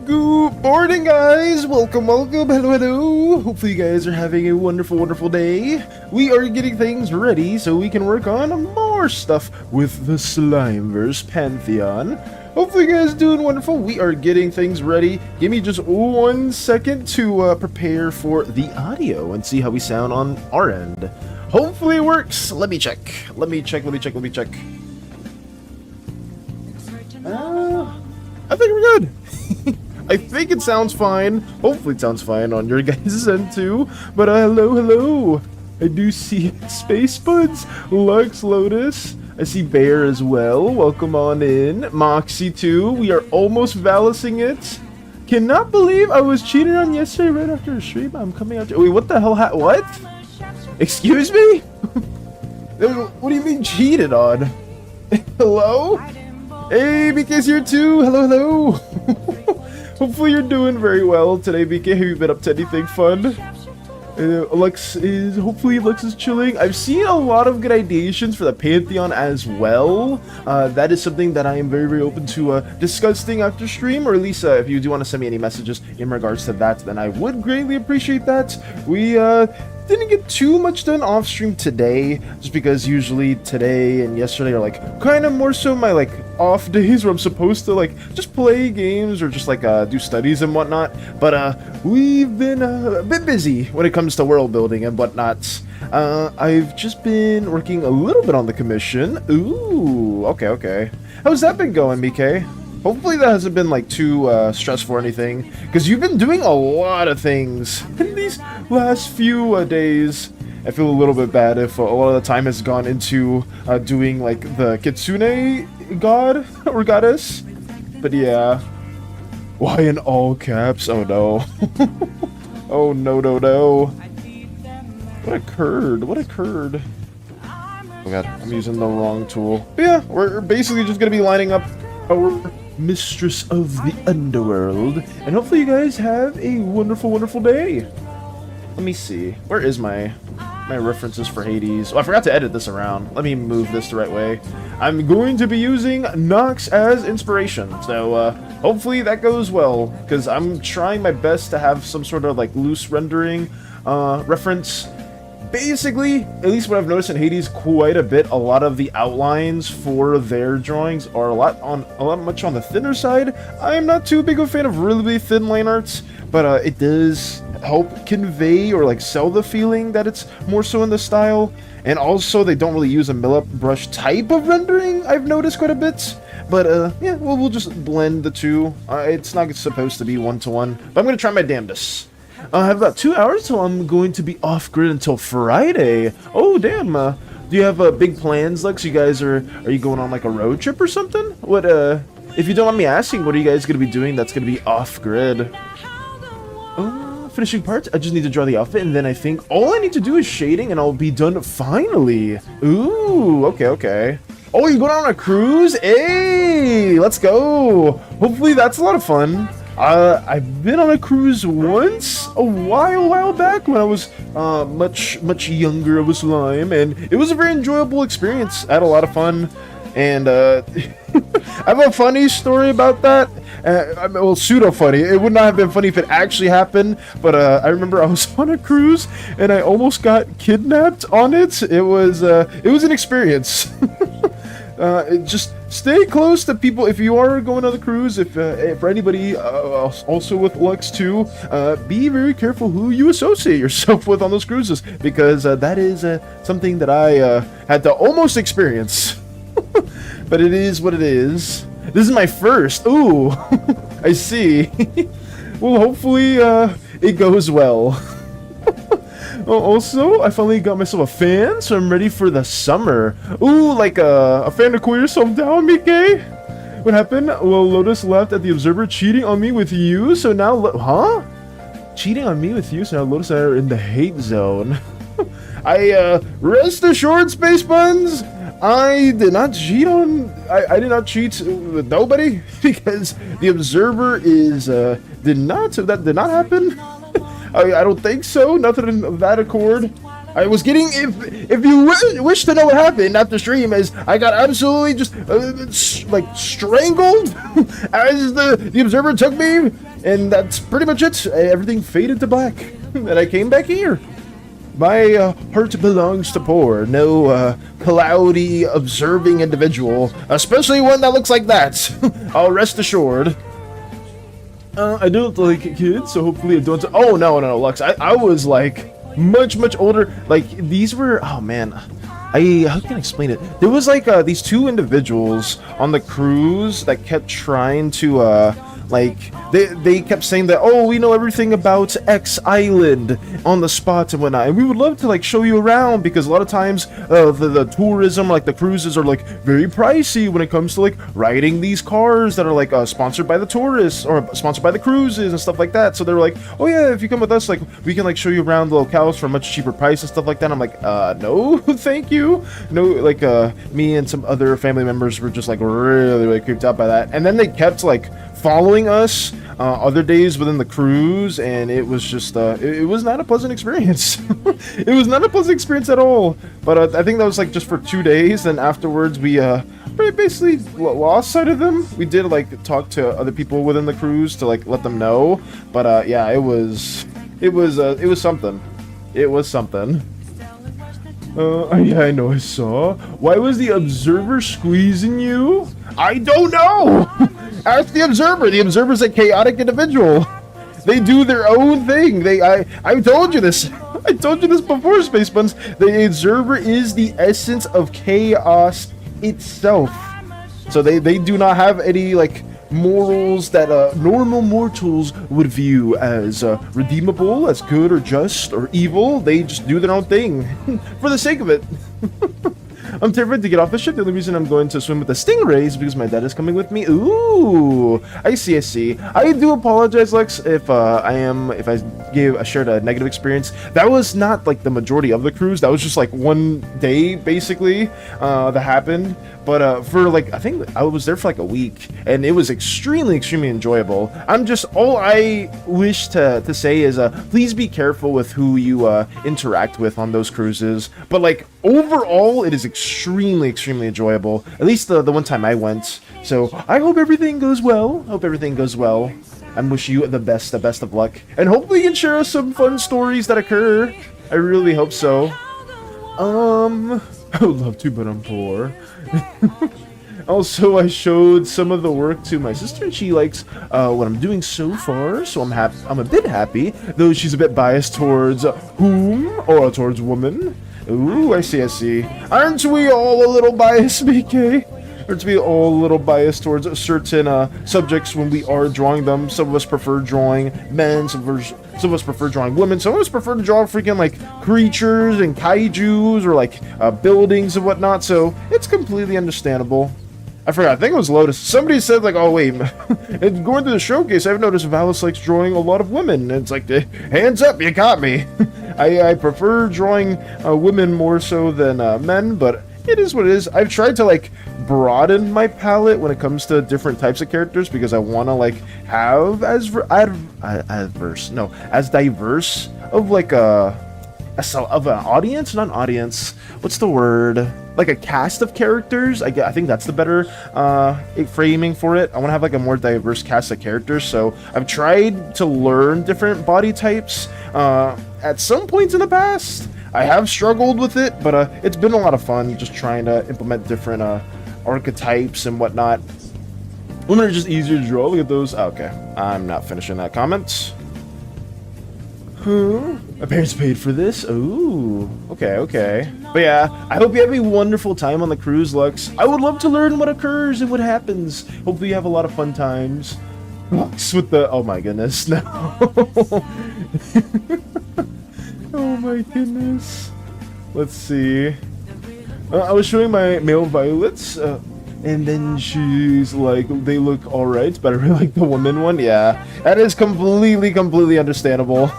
Good morning, guys! Welcome, hello. Hopefully you guys are having a wonderful day. We are getting things ready so we can work on more stuff with the Slimeverse Pantheon. Hopefully you guys are doing wonderful. We are getting things ready. Give me just 1 second to prepare for the audio and see how we sound on our end. Hopefully it works. Let me check. Let me check. I think we're good. I think it sounds fine. Hopefully it sounds fine on your guys' end too. But hello. I do see Space Buds, Lux Lotus. I see Bear as well. Welcome on in. Moxie too. We are almost valising it. Cannot believe I was cheated on yesterday right after a stream. I'm coming out. Wait, what the hell? What? Excuse me? What do you mean cheated on? Hello? Hey, BK's here too. Hello. Hopefully you're doing very well today, BK. Have you been up to anything fun? Hopefully Lux is chilling. I've seen a lot of good ideations for the Pantheon as well. That is something that I am very open to discussing after stream, or at least if you do want to send me any messages in regards to that, then I would greatly appreciate that. We didn't get too much done off stream today, just because usually today and yesterday are like kind of more so my like off days where I'm supposed to like just play games or just like do studies and whatnot. But we've been a bit busy when it comes to world building and whatnot. I've just been working a little bit on the commission. Ooh, okay. How's that been going, BK? Hopefully that hasn't been like too stressful or anything, because you've been doing a lot of things in these last few days. I feel a little bit bad if a lot of the time has gone into doing like the Kitsune god or goddess. But yeah. Why in all caps? Oh no. Oh no. What occurred? Oh god, I'm using the wrong tool. But yeah, we're basically just gonna be lining up our mistress of the underworld. And hopefully you guys have a wonderful day. Let me see. Where is my references for Hades? Oh, I forgot to edit this around. Let me move this the right way. I'm going to be using Nox as inspiration. So hopefully that goes well, because I'm trying my best to have some sort of like loose rendering reference. Basically, at least what I've noticed in Hades quite a bit, a lot of the outlines for their drawings are a lot much on the thinner side. I'm not too big of a fan of really thin line arts, but it does help convey or like sell the feeling that it's more so in the style. And also they don't really use a mill-up brush type of rendering, I've noticed quite a bit. But yeah, we'll just blend the two. It's not supposed to be one-to-one, but I'm gonna try my damnedest. I have about 2 hours till I'm going to be off-grid until Friday. Oh, damn. Do you have big plans, Lex? You guys are you going on like a road trip or something? What, if you don't mind me asking, what are you guys going to be doing that's going to be off-grid? Finishing parts? I just need to draw the outfit, and then I think all I need to do is shading, and I'll be done finally. Ooh, okay. Oh, you're going on a cruise? Hey, let's go. Hopefully that's a lot of fun. I've been on a cruise once, a while back when I was much younger of a slime, and it was a very enjoyable experience. I had a lot of fun, and I have a funny story about that. Well, pseudo funny. It would not have been funny if it actually happened, but I remember I was on a cruise and I almost got kidnapped on it. It was an experience. Just stay close to people if you are going on the cruise. If for anybody also with Lux too, be very careful who you associate yourself with on those cruises, because that is something that I had to almost experience. But it is what it is. This is my first. Ooh, I see. Well, hopefully it goes well. Also, I finally got myself a fan, so I'm ready for the summer. Ooh, like a fan to cool yourself down, Mike? What happened? Well, Lotus left at the Observer cheating on me with you, so now... Huh? Cheating on me with you, so now Lotus and I are in the hate zone. Rest assured, Space Buns, I did not cheat on... I did not cheat with nobody, because the Observer is... That did not happen. I don't think so. Nothing of that accord. I was getting, if you wish to know what happened after stream, is I got absolutely just like strangled as the Observer took me, and that's pretty much it. Everything faded to black, and I came back here. My heart belongs to poor, no cloudy observing individual, especially one that looks like that. I'll rest assured. I don't like kids, so hopefully I don't... Oh, no, Lux. I was, like, much older. Like, these were... Oh, man. How can I explain it? There was, like, these two individuals on the cruise that kept trying to, like... They kept saying that, oh, we know everything about X Island on the spot and whatnot, and we would love to like show you around, because a lot of times the tourism, like the cruises, are like very pricey when it comes to like riding these cars that are like sponsored by the tourists or sponsored by the cruises and stuff like that. So they were like, oh yeah, if you come with us, like we can like show you around the locales for a much cheaper price and stuff like that. I'm like, no, thank you. No, like me and some other family members were just like really creeped out by that, and then they kept like following us other days within the cruise, and it was just it was not a pleasant experience. It was not a pleasant experience at all. But I think that was like just for 2 days, and afterwards we basically lost sight of them. We did like talk to other people within the cruise to like let them know, but yeah, it was something. It was something. Yeah, I know, I saw. Why was the Observer squeezing you? I don't know! Ask the Observer. The Observer's a chaotic individual. They do their own thing. I told you this. I told you this before, Space Buns. The Observer is the essence of chaos itself. So they do not have any, like, morals that normal mortals would view as redeemable, as good or just or evil. They just do their own thing for the sake of it. I'm terrified to get off the ship. The only reason I'm going to swim with the stingrays is because my dad is coming with me. Ooh, I see, I see. I do apologize, Lex, if I shared a negative experience. That was not like the majority of the cruise. That was just like one day basically that happened. But for like, I think I was there for like a week, and it was extremely enjoyable. All I wish to say is please be careful with who you interact with on those cruises. But like overall, it is extremely enjoyable. At least the one time I went. So I hope everything goes well. I wish you the best of luck, and hopefully you can share us some fun stories that occur. I really hope so. I would love to, but I'm poor. Also, I showed some of the work to my sister, and she likes what I'm doing so far, so I'm a bit happy, though she's a bit biased towards towards women. Ooh, I see. Aren't we all a little biased, BK? Aren't we all a little biased towards certain subjects when we are drawing them? Some of us prefer drawing men, some of us prefer drawing women, some of us prefer to draw freaking like creatures and kaijus or like buildings and whatnot, so it's completely understandable. I forgot, I think it was Lotus. Somebody said like, oh wait, and going through the showcase, I've noticed Valis likes drawing a lot of women. And it's like, hands up, you caught me. I prefer drawing women more so than men, but it is what it is. I've tried to like broaden my palette when it comes to different types of characters because I want to like have as diverse of like of an audience, not an audience. What's the word? Like a cast of characters. I think that's the better framing for it. I want to have like a more diverse cast of characters. So I've tried to learn different body types at some points in the past. I have struggled with it, but it's been a lot of fun just trying to implement different archetypes and whatnot. Women are just easier to draw. Look at those. Oh, okay, I'm not finishing that comment. My parents paid for this. Ooh, okay. But yeah, I hope you have a wonderful time on the cruise, Lux. I would love to learn what occurs and what happens. Hopefully you have a lot of fun times. Lux with the, oh my goodness, no. Oh my goodness. Let's see. I was showing my male violets, and then she's like, they look alright, but I really like the woman one. Yeah, that is completely understandable.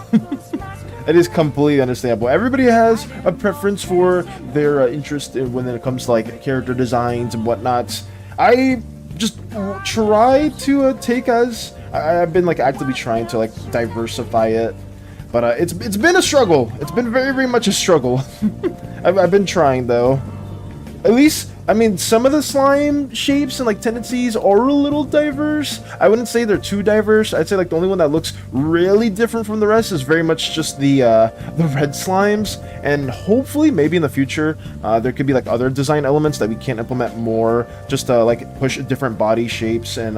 It is completely understandable. Everybody has a preference for their interest in when it comes to like character designs and whatnot. I just try to take as I've been like actively trying to like diversify it, but it's been a struggle. It's been very much a struggle. I've been trying though. At least, I mean, some of the slime shapes and like tendencies are a little diverse. I wouldn't say they're too diverse. I'd say like the only one that looks really different from the rest is very much just the red slimes. And hopefully, maybe in the future, there could be like other design elements that we can implement more, just to like push different body shapes and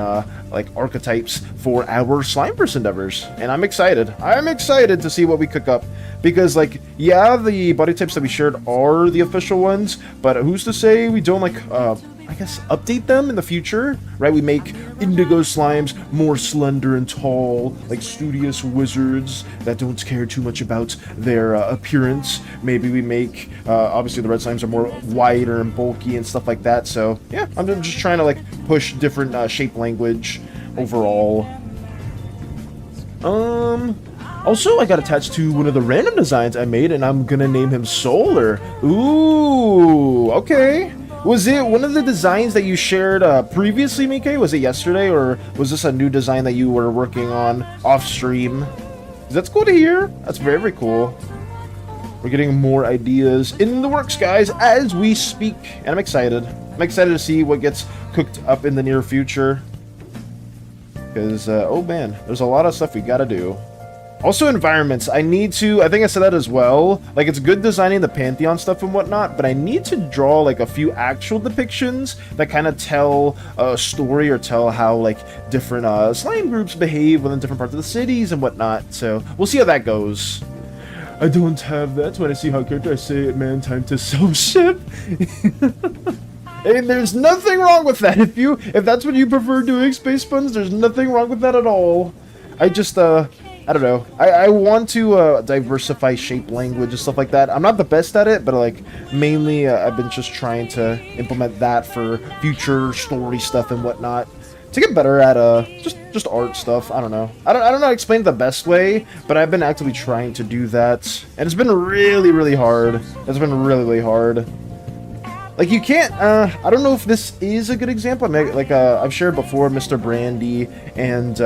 like archetypes for our Slimeverse endeavors. And I'm excited. I'm excited to see what we cook up. Because, like, yeah, the body types that we shared are the official ones, but who's to say we don't, like, I guess, update them in the future, right? We make indigo slimes more slender and tall, like studious wizards that don't care too much about their appearance. Maybe we make, obviously the red slimes are more wider and bulky and stuff like that, so, yeah, I'm just trying to, like, push different shape language overall. Also, I got attached to one of the random designs I made, and I'm gonna name him Solar. Ooh, okay. Was it one of the designs that you shared previously, Mike? Was it yesterday, or was this a new design that you were working on off-stream? That's cool to hear. That's very cool. We're getting more ideas in the works, guys, as we speak, and I'm excited. I'm excited to see what gets cooked up in the near future. Because, oh man, there's a lot of stuff we gotta do. Also environments, I think I said that as well. Like, it's good designing the Pantheon stuff and whatnot, but I need to draw like a few actual depictions that kind of tell a story or tell how like different slime groups behave within different parts of the cities and whatnot. So we'll see how that goes. I don't have that. When I see hot character, I say, man, time to self-ship. Hey, there's nothing wrong with that. If that's what you prefer doing, Space Buns, there's nothing wrong with that at all. I just, I don't know. I want to diversify shape language and stuff like that. I'm not the best at it, but like mainly I've been just trying to implement that for future story stuff and whatnot to get better at just art stuff. I don't know. I don't know how to explain it the best way, but I've been actively trying to do that, and it's been really hard. It's been really hard. Like, you can't, I don't know if this is a good example. I mean, like, I've shared before, Mr. Brandy and,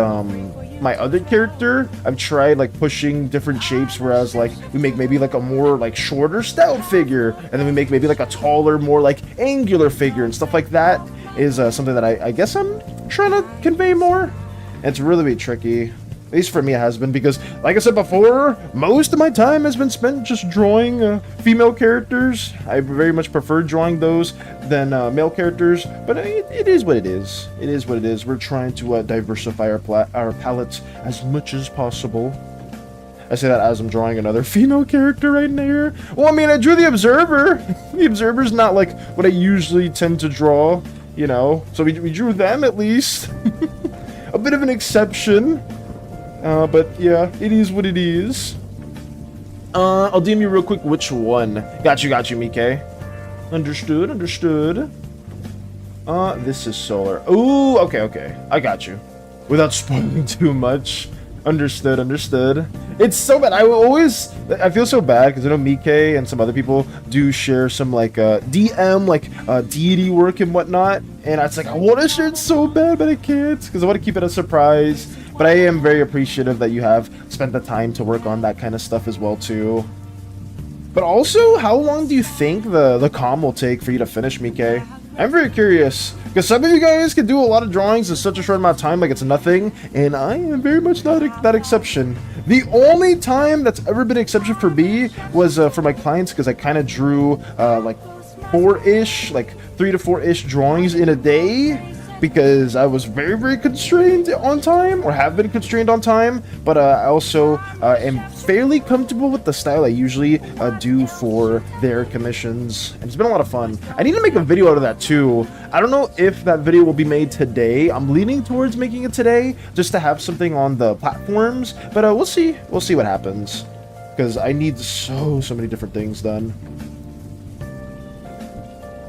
my other character, I've tried, like, pushing different shapes, whereas, like, we make maybe, like, a more, like, shorter, stout figure, and then we make maybe, like, a taller, more, like, angular figure, and stuff like that is, something that I guess I'm trying to convey more. And it's really tricky. At least for me it has been, because, like I said before, most of my time has been spent just drawing female characters. I very much prefer drawing those than male characters, but it is what it is. It is what it is. We're trying to diversify our palette as much as possible. I say that as I'm drawing another female character right there. Well, I mean, I drew the Observer. The Observer's not like what I usually tend to draw, you know, so we drew them at least. A bit of an exception. But yeah, it is what it is. I'll DM you real quick which one. Got you, Miike. Understood. This is Solar. Ooh, okay. I got you. Without spoiling too much. Understood. It's so bad. I feel so bad because I know Miike and some other people do share some like DM like deity work and whatnot, and it's like I want to share it so bad, but I can't because I want to keep it a surprise. But I am very appreciative that you have spent the time to work on that kind of stuff as well too. But also, how long do you think the comm will take for you to finish, Miike? I'm very curious, because some of you guys can do a lot of drawings in such a short amount of time, like it's nothing, and I am very much not that exception. The only time that's ever been an exception for me was for my clients, because I kind of drew like 4-ish, like 3 to 4-ish drawings in a day, because I was very constrained on time, or have been constrained on time, but I also am fairly comfortable with the style I usually do for their commissions, and it's been a lot of fun. I need to make a video out of that too. I don't know if that video will be made today. I'm leaning towards making it today, just to have something on the platforms, but we'll see what happens, because I need so many different things done.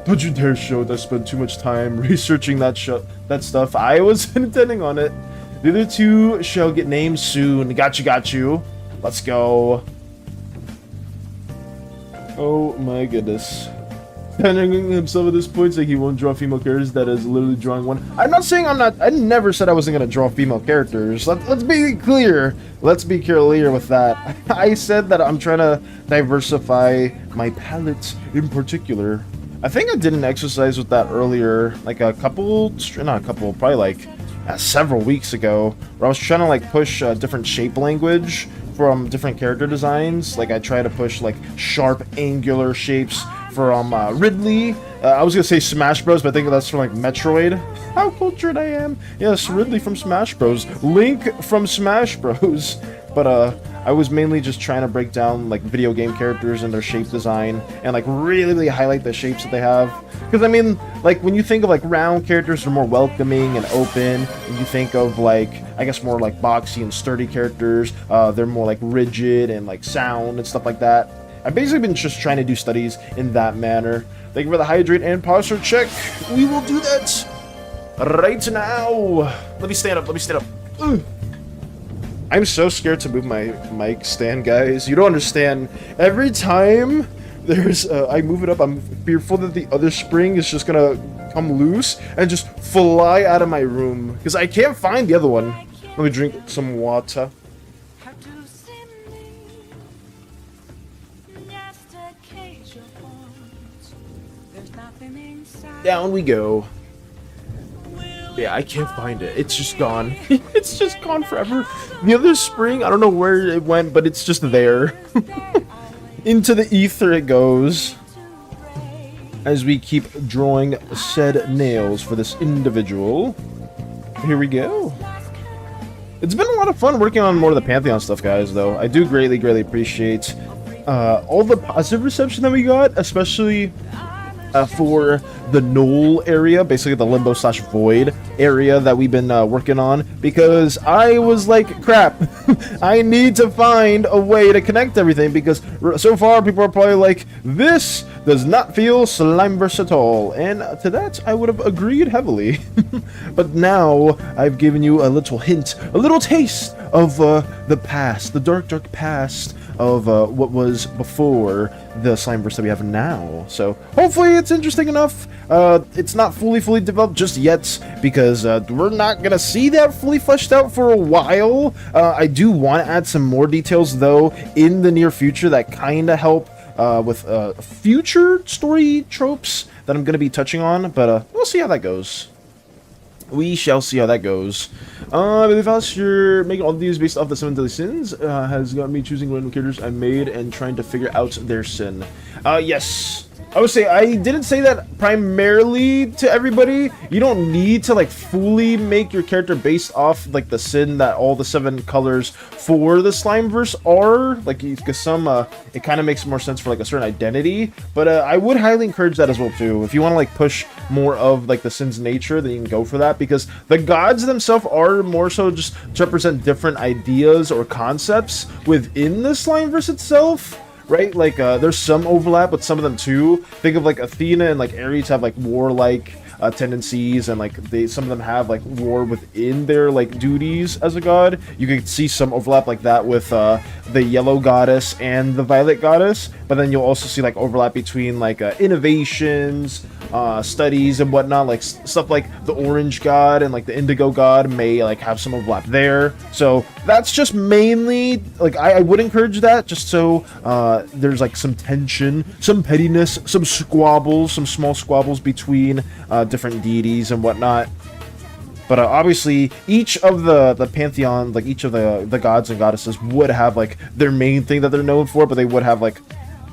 Don't you dare show that I spent too much time researching that stuff. I was intending on it. The other two shall get named soon. Got you. Let's go. Oh my goodness. Telling himself at this point like he won't draw female characters, that is literally drawing one. I'm not saying I never said I wasn't gonna draw female characters. Let's be clear. Let's be clear with that. I said that I'm trying to diversify my palette in particular. I think I did an exercise with that earlier, like probably like several weeks ago, where I was trying to like push different shape language from different character designs. Like I try to push like sharp angular shapes from Ridley. I was gonna say Smash Bros, but I think that's from like Metroid. How cultured I am. Yes, Ridley from Smash Bros. Link from Smash Bros. But I was mainly just trying to break down like video game characters and their shape design, and like really highlight the shapes that they have. Because I mean, like when you think of like round characters, are more welcoming and open, and you think of like, I guess more like boxy and sturdy characters, they're more like rigid and like sound and stuff like that. I've basically been just trying to do studies in that manner. Thank you for the hydrate and posture check. We will do that right now. Let me stand up. Ugh. I'm so scared to move my mic stand, guys. You don't understand. Every time I move it up, I'm fearful that the other spring is just gonna come loose and just fly out of my room, because I can't find the other one. Let me drink some water. Down we go. Yeah, I can't find it. It's just gone. It's just gone forever. The other spring, I don't know where it went, but it's just there. Into the ether it goes. As we keep drawing said nails for this individual. Here we go. It's been a lot of fun working on more of the Pantheon stuff, guys, though. I do greatly appreciate all the positive reception that we got, especially for the null area, basically the limbo slash void area that we've been working on, because I was like, crap, I need to find a way to connect everything, because so far people are probably like, this does not feel Slimeverse at all, and to that I would have agreed heavily. But now I've given you a little hint, a little taste of the past, the dark past of what was before the Slimeverse that we have now. So hopefully it's interesting enough. It's not fully developed just yet, because we're not gonna see that fully fleshed out for a while. I do want to add some more details though in the near future that kind of help with future story tropes that I'm gonna be touching on, but we'll see how that goes. We shall see how that goes. The fact you're making all these based off the 7 deadly sins has got me choosing random characters I made and trying to figure out their sin. Yes. I would say I didn't say that primarily to everybody. You don't need to like fully make your character based off like the sin that all the 7 colors for the Slimeverse are. Like, because some it kind of makes more sense for like a certain identity. But I would highly encourage that as well too. If you want to like push more of like the sin's nature, then you can go for that, because the gods themselves are more so just to represent different ideas or concepts within the Slimeverse itself. Right, like there's some overlap with some of them too. Think of like Athena and like Ares have like warlike tendencies, and like some of them have like war within their like duties as a god. You can see some overlap like that with the yellow goddess and the violet goddess, but then you'll also see like overlap between like innovations, studies and whatnot. Like stuff like the orange god and like the indigo god may like have some overlap there. So that's just mainly like I would encourage that, just so there's like some tension, some pettiness, some squabbles, some small squabbles between different deities and whatnot. But obviously each of the pantheon, like each of the gods and goddesses would have like their main thing that they're known for, but they would have like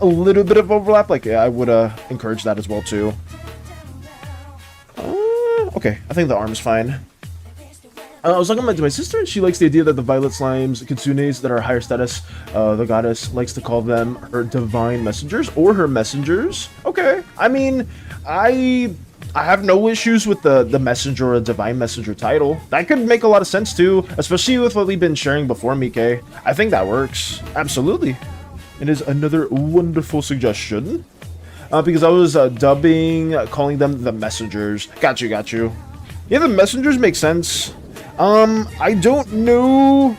a little bit of overlap. Like I would encourage that as well too. Okay, I think the arm is fine. I was talking to my sister, and she likes the idea that the violet slimes, kitsunes that are higher status, the goddess likes to call them her divine messengers or her messengers. Okay, I mean, I have no issues with the messenger or divine messenger title. That could make a lot of sense too, especially with what we've been sharing before, Mike. I think that works. Absolutely. It is another wonderful suggestion. Because I was calling them the messengers. Got you. Yeah, the messengers make sense. I don't know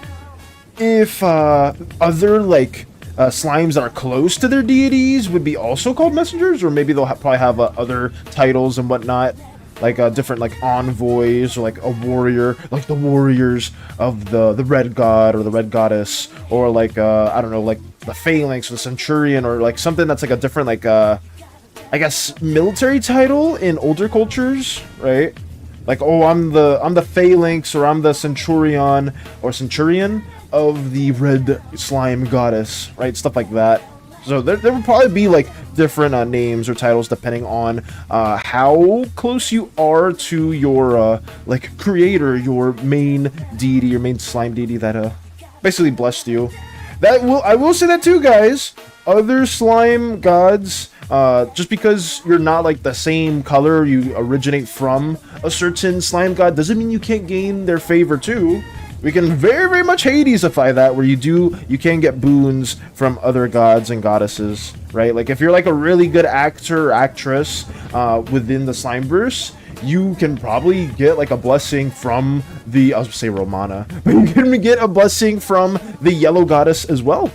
if other like slimes that are close to their deities would be also called messengers, or maybe they'll probably have other titles and whatnot, like different like envoys, or like a warrior, like the warriors of the red god or the red goddess, or like I don't know, like the phalanx or the centurion, or like something that's like a different like I guess military title in older cultures, right? Like, oh, I'm the phalanx, or I'm the centurion of the red slime goddess, right? Stuff like that. So there would probably be like different names or titles depending on how close you are to your like creator, your main deity, your main slime deity that basically blessed you. I will say that too, guys. Other slime gods, just because you're not like the same color, you originate from a certain slime god, doesn't mean you can't gain their favor too. We can very much Hadesify that, where you can get boons from other gods and goddesses, right? Like if you're like a really good actor or actress within the Slimeverse, you can probably get like a blessing from the, I was gonna say Romana, but you can get a blessing from the yellow goddess as well.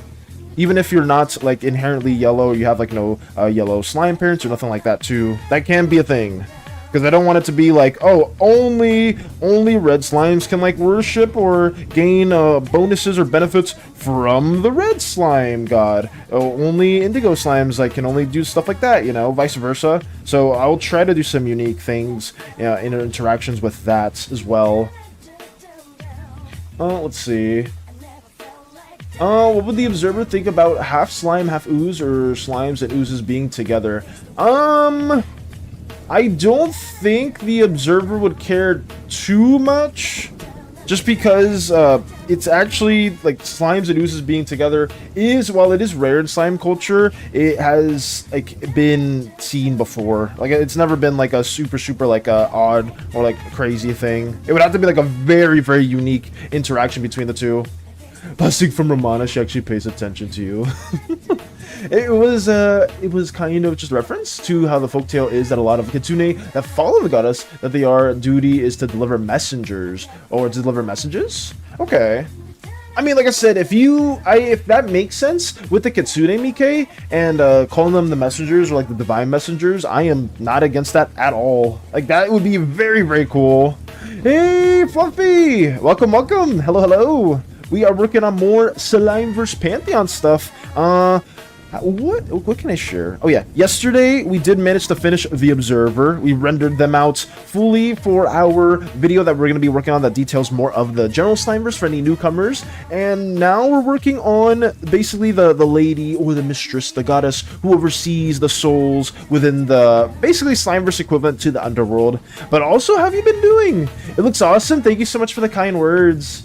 Even if you're not like inherently yellow, you have like no yellow slime parents or nothing like that too. That can be a thing. Because I don't want it to be like, oh, only red slimes can like worship or gain bonuses or benefits from the red slime god. Oh, only indigo slimes like can only do stuff like that, you know, vice versa. So I'll try to do some unique things in interactions with that as well. Let's see. What would the observer think about half slime, half ooze, or slimes and oozes being together? I don't think the observer would care too much, just because it's actually like slimes and oozes being together is, while it is rare in slime culture, it has like been seen before. Like it's never been like a super like a odd or like crazy thing. It would have to be like a very unique interaction between the two. Busting from Romana, she actually pays attention to you. It was kind of just reference to how the folktale is that a lot of kitsune that follow the goddess, that their duty is to deliver messengers or to deliver messages. Okay. I mean, like I said, if that makes sense with the kitsune Mike and calling them the messengers or like the divine messengers, I am not against that at all. Like that would be very cool. Hey, Fluffy! Welcome. Hello. We are working on more Slimeverse Pantheon stuff. What can I share? Oh yeah, yesterday we did manage to finish the Observer. We rendered them out fully for our video that we're going to be working on that details more of the general Slimeverse for any newcomers. And now we're working on basically the lady or the mistress, the goddess who oversees the souls within the basically Slimeverse equivalent to the underworld. But also, how have you been doing? It looks awesome. Thank you so much for the kind words.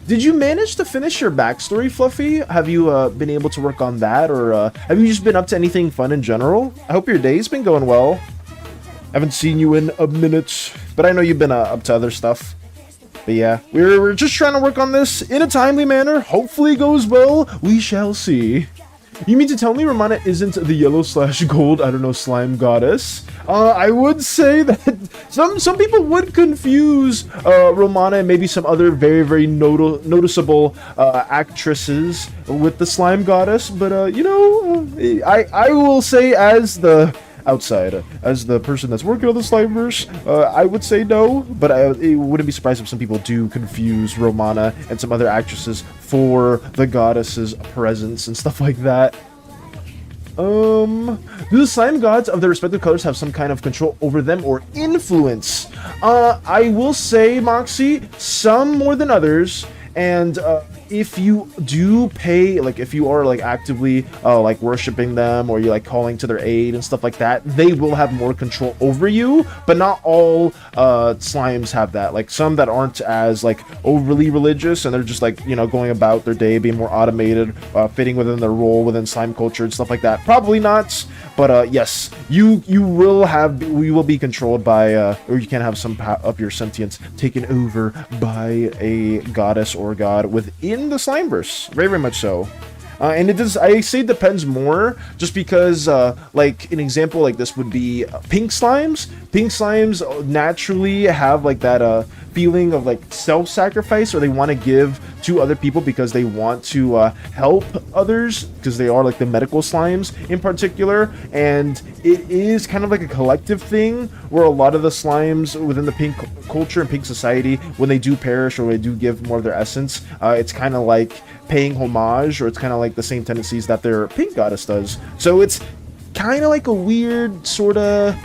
Did you manage to finish your backstory, Fluffy? Have you been able to work on that, or have you just been up to anything fun in general? I hope your day's been going well. Haven't seen you in a minute, but I know you've been up to other stuff. But yeah, we're just trying to work on this in a timely manner. Hopefully it goes well. We shall see. You mean to tell me Romana isn't the yellow/gold, I don't know, slime goddess? I would say that some people would confuse Romana and maybe some other very noticeable actresses with the slime goddess, but you know, I will say as the outside, as the person that's working on the Slimeverse, I would say no, but it wouldn't be surprised if some people do confuse Romana and some other actresses for the goddess's presence and stuff like that. Do the slime gods of their respective colors have some kind of control over them or influence? I will say, Moxie, some more than others, and if you do pay, like if you are like actively like worshiping them or you're like calling to their aid and stuff like that, they will have more control over you, but not all slimes have that. Like some that aren't as like overly religious and they're just like, you know, going about their day, being more automated, fitting within their role within slime culture and stuff like that, probably not. But yes, you will be controlled by or you can have some of your sentience taken over by a goddess or god within the Slimeverse. Very much so. And it does, I say depends more, just because, like, an example like this would be pink slimes. Pink slimes naturally have, like, that, feeling of, like, self-sacrifice, or they want to give to other people because they want to, help others, because they are, like, the medical slimes in particular, and it is kind of like a collective thing, where a lot of the slimes within the pink culture and pink society, when they do perish or they do give more of their essence, it's kind of like paying homage, or it's kind of like the same tendencies that their pink goddess does. So it's kind of like a weird sort of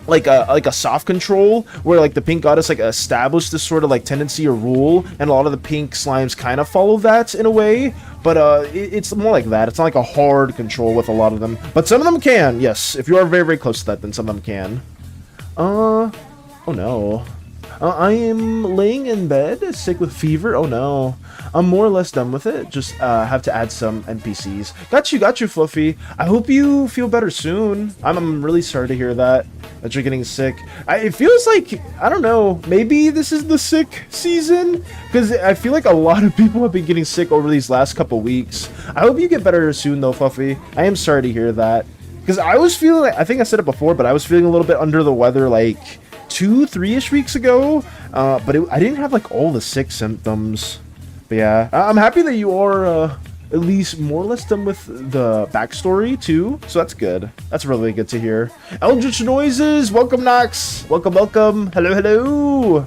like a soft control, where like the pink goddess like established this sort of like tendency or rule, and a lot of the pink slimes kind of follow that in a way, but it's more like that. It's not like a hard control with a lot of them, but some of them can. Yes, if you are very close to that, then some of them can. Oh no. I am laying in bed, sick with fever. Oh no. I'm more or less done with it. Just have to add some NPCs. Got you, Fluffy. I hope you feel better soon. I'm really sorry to hear that you're getting sick. It feels like, I don't know, maybe this is the sick season? Because I feel like a lot of people have been getting sick over these last couple weeks. I hope you get better soon though, Fluffy. I am sorry to hear that. Because I was feeling, I think I said it before, but I was feeling a little bit under the weather like 2-3-ish weeks ago, but I didn't have like all the sick symptoms. But yeah, I'm happy that you are at least more or less done with the backstory too, so that's good. That's really good to hear. Eldritch Noises, welcome Nox, welcome, hello.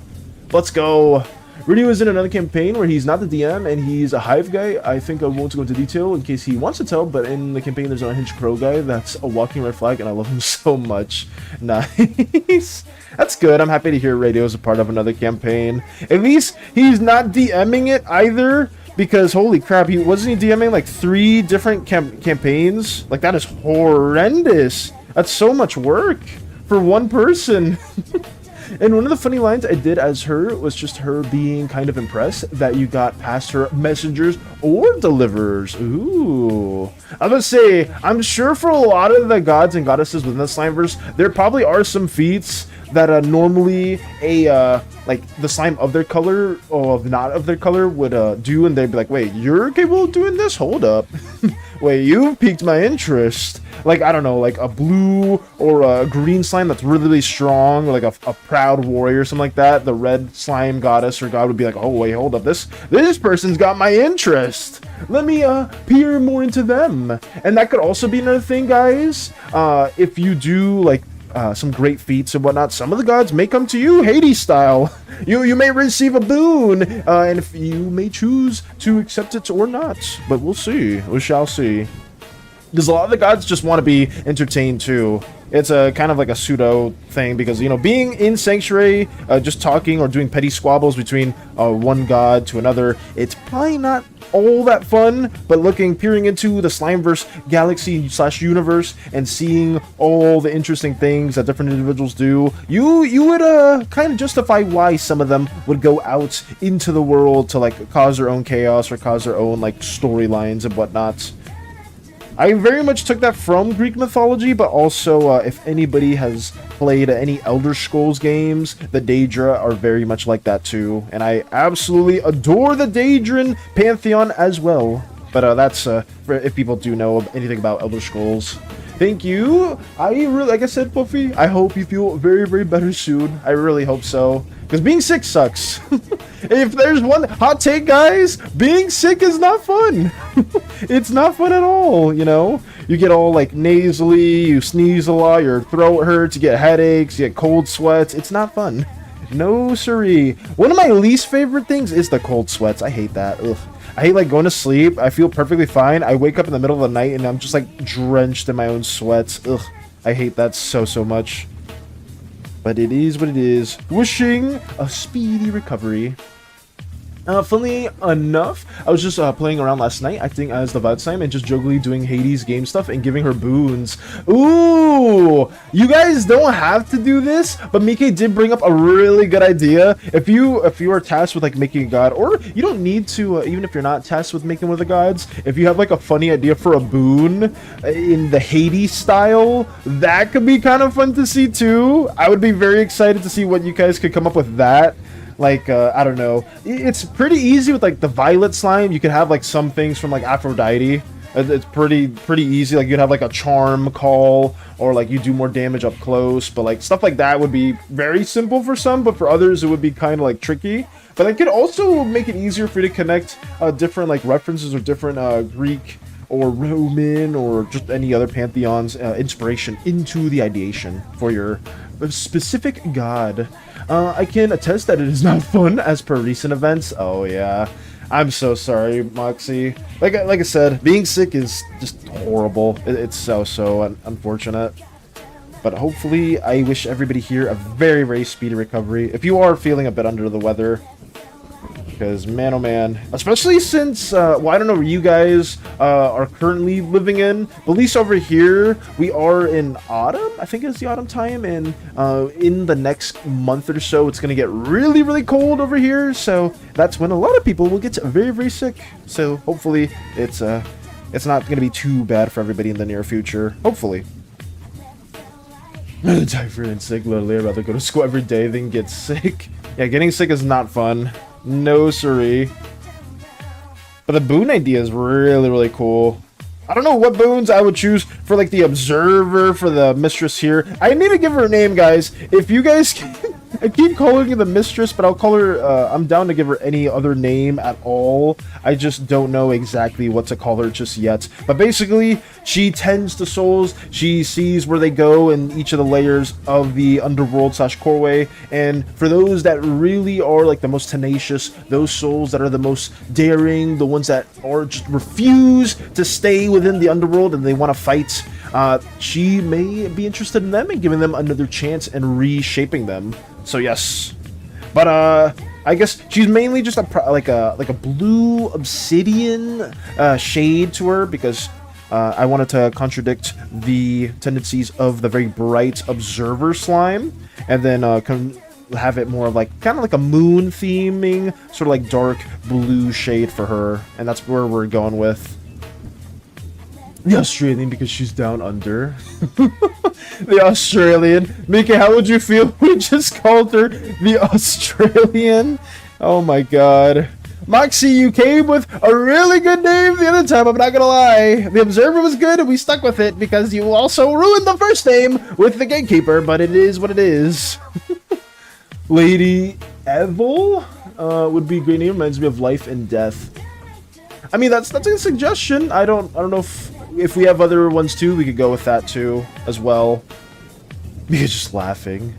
Let's go. Rudy was in another campaign where he's not the DM and he's a hive guy. I think I won't go into detail in case he wants to tell, but in the campaign there's an unhinged crow guy that's a walking red flag and I love him so much. Nice. That's good. I'm happy to hear Radio is a part of another campaign. At least he's not DMing it either, because holy crap, he wasn't he DMing like 3 different campaigns? Like that is horrendous. That's so much work for one person. And one of the funny lines I did as her was just her being kind of impressed that you got past her messengers or deliverers. Ooh. I was gonna say, I'm sure for a lot of the gods and goddesses within the Slimeverse, there probably are some feats that normally like the slime of their color or not of their color would do, and they'd be like, wait, you're capable of doing this? Hold up. Wait, you've piqued my interest. Like, I don't know, like a blue or a green slime that's really, really strong, or like a proud warrior or something like that. The red slime goddess or god would be like, oh wait, hold up, this person's got my interest. Let me peer more into them. And that could also be another thing, guys. If you do like some great feats and whatnot, some of the gods may come to you Hades style. You may receive a boon, and if you may choose to accept it or not, but we'll see. We shall see. Because a lot of the gods just want to be entertained too. It's a kind of like a pseudo thing, because, you know, being in Sanctuary, just talking or doing petty squabbles between one god to another, it's probably not all that fun. But peering into the Slimeverse galaxy / universe and seeing all the interesting things that different individuals do, you would kind of justify why some of them would go out into the world to like cause their own chaos or cause their own like storylines and whatnot. I very much took that from Greek mythology, but also if anybody has played any Elder Scrolls games, the Daedra are very much like that too. And I absolutely adore the Daedran pantheon as well. But that's for if people do know anything about Elder Scrolls. Thank you. I really, like I said, Puffy, I hope you feel very, very better soon. I really hope so. Because being sick sucks. If there's one hot take, guys, being sick is not fun. It's not fun at all, you know? You get all like nasally, you sneeze a lot, your throat hurts, you get headaches, you get cold sweats. It's not fun. No siree. One of my least favorite things is the cold sweats. I hate that. Ugh. I hate like going to sleep. I feel perfectly fine. I wake up in the middle of the night and I'm just like drenched in my own sweats. Ugh. I hate that so much. But it is what it is. Wishing a speedy recovery. Funnily enough, I was just playing around last night, acting as the Valdsheim and just jokingly doing Hades game stuff and giving her boons. Ooh! You guys don't have to do this, but Mike did bring up a really good idea. If you are tasked with like making a god, or you don't need to, even if you're not tasked with making one of the gods, if you have like a funny idea for a boon in the Hades style, that could be kind of fun to see too. I would be very excited to see what you guys could come up with that. Like, I don't know. It's pretty easy with, like, the violet slime. You could have, like, some things from, like, Aphrodite. It's pretty easy. Like, you'd have, like, a charm call, or, like, you do more damage up close. But, like, stuff like that would be very simple for some, but for others, it would be kind of, like, tricky. But it could also make it easier for you to connect different, like, references or different Greek or Roman or just any other pantheon's inspiration into the ideation for your specific god. I can attest that it is not fun as per recent events. Oh yeah, I'm so sorry, Moxie. Like I said, being sick is just horrible. It's so unfortunate. But hopefully, I wish everybody here a very speedy recovery. If you are feeling a bit under the weather, because man oh man, especially since well, I don't know where you guys are currently living in, but at least over here we are in autumn. I think it's the autumn time, and in the next month or so it's gonna get really cold over here, so that's when a lot of people will get very sick. So hopefully it's not gonna be too bad for everybody in the near future, hopefully. Typhoid and sick, literally. I'd rather go to school every day than get sick. Yeah, getting sick is not fun. No siree. But the boon idea is really cool. I don't know what boons I would choose for like the observer, for the mistress here. I need to give her a name, guys. If you guys can I keep calling her the mistress, but I'll call her, I'm down to give her any other name at all. I just don't know exactly what to call her just yet. But basically, she tends to souls. She sees where they go in each of the layers of the underworld / coreway. And for those that really are like the most tenacious, those souls that are the most daring, the ones that are just refuse to stay within the underworld and they want to fight, she may be interested in them and giving them another chance and reshaping them. So yes, but I guess she's mainly just like a blue obsidian shade to her, because I wanted to contradict the tendencies of the very bright observer slime, and then have it more of like kind of like a moon theming, sort of like dark blue shade for her, and that's where we're going with. The Australian, because she's down under. The Australian. Mickey, how would you feel if we just called her the Australian? Oh my god. Moxie, you came with a really good name the other time, I'm not gonna lie. The Observer was good and we stuck with it because you also ruined the first name with the Gatekeeper, but it is what it is. Lady Evil would be a great name. Reminds me of Life and Death. I mean, that's a suggestion. I don't know if we have other ones too, we could go with that too as well. Because just laughing.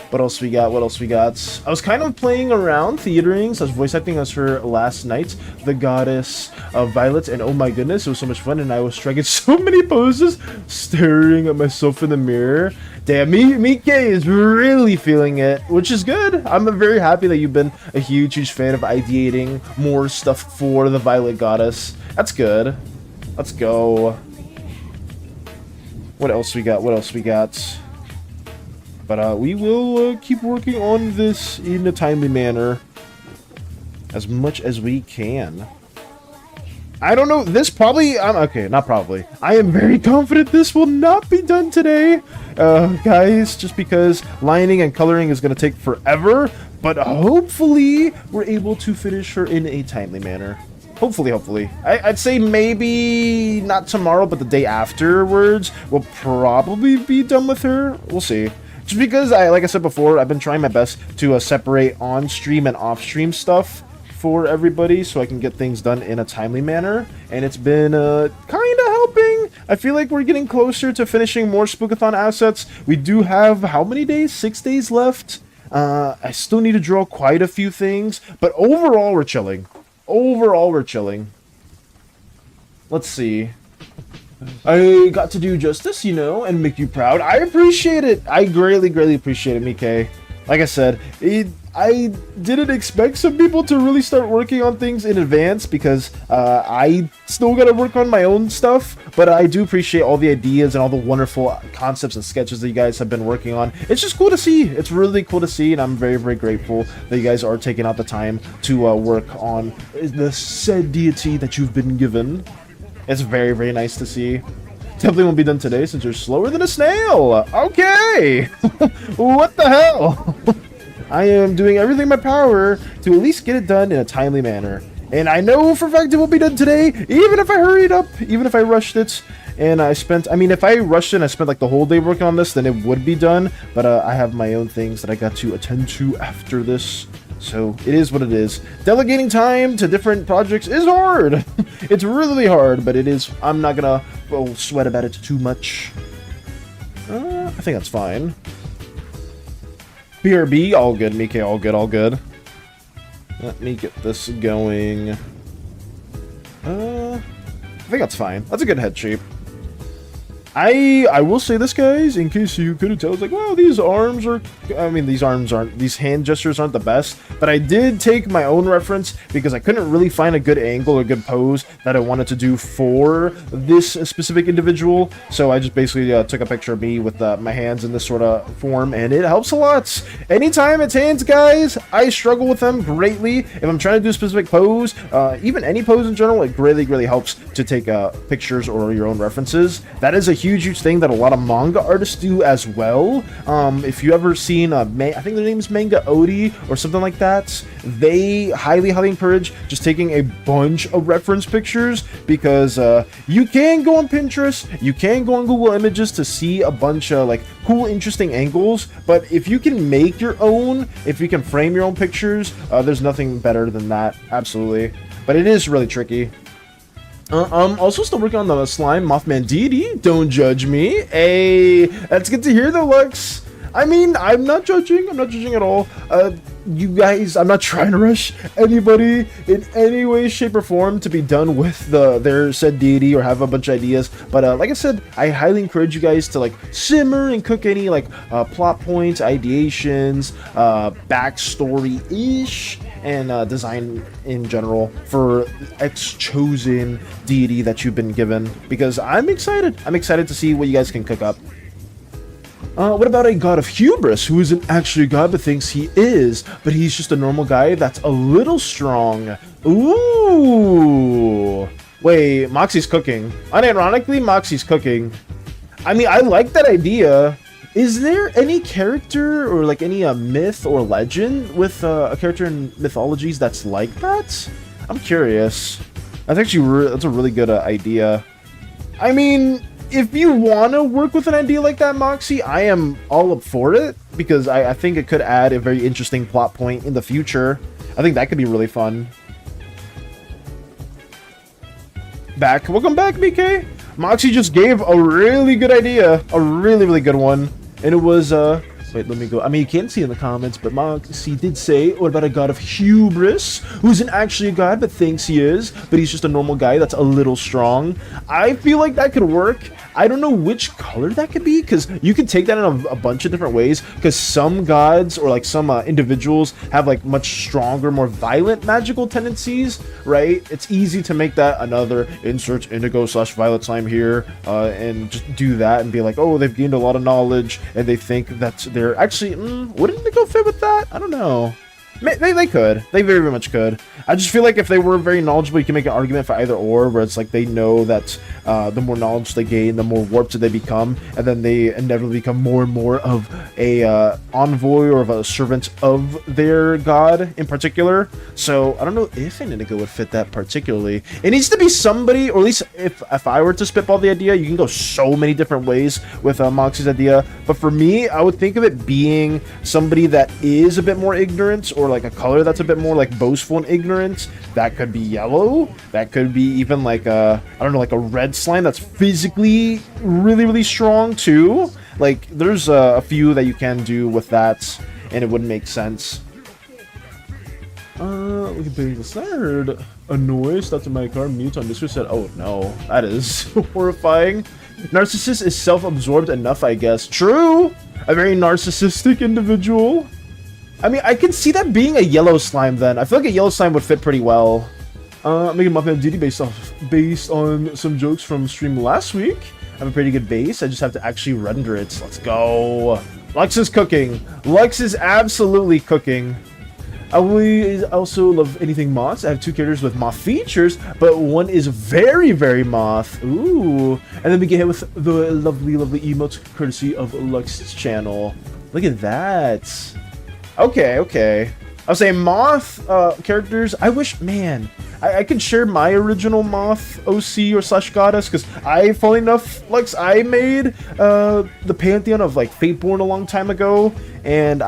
What else we got? What else we got? I was kind of playing around theatering, so I was voice acting as her last night, the goddess of Violet, and oh my goodness, it was so much fun, and I was striking so many poses, staring at myself in the mirror. Damn, Mike is really feeling it, which is good. I'm very happy that you've been a huge fan of ideating more stuff for the Violet goddess. That's good. Let's go. What else we got? What else we got? But we will keep working on this in a timely manner as much as we can. I don't know, this probably, okay, not probably. I am very confident this will not be done today, guys, just because lining and coloring is going to take forever, but hopefully we're able to finish her in a timely manner. Hopefully. I'd say maybe not tomorrow, but the day afterwards we'll probably be done with her. We'll see. Just because, like I said before, I've been trying my best to separate on-stream and off-stream stuff for everybody so I can get things done in a timely manner, and it's been kind of helping. I feel like we're getting closer to finishing more Spookathon assets. We do have, how many days? 6 days left. I still need to draw quite a few things, but overall we're chilling. Let's see. I got to do justice, you know, and make you proud. I appreciate it. I greatly appreciate it, Mike. Like I said, I didn't expect some people to really start working on things in advance because I still gotta work on my own stuff, but I do appreciate all the ideas and all the wonderful concepts and sketches that you guys have been working on. It's just cool to see. It's really cool to see, and I'm very grateful that you guys are taking out the time to work on the said deity that you've been given. It's very nice to see. Definitely won't be done today since you're slower than a snail. Okay. What the hell? I am doing everything in my power to at least get it done in a timely manner. And I know for a fact it will be done today, even if I hurried up, even if I rushed it. And if I rushed it and I spent like the whole day working on this, then it would be done. But I have my own things that I got to attend to after this. So it is what it is. Delegating time to different projects is hard. It's really hard, but it is. I'm not gonna sweat about it too much. I think that's fine. BRB, all good. Mike, all good. Let me get this going. I think that's fine. That's a good head shape. I will say this, guys, in case you couldn't tell, it's like, wow, these arms are, these hand gestures aren't the best, but I did take my own reference because I couldn't really find a good angle or good pose that I wanted to do for this specific individual, so I just basically took a picture of me with my hands in this sort of form, and it helps a lot. Anytime it's hands, guys, I struggle with them greatly. If I'm trying to do a specific pose, even any pose in general, it greatly helps to take pictures or your own references. That is a huge thing that a lot of manga artists do as well. If you ever seen, I think their name is Manga Odi or something like that, they highly encourage just taking a bunch of reference pictures, because you can go on Pinterest, you can go on Google Images to see a bunch of like cool, interesting angles, but if you can make your own, if you can frame your own pictures, there's nothing better than that, absolutely. But it is really tricky. I'm also still working on the slime Mothman deity. Don't judge me. Hey, that's good to hear though, Lux. I mean, I'm not judging. I'm not judging at all. You guys, I'm not trying to rush anybody in any way, shape, or form to be done with their said deity or have a bunch of ideas. But like I said, I highly encourage you guys to like simmer and cook any like plot points, ideations, backstory-ish, and design in general for X chosen deity that you've been given, because I'm excited. I'm excited to see what you guys can cook up. What about a god of hubris who isn't actually a god but thinks he is, but he's just a normal guy that's a little strong? Ooh. Wait, Moxie's cooking. Unironically, Moxie's cooking. I mean, I like that idea. Is there any character or like any myth or legend with a character in mythologies that's like that? I'm curious. That's actually that's a really good idea. I mean, if you want to work with an idea like that, Moxie, I am all up for it, because I think it could add a very interesting plot point in the future. I think that could be really fun. Welcome back, BK. Moxie just gave a really good idea, a really good one, and it was wait, let me go. I mean, you can't see in the comments, but Moxie did say, what about a god of hubris who isn't actually a god but thinks he is, but he's just a normal guy that's a little strong? I feel like that could work. I don't know which color that could be, because you could take that in a bunch of different ways, because some gods or like some individuals have like much stronger, more violent magical tendencies, right? It's easy to make that another insert indigo/violet slime here, and just do that and be like, oh, they've gained a lot of knowledge and they think that they're actually, wouldn't they go fit with that? I don't know. They could. They very much could. I just feel like if they were very knowledgeable, you can make an argument for either or, where it's like they know that the more knowledge they gain, the more warped they become, and then they inevitably become more and more of a envoy or of a servant of their god in particular. So I don't know if an indigo would fit that particularly. It needs to be somebody, or at least if I were to spitball the idea, you can go so many different ways with Moxie's idea. But for me, I would think of it being somebody that is a bit more ignorant, or like a color that's a bit more like boastful and ignorant. That could be yellow. That could be even like I don't know, like a red slime that's physically really strong too. Like there's a few that you can do with that, and it would make sense. Look at this. I heard a noise. That's in my car. Mute on Discord said, oh no, that is horrifying. Narcissist is self-absorbed enough, I guess. True. A very narcissistic individual. I mean, I can see that being a yellow slime then. I feel like a yellow slime would fit pretty well. Making Muffin DD based on some jokes from stream last week. I have a pretty good base. I just have to actually render it. Let's go. Lux is cooking. Lux is absolutely cooking. I also love anything moths. I have two characters with moth features, but one is very moth. Ooh. And then we get hit with the lovely emotes courtesy of Lux's channel. Look at that. Okay. I'll say moth characters. I wish, man, I could share my original moth OC or / goddess, because funnily enough, Lux, I made the pantheon of like Fateborn a long time ago, and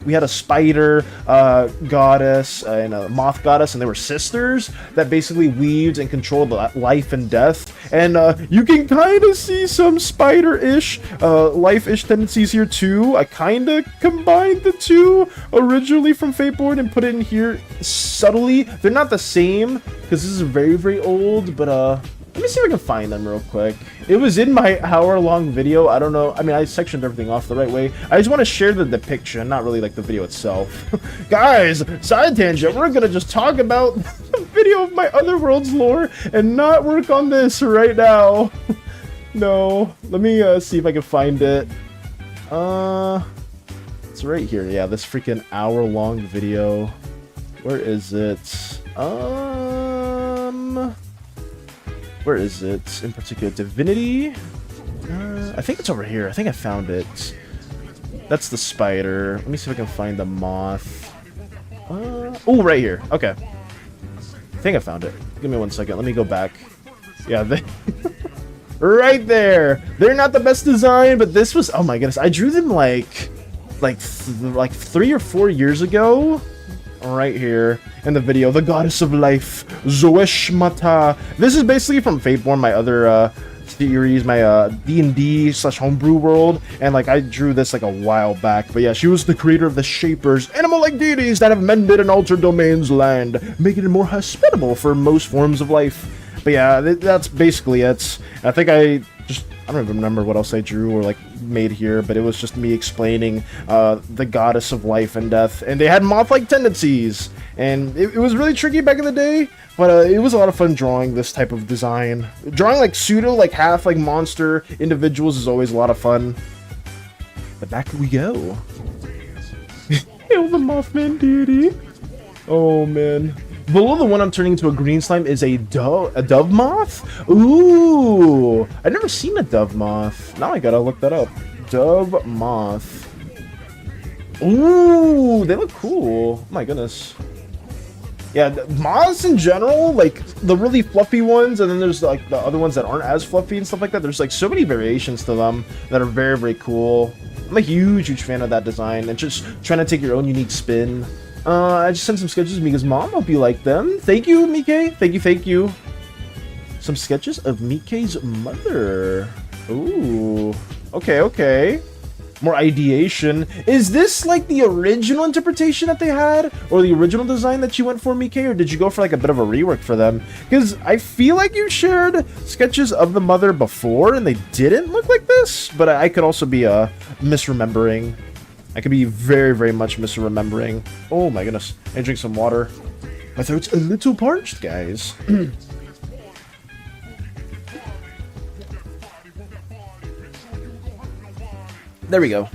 we had a spider goddess and a moth goddess, and they were sisters that basically weaved and controlled life and death. And you can kind of see some spider-ish, life-ish tendencies here too. I kind of combined the two originally from Fateborn and put it in here subtly. They're not the same, because this is very old, but let me see if I can find them real quick. It was in my hour-long video. I don't know. I mean, I sectioned everything off the right way. I just want to share the depiction, not really like the video itself. Guys, side tangent. We're going to just talk about the video of my Otherworlds lore and not work on this right now. No. Let me see if I can find it. It's right here. Yeah, this freaking hour-long video. Where is it? Where is it? In particular, Divinity. I think it's over here. I think I found it. That's the spider. Let me see if I can find the moth. Oh, right here. Okay. I think I found it. Give me 1 second. Let me go back. Yeah, they... right there. They're not the best design, but this was... Oh my goodness. I drew them like 3 or 4 years ago. Right here in the video. The goddess of life. Zoeshmata. This is basically from Fateborn, my other... series, my D&D/homebrew world, and like I drew this like a while back. But yeah, she was the creator of the Shapers, animal-like deities that have mended and altered domains land, making it more hospitable for most forms of life. But yeah, that's basically it. I think I don't even remember what else I drew or like made here, but it was just me explaining the goddess of life and death, and they had moth-like tendencies, and it was really tricky back in the day. But it was a lot of fun drawing this type of design. Drawing like pseudo, like half like monster individuals is always a lot of fun. But back we go. Hail the Mothman deity. Oh man. Below the one I'm turning into a green slime is a dove moth? Ooh! I've never seen a dove moth. Now I gotta look that up. Dove moth. Ooh! They look cool. Oh my goodness. Yeah, moths in general, like the really fluffy ones, and then there's like the other ones that aren't as fluffy and stuff like that. There's like so many variations to them that are very, very cool. I'm a huge fan of that design, and just trying to take your own unique spin. I just sent some sketches to Mika's mom. Hope you like them. Thank you, Mike. Thank you. Some sketches of Mike's mother. Ooh. Okay. More ideation. Is this like the original interpretation that they had, or the original design that you went for, Mike, or did you go for like a bit of a rework for them? Because I feel like you shared sketches of the mother before and they didn't look like this, but I could also be misremembering. I could be very, very much misremembering. Oh my goodness. I drink some water. My throat's a little parched, guys. There we go.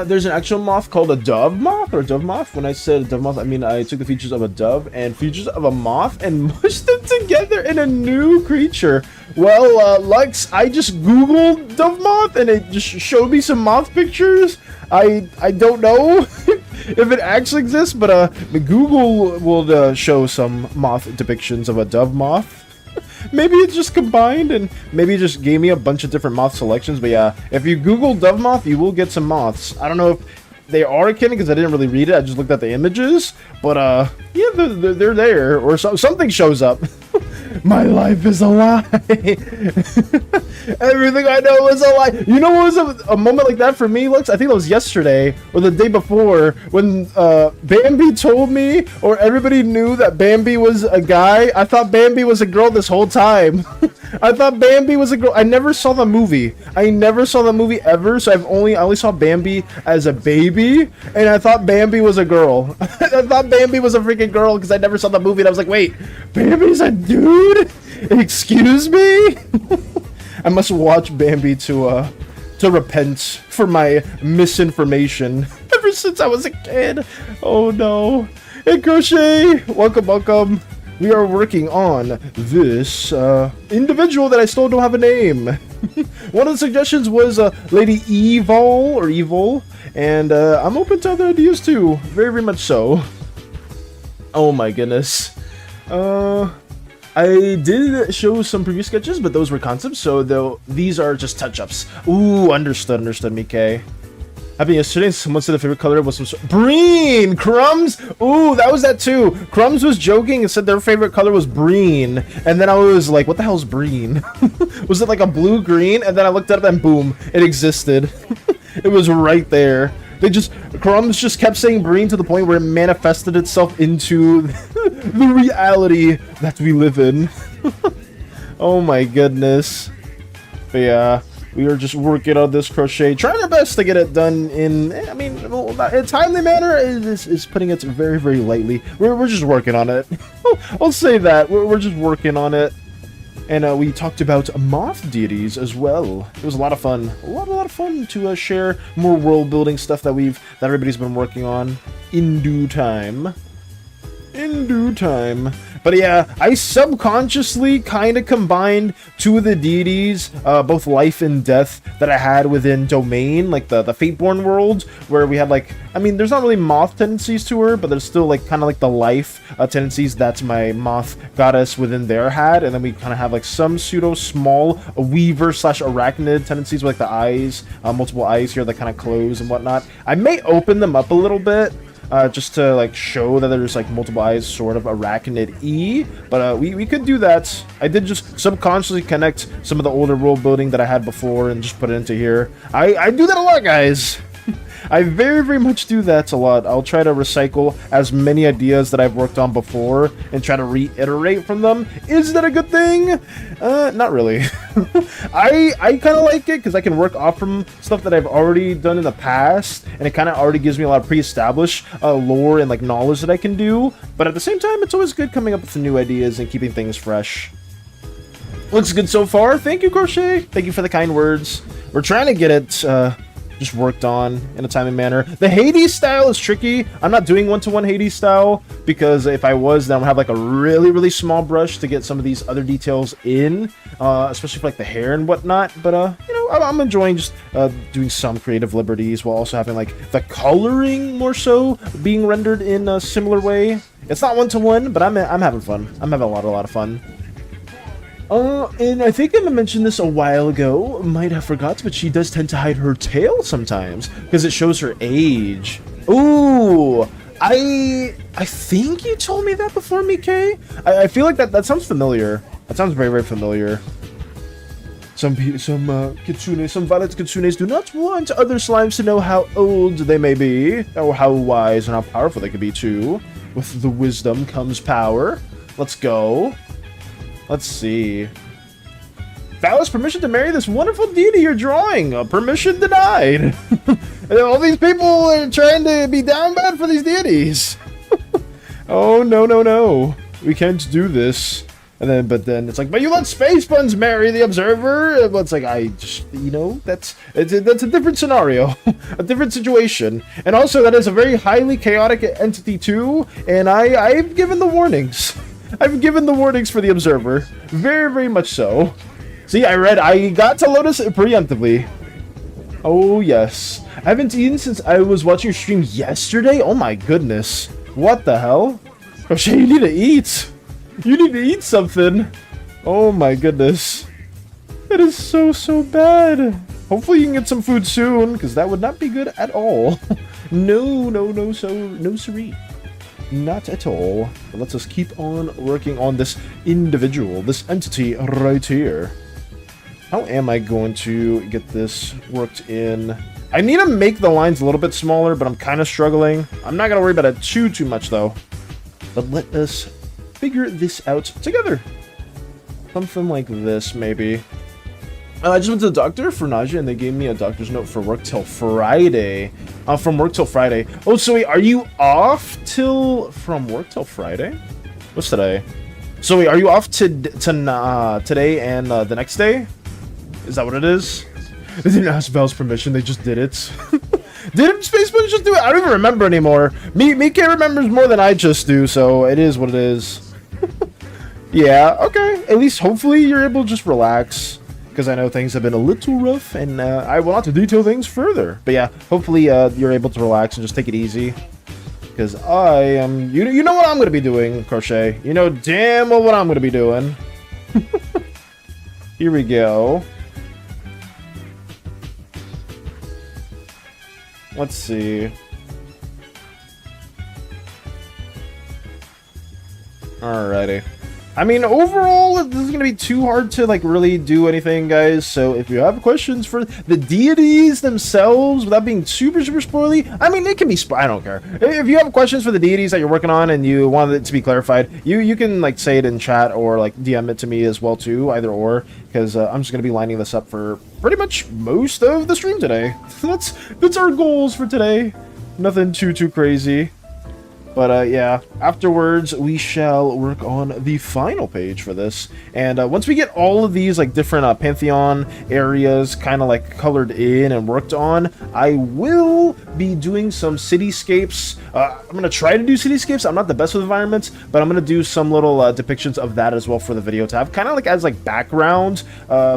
There's an actual moth called a dove moth, or dove moth. When I said dove moth, I mean I took the features of a dove and features of a moth and mushed them together in a new creature. Well, Lux, I just googled dove moth and it just showed me some moth pictures. I don't know if it actually exists, but Google will show some moth depictions of a dove moth. Maybe it's just combined, and maybe it just gave me a bunch of different moth selections. But yeah, if you Google dove moth, you will get some moths. I don't know if they are a kidding because I didn't really read it. I just looked at the images. But yeah, they're there, or something shows up. My life is a lie. Everything I know is a lie. You know what was a moment like that for me, Lux? I think it was yesterday or the day before when Bambi told me, or everybody knew that Bambi was a guy. I thought Bambi was a girl this whole time. I thought Bambi was a girl. I never saw the movie. I never saw the movie ever, so I only saw Bambi as a baby, and I thought Bambi was a girl. I thought Bambi was a freaking girl because I never saw the movie, and I was like, wait, Bambi's a dude? Excuse me? I must watch Bambi to repent for my misinformation ever since I was a kid. Oh no. Hey Crochet, welcome. We are working on this individual that I still don't have a name. One of the suggestions was Lady Evil, and I'm open to other ideas too. Very, very much so. Oh my goodness. I did show some previous sketches, but those were concepts, so these are just touch-ups. Ooh, understood, Mike. Happened yesterday, someone said the favorite color was some breen! Crumbs! Ooh, that was that too. Crumbs was joking and said their favorite color was breen. And then I was like, what the hell is breen? Was it like a blue-green? And then I looked it up and boom, it existed. It was right there. Crumbs just kept saying breen to the point where it manifested itself into the reality that we live in. Oh my goodness. But yeah, we are just working on this crochet, trying our best to get it done in, I mean, a timely manner is putting it very, very lightly. We're just working on it. I'll say that. We're just working on it. And we talked about moth deities as well. It was a lot of fun. A lot of fun to share more world building stuff that everybody's been working on in due time. In due time. But yeah, I subconsciously kind of combined two of the deities, both life and death, that I had within Domain, like the Fateborn world, where we had like, I mean, there's not really moth tendencies to her, but there's still like kind of like the life tendencies that's my moth goddess within there had, and then we kind of have like some pseudo small weaver slash arachnid tendencies with like the eyes, multiple eyes here that kind of close and whatnot. I may open them up a little bit. Just to like show that there's like multiple eyes, sort of arachnid-y, but we could do that. I did just subconsciously connect some of the older world building that I had before and just put it into here. I do that a lot, guys. I very much do that a lot. I'll try to recycle as many ideas that I've worked on before and try to reiterate from them. Is that a good thing? Not really. I kind of like it because I can work off from stuff that I've already done in the past, and it kind of already gives me a lot of pre-established lore and like knowledge that I can do. But at the same time, it's always good coming up with some new ideas and keeping things fresh. Looks good so far. Thank you, Crochet. Thank you for the kind words. We're trying to get it just worked on in a timely manner. The Hades style is tricky. I'm not doing one-to-one Hades style because if I was, then I would have like a really small brush to get some of these other details in, especially for like the hair and whatnot. But you know, I'm enjoying just doing some creative liberties while also having like the coloring more so being rendered in a similar way. It's not one-to-one, but I'm having fun. I'm having a lot of fun. And I think I mentioned this a while ago, might have forgot, but she does tend to hide her tail sometimes, because it shows her age. Ooh, I think you told me that before, Mickey. I feel like that sounds familiar. That sounds very familiar. Some kitsune, some violet kitsunes do not want other slimes to know how old they may be, or how wise and how powerful they could be too. With the wisdom comes power. Let's go. Let's see. Phallus, permission to marry this wonderful deity you're drawing. Permission denied. All these people are trying to be down bad for these deities. Oh, no. We can't do this. But then it's like, but you let space buns marry the observer? But it's like, I just, you know, that's a different scenario, a different situation. And also, that is a very highly chaotic entity too, and I've given the warnings. I've given the warnings for the observer. Very much so. See, I got to Lotus preemptively. Oh, yes. I haven't eaten since I was watching your stream yesterday? Oh my goodness. What the hell? Crochet, you need to eat. You need to eat something. Oh my goodness. That is so bad. Hopefully you can get some food soon, because that would not be good at all. No siree. Not at all. But let's just keep on working on this individual, this entity right here. How am I going to get this worked in? I need to make the lines a little bit smaller, but I'm kind of struggling. I'm not going to worry about it too much, though. But let us figure this out together. Something like this, maybe. I just went to the doctor for nausea, and they gave me a doctor's note for work till Friday. From work till Friday. Oh, so wait, are you off from work till Friday? What's today? So wait, are you off today and the next day? Is that what it is? They didn't ask Val's permission, they just did it. Didn't Spaceman just do it? I don't even remember anymore. Mike remembers more than I just do, so it is what it is. Yeah, okay. At least hopefully you're able to just relax. Because I know things have been a little rough, and I will not to detail things further. But yeah, hopefully you're able to relax and just take it easy. Because I am... You know what I'm going to be doing, Crochet. You know damn well what I'm going to be doing. Here we go. Let's see. Alrighty. I mean, overall, this is going to be too hard to, like, really do anything, guys. So if you have questions for the deities themselves, without being super spoily, I mean, it can be I don't care. If you have questions for the deities that you're working on and you want it to be clarified, you can, like, say it in chat or, like, DM it to me as well, too, either or. Because I'm just going to be lining this up for pretty much most of the stream today. That's our goals for today. Nothing too crazy. But yeah, afterwards we shall work on the final page for this. And once we get all of these like different Pantheon areas kind of like colored in and worked on, I will be doing some cityscapes. I'm going to try to do cityscapes. I'm not the best with environments, but I'm going to do some little depictions of that as well for the video to have kind of like as like background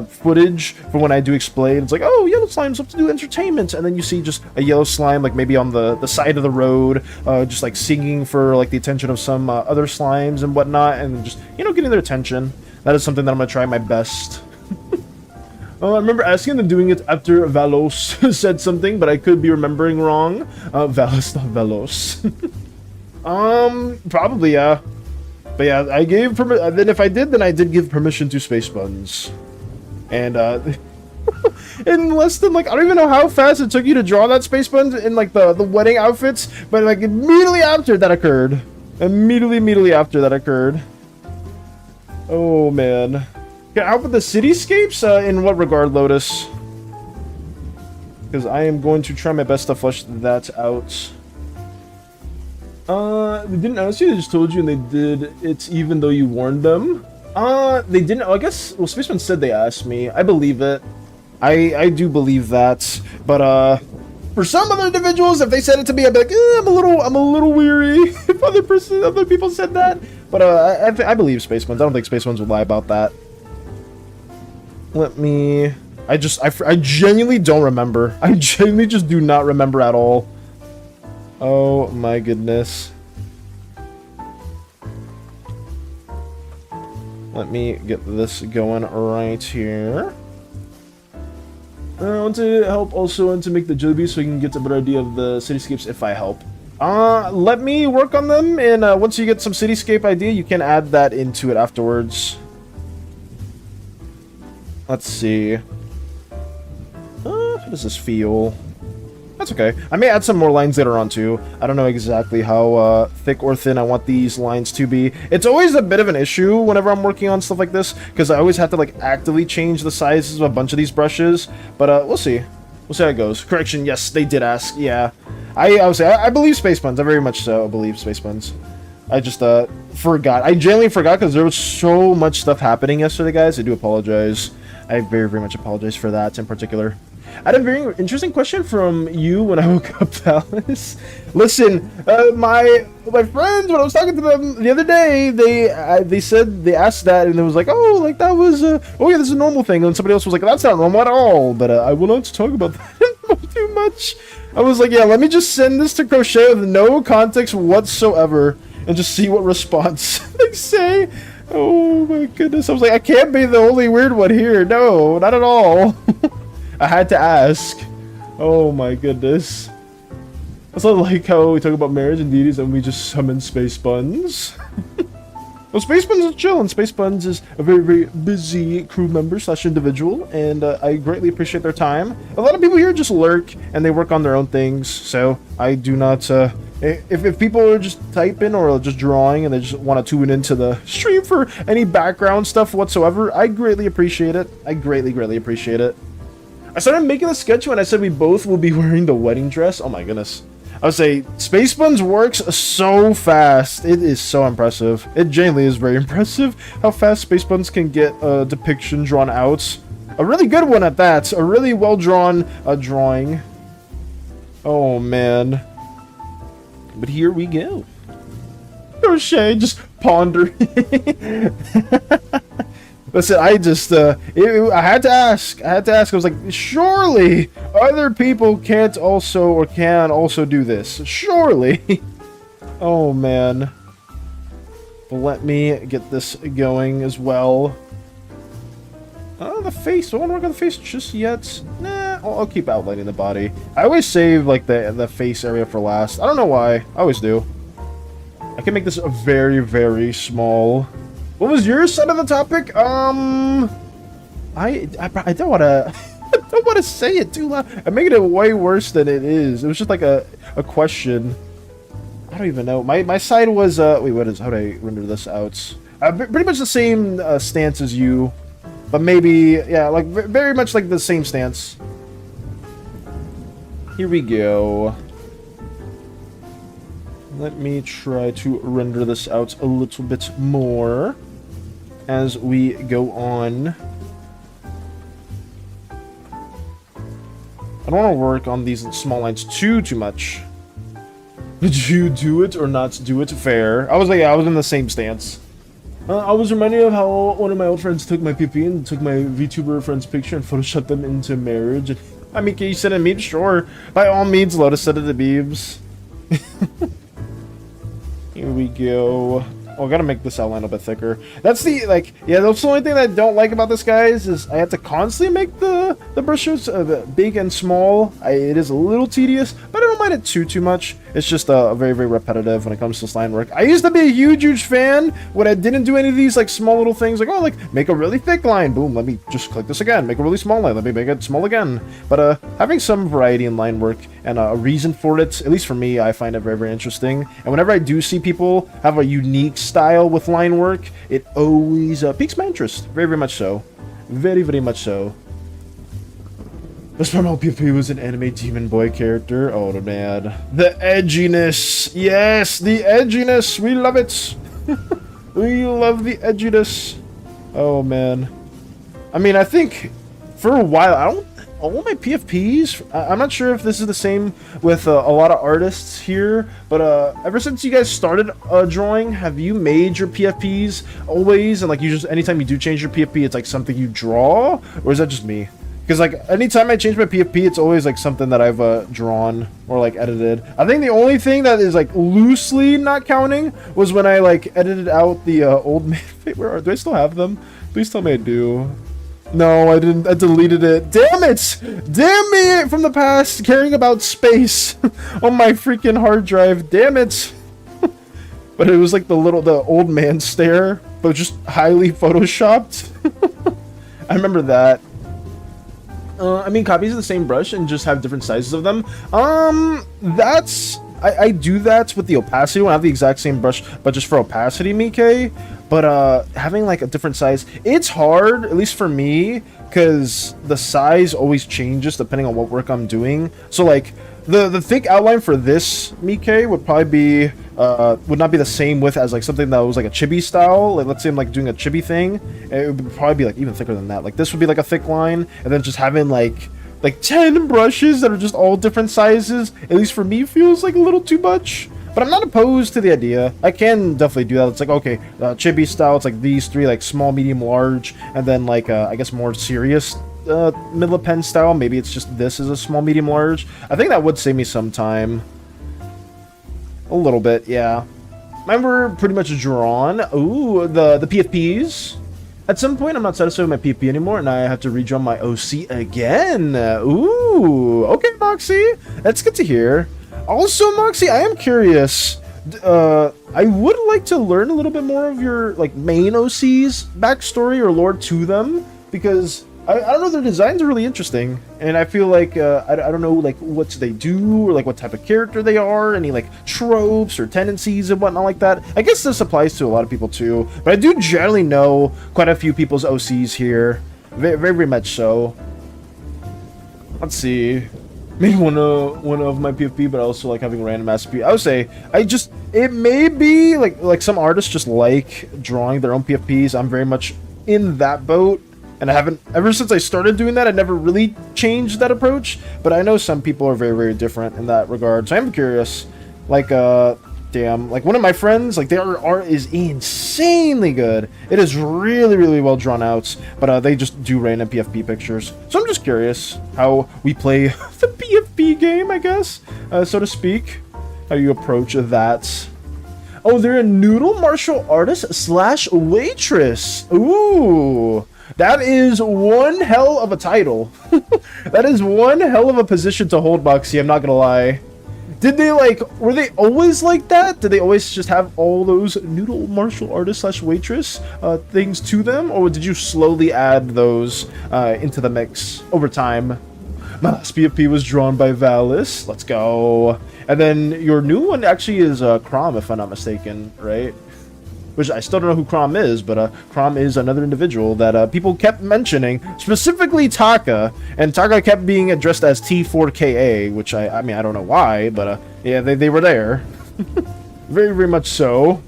footage for when I do explain. It's like, oh, yellow slimes have to do entertainment. And then you see just a yellow slime like maybe on the side of the road, just like singing for like the attention of some other slimes and whatnot, and just, you know, getting their attention. That is something that I'm gonna try my best. I remember asking them doing it after Valos said something, but I could be remembering wrong. Valos, not Velos. Probably, yeah. But yeah, I gave permission. Then if I did, then I did give permission to Space Buns. And in less than like, I don't even know how fast it took you to draw that, Space Buns, in like the wedding outfits, but like immediately after that occurred. Immediately after that occurred. Oh man. Yeah, how about the cityscapes? In what regard, Lotus? Because I am going to try my best to flesh that out. They didn't ask you, they just told you, and they did it even though you warned them? They didn't. I guess, well, Spaceman said they asked me. I believe it. I do believe that. But for some other individuals, if they said it to me, I'd be like, I'm a little weary. If other people said that. But I believe Space Ones. I don't think Space Ones would lie about that. Let me. I genuinely don't remember. I genuinely just do not remember at all. Oh my goodness. Let me get this going right here. I want to help also and to make the jelly so you can get a better idea of the cityscapes if I help. Let me work on them, and once you get some cityscape idea, you can add that into it afterwards. Let's see. How does this feel? That's okay. I may add some more lines later on too. I don't know exactly how thick or thin I want these lines to be. It's always a bit of an issue whenever I'm working on stuff like this, because I always have to like actively change the sizes of a bunch of these brushes. But we'll see. We'll see how it goes. Correction, yes, they did ask. Yeah. I would say I believe Space Buns. I very much so believe Space Buns. I just forgot. I genuinely forgot because there was so much stuff happening yesterday, guys. I do apologize. I very, very much apologize for that in particular. I had a very interesting question from you when I woke up, Alice. Listen, my friends, when I was talking to them the other day, they said, they asked that, and it was like, oh, like that was, oh yeah, this is a normal thing. And somebody else was like, that's not normal at all. But I will not talk about that too much. I was like, yeah, let me just send this to Crochet with no context whatsoever, and just see what response they say. Oh my goodness. I was like, I can't be the only weird one here. No, not at all. I had to ask. Oh my goodness. That's not like how we talk about marriage and deities and we just summon Space Buns. Well, Space Buns is chill, and Space Buns is a very, very busy crew member / individual, and I greatly appreciate their time. A lot of people here just lurk and they work on their own things, so I do not, if people are just typing or just drawing and they just want to tune into the stream for any background stuff whatsoever, I greatly appreciate it. I greatly, greatly appreciate it. I started making a sketch when I said we both will be wearing the wedding dress. Oh my goodness. I would say Space Buns works so fast. It is so impressive. It genuinely is very impressive how fast Space Buns can get a depiction drawn out. A really good one at that. A really well drawn drawing. Oh man. But here we go. Crochet just pondering. Listen, I just, I had to ask. I was like, surely other people can't also, or can also do this. Surely. Oh, man. But let me get this going as well. The face. I don't want to work on the face just yet. Nah, I'll keep outlining the body. I always save, like, the face area for last. I don't know why. I always do. I can make this a very, very small. What was your side of the topic? I don't want to. I don't want to say it too loud. I'm making it way worse than it is. It was just like a question. I don't even know. My side was wait, what is? How do I render this out? Pretty much the same stance as you, but maybe yeah, like very much like the same stance. Here we go. Let me try to render this out a little bit more as we go on. I don't want to work on these small lines too much. Did you do it or not do it? Fair. I was in the same stance. I was reminded of how one of my old friends took my PP and took my VTuber friend's picture and photoshopped them into marriage. I mean, can you send a meme? Sure. By all means, Lotus said it to Beebs. Here we go. Oh, I gotta make this outline a bit thicker. That's the, like, yeah, that's the only thing that I don't like about this, guys, is I have to constantly make the brush strokes big and small. It is a little tedious, but I don't mind it too much. It's just very, very repetitive when it comes to slime work. I used to be a huge fan when I didn't do any of these, like, small little things, like, oh, like, make a really thick line. Boom, let me just click this again. Make a really small line. Let me make it small again. But having some variety in line work and a reason for it, at least for me, I find it very, very interesting. And whenever I do see people have a unique style with line work, it always piques my interest. Very, very much so. Very, very much so. This from LPP was an anime demon boy character. Oh man. The edginess. Yes, the edginess. We love it. We love the edginess. Oh man. I mean, I think for a while, all my PFPs, I'm not sure if this is the same with a lot of artists here, but ever since you guys started drawing, have you made your PFPs always, and like you just, anytime you do change your PFP, it's like something you draw, or is that just me? Because like anytime I change my PFP, it's always like something that I've drawn or like edited. I think the only thing that is like loosely not counting was when I like edited out the old man. Wait, where are, do I still have them? Please tell me I do. No, I didn't. I deleted it. Damn it! Damn me from the past, caring about space on my freaking hard drive. Damn it! But it was like the old man stare, but just highly photoshopped. I remember that. I mean, copies of the same brush and just have different sizes of them. That's... I do that with the opacity one. I have the exact same brush, but just for opacity, Miike. But having like a different size, it's hard, at least for me, because the size always changes depending on what work I'm doing. So like the thick outline for this Miike would probably be would not be the same width as like something that was like a chibi style. Like let's say I'm like doing a chibi thing, it would probably be like even thicker than that. Like this would be like a thick line, and then just having like 10 brushes that are just all different sizes, at least for me, feels like a little too much. But I'm not opposed to the idea. I can definitely do that. It's like, okay, chibi style, it's like these three, like small, medium, large, and then like, I guess more serious middle pen style. Maybe it's just this is a small, medium, large. I think that would save me some time. A little bit, yeah. Mine were pretty much drawn. Ooh, the PFPs. At some point, I'm not satisfied with my PP anymore, and I have to redraw my OC again. Ooh, okay, Moxie. That's good to hear. Also, Moxie, I am curious. I would like to learn a little bit more of your like main OC's backstory or lore to them, because I don't know, their designs are really interesting, and I feel like I don't know like what they do or like what type of character they are, any like tropes or tendencies and whatnot like that. I guess this applies to a lot of people too, but I do generally know quite a few people's OCs here, very, very much so. Let's see. Maybe one of my PFP, but also like having random ass PFP. I would say it may be like some artists just like drawing their own PFPs. I'm very much in that boat. And I haven't, ever since I started doing that, I never really changed that approach. But I know some people are very, very different in that regard. So I'm curious. Like, damn. Like, one of my friends, like, their art is insanely good. It is really, really well drawn out. But they just do random PFP pictures. So I'm just curious how we play the PFP game, I guess, so to speak. How you approach that. Oh, they're a noodle martial artist / waitress. Ooh. That is one hell of a title. That is one hell of a position to hold, Moxie, I'm not gonna lie. Did they were they always like that? Did they always just have all those noodle martial artist / waitress things to them? Or did you slowly add those into the mix over time? My last PFP was drawn by Valis. Let's go. And then your new one actually is Crom, if I'm not mistaken, right? Which I still don't know who Crom is, but Crom is another individual that people kept mentioning, specifically Taka, and Taka kept being addressed as T4KA, which I mean, I don't know why, but yeah, they were there. Very, very much so.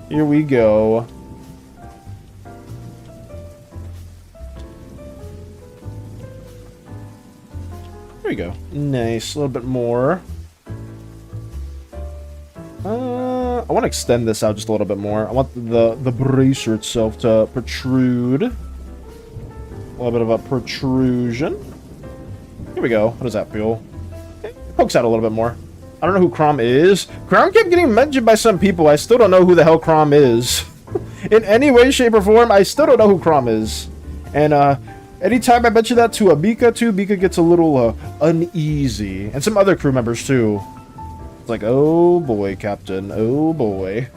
Here we go. There we go. Nice. A little bit more. I want to extend this out just a little bit more. I want the bracer itself to protrude. A little bit of a protrusion. Here we go. How does that feel? It pokes out a little bit more. I don't know who Crom is. Crom kept getting mentioned by some people. I still don't know who the hell Crom is. In any way, shape, or form, I still don't know who Crom is. And anytime I mention that to a Bika too, Bika gets a little uneasy. And some other crew members too. It's like, oh boy, Captain. Oh boy.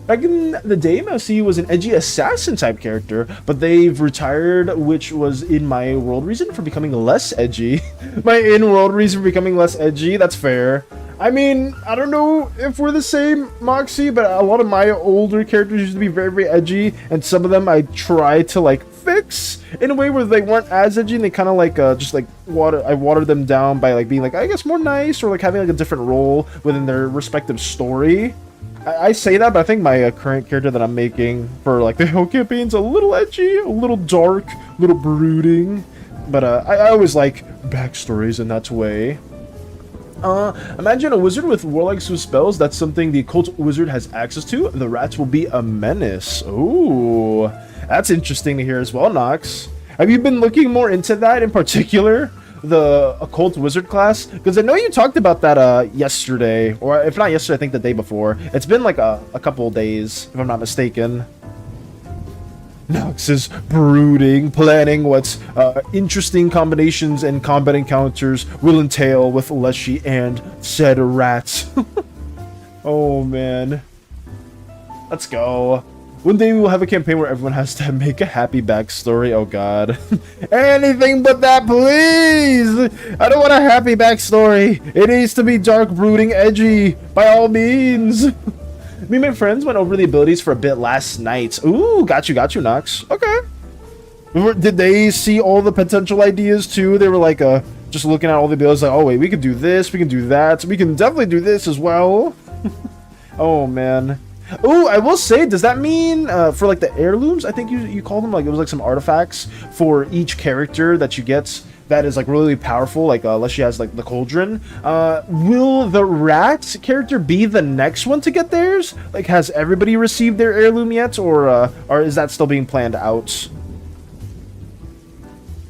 Back in the day, Mousy was an edgy assassin type character, but they've retired, which was in my world reason for becoming less edgy. My in-world reason for becoming less edgy, that's fair. I mean, I don't know if we're the same, Moxie, but a lot of my older characters used to be very, very edgy, and some of them I tried to, like, fix in a way where they weren't as edgy, and they kind of, like, just, like, I watered them down by, like, being, like, I guess more nice, or, like, having, like, a different role within their respective story. I say that, but I think my current character that I'm making for, like, the whole campaign's a little edgy, a little dark, a little brooding. But I always like backstories in that way. Imagine a wizard with warlike swift spells. That's something the occult wizard has access to. The rats will be a menace. Ooh, that's interesting to hear as well, Nox. Have you been looking more into that in particular? The occult wizard class, because I know you talked about that yesterday, or if not yesterday, I think the day before. It's been like a couple of days, if I'm not mistaken. Nox is brooding, planning what interesting combinations and combat encounters will entail with Leshy and said rats. Oh man, let's go. One day we will have a campaign where everyone has to make a happy backstory. Oh god. Anything but that, please! I don't want a happy backstory. It needs to be dark, brooding, edgy, by all means. Me and my friends went over the abilities for a bit last night. Ooh, got you, Nox. Okay. Did they see all the potential ideas too? They were like, just looking at all the abilities, like, oh wait, we can do this, we can do that, we can definitely do this as well. Oh man. Oh, I will say, does that mean for like the heirlooms? I think you call them, like, it was like some artifacts for each character that you get that is like really powerful, like unless she has like the cauldron. Will the rat character be the next one to get theirs? Like, has everybody received their heirloom yet, or is that still being planned out?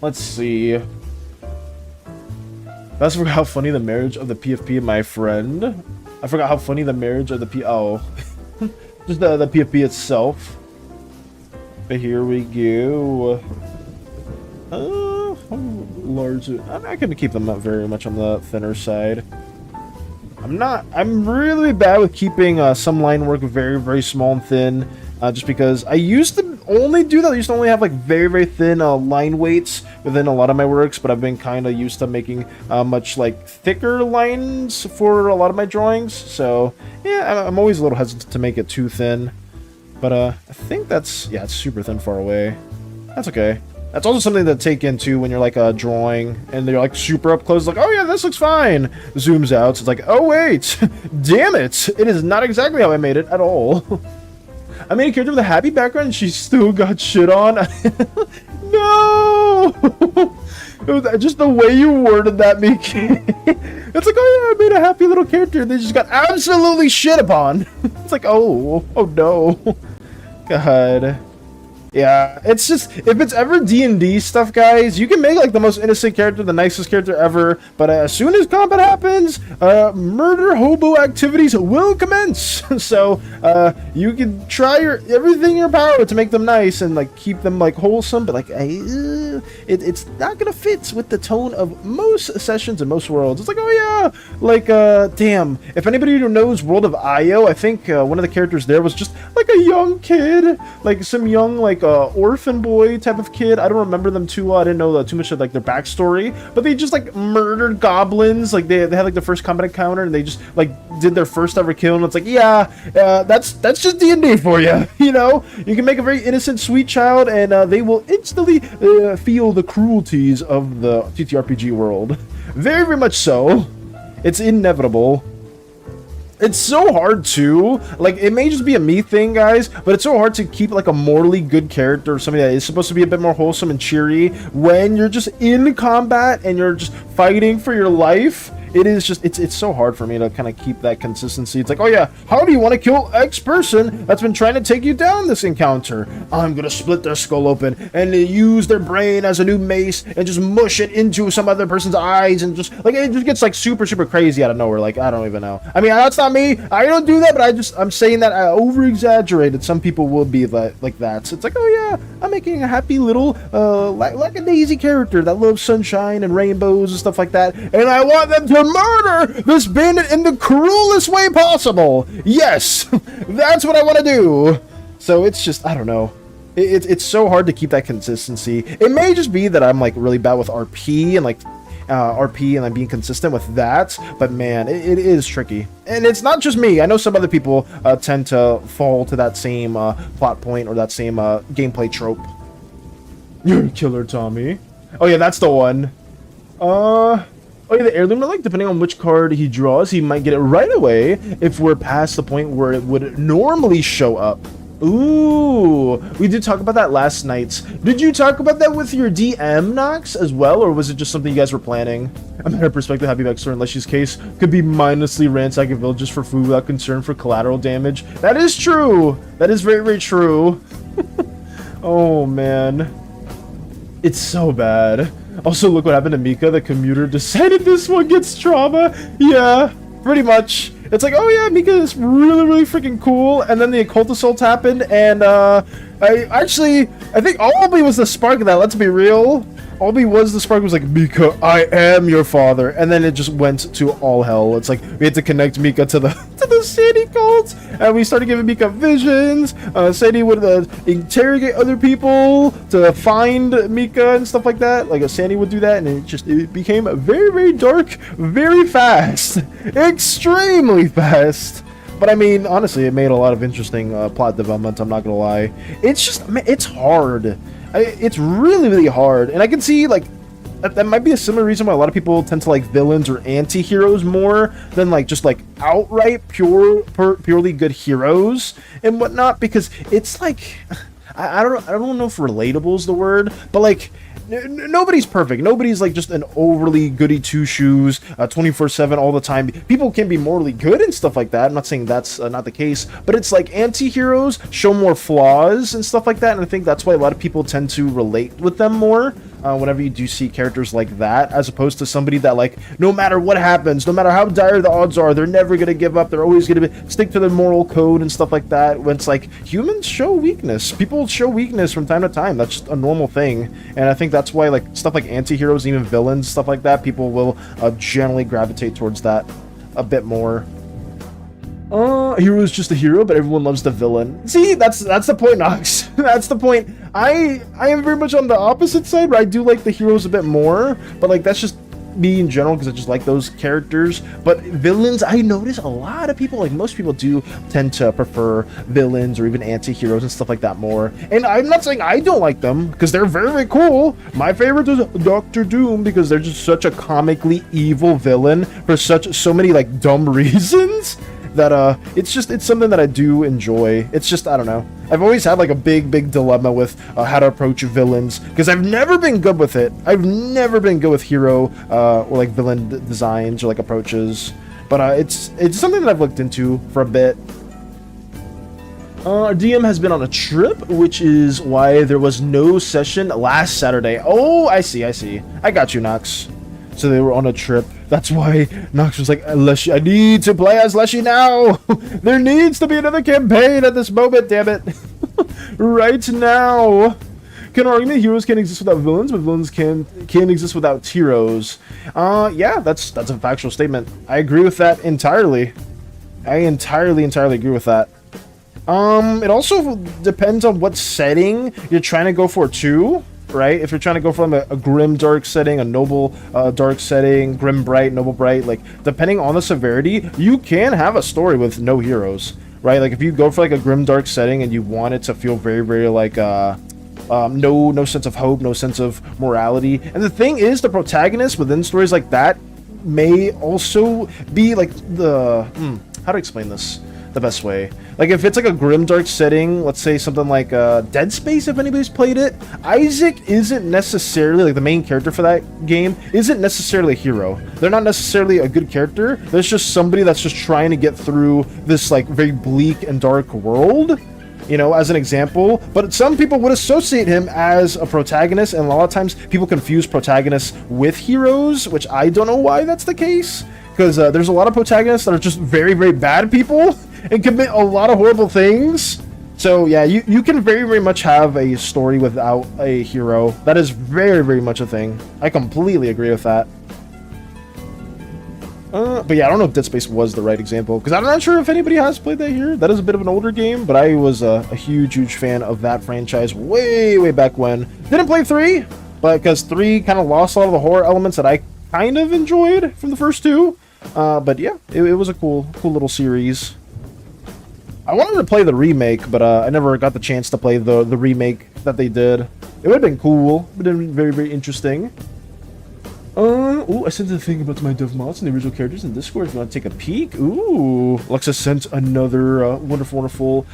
Let's see. That's forgot how funny the marriage of the PFP and my friend. I forgot how funny the marriage of the oh. Just the PFP itself. But here we go. How large? I'm not gonna keep them up very much on the thinner side. I'm really bad with keeping some line work very, very small and thin. Just because I used to only do that. I used to only have like very, very thin line weights within a lot of my works, but I've been kind of used to making much like thicker lines for a lot of my drawings. So yeah, I'm always a little hesitant to make it too thin. But I think that's, yeah, it's super thin far away. That's okay. That's also something to take into when you're like drawing and they're like super up close, like, oh yeah, this looks fine. Zooms out, so it's like, oh wait, damn it, it is not exactly how I made it at all. I made a character with a happy background and she still got shit on. No! Just the way you worded that, Miki. It's like, oh yeah, I made a happy little character and they just got absolutely shit upon. It's like, oh no. God. Yeah, it's just, if it's ever D&D stuff, guys, you can make like the most innocent character, the nicest character ever, but as soon as combat happens, murder hobo activities will commence. So you can try everything in your power to make them nice and like keep them like wholesome, but like it's not gonna fit with the tone of most sessions and most worlds. It's like, oh yeah, like damn, if anybody who knows World of Io, I think one of the characters there was just like a young kid, like some young like orphan boy type of kid. I don't remember them too well. I didn't know too much of like their backstory, but they just like murdered goblins. Like they had like the first combat encounter and they just like did their first ever kill, and it's like, yeah, that's just D&D for you. You know, you can make a very innocent sweet child and they will instantly feel the cruelties of the TTRPG world. Very, very much so. It's inevitable. It's so hard too. Like, it may just be a me thing, guys, but it's so hard to keep like a morally good character or somebody that is supposed to be a bit more wholesome and cheery when you're just in combat and you're just fighting for your life. It is just, it's so hard for me to kind of keep that consistency. It's like, oh yeah, how do you want to kill X person that's been trying to take you down this encounter? I'm gonna split their skull open and use their brain as a new mace and just mush it into some other person's eyes, and just like, it just gets like super crazy out of nowhere. Like, I don't even know. I mean, that's not me. I don't do that, but I'm saying that I over exaggerated. Some people will be like that. So it's like, oh yeah, I'm making a happy little like a daisy character that loves sunshine and rainbows and stuff like that, and I want them to murder this bandit in the cruelest way possible. Yes, that's what I want to do. So it's just, I don't know. It's so hard to keep that consistency. It may just be that I'm like really bad with RP and like RP and I'm being consistent with that, but man, it is tricky. And it's not just me. I know some other people tend to fall to that same plot point or that same gameplay trope. You're a killer, Tommy. Oh yeah, that's the one. Oh yeah, the heirloom relic, depending on which card he draws, he might get it right away if we're past the point where it would normally show up. Ooh, we did talk about that last night. Did you talk about that with your DM, Nox, as well, or was it just something you guys were planning? A matter of perspective, Happy Vexor in Leshy's case could be mindlessly ransacking villages for food without concern for collateral damage. That is true. That is very true. Oh, man. It's so bad. Also, look what happened to Mika. The commuter decided this one gets trauma. Yeah, pretty much. It's like, oh yeah, Mika is really freaking cool. And then the occult assault happened, and I think Albi was the spark of that. Let's be real. Albi was the spark. Was like, Mika, I am your father. And then it just went to all hell. It's like we had to connect Mika to the SANI cult, and we started giving Mika visions. SANI would interrogate other people to find Mika and stuff like that. Like SANI would do that, and it became very dark, very fast, extremely fast. But I mean, honestly, it made a lot of interesting plot development. I'm not gonna lie. It's just, it's hard. It's really hard, and I can see like that might be a similar reason why a lot of people tend to like villains or anti-heroes more than like just like outright purely good heroes and whatnot, because it's like I don't know if relatable is the word, but like nobody's perfect. Nobody's like just an overly goody two-shoes 24/7 all the time. People can be morally good and stuff like that. I'm not saying that's not the case, but it's like anti-heroes show more flaws and stuff like that, and I think that's why a lot of people tend to relate with them more whenever you do see characters like that, as opposed to somebody that like, no matter what happens, no matter how dire the odds are, they're never gonna give up. They're always gonna stick to their moral code and stuff like that. When it's like, humans show weakness. People show weakness from time to time. That's just a normal thing, and I think that's why like stuff like anti-heroes, even villains, stuff like that, people will generally gravitate towards that a bit more. Hero is just a hero, but everyone loves the villain. See, that's the point, Nox. That's the point. I am very much on the opposite side, where I do like the heroes a bit more, but like that's just me in general, because I just like those characters. But villains, I notice a lot of people, like most people, do tend to prefer villains or even anti-heroes and stuff like that more. And I'm not saying I don't like them, because they're very cool. My favorite is Dr. Doom, because they're just such a comically evil villain for so many like dumb reasons that it's something that I do enjoy. It's just, I don't know, I've always had like a big dilemma with how to approach villains, because I've never been good with it. I've never been good with hero or like villain designs or like approaches, but it's something that I've looked into for a bit. Our DM has been on a trip, which is why there was no session last Saturday. Oh, I see. I got you, Nox. So they were on a trip. That's why Nox was like, Leshy, I need to play as Leshy now. There needs to be another campaign at this moment, damn it. Right now. Can argue that heroes can't exist without villains, but villains can exist without heroes. Yeah, that's a factual statement. I agree with that entirely. I entirely agree with that. It also depends on what setting you're trying to go for too. Right? If you're trying to go from a grim dark setting, a noble dark setting, grim bright, noble bright, like depending on the severity, you can have a story with no heroes, right? Like if you go for like a grim dark setting and you want it to feel very like no sense of hope, no sense of morality. And the thing is, the protagonist within stories like that may also be like how to explain this the best way. Like, if it's like a grimdark setting, let's say something like Dead Space, if anybody's played it, Isaac isn't necessarily, like the main character for that game, isn't necessarily a hero. They're not necessarily a good character. There's just somebody that's just trying to get through this like very bleak and dark world, you know, as an example. But some people would associate him as a protagonist, and a lot of times people confuse protagonists with heroes, which I don't know why that's the case, because there's a lot of protagonists that are just very, very bad people and commit a lot of horrible things. So yeah, you can very, very much have a story without a hero. That is very, very much a thing. I completely agree with that. But yeah, I don't know if Dead Space was the right example, because I'm not sure if anybody has played that here. That is a bit of an older game, but I was a huge, huge fan of that franchise way, way back when. Didn't play 3, but because 3 kind of lost a lot of the horror elements that I kind of enjoyed from the first 2. But yeah, it was a cool little series. I wanted to play the remake, but I never got the chance to play the remake that they did. It would have been cool. It would have been very, very interesting. Oh, I sent a thing about my dev mods and the original characters in Discord. If you want to take a peek. Ooh, Alexa sent another wonderful, wonderful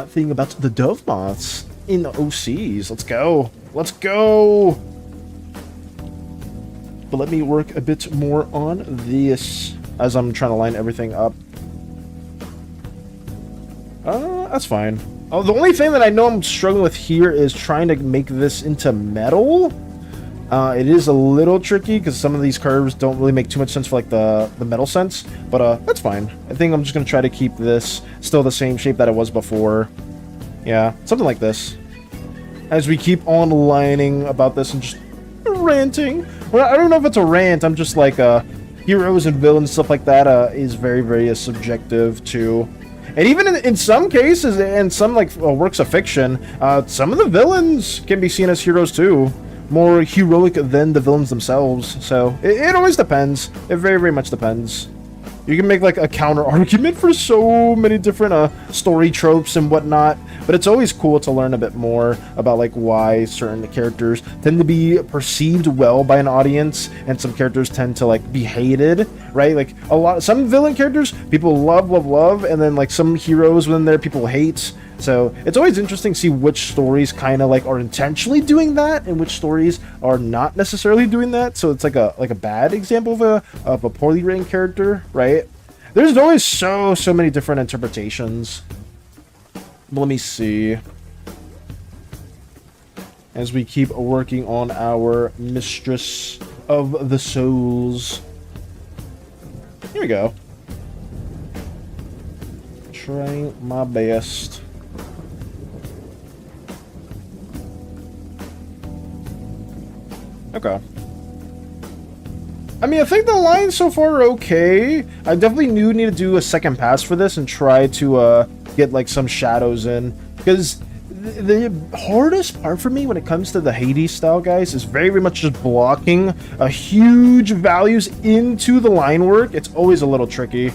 thing about the dev mods in the OCs. Let's go. Let's go. But let me work a bit more on this as I'm trying to line everything up. That's fine. Oh, the only thing that I know I'm struggling with here is trying to make this into metal. It is a little tricky because some of these curves don't really make too much sense for like the metal sense, but that's fine. I think I'm just gonna try to keep this still the same shape that it was before. Yeah, something like this. As we keep on lining about this and just ranting. Well, I don't know if it's a rant. I'm just like heroes and villains, stuff like that is very, very subjective too. And even in some cases, in some like works of fiction, some of the villains can be seen as heroes too. More heroic than the villains themselves. So it always depends. It very, very much depends. You can make like a counter argument for so many different story tropes and whatnot, but it's always cool to learn a bit more about like why certain characters tend to be perceived well by an audience and some characters tend to like be hated, right? Like some villain characters people love, and then like some heroes within there people hate. So it's always interesting to see which stories kind of like are intentionally doing that and which stories are not necessarily doing that. So it's like a bad example of a poorly written character, right? There's always so many different interpretations. But let me see. As we keep working on our Mistress of the Souls. Here we go. Trying my best. Okay. I mean, I think the lines so far are okay. I definitely need to do a second pass for this and try to get like some shadows in, because the hardest part for me when it comes to the Hades style, guys, is very, very much just blocking huge values into the line work. It's always a little tricky.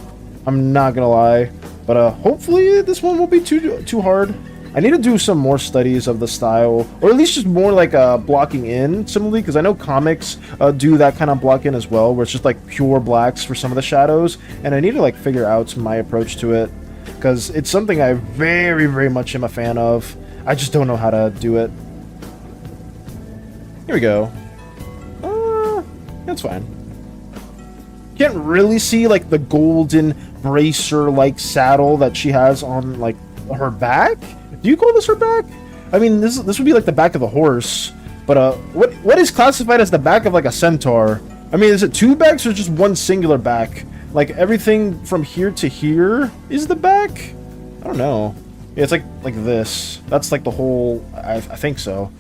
I'm not gonna lie, but hopefully this one won't be too hard. I need to do some more studies of the style, or at least just more like blocking in similarly, because I know comics do that kind of block in as well, where it's just like pure blacks for some of the shadows, and I need to like figure out my approach to it, because it's something I very, very much am a fan of. I just don't know how to do it. Here we go. That's fine. Can't really see like the golden bracer like saddle that she has on like her back. Do you call this her back? I mean, this would be like the back of the horse, but what is classified as the back of like a centaur? I mean, is it two backs or just one singular back? Like everything from here to here is the back? I don't know. Yeah, it's like this. That's like the whole. I think so.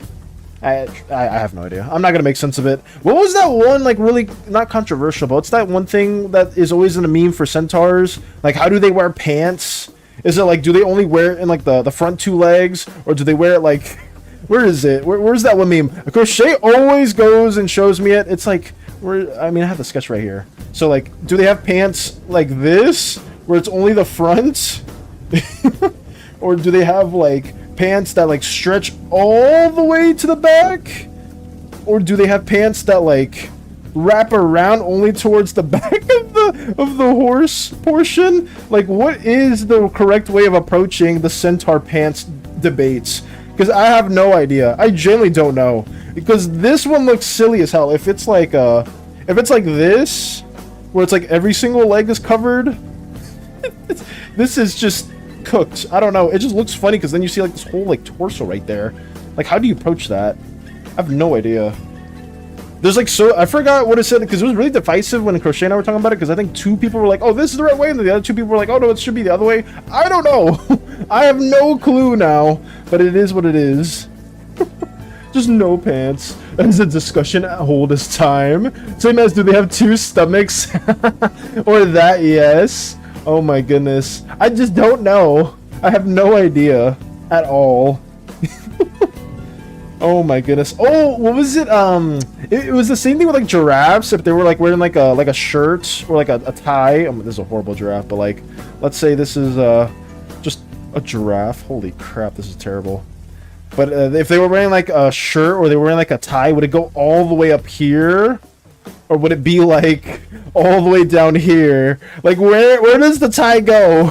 I have no idea. I'm not gonna make sense of it. What was that one like really not controversial? But what's that one thing that is always in a meme for centaurs? Like, how do they wear pants? Is it like, do they only wear it in like the front two legs, or do they wear it like, where is it? Where's that one meme? Of course, Shay always goes and shows me it. It's like, I mean, I have the sketch right here. So like, do they have pants like this, where it's only the front? Or do they have like pants that like stretch all the way to the back? Or do they have pants that like wrap around only towards the back of the horse portion. Like, what is the correct way of approaching the centaur pants debates? Because I have no idea. I genuinely don't know. Because this one looks silly as hell. If it's like this, where it's like every single leg is covered, this is just cooked. I don't know. It just looks funny because then you see like this whole like torso right there. Like, how do you approach that? I have no idea. There's like, so I forgot what it said because it was really divisive when Crochet and I were talking about it, because I think 2 people were like, oh, this is the right way, and then the other 2 people were like, oh no, it should be the other way. I don't know. I have no clue now, but it is what it is. Just no pants. As a discussion hold is time. Same as, do they have 2 stomachs? Or that, yes. Oh my goodness. I just don't know. I have no idea at all. Oh my goodness. Oh, what was it? It was the same thing with like giraffes. If they were like wearing like a shirt or like a tie. This is a horrible giraffe, but like, let's say this is just a giraffe. Holy crap, this is terrible. But if they were wearing like a shirt or they were wearing like a tie, would it go all the way up here, or would it be like all the way down here? Like, where does the tie go?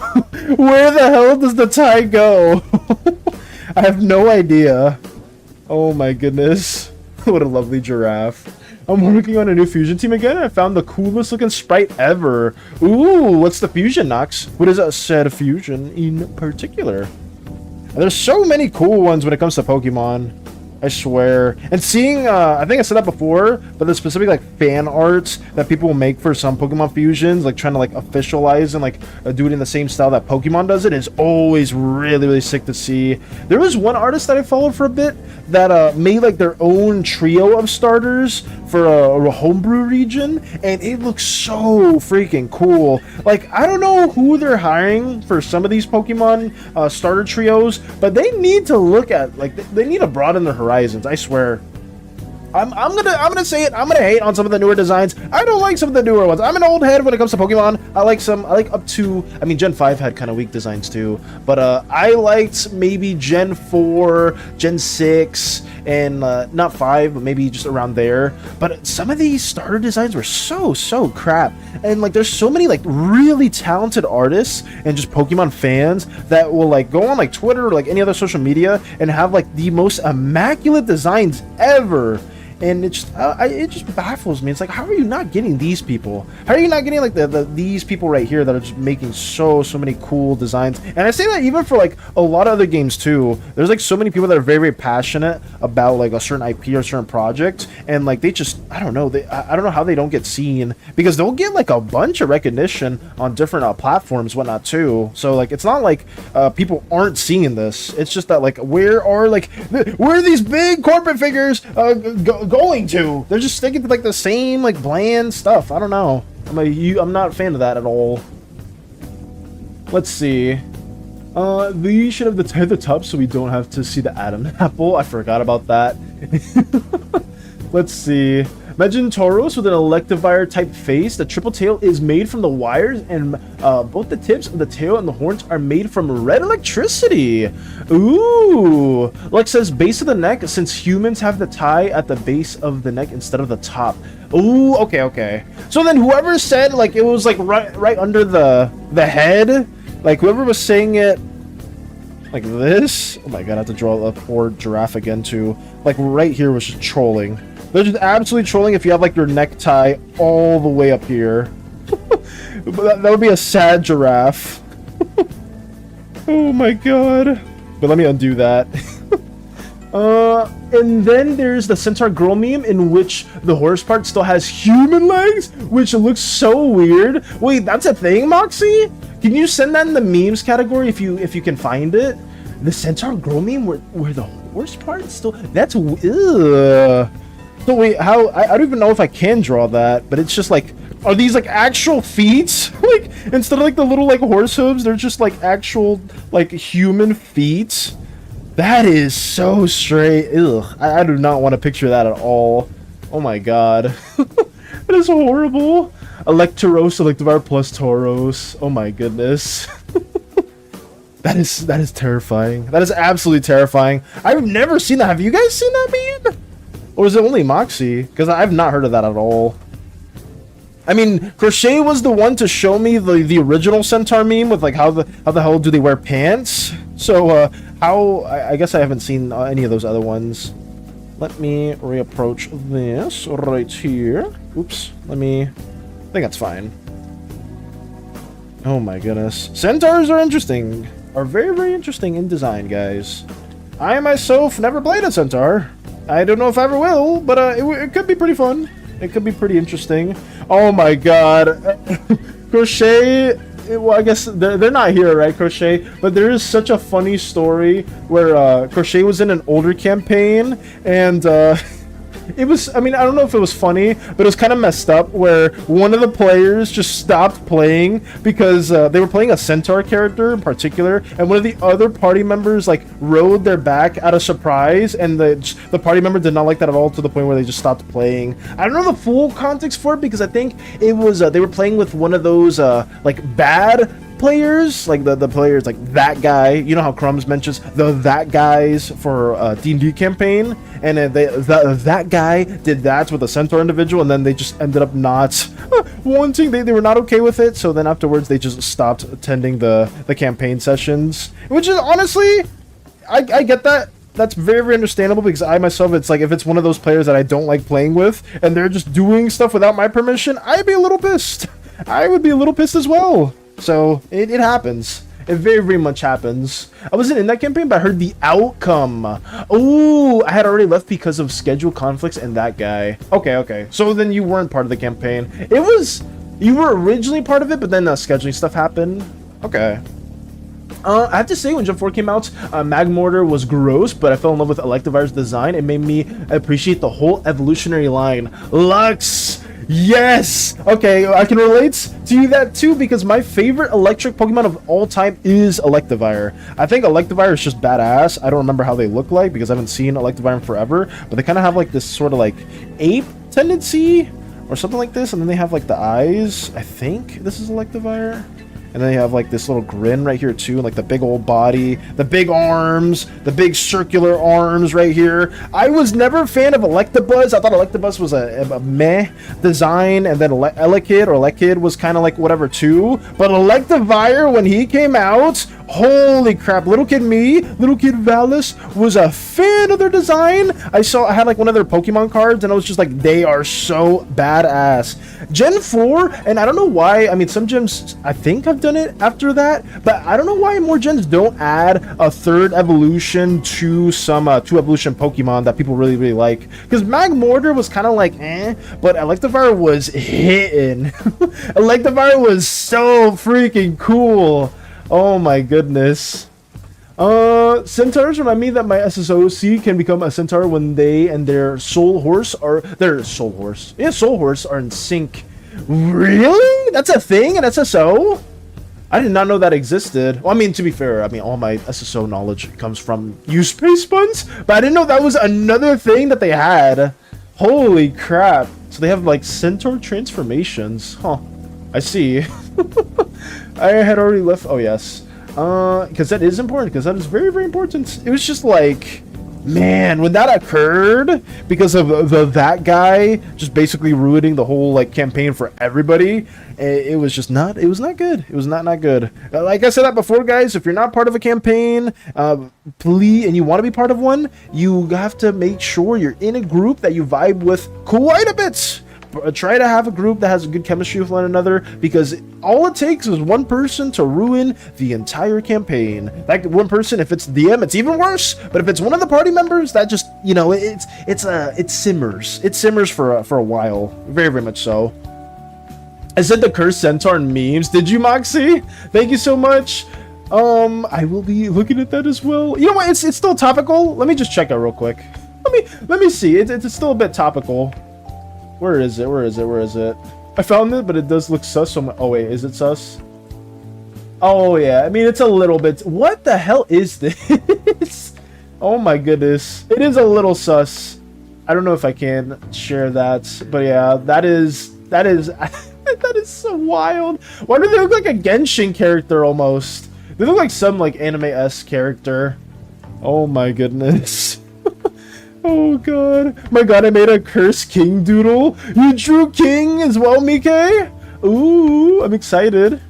Where the hell does the tie go? I have no idea. Oh my goodness. What a lovely giraffe. I'm working on a new fusion team again, and I found the coolest looking sprite ever. Ooh, what's the fusion, Nox? What is a said fusion in particular? And there's so many cool ones when it comes to Pokemon. I swear. And seeing, I think I said that before, but there's specific like fan arts that people will make for some Pokemon fusions, like trying to like officialize and like do it in the same style that Pokemon does it, is always really, really sick to see. There was one artist that I followed for a bit that made like their own trio of starters for a homebrew region, and it looks so freaking cool. Like, I don't know who they're hiring for some of these Pokemon starter trios, but they need to look at, like, they need to broaden their horizons. I swear. I'm gonna say it. I'm gonna hate on some of the newer designs. I don't like some of the newer ones. I'm an old head when it comes to Pokemon. I like up to, I mean, Gen 5 had kind of weak designs too, but I liked maybe Gen 4, Gen 6, and not 5, but maybe just around there. But some of these starter designs were so crap, and like there's so many like really talented artists and just Pokemon fans that will like go on like Twitter or like any other social media and have like the most immaculate designs ever. And it just baffles me. It's like, how are you not getting these people? How are you not getting like these people right here that are just making so many cool designs? And I say that even for like a lot of other games too. There's like so many people that are very passionate about like a certain IP or a certain project, and like they just, I don't know, I don't know how they don't get seen, because they'll get like a bunch of recognition on different platforms, whatnot too. So like it's not like people aren't seeing this. It's just that like where are these big corporate figures going to? They're just sticking to like the same like bland stuff. I don't know. I'm not a fan of that at all. Let's see. We should have the top so we don't have to see the Adam apple. I forgot about that. Let's see. Imagine Tauros with an Electivire type face. The triple tail is made from the wires, and both the tips of the tail and the horns are made from red electricity. Ooh. Lex says base of the neck, since humans have the tie at the base of the neck instead of the top. Ooh, okay. So then whoever said like it was like right under the head, like whoever was saying it like this. Oh my god, I have to draw a poor giraffe again too. Like right here was just trolling. They're just absolutely trolling if you have like your necktie all the way up here. That would be a sad giraffe. Oh my god. But let me undo that. And then there's the Centaur Girl meme in which the horse part still has human legs, which looks so weird. Wait, that's a thing, Moxie? Can you send that in the memes category if you can find it? The Centaur Girl meme where the horse part still, that's ugh. So wait, how? I don't even know if I can draw that, but it's just like, are these like actual feet? Like, instead of like the little like horse hooves, they're just like actual like human feet? That is so straight. Ugh, I do not want to picture that at all. Oh my god. That is horrible. Electaros, Electivire plus Tauros. Oh my goodness. That is terrifying. That is absolutely terrifying. I've never seen that. Have you guys seen that meme? Or is it only Moxie? Because I've not heard of that at all. I mean, Crochet was the one to show me the original Centaur meme with like how the hell do they wear pants? So I guess I haven't seen any of those other ones. Let me reapproach this right here. Oops. I think that's fine. Oh my goodness. Centaurs are interesting. Are very, very interesting in design, guys. I myself never played a Centaur. I don't know if I ever will, but it could be pretty fun. It could be pretty interesting. Oh my god. Crochet, well, I guess they're not here, right, Crochet? But there is such a funny story where Crochet was in an older campaign, and it was, I mean, I don't know if it was funny, but it was kind of messed up where one of the players just stopped playing because they were playing a Centaur character in particular, and one of the other party members like rode their back out of surprise, and the party member did not like that at all, to the point where they just stopped playing. I don't know the full context for it, because I think it was they were playing with one of those like bad players, like the players like that guy, you know how Crumbs mentions that guys for D&D campaign, and then that guy did that with a Centaur individual, and then they just ended up not wanting, they were not okay with it, so then afterwards they just stopped attending the campaign sessions, which is honestly, I get that. That's very, very understandable, because I myself, it's like if it's one of those players that I don't like playing with and they're just doing stuff without my permission, I'd be a little pissed. I would be a little pissed as well. So it happens. It very, very much happens. I wasn't in that campaign, but I heard the outcome. Oh, I had already left because of schedule conflicts and that guy. Okay. So then you weren't part of the campaign. You were originally part of it, but then scheduling stuff happened. Okay. I have to say, when Gen 4 came out, Magmortar was gross, but I fell in love with Electivire's design. It made me appreciate the whole evolutionary line. Lux! Yes! Okay, I can relate to that too, because my favorite electric Pokemon of all time is Electivire. I think Electivire is just badass. I don't remember how they look like, because I haven't seen Electivire in forever, but they kind of have like this sort of like ape tendency or something like this, and then they have like the eyes. I think this is Electivire. And then they have like this little grin right here too, and like the big old body, the big arms, the big circular arms right here. I was never a fan of Electabuzz. I thought Electabuzz was a meh design, and then Elekid was kind of like whatever too. But Electivire, when he came out, holy crap, little kid Valis was a fan of their design. I had like one of their Pokemon cards, and I was just like, they are so badass. Gen 4, and I don't know why, I mean, some gens I think have done it after that, but I don't know why more gens don't add a third evolution to some two evolution Pokemon that people really, really like. Because Magmortar was kind of like but Electivire was hitting. Electivire was so freaking cool. Oh my goodness. Centaurs remind me that my SSOC can become a Centaur when they and their soul horse are in sync. Really? That's a thing in SSO? I did not know that existed. Well, I mean, to be fair, I mean, all my SSO knowledge comes from Space Buns, but I didn't know that was another thing that they had. Holy crap. So they have like Centaur transformations. Huh. I see. I had already left. Oh, yes. Because that is important, because that is very, very important. It was just like, man, when that occurred, because of that guy just basically ruining the whole like campaign for everybody, it was just not, it was not good. It was not good. Like I said that before, guys, if you're not part of a campaign, please, and you want to be part of one, you have to make sure you're in a group that you vibe with quite a bit. Try to have a group that has a good chemistry with one another, because all it takes is one person to ruin the entire campaign. That one person, if it's DM, it's even worse. But if it's one of the party members, that just, you know, it simmers. It simmers for a while. Very, very much so. I said the cursed centaur in memes. Did you, Moxie? Thank you so much. I will be looking at that as well. You know what? It's still topical. Let me just check it real quick. Let me see. It's still a bit topical. Where is it? I found it, but it does look sus. So oh wait, is it sus? Oh yeah, I mean, it's a little bit. What the hell is this? Oh my goodness, it is a little sus. I don't know if I can share that, but yeah, that is that is so wild. Why do they look like a Genshin character almost? They look like some like anime-esque character. Oh my goodness. Oh god. My god, I made a cursed king doodle. You drew king as well, Mike? Ooh, I'm excited.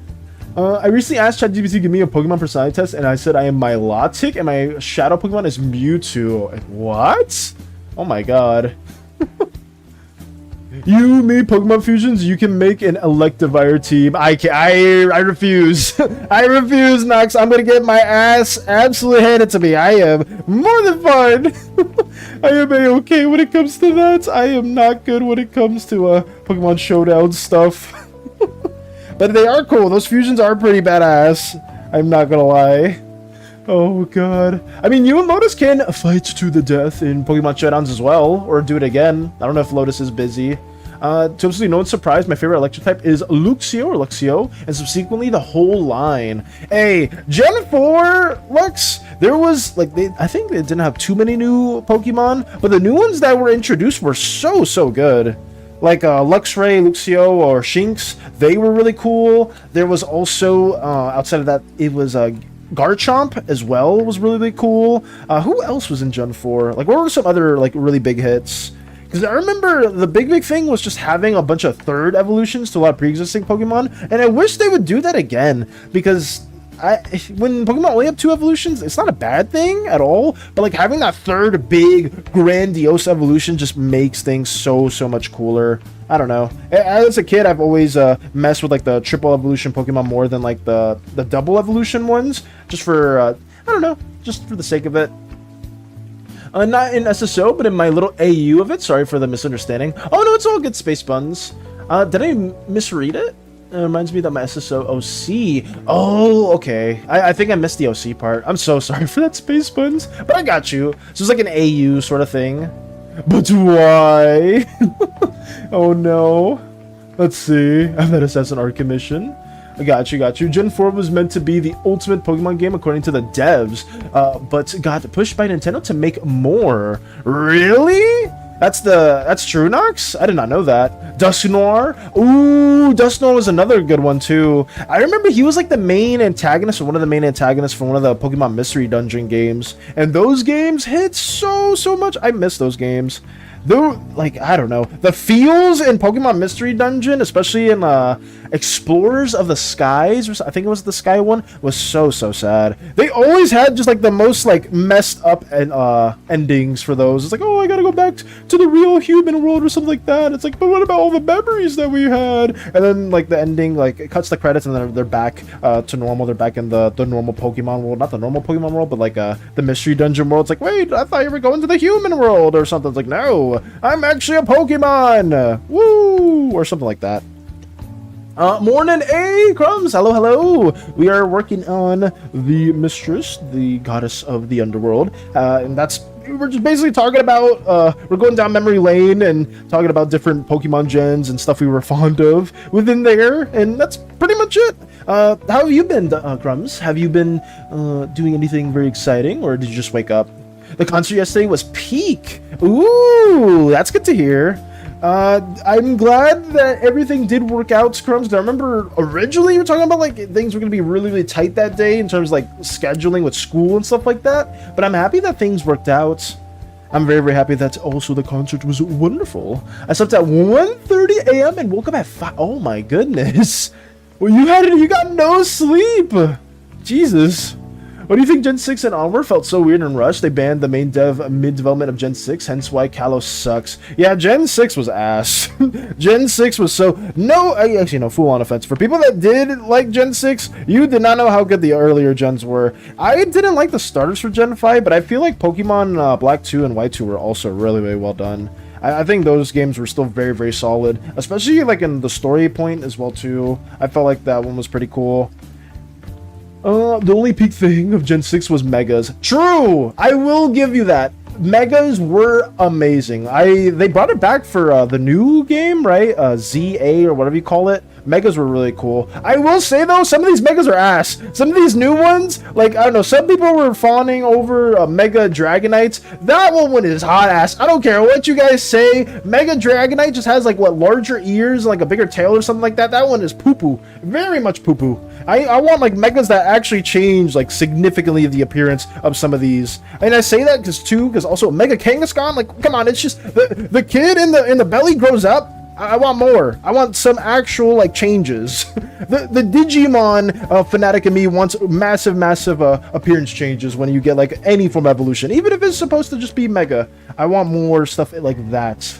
I recently asked ChatGPT to give me a Pokemon personality test, and I said I am Milotic, and my shadow Pokemon is Mewtwo. What? Oh my god. You made Pokemon fusions, you can make an Electivire team. I refuse. I refuse, Nox. I'm gonna get my ass absolutely handed to me. I am more than fine. I am a-okay when it comes to that. I am not good when it comes to Pokemon Showdown stuff. But they are cool. Those fusions are pretty badass. I'm not gonna lie. Oh god. I mean, you and Lotus can fight to the death in Pokemon Showdowns as well, or do it again. I don't know if Lotus is busy. To absolutely no one's surprise, my favorite electric type is Luxio, and subsequently the whole line. Hey, Gen 4, Lux, there was, like, I think they didn't have too many new Pokemon, but the new ones that were introduced were so good. Like Luxray, Luxio, or Shinx, they were really cool. There was also, outside of that, it was Garchomp as well was really cool. Who else was in Gen 4? Like, what were some other, like, really big hits? Because I remember the big thing was just having a bunch of third evolutions to a lot of pre-existing Pokemon, and I wish they would do that again, because when Pokemon only have 2 evolutions, it's not a bad thing at all, but like having that third big grandiose evolution just makes things so much cooler. I don't know. As a kid, I've always messed with like the triple evolution Pokemon more than like the double evolution ones, just for I don't know, just for the sake of it. Not in SSO, but in my little AU of it. Sorry for the misunderstanding. Oh no, it's all good, Space Buns. Did I misread it? It reminds me that my SSO OC. Oh, okay. I think I missed the OC part. I'm so sorry for that, Space Buns. But I got you. So it's like an AU sort of thing. But why? Oh no. Let's see. I've had Assassin Art Commission. I got you. Gen 4 was meant to be the ultimate Pokemon game according to the devs, but got pushed by Nintendo to make more. Really? That's true, Nox? I did not know that. Dusknoir? Ooh, Dusknoir was another good one too. I remember he was like the main antagonist, or one of the main antagonists from one of the Pokemon Mystery Dungeon games. And those games hit so much. I miss those games. Though, like, I don't know. The feels in Pokemon Mystery Dungeon, especially in Explorers of the Skies, or I think it was the Sky one, was so sad. They always had just like the most like messed up endings for those. It's like, oh, I gotta go back to the real human world or something like that. It's like, but what about all the memories that we had? And then like the ending, like it cuts the credits and then they're back to normal. They're back in the normal Pokemon world, not the normal Pokemon world, but like the Mystery Dungeon world. It's like, wait, I thought you were going to the human world or something. It's like, no, I'm actually a Pokemon. Woo, or something like that. Morning, Crumbs. Hello. We are working on the Mistress, the goddess of the underworld, and we're just basically talking about, we're going down memory lane and talking about different Pokemon gens and stuff we were fond of within there, and that's pretty much it. How have you been, Crumbs? Have you been doing anything very exciting, or did you just wake up? The concert yesterday was peak. Ooh, that's good to hear. I'm glad that everything did work out, Scrums. I remember originally you were talking about like things were going to be really tight that day in terms of like scheduling with school and stuff like that. But I'm happy that things worked out. I'm very happy that also the concert was wonderful. I slept at 1:30 a.m. and woke up at 5. Oh my goodness. Well, you got no sleep. Jesus. What do you think Gen 6 and onward felt so weird and rushed? They banned the main dev mid-development of Gen 6, hence why Kalos sucks. Yeah, Gen 6 was ass. Gen 6 was so... No, actually, no, full-on offense. For people that did like Gen 6, you did not know how good the earlier gens were. I didn't like the starters for Gen 5, but I feel like Pokemon Black 2 and White 2 were also really well done. I think those games were still very solid, especially like in the story point as well, too. I felt like that one was pretty cool. The only peak thing of Gen 6 was Megas. True! I will give you that. Megas were amazing. They brought it back for the new game, right? ZA or whatever you call it. Megas were really cool. I will say though, some of these Megas are ass. Some of these new ones, like, I don't know, some people were fawning over Mega Dragonites. That one is hot ass. I don't care what you guys say. Mega Dragonite just has like, what, larger ears, like a bigger tail or something like that. That one is poo-poo. Very much poo-poo. I want like megas that actually change like significantly the appearance of some of these. And I say that because also Mega Kangaskhan, like come on, it's just the kid in the belly grows up. I want more. I want some actual like changes. the Digimon fanatic in me wants massive appearance changes when you get like any form of evolution, even if it's supposed to just be Mega. I want more stuff like that.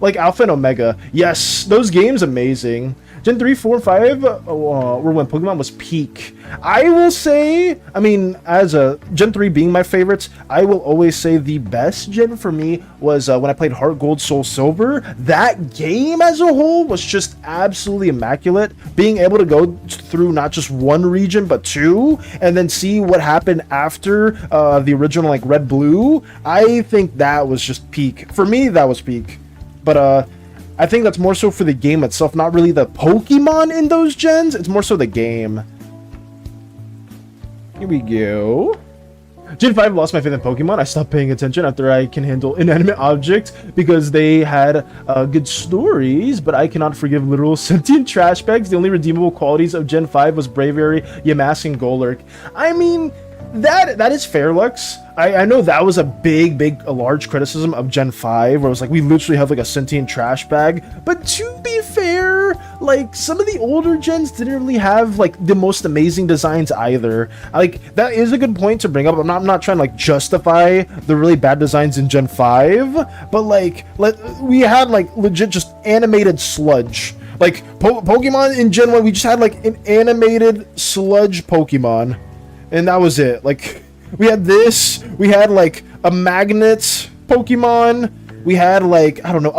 Like Alpha and Omega. Yes, those games amazing. Gen 3, 4, 5 were when Pokemon was peak. I will say, I mean, as a Gen 3 being my favorites, I will always say the best gen for me was when I played Heart Gold, Soul Silver. That game as a whole was just absolutely immaculate. Being able to go through not just one region, but two, and then see what happened after the original, like Red Blue, I think that was just peak. For me, that was peak. But, I think that's more so for the game itself, not really the Pokemon in those gens. It's more so the game. Here we go. Gen 5 lost my faith in Pokemon. I stopped paying attention after I can handle inanimate objects because they had good stories, but I cannot forgive literal sentient trash bags. The only redeemable qualities of Gen 5 was Braviary, Yamask, and Golurk. I mean, that is fair, Lux. I know that was a large criticism of Gen 5, where it was like, we literally have like a sentient trash bag. But to be fair, like some of the older gens didn't really have like the most amazing designs either. Like that is a good point to bring up. I'm not trying to like justify the really bad designs in Gen 5, but like we had like legit just animated sludge. Like Pokemon in Gen 1, we just had like an animated sludge Pokemon. And that was it. Like, we had this. We had, like, a magnet Pokemon. We had, like, I don't know,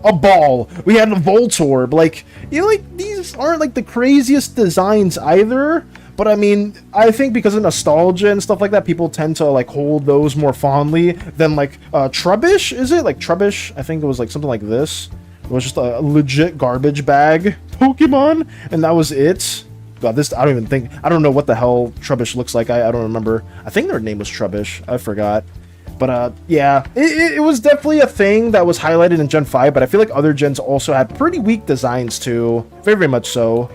a ball. We had a Voltorb. Like, you know, like, these aren't, like, the craziest designs either. But, I mean, I think because of nostalgia and stuff like that, people tend to, like, hold those more fondly than, like, Trubbish, is it? Like, Trubbish, I think it was, like, something like this. It was just a legit garbage bag Pokemon, and that was it. God, this, I don't know what the hell Trubbish looks like. I don't remember. I think their name was Trubbish. I forgot. But, yeah, it was definitely a thing that was highlighted in Gen 5, but I feel like other gens also had pretty weak designs, too. Very, very much so.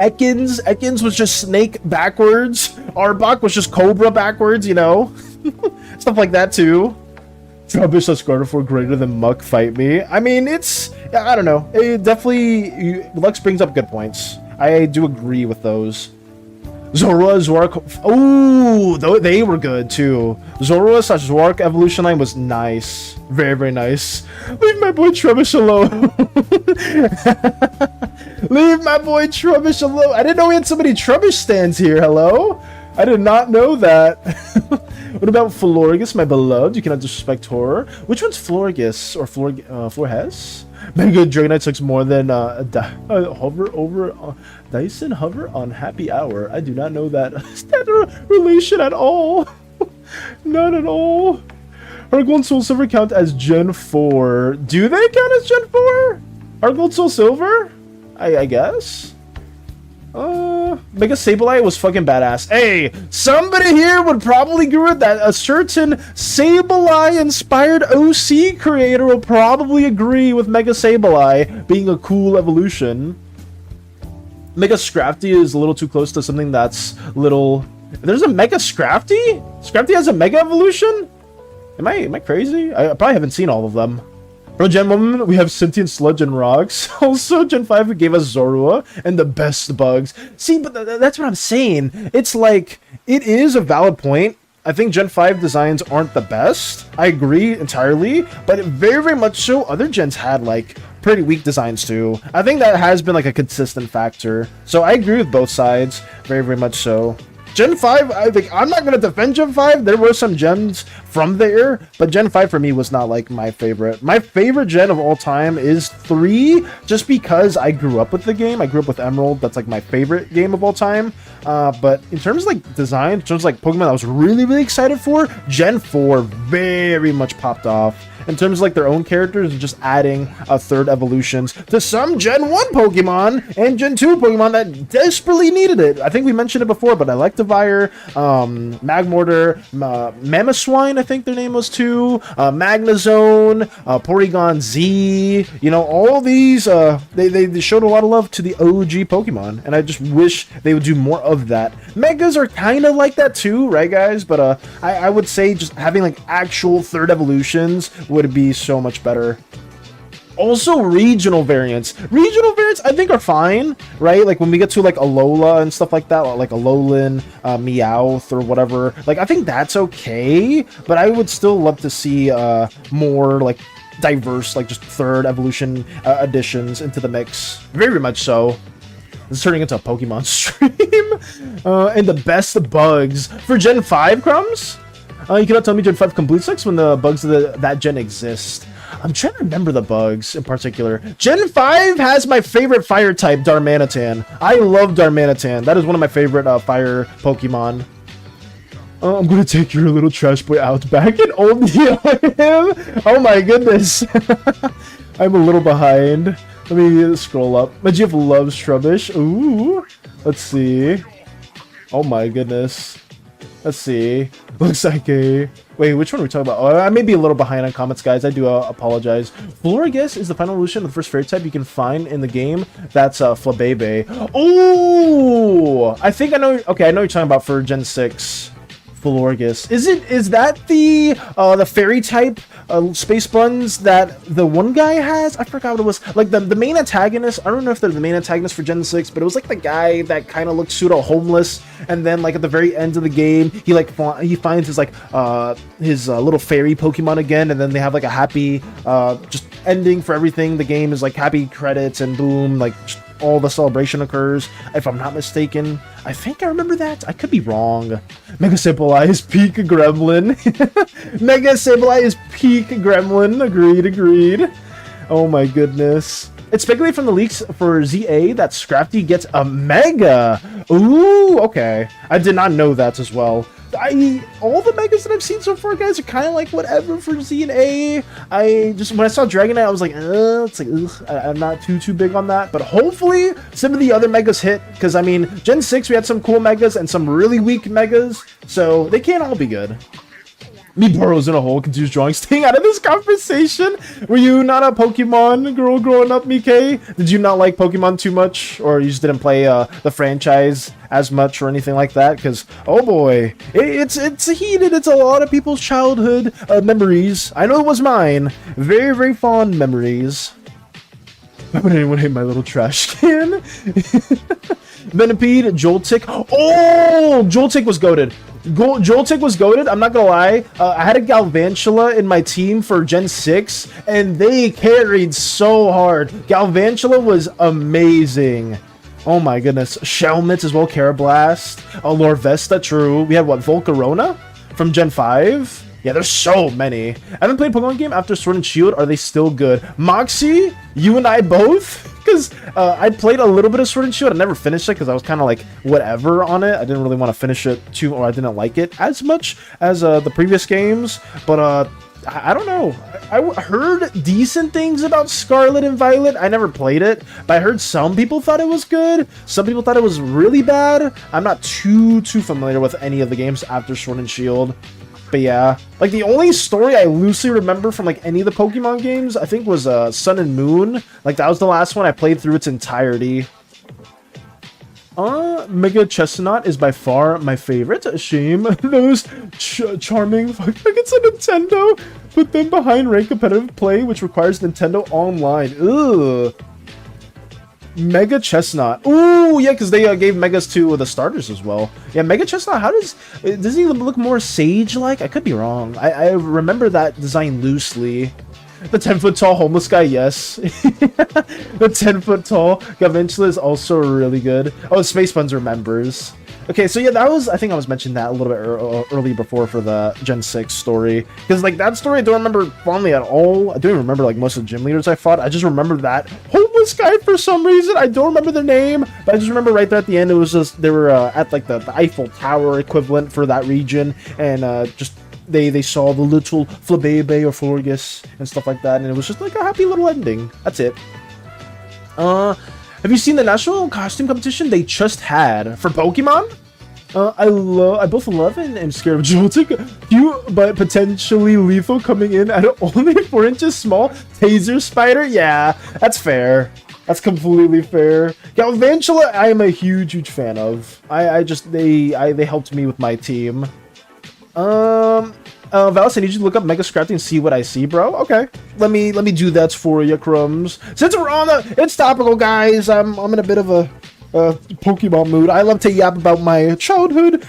Ekans was just Snake backwards. Arbok was just Cobra backwards, you know? Stuff like that, too. Trubbish lets Gardevoir greater than Muck fight me. I mean, it's, I don't know. It definitely, Lux brings up good points. I do agree with those. Zorua, Zoroark. Oh, they were good too. Zorua / Zoroark evolution line was nice. Very, very nice. Leave my boy Trubbish alone. Leave my boy Trubbish alone. I didn't know we had so many Trubbish stands here. Hello? I did not know that. What about Florges, my beloved? You cannot disrespect horror. Which one's Florges or Florges? Mega Dragonite looks more than hover over Dyson hover on happy hour. I do not know that relation at all. Not at all. Heart Gold Soul Silver count as Gen 4. Do they count as Gen 4? Heart Gold Soul Silver? I guess. Mega Sableye was fucking badass. Hey, somebody here would probably agree with that. A certain Sableye inspired OC creator will probably agree with Mega Sableye being a cool evolution. Mega Scrafty is a little too close to something that's little. There's a Mega Scrafty? Scrafty has a Mega evolution? Am I crazy? I probably haven't seen all of them. From Gen 1, we have Sentient Sludge and Rocks. Also, Gen 5 gave us Zorua and the best bugs. See, but that's what I'm saying. It's like, it is a valid point. I think Gen 5 designs aren't the best. I agree entirely. But very, very much so, other gens had, like, pretty weak designs, too. I think that has been, like, a consistent factor. So I agree with both sides. Very, very much so. Gen 5, I'm not going to defend Gen 5. There were some gens from there, but Gen 5 for me was not like my favorite. My favorite gen of all time is 3, just because I grew up with the game. I grew up with Emerald. That's like my favorite game of all time. But in terms of like design, in terms of like Pokemon I was really, really excited for, Gen 4 very much popped off. in terms of like their own characters and just adding third evolutions to some Gen 1 Pokemon and Gen 2 Pokemon that desperately needed it. I think we mentioned it before, but Electivire, Magmortar, Mamoswine, I think their name was too, Magnezone, Porygon Z, you know, all these, they showed a lot of love to the OG Pokemon, and I just wish they would do more of that. Megas are kind of like that too, right guys? But I would say just having like actual third evolutions would be so much better. Also, regional variants. Regional variants, I think, are fine, right? Like, when we get to, like, Alola and stuff like that, like Alolan, Meowth, or whatever. Like, I think that's okay, but I would still love to see more, like, diverse, like, just third evolution additions into the mix. Very much so. This is turning into a Pokemon stream. And the best bugs. For Gen 5, Crumbs? You cannot tell me Gen 5 complete sex when the bugs of that gen exist. I'm trying to remember the bugs in particular. Gen 5 has my favorite fire type, Darmanitan. I love Darmanitan. That is one of my favorite fire Pokemon. I'm gonna take your little trash boy out back and only him. Oh my goodness. I'm a little behind. Let me scroll up. My GF loves Trubbish. Ooh. Let's see. Oh my goodness. Let's see. Looks like a... Wait, which one are we talking about? Oh, I may be a little behind on comments, guys. I do apologize. Florges is the final evolution of the first fairy type you can find in the game. That's Flabebe. Oh! I think I know... Okay, I know what you're talking about for Gen 6. Florges. Is that the fairy type space buns that the one guy has? I forgot what it was. Like the main antagonist. I don't know if they're the main antagonist for Gen 6, but it was like the guy that kind of looked pseudo homeless, and then like at the very end of the game, he finds his like his little fairy Pokemon again, and then they have like a happy just ending for everything. The game is like happy credits, and boom, like all the celebration occurs, if I'm not mistaken. I think I remember that. I could be wrong. Mega Sableye is peak gremlin. Mega Sableye is peak gremlin. Agreed. Oh my goodness. It's speculated from the leaks for ZA that Scrafty gets a Mega. Ooh, okay. I did not know that as well. All the megas that I've seen so far, guys, are kind of like whatever for Z and A. When I saw Dragonite, I was like, it's like, ugh, I'm not too big on that. But hopefully some of the other megas hit, because I mean, Gen 6 we had some cool megas and some really weak megas, so they can't all be good. Me burrows in a hole, confused drawing, staying out of this conversation. Were you not a Pokemon girl growing up, Mike? Did you not like Pokemon too much, or you just didn't play the franchise as much or anything like that? Because oh boy, it's heated. It's a lot of people's childhood memories. I know it was mine. Very fond memories. Why would anyone hate my little trash can? Venipede, Joltik. Oh, Joltik was goated. Joltik was goated. I'm not gonna lie. I had a Galvantula in my team for Gen 6, and they carried so hard. Galvantula was amazing. Oh my goodness. Shelmet as well, Carablast. Lorvesta, true. We had what, Volcarona from Gen 5? Yeah, there's so many. I haven't played a Pokemon game after Sword and Shield. Are they still good? Moxie, you and I both? Because I played a little bit of Sword and Shield. I never finished it because I was kind of like whatever on it. I didn't really want to finish it too, or I didn't like it as much as the previous games. But I don't know. I heard decent things about Scarlet and Violet. I never played it, but I heard some people thought it was good. Some people thought it was really bad. I'm not too familiar with any of the games after Sword and Shield. But yeah, like the only story I loosely remember from like any of the Pokemon games, I think was Sun and Moon. Like that was the last one I played through its entirety. Mega Chestnut is by far my favorite. A shame those charming fuck like it's a Nintendo. Put them behind ranked competitive play, which requires Nintendo Online. Ugh. Mega Chestnut. Ooh, yeah, because they gave Megas to the starters as well. Yeah, Mega Chestnut, does he look more sage-like? I could be wrong. I remember that design loosely. The 10-foot-tall homeless guy, yes. The 10-foot-tall Galvantula is also really good. Oh, Space Buns remembers. Okay, so yeah, that was, I think I was mentioning that a little bit early before for the Gen 6 story. Because, like, that story I don't remember fondly at all. I don't even remember, like, most of the gym leaders I fought. I just remember that homeless guy for some reason. I don't remember their name, but I just remember right there at the end, it was just, they were at, like, the Eiffel Tower equivalent for that region. And just they saw the little Flabebe or Florges and stuff like that, and it was just like a happy little ending. That's it. Have you seen the national costume competition they just had for Pokemon? I both love and am scared of Joltik, cute but potentially lethal coming in at only 4 inches small. Taser Spider, yeah, that's fair. That's completely fair. Galvantula, I am a huge fan of. They helped me with my team. Valis, I need you to look up Mega Scrafty and see what I see, bro. Okay, let me do that for you, Crumbs. Since we're on it's topical, guys. I'm in a bit of a Pokemon mood. I love to yap about my childhood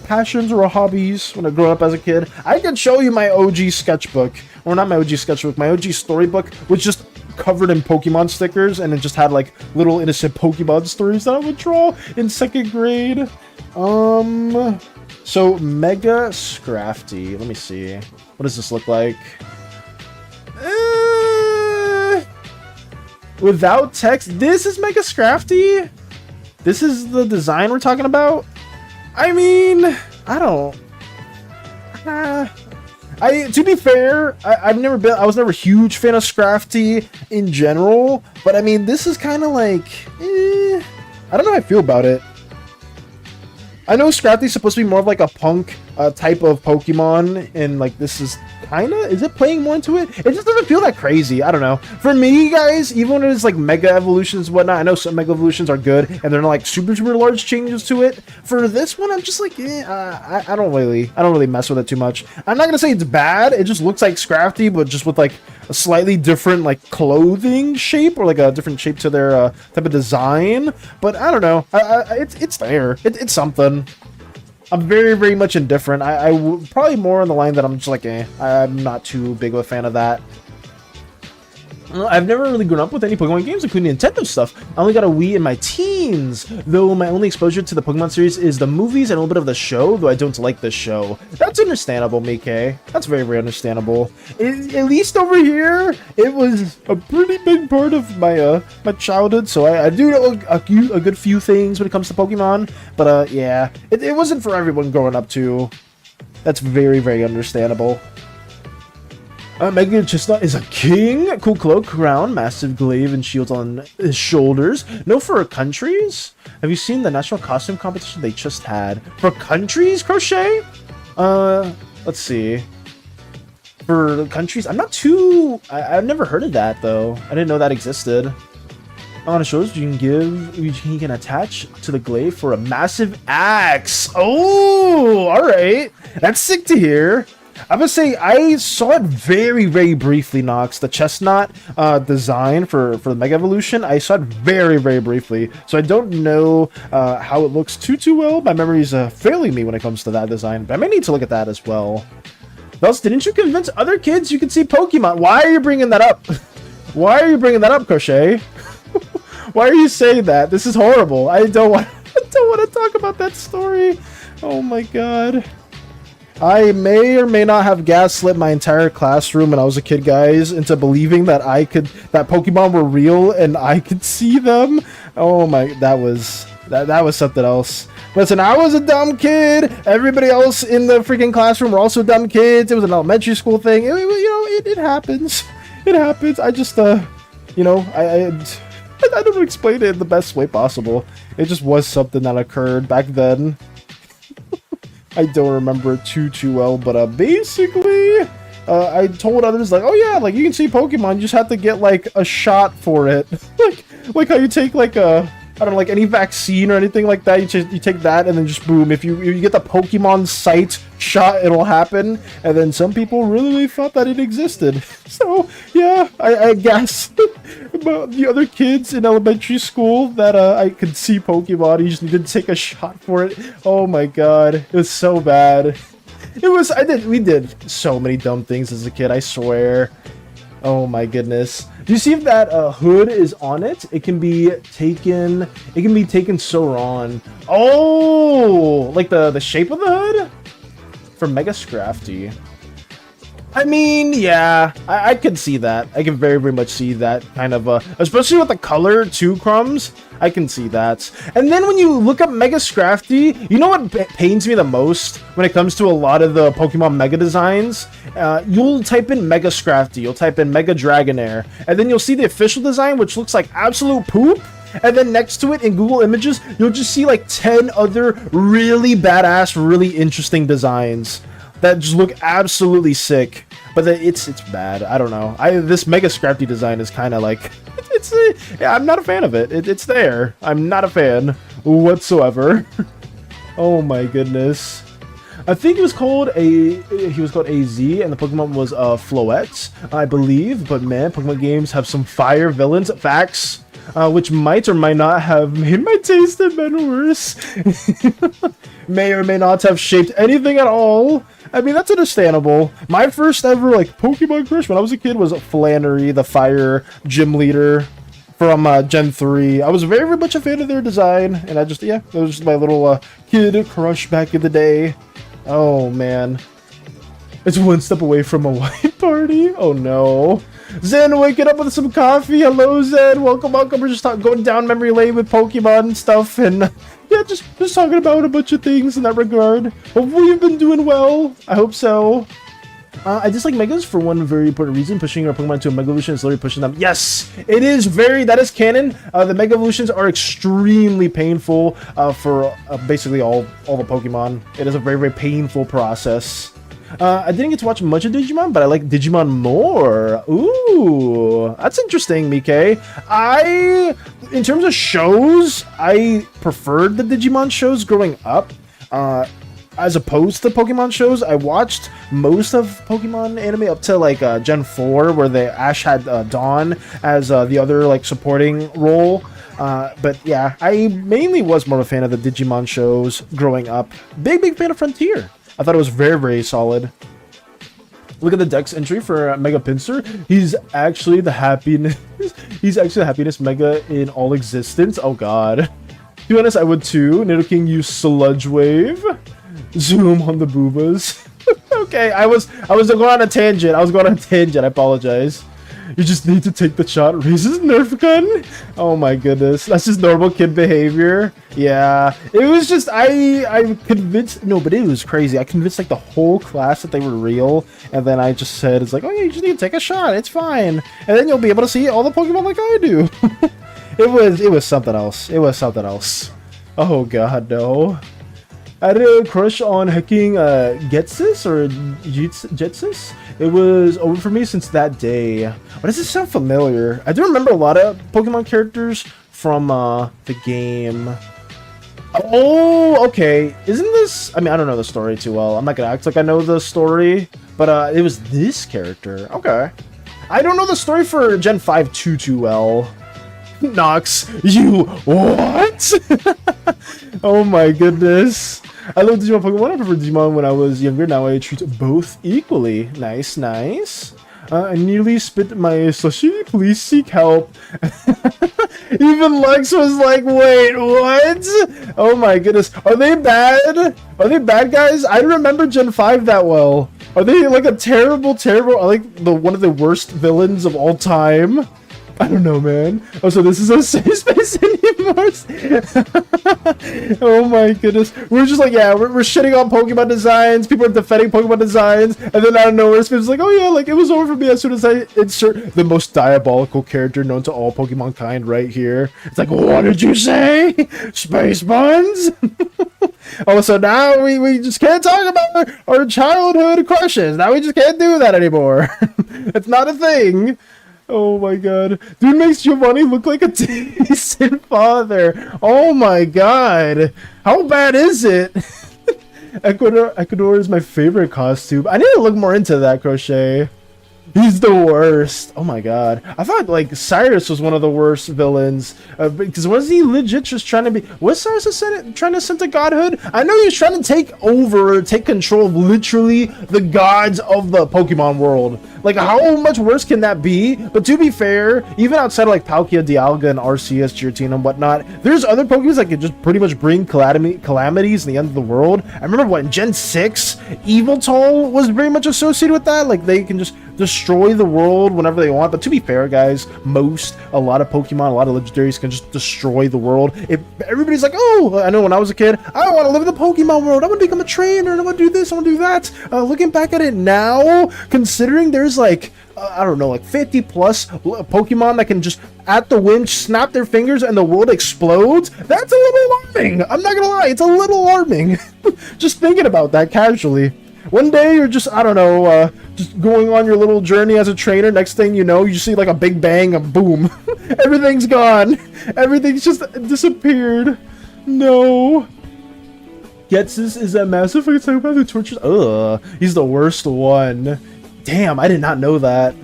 passions or hobbies when I grew up as a kid. I can show you my OG sketchbook, or not my OG sketchbook, my OG storybook, which just covered in Pokemon stickers, and it just had like little innocent Pokemon stories that I would draw in 2nd grade. So Mega Scrafty, let me see. What does this look like? Without text, this is Mega Scrafty? This is the design we're talking about? I mean, I don't... to be fair, I was never a huge fan of Scrafty in general, but I mean, this is kind of like, I don't know how I feel about it. I know Scrafty's supposed to be more of like a punk type of Pokemon, and like this is is it playing more into it? It just doesn't feel that crazy. I don't know. For me, guys, even when it's like Mega Evolutions and whatnot, I know some Mega Evolutions are good, and they're not like super large changes to it. For this one, I'm just like, I don't really mess with it too much. I'm not gonna say it's bad. It just looks like Scrafty, but just with like a slightly different like clothing shape, or like a different shape to their type of design. But I don't know. It's there. It's something. I'm very much indifferent. I probably more on the line that I'm just like, I'm not too big of a fan of that. I've never really grown up with any Pokemon games, including Nintendo stuff. I only got a Wii in my teens, though my only exposure to the Pokemon series is the movies and a little bit of the show, though I don't like the show. That's understandable, Mike. That's very understandable. At least over here, it was a pretty big part of my my childhood, so I do know a good few things when it comes to Pokemon, but yeah, it wasn't for everyone growing up too. That's very understandable. Mega Chestnut is a king. Cool cloak, crown, massive glaive, and shields on his shoulders. No for countries? Have you seen the national costume competition they just had? For countries, Crochet? Let's see. For countries, I'm not too... I've never heard of that, though. I didn't know that existed. On his shoulders, you can attach to the glaive for a massive axe. Oh, alright. That's sick to hear. I'm gonna say I saw it very briefly, Nox. The chestnut design for the Mega Evolution, I saw it very briefly. So I don't know how it looks too well. My memory is failing me when it comes to that design, but I may need to look at that as well. Thus, didn't you convince other kids you could see Pokemon? Why are you bringing that up? Why are you bringing that up, Crochet? Why are you saying that? This is horrible. I don't want to talk about that story. Oh my god. I may or may not have gaslit my entire classroom when I was a kid, guys, into believing that that Pokemon were real and I could see them. Oh my, that was something else. Listen, I was a dumb kid. Everybody else in the freaking classroom were also dumb kids. It was an elementary school thing. It happens. It happens. I just, I don't explain it in the best way possible. It just was something that occurred back then. I don't remember it too well, but basically, I told others like, oh yeah, like you can see Pokemon, you just have to get like a shot for it, like how you take like I don't know, like any vaccine or anything like that. You take that and then just boom. If you get the Pokemon sight shot, it'll happen. And then some people really thought that it existed. So yeah, I guess about the other kids in elementary school that I could see Pokemon. You just needed to take a shot for it. Oh my god, it was so bad. We did so many dumb things as a kid, I swear. Oh my goodness. Do you see if that hood is on it? It can be taken so wrong. Oh, like the shape of the hood? For Mega Scrafty. I mean, yeah, I can see that. I can very, very much see that kind of, especially with the color too, Crumbs. I can see that. And then when you look up Mega Scrafty, you know what pains me the most when it comes to a lot of the Pokemon Mega designs? You'll type in Mega Scrafty, you'll type in Mega Dragonair, and then you'll see the official design, which looks like absolute poop. And then next to it in Google Images, you'll just see like 10 other really badass, really interesting designs that just look absolutely sick, but it's bad. I don't know. This Mega Scrafty design is kind of like yeah, I'm not a fan of it. It's there. I'm not a fan whatsoever. Oh my goodness. I think he was called AZ, and the Pokemon was Floette, I believe. But man, Pokemon games have some fire villains. Facts. Which might or might not have made my taste have been worse. May or may not have shaped anything at all. I mean, that's understandable. My first ever, like, Pokemon crush when I was a kid was Flannery, the fire gym leader from Gen 3. I was very, very much a fan of their design, and I just, yeah, that was just my little kid crush back in the day. Oh, man. It's one step away from a white party. Oh, no. Zen waking up with some coffee. Hello, Zen. Welcome, welcome. We're just going down memory lane with Pokemon and stuff, and yeah, just talking about a bunch of things in that regard. Hopefully you've been doing well. I hope so. I dislike Megas for one very important reason. Pushing our Pokemon to a Mega Evolution is literally pushing them. Yes, it is that is canon. The Mega Evolutions are extremely painful for basically all the Pokemon. It is a very, very painful process. I didn't get to watch much of Digimon, but I like Digimon more. Ooh, that's interesting, Mike. In terms of shows, I preferred the Digimon shows growing up. As opposed to Pokemon shows, I watched most of Pokemon anime up to like Gen 4, where Ash had Dawn as the other like supporting role. But yeah, I mainly was more of a fan of the Digimon shows growing up. Big fan of Frontier. I thought it was very, very solid. Look at the Dex entry for Mega Pinsir. He's actually the happiness. He's actually the happiness Mega in all existence. Oh god. To be honest, I would too. Nidoking used Sludge Wave. Zoom on the boobas. Okay, I was going on a tangent. I apologize. You just need to take the shot. Raises Nerf gun. Oh my goodness, that's just normal kid behavior. Yeah, it was just I convinced. No, but it was crazy. I convinced like the whole class that they were real, and then I just said it's like, oh yeah, you just need to take a shot. It's fine, and then you'll be able to see all the Pokemon like I do. It was something else. It was something else. Oh god, no. I had a crush on hacking Getsis or Jetsis. It was over for me since that day. Why does this sound familiar? I do remember a lot of Pokemon characters from the game. Oh, okay. Isn't this... I mean, I don't know the story too well. I'm not gonna act like I know the story. But it was this character. Okay. I don't know the story for Gen 5 too well. Nox, you... What? Oh my goodness. I love Digimon Pokemon. I prefer Digimon when I was younger. Now I treat both equally. Nice, nice. I nearly spit my slushy. Please seek help. Even Lux was like, wait, what? Oh my goodness. Are they bad? Are they bad guys? I don't remember Gen 5 that well. Are they like a terrible, like one of the worst villains of all time? I don't know, man. Oh, so this is a safe space anymore. Oh my goodness. We're just like, yeah, we're shitting on Pokemon designs. People are defending Pokemon designs. And then out of nowhere, Space is like, oh yeah, like it was over for me as soon as I insert the most diabolical character known to all Pokemon kind right here. It's like, what did you say? Space Buns? Oh, so now we just can't talk about our childhood crushes. Now we just can't do that anymore. It's not a thing. Oh my god. Dude makes Giovanni look like a decent father. Oh my god. How bad is it? Ecuador is my favorite costume. I need to look more into that, Crochet. He's the worst. Oh my god. I thought like Cyrus was one of the worst villains because was he legit just trying to be? Was Cyrus trying to ascend to godhood? I know he was trying to take control of literally the gods of the Pokemon world. Like how much worse can that be? But to be fair, even outside of like Palkia, Dialga, and Arceus, Giratina, and whatnot, there's other Pokemon that can just pretty much bring calamities in the end of the world. I remember what in Gen 6, Yveltal was very much associated with that. Like they can just destroy the world whenever they want. But to be fair, guys, a lot of Pokemon, a lot of legendaries can just destroy the world. If everybody's like, oh, I know when I was a kid, I want to live in the Pokemon world. I want to become a trainer. I want to do this. I want to do that. Looking back at it now, considering there's like, I don't know, like 50 plus Pokemon that can just at the whim snap their fingers and the world explodes. That's a little alarming. I'm not gonna lie, it's a little alarming. Just thinking about that casually. One day you're just, I don't know, just going on your little journey as a trainer. Next thing you know, you see like a big bang, a boom. Everything's gone. Everything's just disappeared. No. Getsus is that massive fucking psychopath who tortures. Ugh, he's the worst one. Damn, I did not know that.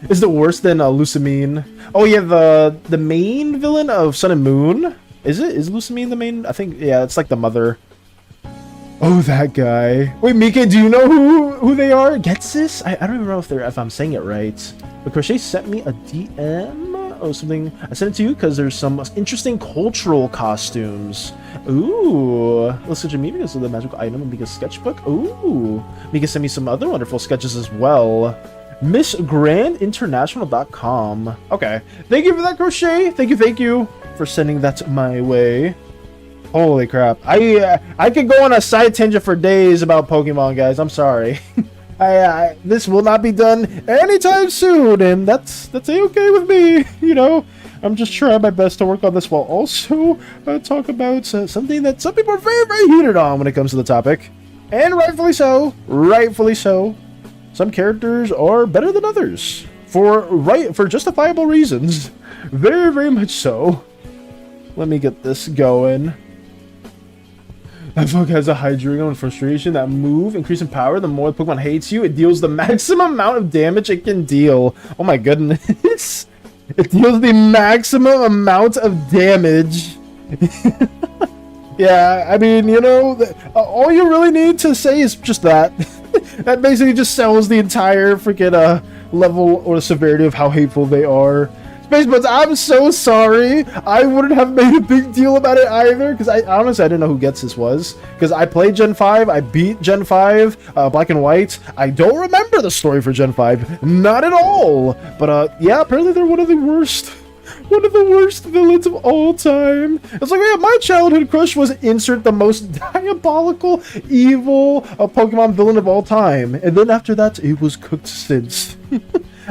Is it worse than Lucamine? Oh yeah, the main villain of Sun and Moon. Is Lucamine the main? I think yeah, it's like the mother. Oh, that guy. Wait, Mika, do you know who they are? Getsus? I don't even know if I'm saying it right. But Crochet sent me a DM. Oh, something. I sent it to you because there's some interesting cultural costumes. Ooh. Let's switch to me because of the magical item in Mika's sketchbook. Ooh. Mika sent me some other wonderful sketches as well. MissGrandInternational.com. Okay. Thank you for that, Crochet. Thank you for sending that my way. Holy crap. I could go on a side tangent for days about Pokemon, guys. I'm sorry. This will not be done anytime soon, and that's a-okay with me, you know. I'm just trying my best to work on this while also talk about something that some people are very, very heated on when it comes to the topic. And rightfully so. Rightfully so. Some characters are better than others. For justifiable reasons. Very, very much so. Let me get this going. That fuck has a Hydreigon and Frustration. That move, increase in power, the more the Pokemon hates you, it deals the maximum amount of damage it can deal. Oh my goodness. It deals the maximum amount of damage. Yeah, I mean, you know, all you really need to say is just that. That basically just sells the entire freaking level or severity of how hateful they are. Space Buds, I'm so sorry. I wouldn't have made a big deal about it either, because I honestly didn't know who Getsus was. Because I played Gen 5, I beat Gen 5, Black and White. I don't remember the story for Gen 5, not at all. But yeah, apparently they're one of the worst villains of all time. It's like, yeah, my childhood crush was insert the most diabolical, evil Pokemon villain of all time. And then after that, it was cooked since.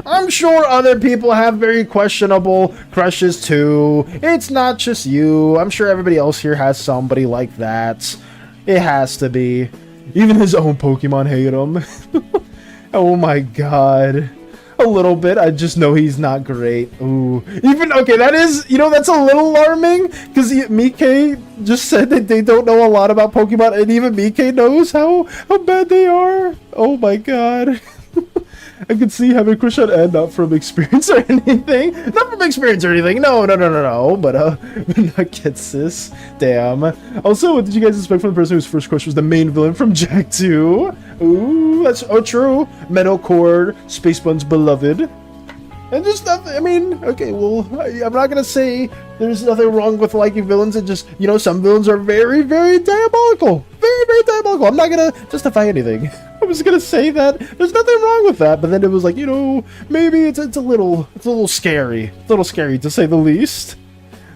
I'm sure other people have very questionable crushes too. It's not just you. I'm sure everybody else here has somebody like that. It has to be. Even his own Pokemon hate him. Oh my god. A little bit. I just know he's not great. Ooh. Even, okay, that is, you know, that's a little alarming, because Mike just said that they don't know a lot about Pokemon, and even Mike knows how bad they are. Oh my god. I can see having a crush on Ed, not from experience or anything. Not from experience or anything. No. But not Getsus. Damn. Also, what did you guys expect from the person whose first crush was the main villain from Jak 2? Ooh, that's true. Metal Cord, Space Bun's beloved. And just nothing, I mean, okay, well, I'm not gonna say there's nothing wrong with liking villains. It just, you know, some villains are very, very diabolical. Very, very diabolical. I'm not gonna justify anything. I was gonna say that there's nothing wrong with that, but then it was like, you know, maybe it's a little scary. It's a little scary to say the least.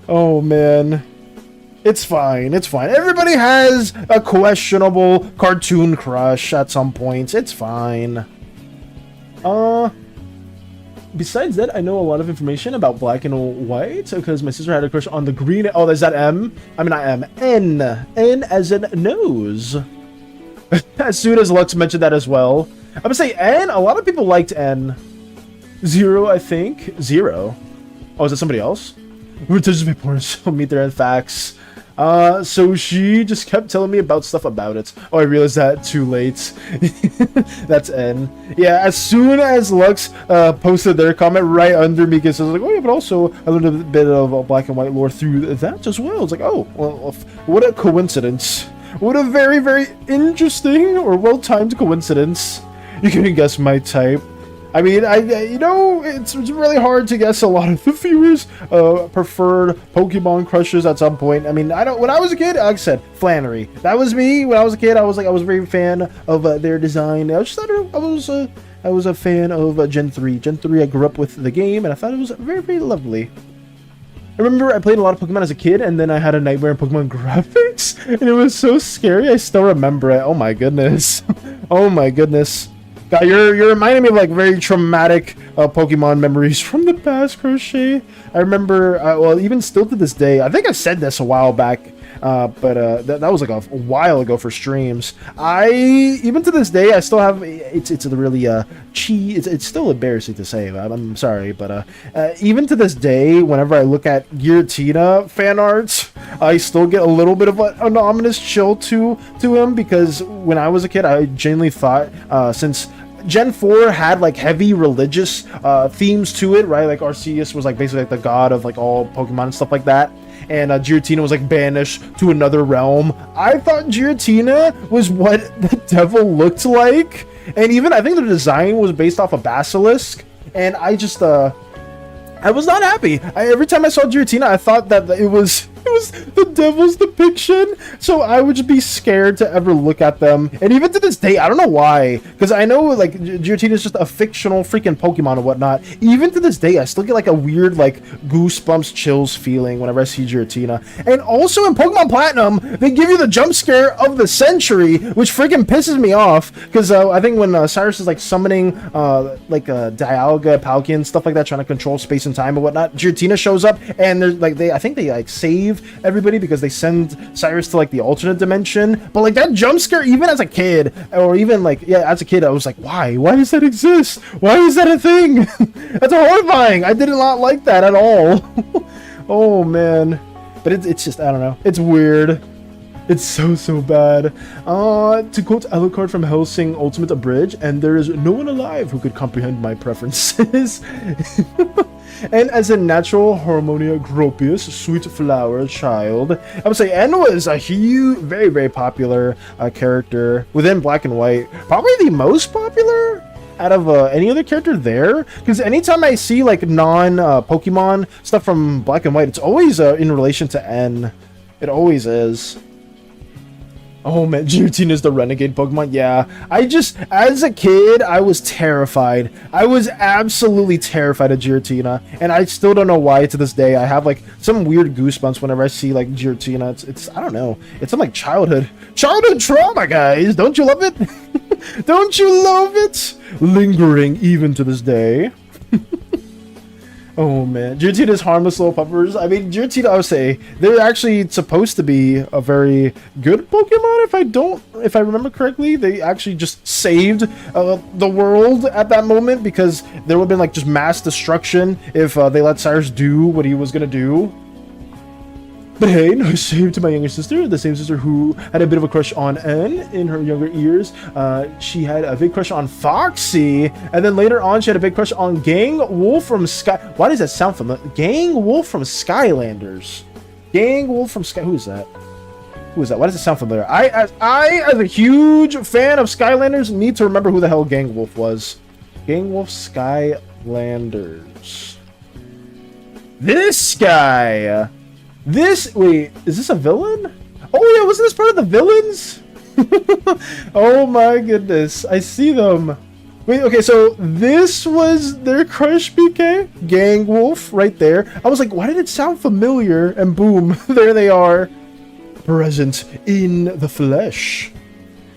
Oh man. It's fine. It's fine. Everybody has a questionable cartoon crush at some points. It's fine. Besides that, I know a lot of information about Black and White because my sister had a crush on the green. Oh, is that M? I mean, not M. N. N as in nose. As soon as Lux mentioned that as well. I'm gonna say N. A lot of people liked N. Zero, I think. Zero. Oh, is that somebody else? We're just so meet their facts. So she just kept telling me about stuff about it. Oh, I realized that too late. That's N. Yeah, as soon as Lux posted their comment right under me, because I was like, oh yeah, but also I learned a bit of black and white lore through that as well. It's like, oh, well, what a coincidence. What a very, very interesting or well-timed coincidence. You can guess my type. I mean, you know, it's really hard to guess a lot of the viewers' preferred Pokemon crushes at some point. I mean, when I was a kid, like I said, Flannery. That was me. When I was a kid, I was a very fan of their design. I was a fan of Gen 3. Gen 3, I grew up with the game, and I thought it was very, very lovely. I remember I played a lot of Pokemon as a kid, and then I had a nightmare in Pokemon graphics, and it was so scary. I still remember it. Oh my goodness. Oh my goodness. God, you're reminding me of like very traumatic Pokemon memories from the past, Crochet. I remember, well, even still to this day, I think I said this a while back, but that was like a while ago for streams. Even to this day, I still have, it's a really it's still embarrassing to say, I'm sorry, but even to this day, whenever I look at Giratina fan arts, I still get a little bit of an ominous chill to him, because when I was a kid, I genuinely thought, since Gen 4 had like heavy religious themes to it, right? Like Arceus was like basically like the god of like all Pokemon and stuff like that, and Giratina was like banished to another realm. I thought Giratina was what the devil looked like, and even I think the design was based off a basilisk, and I just I was not happy. Every time I saw Giratina, I thought that it was the devil's depiction, so I would just be scared to ever look at them. And even to this day, I don't know why, because I know like Giratina is just a fictional freaking Pokemon and whatnot. Even to this day, I still get like a weird like goosebumps, chills feeling whenever I see Giratina. And also in Pokemon Platinum, they give you the jump scare of the century, which freaking pisses me off, because I think when Cyrus is like summoning like Dialga, Palkia, stuff like that, trying to control space and time and whatnot, Giratina shows up, and there's like I think they like save everybody because they send Cyrus to like the alternate dimension. But like that jump scare, even as a kid, or even like, yeah, as a kid, I was like, why does that exist? Why is that a thing? That's horrifying. I did not like that at all. Oh man, but it's just, I don't know, it's weird. It's so bad. To quote Alucard from Hellsing Ultimate Abridged, and there is no one alive who could comprehend my preferences. And as a natural Harmonia Gropius, sweet flower child, I would say N was a huge, very popular character within Black and White. Probably the most popular out of any other character there, because anytime I see like non-Pokemon stuff from Black and White, it's always in relation to N. It always is. Oh man, Giratina is the renegade Pokemon. Yeah, as a kid, I was terrified. I was absolutely terrified of Giratina, and I still don't know why to this day. I have like some weird goosebumps whenever I see like Giratina. It's I don't know. It's some like childhood trauma, guys. Don't you love it? Don't you love it? Lingering even to this day. Oh man, Giratina's harmless little puppers. I mean, Giratina, I would say they're actually supposed to be a very good Pokemon. If I remember correctly, they actually just saved the world at that moment, because there would have been like just mass destruction if they let Cyrus do what he was gonna do. But hey, no shame to my younger sister, the same sister who had a bit of a crush on N in her younger years. She had a big crush on Foxy, and then later on she had a big crush on Gang Wolf from Sky. Why does that sound familiar? Gang Wolf from Skylanders. Gang Wolf from Sky. Who is that? Who is that? Why does it sound familiar? I, as a huge fan of Skylanders, need to remember who the hell Gang Wolf was. Gang Wolf Skylanders. This guy. Wait, is this a villain? Oh yeah, wasn't this part of the villains? Oh my goodness, I see them. Wait, okay, so this was their crush, BK? Gang Wolf, right there. I was like, why did it sound familiar? And boom, there they are. Present in the flesh.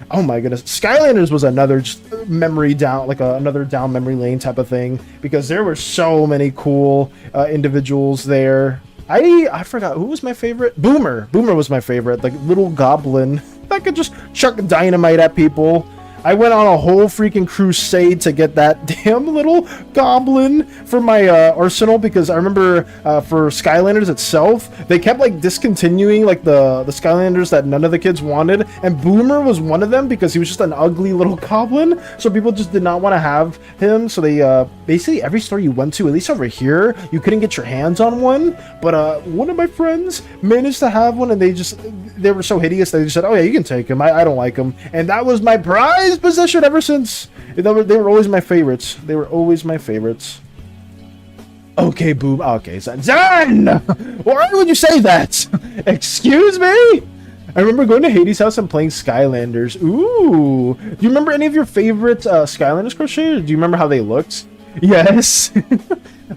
Oh my goodness. Skylanders was another memory down, like another down memory lane type of thing, because there were so many cool individuals there. I forgot who was my favorite. Boomer was my favorite, like little goblin that could just chuck dynamite at people. I went on a whole freaking crusade to get that damn little goblin for my arsenal, because I remember for Skylanders itself, they kept like discontinuing like the Skylanders that none of the kids wanted, and Boomer was one of them because he was just an ugly little goblin, so people just did not want to have him. So they basically every store you went to, at least over here, you couldn't get your hands on one, but one of my friends managed to have one, and they were so hideous that they just said, oh yeah, you can take him, I don't like him, and that was my prize possession ever since. They were always my favorites. They were always my favorites. Okay, boom. Okay, Zan! Why would you say that? Excuse me? I remember going to Hades' house and playing Skylanders. Ooh. Do you remember any of your favorite Skylanders, Crochet? Do you remember how they looked? Yes.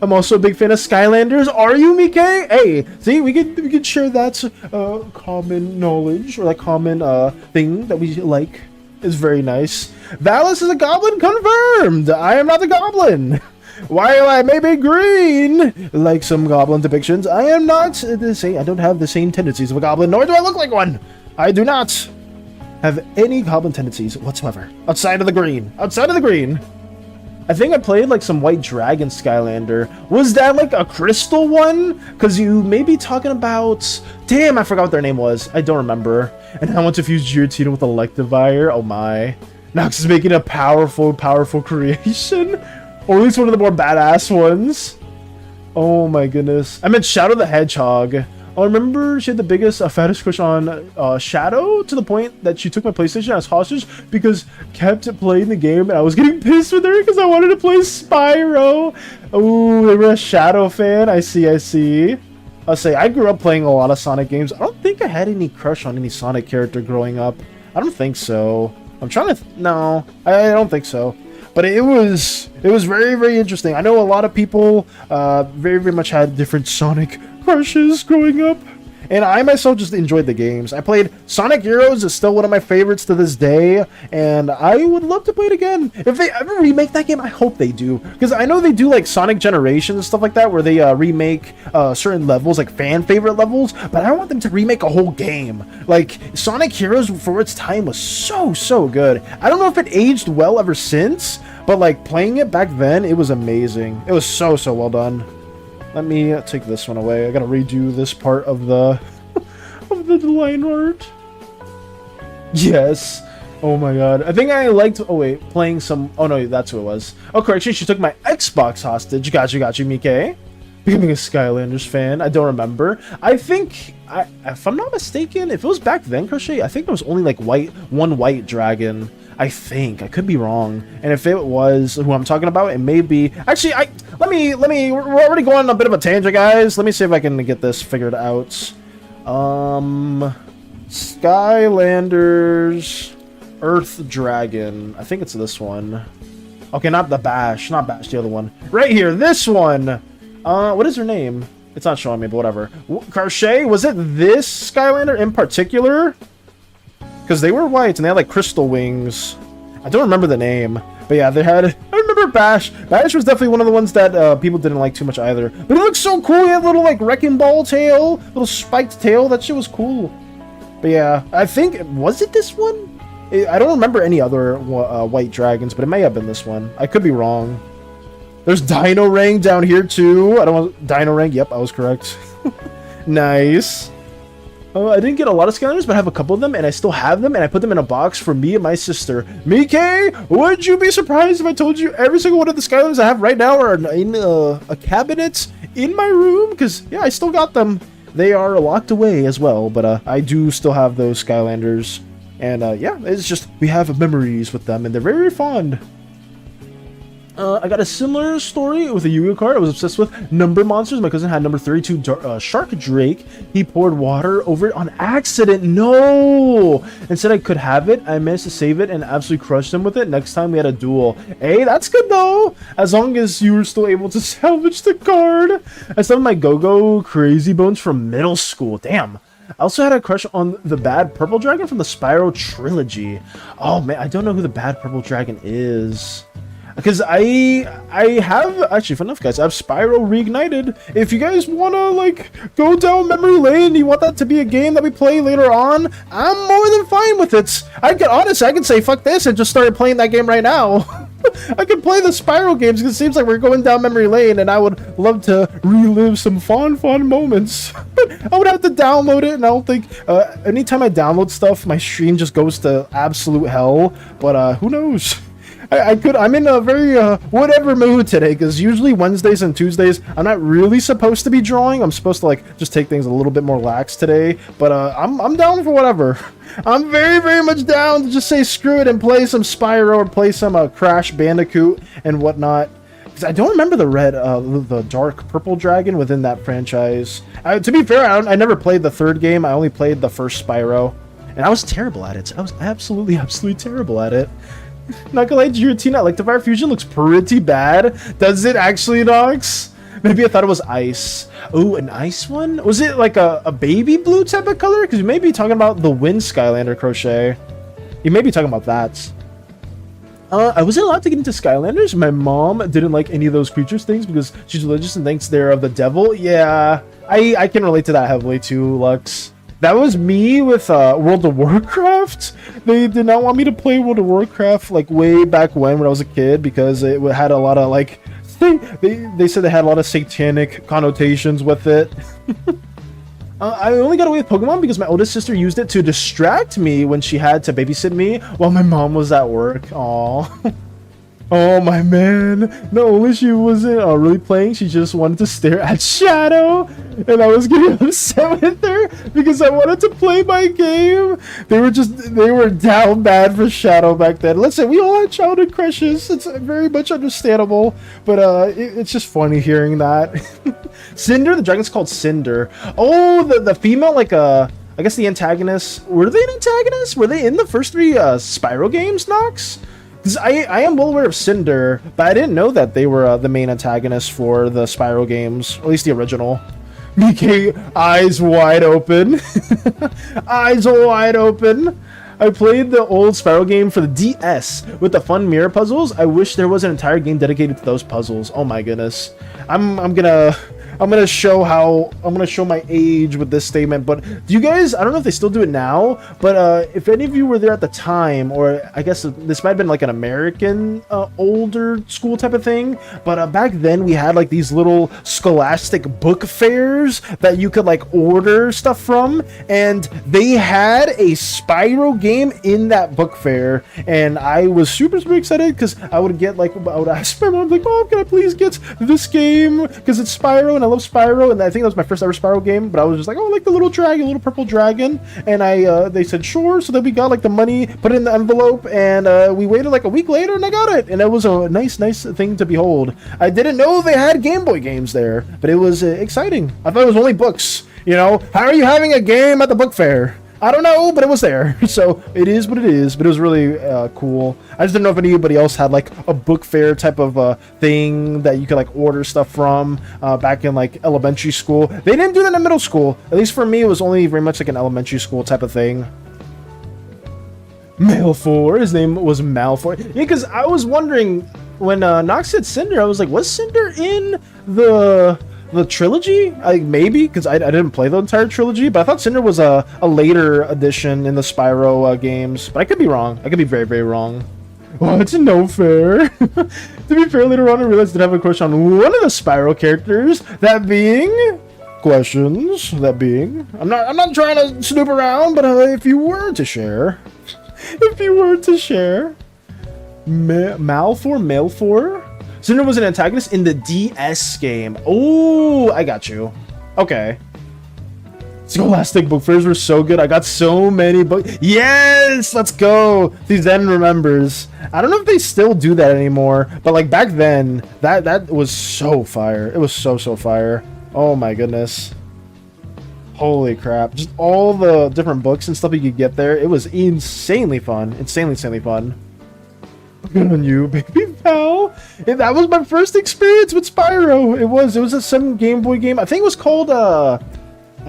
I'm also a big fan of Skylanders. Are you, Mike? Hey, see, we could share that common knowledge, or that common thing that we like. Is very nice. Valis is a goblin, confirmed. I am not a goblin. While I may be green, like some goblin depictions, I am not the same. I don't have the same tendencies of a goblin, nor do I look like one. I do not have any goblin tendencies whatsoever. Outside of the green. Outside of the green. I think I played like some White Dragon Skylander. Was that like a crystal one? Because you may be talking about... Damn, I forgot what their name was. I don't remember. And I want to fuse Giratina with Electivire. Oh my. Nox is making a powerful, powerful creation. Or at least one of the more badass ones. Oh my goodness. I meant Shadow the Hedgehog. I remember she had the biggest, fattest crush on Shadow, to the point that she took my PlayStation as hostage because kept playing the game, and I was getting pissed with her because I wanted to play Spyro. Oh, they were a Shadow fan. I see, I see. I'll say, I grew up playing a lot of Sonic games. I don't think I had any crush on any Sonic character growing up. I don't think so. I'm trying to... No, I don't think so. But it was very, very interesting. I know a lot of people very, very much had different Sonic crushes growing up, and I myself just enjoyed the games. I played Sonic Heroes, is still one of my favorites to this day, and I would love to play it again. If they ever remake that game, I hope they do, because I know they do like Sonic Generations and stuff like that, where they remake certain levels, like fan favorite levels, but I want them to remake a whole game. Like, Sonic Heroes for its time was so good. I don't know if it aged well ever since, but like playing it back then, it was amazing. It was so well done. Let me take this one away. I gotta redo this part of the of the line art. Yes. Oh my god. I think I liked... Oh wait, playing some... Oh no, that's who it was. Oh, correction, she took my Xbox hostage. Got you, Mike. Becoming a Skylanders fan. I don't remember. I think... if I'm not mistaken, if it was back then, Crochet, I think there was only like one white dragon. I think. I could be wrong. And if it was who I'm talking about, it may be... Actually, let me... We're already going on a bit of a tangent, guys. Let me see if I can get this figured out. Skylanders Earth Dragon. I think it's this one. Okay, not the Bash. Not Bash, the other one. Right here, this one! What is her name? It's not showing me, but whatever. Crochet, was it this Skylander in particular? Because they were white and they had like crystal wings. I don't remember the name, but yeah, they had... I remember Bash. Bash was definitely one of the ones that people didn't like too much either. But it looks so cool. He had a little like wrecking ball tail, little spiked tail. That shit was cool. But yeah, I think... Was it this one? I don't remember any other white dragons, but it may have been this one. I could be wrong. There's Dino Rang down here too. I don't want... Dino Rang, yep, I was correct. Nice. I didn't get a lot of Skylanders, but I have a couple of them, and I still have them, and I put them in a box for me and my sister. Mike, would you be surprised if I told you every single one of the Skylanders I have right now are in a cabinet in my room? Because, yeah, I still got them. They are locked away as well, but I do still have those Skylanders. And, yeah, it's just, we have memories with them, and they're very, very fond. I got a similar story with a Yu-Gi-Oh card. I was obsessed with number monsters. My cousin had number 32 Shark Drake. He poured water over it on accident. No! And said I could have it. I managed to save it and absolutely crushed him with it. Next time we had a duel. Hey, that's good though! As long as you were still able to salvage the card. I still have my Go-Go Crazy Bones from middle school. Damn. I also had a crush on the Bad Purple Dragon from the Spyro trilogy. Oh man, I don't know who the Bad Purple Dragon is. because I have actually, fun enough, guys, I have Spyro Reignited. If you guys want to like go down memory lane, you want that to be a game that we play later on, I'm more than fine with it. I could say fuck this and just start playing that game right now. I could play the Spyro games because it seems like we're going down memory lane, and I would love to relive some fun moments. I would have to download it, and I don't think anytime I download stuff, my stream just goes to absolute hell. But who knows? I'm in a very whatever mood today, because usually Wednesdays and Tuesdays I'm not really supposed to be drawing. I'm supposed to like just take things a little bit more lax today, but I'm down for whatever. I'm very much down to just say screw it and play some Spyro or play some Crash Bandicoot and whatnot. Because I don't remember the dark purple dragon within that franchise. To be fair, I never played the third game. I only played the first Spyro, and I was terrible at it. I was absolutely terrible at it. Not gonna lie, Giratina, like the Fire Fusion looks pretty bad. Does it actually, Nox? Maybe I thought it was ice. Oh, an ice one? Was it like a baby blue type of color? Because you may be talking about the Wind Skylander Crochet. You may be talking about that. I wasn't allowed to get into Skylanders. My mom didn't like any of those creatures things because she's religious and thinks they're of the devil. Yeah, I can relate to that heavily too, Lux. That was me with World of Warcraft. They did not want me to play World of Warcraft like way back when I was a kid because it had a lot of like they said they had a lot of satanic connotations with it. I only got away with Pokemon because my oldest sister used it to distract me when she had to babysit me while my mom was at work. Aww. Oh my man, not only she wasn't really playing, she just wanted to stare at Shadow, and I was getting upset with her because I wanted to play my game. They were down bad for Shadow back then. Listen, we all had childhood crushes. It's very much understandable, but it's just funny hearing that. Cinder, the dragon's called Cinder. Oh, the female, like I guess the antagonists, were they an antagonist? Were they in the first three Spyro games, Nox? Because I am well aware of Cinder, but I didn't know that they were the main antagonists for the Spyro games, or at least the original. BK, eyes wide open. Eyes wide open. I played the old Spyro game for the DS with the fun mirror puzzles. I wish there was an entire game dedicated to those puzzles. Oh my goodness. I'm gonna show my age with this statement, but do you guys, I don't know if they still do it now, but if any of you were there at the time, or I guess this might have been like an American older school type of thing, but back then we had like these little scholastic book fairs that you could like order stuff from, and they had a Spyro game in that book fair, and I was super excited because I would ask my mom, like, Mom, can I please get this game, because it's Spyro and I love Spyro, and I think that was my first ever Spyro game, but I was just like, oh, I like the little dragon, little purple dragon, and they said sure, so then we got like the money, put it in the envelope, and we waited like a week later, and I got it, and it was a nice thing to behold. I didn't know they had Game Boy games there, but it was exciting. I thought it was only books, you know? How are you having a game at the book fair? I don't know, but it was there, so it is what it is, but it was really cool. I just didn't know if anybody else had like a book fair type of thing that you could like order stuff from back in like elementary school. They didn't do that in middle school. At least for me, it was only very much like an elementary school type of thing. Malfoy, his name was Malfoy. Yeah, because I was wondering, when Nox said Cinder, I was like, was Cinder in the trilogy? Maybe, because I didn't play the entire trilogy, but I thought Cinder was a later addition in the Spyro games, but I could be wrong. I could be very wrong. Oh, it's no fair. To be fair, later on I realized I did have a crush on one of the Spyro characters, that being questions, that being, I'm not trying to snoop around, but if you were to share Malfoy. Cinder was an antagonist in the DS game. Oh, I got you. Okay. Scholastic book fairs were so good. I got so many books. Yes, let's go. See, Zen remembers. I don't know if they still do that anymore, but like back then, that was so fire. It was so fire. Oh my goodness. Holy crap. Just all the different books and stuff you could get there. It was insanely fun. Insanely fun. Good on you, baby pal. Yeah, that was my first experience with Spyro. It was some Game Boy game. I think it was called I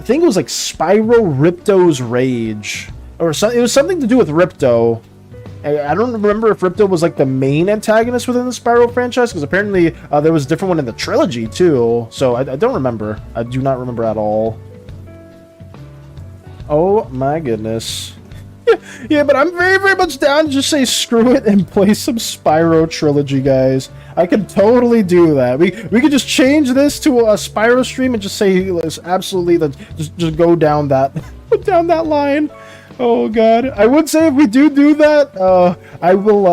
think it was like Spyro Ripto's Rage, or something. It was something to do with Ripto. I don't remember if Ripto was like the main antagonist within the Spyro franchise, because apparently there was a different one in the trilogy too. So I don't remember. I do not remember at all. Oh my goodness. Yeah, but I'm very, very much down to just say screw it and play some Spyro trilogy, guys. I could totally do that. We could just change this to a Spyro stream and just say let's absolutely just go down that down that line. Oh god. I would say if we do that, I will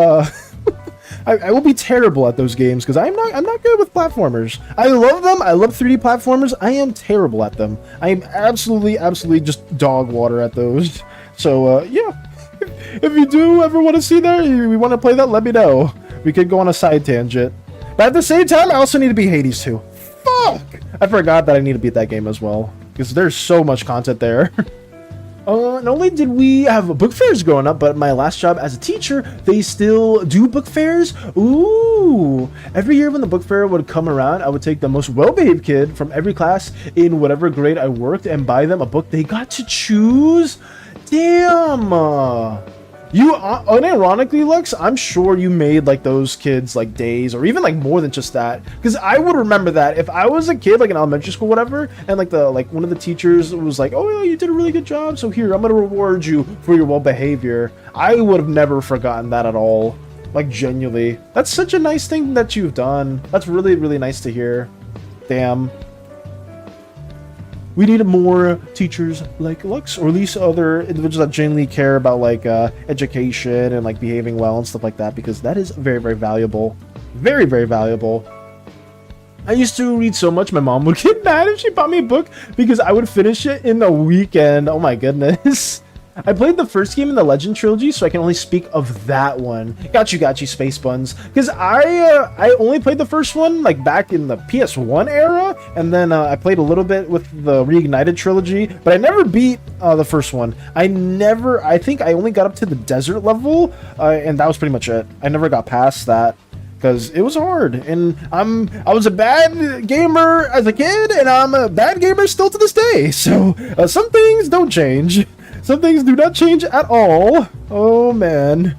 I will be terrible at those games because I'm not good with platformers. I love them. I love 3D platformers. I am terrible at them. I am absolutely just dog water at those. So yeah, if you do ever want to see that, we want to play that, let me know. We could go on a side tangent. But at the same time, I also need to beat Hades too. Fuck! I forgot that I need to beat that game as well because there's so much content there. Not only did we have book fairs growing up, but my last job as a teacher, they still do book fairs. Ooh! Every year when the book fair would come around, I would take the most well-behaved kid from every class in whatever grade I worked and buy them a book they got to choose. Damn! You, unironically, Lux, I'm sure you made, like, those kids, like, days, or even, like, more than just that. Because I would remember that. If I was a kid, like, in elementary school, whatever, and, like, one of the teachers was like, oh, yeah, you did a really good job, so here, I'm gonna reward you for your well behavior. I would have never forgotten that at all. Like, genuinely. That's such a nice thing that you've done. That's really, really nice to hear. Damn. We need more teachers like Lux, or at least other individuals that genuinely care about like education and like behaving well and stuff like that, because that is very, very valuable. Very, very valuable. I used to read so much, my mom would get mad if she bought me a book because I would finish it in a weekend. Oh my goodness. I played the first game in the Legend trilogy, so I can only speak of that one. Got you, Space Buns. Because I only played the first one, like, back in the PS1 era, and then I played a little bit with the Reignited trilogy, but I never beat the first one. I think I only got up to the desert level, and that was pretty much it. I never got past that, because it was hard, and I was a bad gamer as a kid, and I'm a bad gamer still to this day, so some things don't change. Some things do not change at all. Oh man.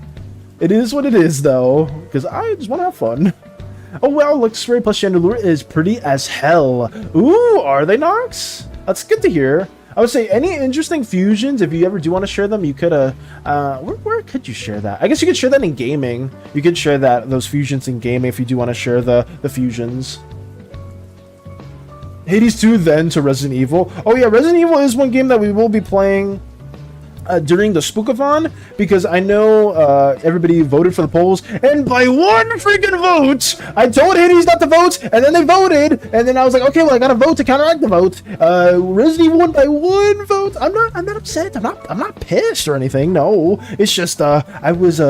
It is what it is though, because I just want to have fun. Oh wow, looks very plus Chandelure is pretty as hell. Ooh, are they, Nox? That's good to hear. I would say any interesting fusions, if you ever do want to share them, you could where could you share that? I guess you could share that in gaming. You could share those fusions in gaming if you do want to share the fusions. Hades 2 then to Resident Evil. Oh yeah, Resident Evil is one game that we will be playing during the Spookathon, because I know everybody voted for the polls, and by one freaking vote, I told Hades not to vote, and then they voted, and then I was like, okay, well, I gotta vote to counteract the vote. Resident Evil won by one vote. I'm not upset. I'm not pissed or anything. No, it's just I was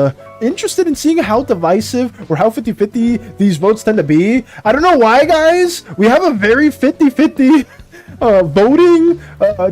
interested in seeing how divisive or how 50-50 these votes tend to be. I don't know why, guys. We have a very 50-50 voting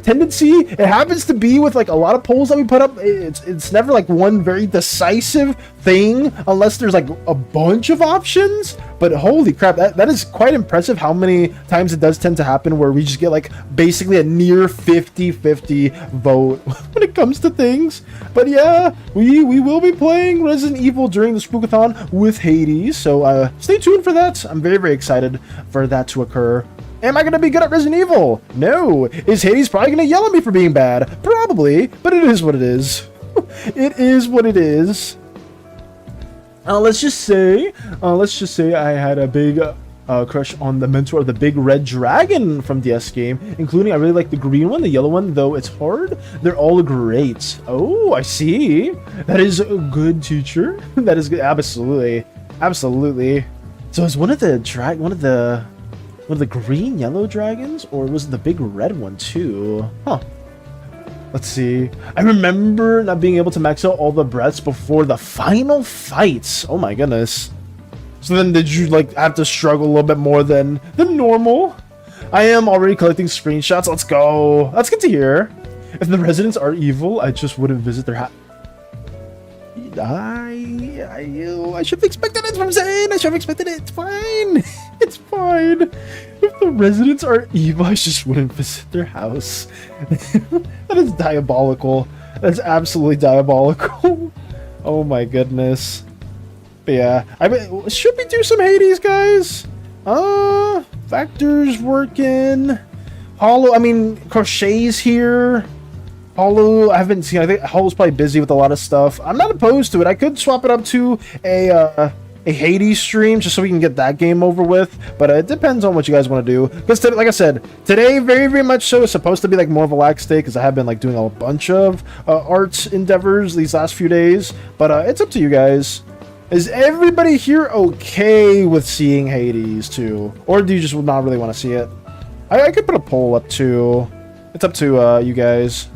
tendency. It happens to be with like a lot of polls that we put up. It's never like one very decisive thing unless there's like a bunch of options. But holy crap, that is quite impressive how many times it does tend to happen where we just get like basically a near 50-50 vote when it comes to things. But yeah, we will be playing Resident Evil during the Spookathon with Hades, so stay tuned for that. I'm very, very excited for that to occur. Am I going to be good at Resident Evil? No. Is Hades probably going to yell at me for being bad? Probably, but it is what it is. It is what it is. Let's just say I had a big crush on the mentor of the big red dragon from DS game, including I really like the green one, the yellow one, though it's hard. They're all great. Oh, I see. That is a good teacher. That is good. Absolutely. Absolutely. So is one of the green yellow dragons, or was it the big red one too? Huh. Let's see. I remember not being able to max out all the breaths before the final fights. Oh my goodness. So then did you like have to struggle a little bit more than normal? I am already collecting screenshots. Let's go. That's good to hear. If the residents are evil, I just wouldn't visit their house. I should have expected it from Zane. I should have expected it. It's fine. It's fine. If the residents are evil, I just wouldn't visit their house. That is diabolical. That's absolutely diabolical. Oh my goodness. But yeah, I mean, should we do some Hades, guys? Vector's working. Hollow, I mean, Crochet's here. Hollow, I haven't seen. I think Hollow's probably busy with a lot of stuff. I'm not opposed to it. I could swap it up to a Hades stream just so we can get that game over with. But it depends on what you guys want to do. Because like I said, today very, very much so is supposed to be like more of a lax day because I have been like doing a bunch of arts endeavors these last few days. But it's up to you guys. Is everybody here okay with seeing Hades too? Or do you just not really want to see it? I could put a poll up too. It's up to you guys.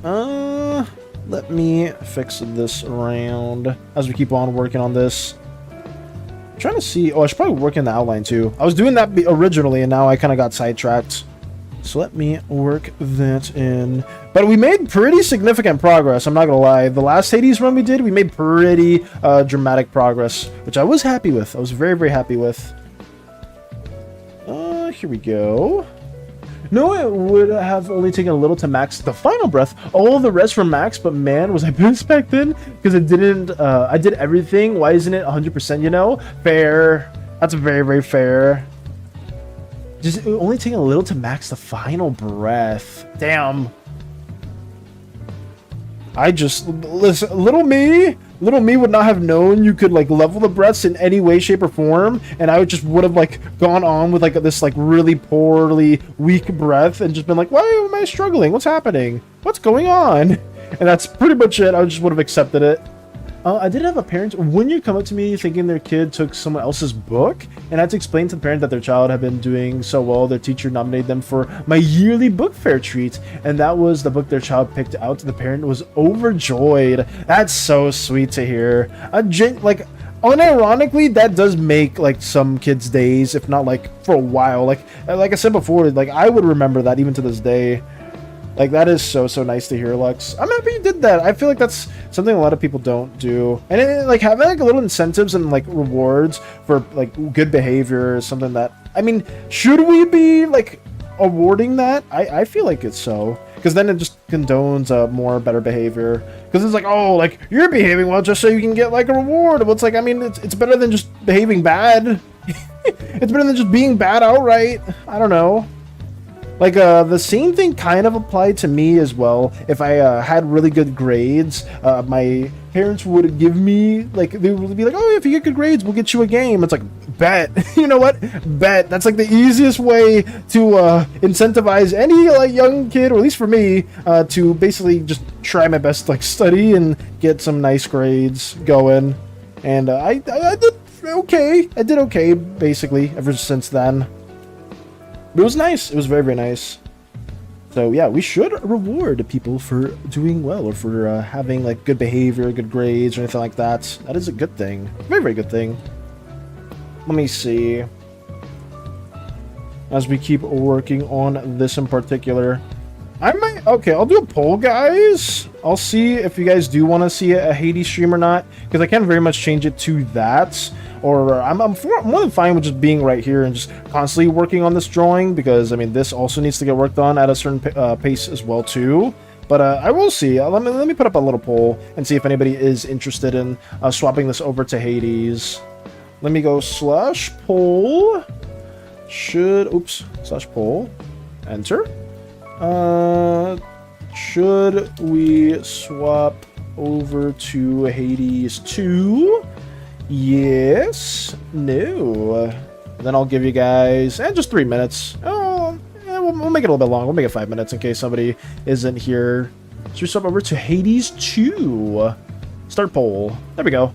Let me fix this around as we keep on working on this. I'm trying to see. Oh, I should probably work in the outline too. I was doing that originally, and now I kind of got sidetracked. So let me work that in. But we made pretty significant progress. I'm not gonna lie. The last Hades run we did, we made pretty dramatic progress, which I was happy with. I was very, very happy with. Here we go. No, it would have only taken a little to max the final breath. All the rest were max, but man, was I pissed back then because it didn't. I did everything. Why isn't it 100%? You know, fair. That's very, very fair. Just only taking a little to max the final breath. Damn. I just listen. Little me would not have known you could like level the breaths in any way, shape, or form, and I would have like gone on with like this like really poorly weak breath and just been like, why am I struggling? What's happening? What's going on? And that's pretty much it. I just would have accepted it. I did have a parent, when you come up to me thinking their kid took someone else's book, and I had to explain to the parent that their child had been doing so well, their teacher nominated them for my yearly book fair treat, and that was the book their child picked out. The parent was overjoyed. That's so sweet to hear. Like, unironically, that does make like some kids' days, if not like for a while. Like I said before, like I would remember that even to this day. Like, that is so nice to hear, Lux. I'm happy you did that. I feel like that's something a lot of people don't do. And, like, having, like, a little incentives and, like, rewards for, like, good behavior is something that... I mean, should we be, like, awarding that? I feel like it's so. Because then it just condones more better behavior. Because it's like, oh, like, you're behaving well just so you can get, like, a reward. Well, it's like, I mean, it's better than just behaving bad. It's better than just being bad outright. I don't know. Like, the same thing kind of applied to me as well. If I had really good grades, my parents would give me, like, they would be like, oh, if you get good grades, we'll get you a game. It's like, bet. You know what? Bet. That's, like, the easiest way to incentivize any, like, young kid, or at least for me, to basically just try my best to, like, study and get some nice grades going. And I did okay. I did okay, basically, ever since then. But it was nice. It was very, very nice. So yeah, we should reward people for doing well or for having like good behavior, good grades, or anything like that. That is a good thing. Very, very good thing. Let me see. As we keep working on this in particular, I might... Okay, I'll do a poll, guys. I'll see if you guys do want to see a Hades stream or not, because I can very much change it to that. Or I'm more than fine with just being right here and just constantly working on this drawing, because I mean this also needs to get worked on at a certain pace as well too. But I will see. Let me put up a little poll and see if anybody is interested in swapping this over to Hades. Let me go /poll. /poll. Enter. Should we swap over to Hades 2? Yes. No. And then I'll give you guys just 3 minutes. Oh, yeah, we'll make it a little bit long. We'll make it 5 minutes in case somebody isn't here. Should we swap over to Hades 2? Start poll. There we go.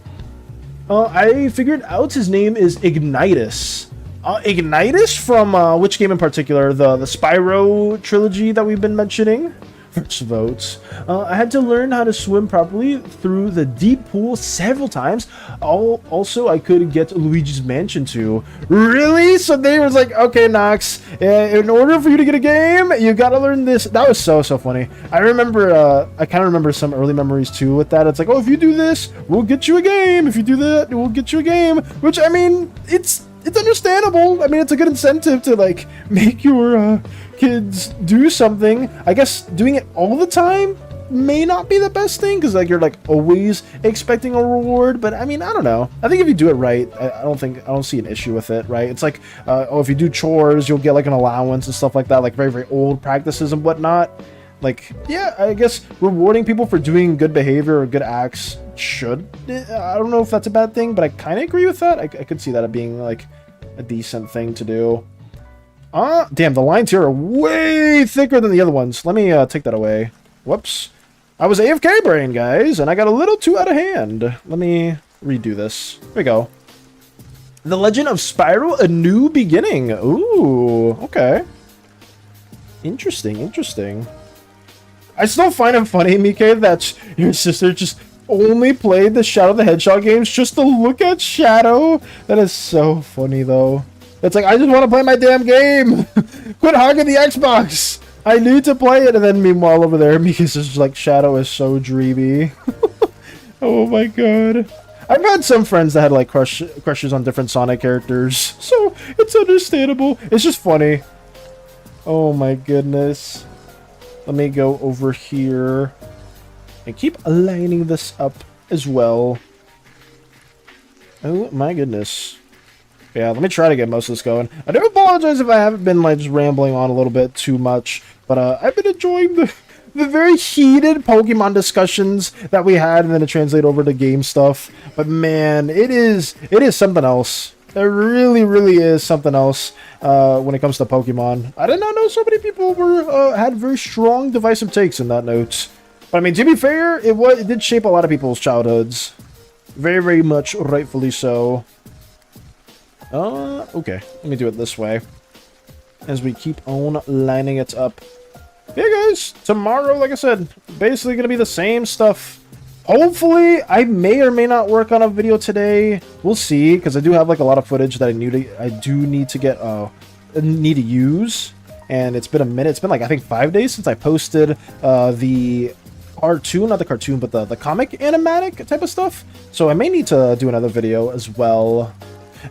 I figured out his name is Ignitus. Ignitus from which game in particular? The Spyro trilogy that we've been mentioning? First votes. I had to learn how to swim properly through the deep pool several times. Also, I could get Luigi's Mansion too. Really? So they was like, okay, Nox, in order for you to get a game, you gotta learn this. That was so funny. I remember, I kind of remember some early memories too with that. It's like, oh, if you do this, we'll get you a game. If you do that, we'll get you a game. Which, I mean, it's understandable. I mean, it's a good incentive to like make your kids do something. I guess doing it all the time may not be the best thing, because like you're like always expecting a reward. But I mean, I don't know. I think if you do it right, I don't see an issue with it, right? It's like, oh, if you do chores, you'll get like an allowance and stuff like that, like very, very old practices and whatnot. Like, yeah, I guess rewarding people for doing good behavior or good acts should. I don't know if that's a bad thing, but I kind of agree with that. I could see that being like a decent thing to do. Damn, the lines here are way thicker than the other ones. Let me take that away. Whoops. I was AFK brain, guys, and I got a little too out of hand. Let me redo this. Here we go. The Legend of Spyro: A New Beginning. Ooh, okay. Interesting, interesting. I still find it funny, Mike, that your sister just only played the Shadow the Hedgehog games just to look at Shadow. That is so funny, though. It's like, I just want to play my damn game. Quit hogging the Xbox. I need to play it. And then meanwhile over there, Mika's just like, Shadow is so dreamy. Oh my god. I've had some friends that had like crushes on different Sonic characters, so it's understandable. It's just funny. Oh my goodness. Let me go over here and keep aligning this up as well. Oh my goodness. Yeah, let me try to get most of this going. I do apologize if I haven't been like just rambling on a little bit too much, but I've been enjoying the very heated Pokemon discussions that we had, and then to translate over to game stuff. But man, it is something else. It really, really is something else when it comes to Pokemon. I did not know so many people were had very strong divisive takes in that note. But I mean, to be fair, it did shape a lot of people's childhoods. Very, very much rightfully so. Okay. Let me do it this way. As we keep on lining it up. Yeah, guys. Tomorrow, like I said, basically going to be the same stuff. Hopefully, I may or may not work on a video today. We'll see, because I do have like a lot of footage that I do need to use. And it's been a minute. It's been like, I think 5 days since I posted the cartoon, not the cartoon, but the comic animatic type of stuff. So I may need to do another video as well.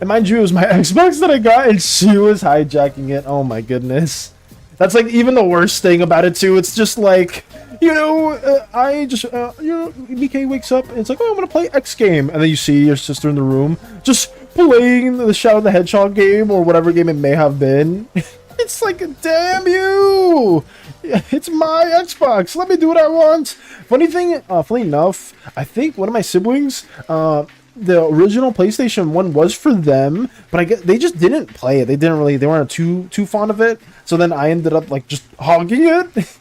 And mind you, it was my Xbox that I got, and she was hijacking it. Oh my goodness. That's like even the worst thing about it too. It's just like, you know, BK wakes up and it's like, oh, I'm gonna play X game, and then you see your sister in the room just playing the Shadow the Hedgehog game or whatever game it may have been. It's like, damn you! It's my Xbox. Let me do what I want. Funny thing, funny enough, I think one of my siblings, the original PlayStation 1 was for them, but I guess they just didn't play it. They weren't too fond of it. So then I ended up like just hogging it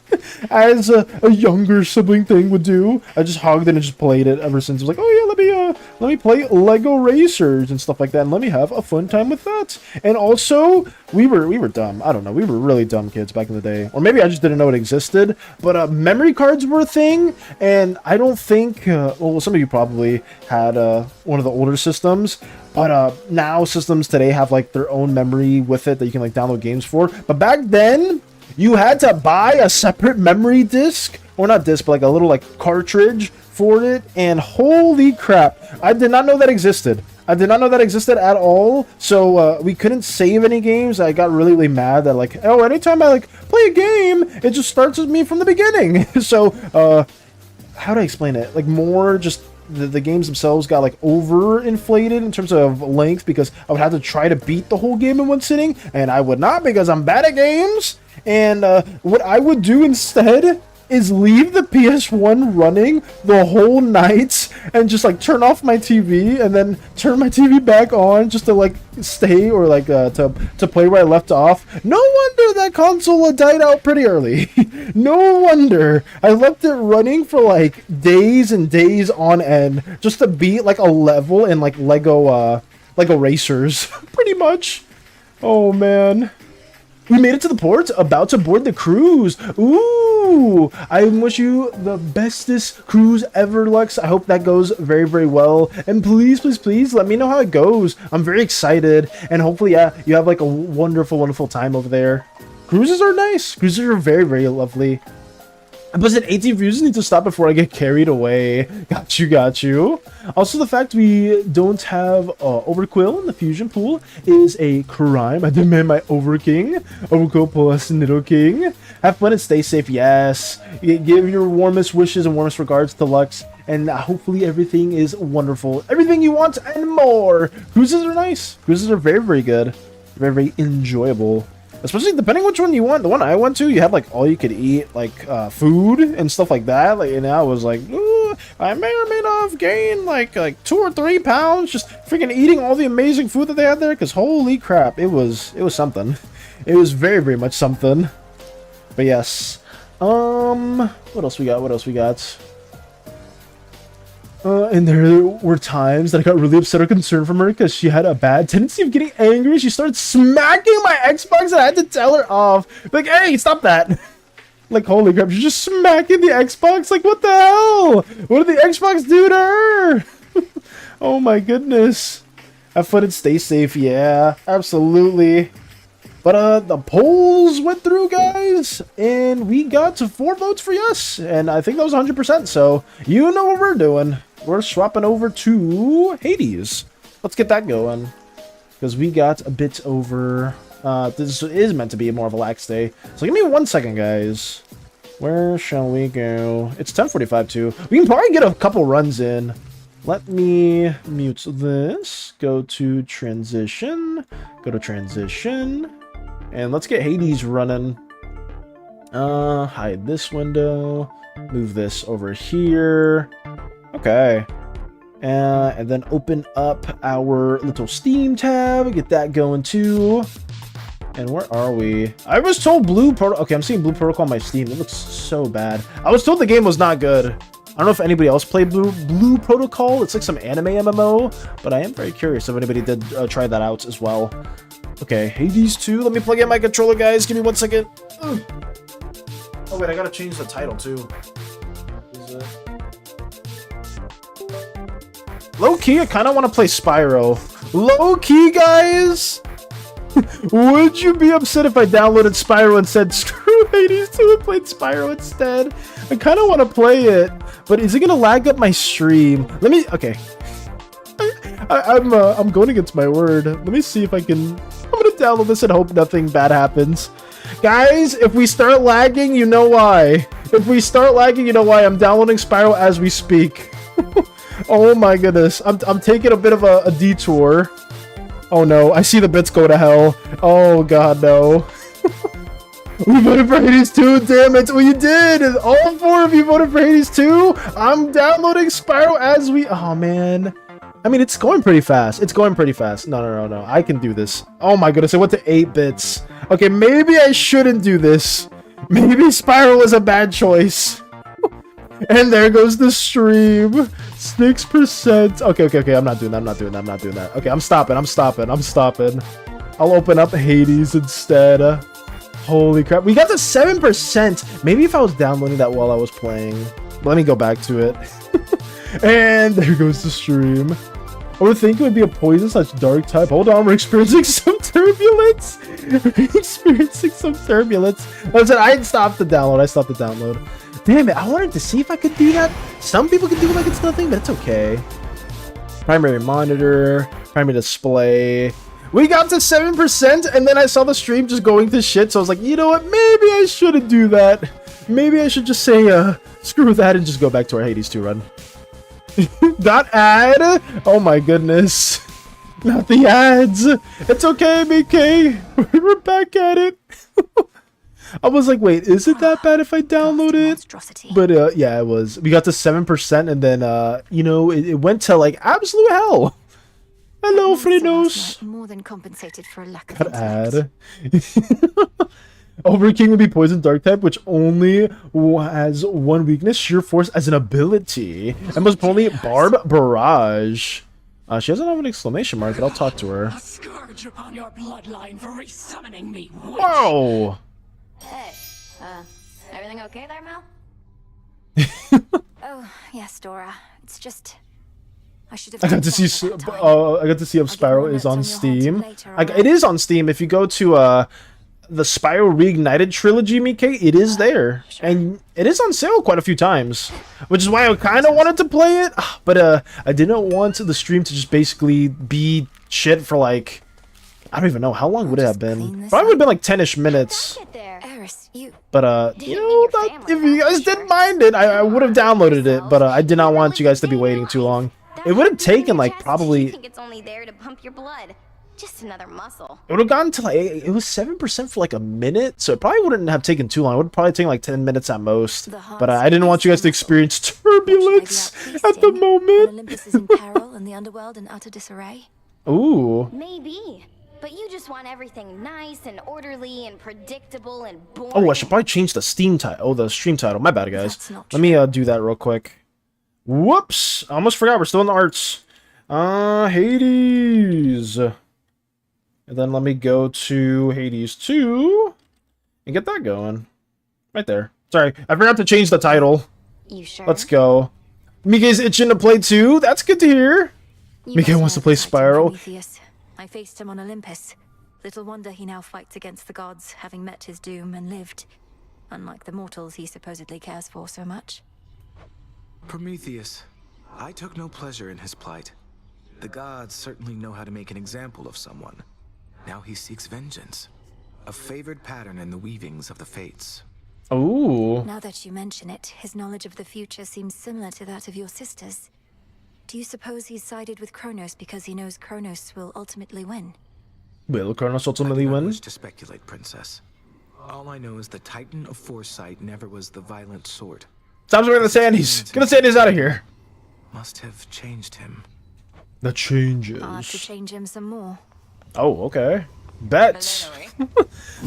as a younger sibling thing would do. I just hogged it and just played it ever since. I was like, oh yeah, let me play Lego Racers and stuff like that, and let me have a fun time with that. And also, we were dumb. I don't know. We were really dumb kids back in the day, or maybe I just didn't know it existed. But memory cards were a thing, and I don't think. Well, some of you probably had one of the older systems. But now systems today have like their own memory with it that you can like download games for. But back then, you had to buy a separate memory disc, or not disc, but like a little like cartridge for it. And holy crap, I did not know that existed. I did not know that existed at all. So we couldn't save any games. I got really, really mad that like, oh, anytime I like play a game, it just starts with me from the beginning. So how do I explain it? Like more just. The games themselves got like overinflated in terms of length, because I would have to try to beat the whole game in one sitting, and I would not, because I'm bad at games. And what I would do instead is leave the PS1 running the whole night and just like turn off my TV and then turn my TV back on just to like stay, or like to play where I left off. No wonder that console died out pretty early. No wonder. I left it running for like days and days on end just to beat like a level in like Lego Racers. Pretty much. Oh man. We made it to the port, about to board the cruise. Ooh, I wish you the bestest cruise ever, Lux. I hope that goes very, very well. And please, please, please let me know how it goes. I'm very excited. And hopefully, yeah, you have like a wonderful, wonderful time over there. Cruises are nice. Cruises are very, very lovely. But at 18 views need to stop before I get carried away. Got you, got you. Also, the fact we don't have Overquill in the fusion pool is a crime. I demand my Overking. Overquill plus Nidoking. Have fun and stay safe, yes. Give your warmest wishes and warmest regards to Lux, and hopefully everything is wonderful. Everything you want and more. Cruises are nice. Cruises are very, very good. Very, very enjoyable. Especially depending which one you want. The one I went to, you had like all you could eat, like food and stuff like that. Like, and I was like, ooh, I may or may not have gained like 2 or 3 pounds just freaking eating all the amazing food that they had there. Because holy crap, it was something. It was very, very much something. But yes, what else we got? What else we got? And there were times that I got really upset or concerned from her because she had a bad tendency of getting angry. She started smacking my Xbox and I had to tell her off. Like, hey, stop that. Like, holy crap, she's just smacking the Xbox? Like, what the hell? What did the Xbox do to her? Oh my goodness. Have fun and stay safe, yeah, absolutely. But the polls went through, guys, and we got 4 votes for yes, and I think that was 100%, so you know what we're doing. We're swapping over to Hades. Let's get that going, because we got a bit over. This is meant to be more of a lax day, so give me 1 second, guys. Where shall we go? It's 10:45 too. We can probably get a couple runs in. Let me mute this. Go to transition. Go to transition. And let's get Hades running. Hide this window. Move this over here. Okay. And then open up our little Steam tab. Get that going too. And where are we? I was told Blue Protocol. Okay, I'm seeing Blue Protocol on my Steam. It looks so bad. I was told the game was not good. I don't know if anybody else played Blue Protocol. It's like some anime MMO. But I am very curious if anybody did try that out as well. Okay, Hades 2. Let me plug in my controller, guys. Give me 1 second. Oh, wait, I gotta change the title, too. Is it... Low-key, I kind of want to play Spyro. Low-key, guys! Would you be upset if I downloaded Spyro and said, screw Hades 2 and played Spyro instead? I kind of want to play it, but is it gonna lag up my stream? Let me... Okay. I'm going against my word. Let me see if I can... I'm gonna download this and hope nothing bad happens. Guys, if we start lagging, you know why. If we start lagging, you know why. I'm downloading Spyro as we speak. Oh my goodness. I'm taking a bit of a detour. Oh no, I see the bits go to hell. Oh god, no. We voted for Hades 2, damn it. Well, you did. All 4 of you voted for Hades 2. I'm downloading Spyro as we... Oh man. I mean, it's going pretty fast. It's going pretty fast. No. I can do this. Oh my goodness, I went to 8 bits. Okay, maybe I shouldn't do this. Maybe Spyro was a bad choice. And there goes the stream. 6%. Okay. I'm not doing that. Okay, I'm stopping. I'll open up Hades instead. Holy crap. We got to 7%. Maybe if I was downloading that while I was playing. Let me go back to it. And there goes the stream. I would think it would be a poison such dark type. Hold on, we're experiencing some turbulence. Listen, I stopped the download. Damn it, I wanted to see if I could do that. Some people can do it like it's nothing, but it's okay. Primary monitor, primary display. We got to 7%, and then I saw the stream just going to shit, so I was like, you know what, maybe I shouldn't do that. Maybe I should just say, screw that and just go back to our Hades 2 run. Not ad! Oh my goodness. Not the ads. It's okay, BK. We're back at it. I was like, wait, is it that bad if I download it? But yeah, it was. We got to 7% and then, you know, it went to like absolute hell. Hello, Fredos. More than compensated for a lack of ad. Overking would be poison dark type, which only has 1 weakness, sheer force as an ability, and most importantly, barb barrage. She doesn't have an exclamation mark, but I'll talk to her. A scourge upon your bloodline for resummoning me. Whoa! Hey, everything okay there, Mel? Oh, yes, Dora. It's just... I got to see if Spyro is on Steam. It is on Steam. If you go to the Spyro Reignited trilogy, Miike, it is there, and it is on sale quite a few times, which is why I kind of wanted to play it, but I didn't want the stream to just basically be shit for like, I don't even know how long would it have been. Probably would have been like 10ish minutes. Eris, But you know, if you guys didn't mind it, I would have downloaded it, but I did not want you guys to be waiting too long. It would have taken like probably. You think it's only there to pump your blood? Just another muscle. It would have gotten to like, it was 7% for like a minute, so it probably wouldn't have taken too long. It would probably take like 10 minutes at most. But I didn't want you guys to experience turbulence at the moment. Olympus is in peril and the underworld in utter disarray. Ooh. Maybe. But you just want everything nice and orderly and predictable and boring. Oh, I should probably change the Steam title. Oh, the stream title. My bad, guys. Let me do that real quick. Whoops! I almost forgot. We're still in the arts. Hades. And then let me go to Hades 2 and get that going. Right there. Sorry, I forgot to change the title. You sure? Let's go. Mike's itching to play too. That's good to hear. Mike wants to play Spiral. I faced him on Olympus. Little wonder he now fights against the gods, having met his doom and lived. Unlike the mortals he supposedly cares for so much. Prometheus, I took no pleasure in his plight. The gods certainly know how to make an example of someone. Now he seeks vengeance. A favored pattern in the weavings of the fates. Ooh. Now that you mention it, his knowledge of the future seems similar to that of your sisters. Do you suppose he's sided with Kronos because he knows Kronos will ultimately win? Will Kronos ultimately I do not win? wish to speculate, Princess. All I know is the Titan of Foresight never was the violent sort. Stop wearing the Sandies. Get the Sandies out of here. Must have changed him. The changes. I'll have to change him some more. Oh, okay. Bet.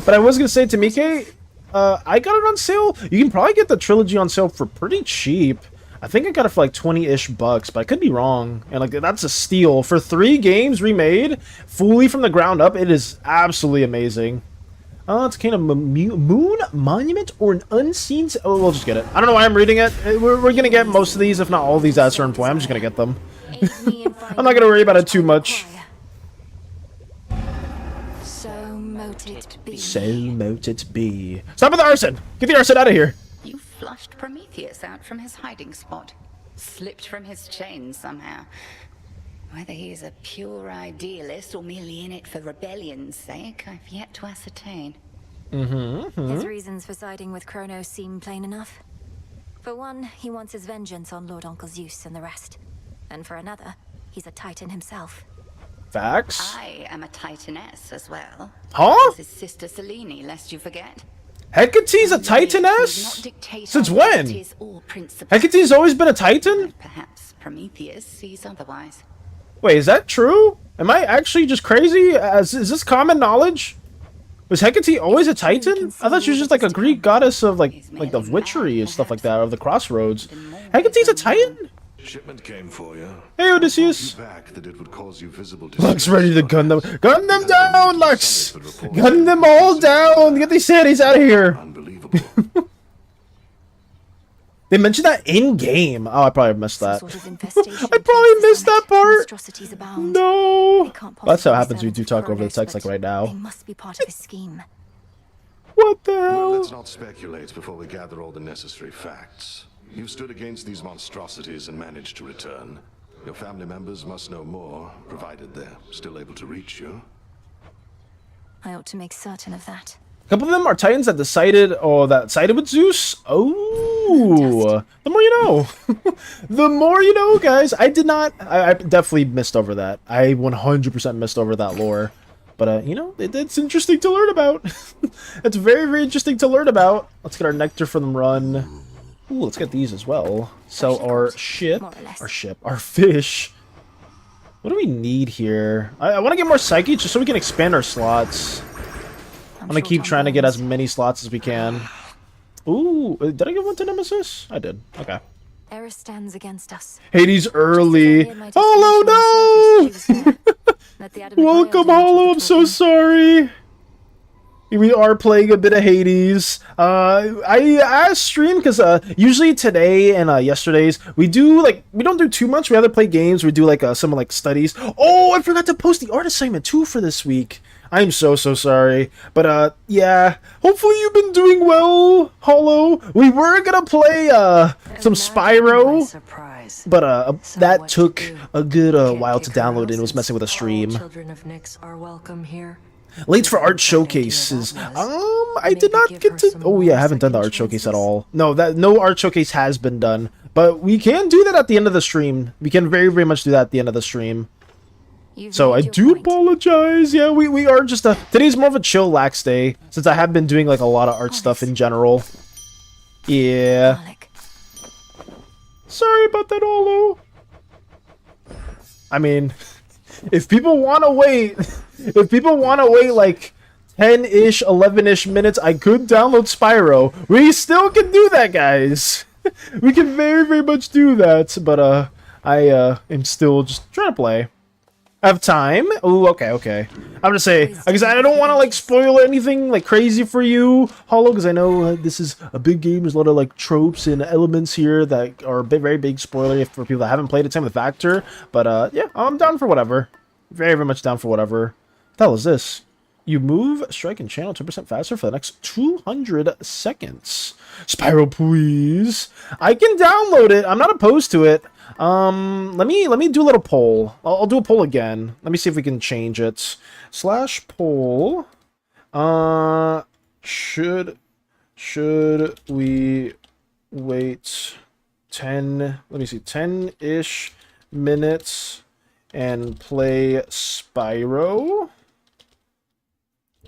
But I was gonna say to Mike, I got it on sale. You can probably get the trilogy on sale for pretty cheap. I think I got it for like 20-ish bucks, but I could be wrong. And like that's a steal for 3 games remade fully from the ground up. It is absolutely amazing. It's kind of moon monument or an unseen. Oh, we'll just get it. I don't know why I'm reading it. We're gonna get most of these, if not all of these, at a certain point. I'm just gonna get them. I'm not gonna worry about it too much. So mote it be. Stop with the arson! Get the arson out of here! You flushed Prometheus out from his hiding spot. Slipped from his chains somehow. Whether he is a pure idealist or merely in it for rebellion's sake, I've yet to ascertain. His reasons for siding with Kronos seem plain enough. For one, he wants his vengeance on Lord Uncle Zeus and the rest. And for another, he's a Titan himself. Facts. I am a Titaness as well. Huh? This is Sister Selene, lest you forget. Hecate's a Titaness? Since when? Hecate's always been a Titan? Perhaps Prometheus sees otherwise. Wait, is that true? Am I actually just crazy? Is this common knowledge? Was Hecate always a Titan? I thought she was just like a Greek goddess of like the witchery and stuff like that, of the crossroads. Hecate's a Titan? Shipment came for you. Hey, Odysseus. Back that it would cause you visible Lux ready to gun them. Gun them down, Lux! Gun them all down! Get these Sandies out of here! Unbelievable. They mentioned that in-game. Oh, I probably missed that. Sort of infestation I probably missed that part! Monstrosities abound. No! Can't That's how it possibly happens when you serve do talk over the Kronos, text like but right now. They must be part of his scheme. What the Well, hell? let's not speculate before we gather all the necessary facts. You stood against these monstrosities and managed to return. Your family members must know more, provided they're still able to reach you. I ought to make certain of that. A couple of them are Titans that decided, or that sided with Zeus. Oh, the more you know. The more you know, guys. I definitely missed over that. I 100% missed over that lore. But, you know, it's interesting to learn about. It's very, very interesting to learn about. Let's get our nectar for them run. Ooh, let's get these as well. Sell our our fish. What do we need here? I want to get more psyche just so we can expand our slots. I'm gonna keep trying to get as many slots as we can. Ooh, did I get one to Nemesis? I did. Okay. Eris stands against us. Hades early. Hollow, no! Welcome, Hollow. I'm so sorry. We are playing a bit of Hades. I asked stream because usually today and yesterday's we don't do too much. We either play games, we do like some like studies. Oh, I forgot to post the art assignment too for this week. I'm so sorry, but yeah. Hopefully you've been doing well, Hollow. We were gonna play some Spyro, but that took a good while to download and it was messing with the stream. Children of Nyx are welcome here. Late for art showcases. I did not get to... Oh, yeah, I haven't done the art showcase at all. No, no art showcase has been done. But we can do that at the end of the stream. We can very, very much do that at the end of the stream. So I do apologize. Yeah, we are just today's more of a chill, lax day, since I have been doing like a lot of art stuff in general. Yeah. Sorry about that, Olo. I mean, if people want to wait, like 10-ish, 11-ish minutes, I could download Spyro. We still can do that, guys. We can very, very much do that. But I am still just trying to play. I have time. Oh, okay. I'm gonna say, because I don't want to like spoil anything like crazy for you, Hollow, because I know this is a big game. There's a lot of like tropes and elements here that are a very big spoiler for people that haven't played it. Same with Factor, but yeah, I'm down for whatever. Very, very much down for whatever. What the hell is this? You move, strike, and channel 2% faster for the next 200 seconds. Spyro, please. I can download it. I'm not opposed to it. Let me do a little poll. I'll do a poll again. Let me see if we can change it. /poll. Should we wait 10-ish minutes and play Spyro?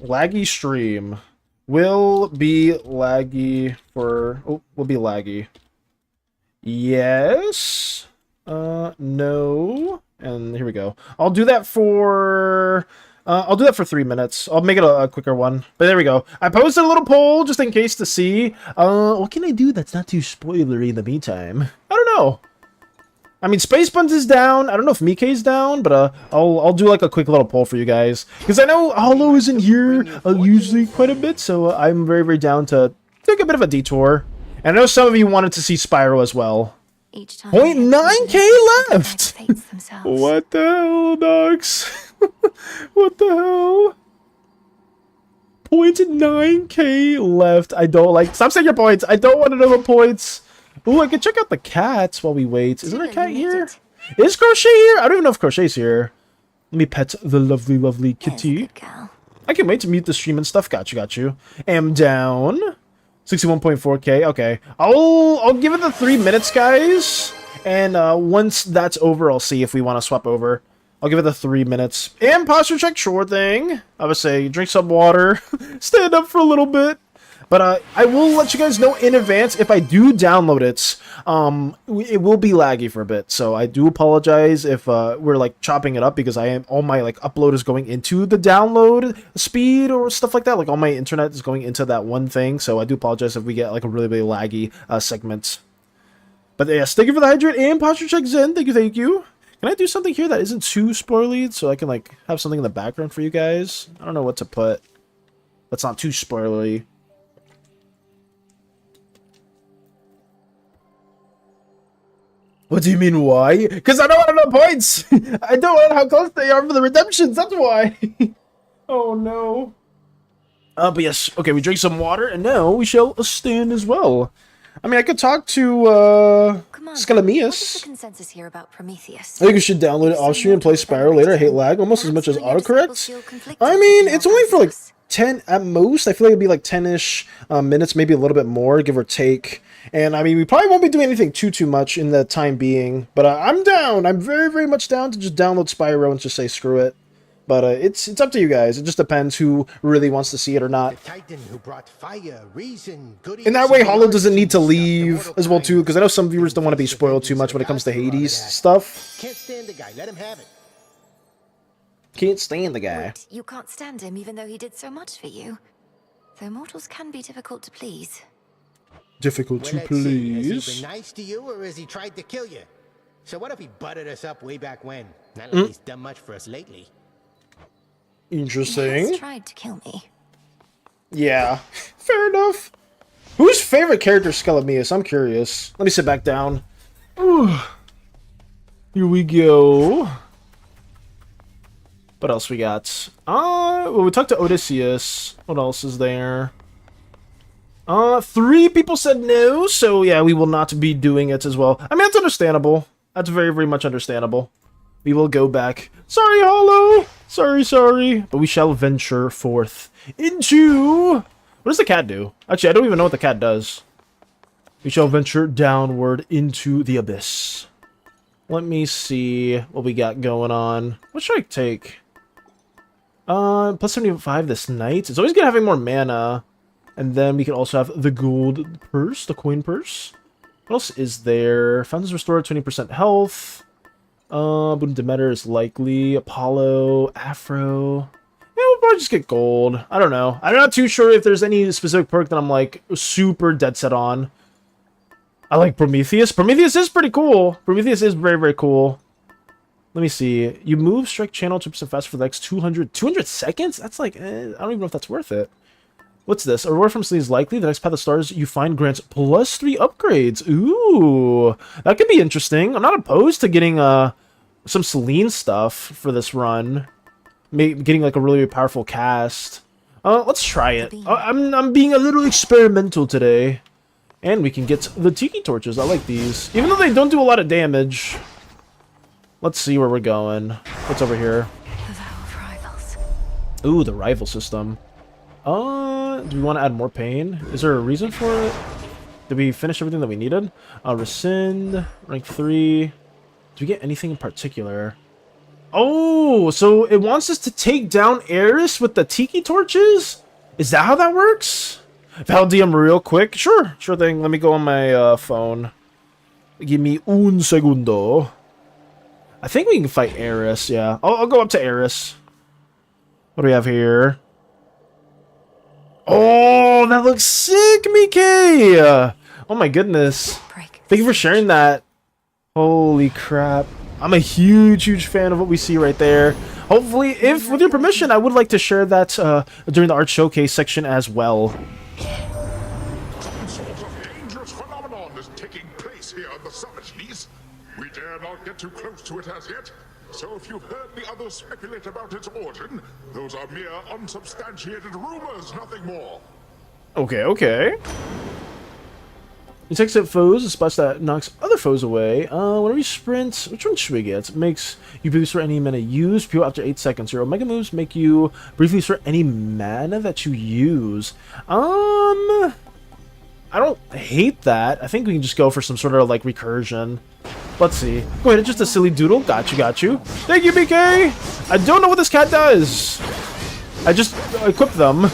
Laggy stream. Will be laggy for... Oh, will be laggy. Yes. No. And here we go. I'll do that for 3 minutes. I'll make it a quicker one. But there we go. I posted a little poll just in case to see. What can I do that's not too spoilery in the meantime? I don't know. I mean, Space Buns is down. I don't know if Mike's down, but I'll do like a quick little poll for you guys, because I know Hollow isn't here usually quite a bit, so I'm very, very down to take a bit of a detour. And I know some of you wanted to see Spyro as well. 0.9k left. What the hell, Docs? What the hell? 0.9k left. I don't like. Stop saying your points. I don't want to know the points. Ooh, I can check out the cats while we wait. Isn't there a cat here? Is Crochet here? I don't even know if Crochet's here. Let me pet the lovely, lovely kitty. I can't wait to mute the stream and stuff. Got you. Am down. 61.4k. Okay. I'll give it the 3 minutes, guys. And once that's over, I'll see if we want to swap over. I'll give it the 3 minutes. And posture check, sure thing. I would say drink some water. Stand up for a little bit. But I will let you guys know in advance if I do download it. It will be laggy for a bit, so I do apologize if we're like chopping it up, because all my like upload is going into the download speed or stuff like that. Like all my internet is going into that one thing, so I do apologize if we get like a really, really laggy segment. But yes, thank you for the hydrate and posture check, Zen. Thank you. Can I do something here that isn't too spoilery, so I can like have something in the background for you guys? I don't know what to put. That's not too spoilery. What do you mean, why? Because I don't want to know points! I don't want to know how close they are for the redemptions, that's why! Oh no. But yes, okay, we drink some water, and now we shall stand as well. I mean, I could talk to, Slimeverse. What's the consensus here about Prometheus? I think we should download it off-stream and play Spyro later. I hate lag almost as much as autocorrect. I mean, it's only for like 10 at most. I feel like it'd be like 10-ish minutes, maybe a little bit more, give or take. And I mean, we probably won't be doing anything too much in the time being. But I'm down. I'm very, very much down to just download Spyro and just say screw it. But it's up to you guys. It just depends who really wants to see it or not. In that way, Hollow doesn't need to leave as well too, because I know some viewers don't want to be spoiled too much when it comes to Hades stuff. Can't stand the guy. Let him have it. Can't stand the guy. Wait, you can't stand him even though he did so much for you? Though mortals can be difficult to please. Difficult to please. Has he been nice to you, or has he tried to kill you? So what if he butted us up way back when? Not like he's done much for us lately. Interesting. He has tried to kill me. Yeah, fair enough. Whose favorite character is Slimeverse? I'm curious. Let me sit back down. Ooh. Here we go. What else we got? Well, we talked to Odysseus. What else is there? 3 people said no, so yeah, we will not be doing it as well. I mean, that's understandable. That's very, very much understandable. We will go back. Sorry, Hollow! Sorry. But we shall venture forth into What does the cat do? Actually, I don't even know what the cat does. We shall venture downward into the abyss. Let me see what we got going on. What should I take? Plus 75 this night. It's always good having more mana. And then we can also have the gold purse, the coin purse. What else is there? Fountains restore 20% health. Boon Demeter is likely. Apollo, Afro. Yeah, we'll probably just get gold. I don't know. I'm not too sure if there's any specific perk that I'm like super dead set on. I like Prometheus. Prometheus is pretty cool. Prometheus is very, very cool. Let me see. You move strike channel 2% faster for the next 200 seconds? That's like, I don't even know if that's worth it. What's this? A reward from Selene is likely. The next path of stars you find grants +3 upgrades. Ooh, that could be interesting. I'm not opposed to getting some Selene stuff for this run. Maybe getting like a really powerful cast. Let's try it. I'm being a little experimental today. And we can get the tiki torches. I like these. Even though they don't do a lot of damage. Let's see where we're going. What's over here? The vow of rivals. Ooh, the rival system. Do we want to add more pain? Is there a reason for it? Did we finish everything that we needed? Rescind, rank 3. Do we get anything in particular? Oh, so it wants us to take down Eris with the tiki torches? Is that how that works? Val DM real quick? Sure thing. Let me go on my phone. Give me un segundo. I think we can fight Eris, yeah. I'll go up to Eris. What do we have here? Oh, that looks sick, Mickey! Oh my goodness. Thank you for sharing that. Holy crap. I'm a huge fan of what we see right there. Hopefully, if with your permission, I would like to share that during the art showcase section as well. Some sort of dangerous phenomenon is taking place here on the summit, Lees. We dare not get too close to it as yet. So if you've heard the others speculate about its origin, those are mere unsubstantiated rumors, nothing more. Okay. You takes out foes, a splash that knocks other foes away. Whenever you sprint, which one should we get? It makes you briefly restore any mana used. Peel after 8 seconds. Your Omega moves make you briefly restore any mana that you use. I don't hate that. I think we can just go for some sort of like recursion. Let's see. Go ahead, just a silly doodle. Got you. Thank you, BK! I don't know what this cat does. I just equipped them.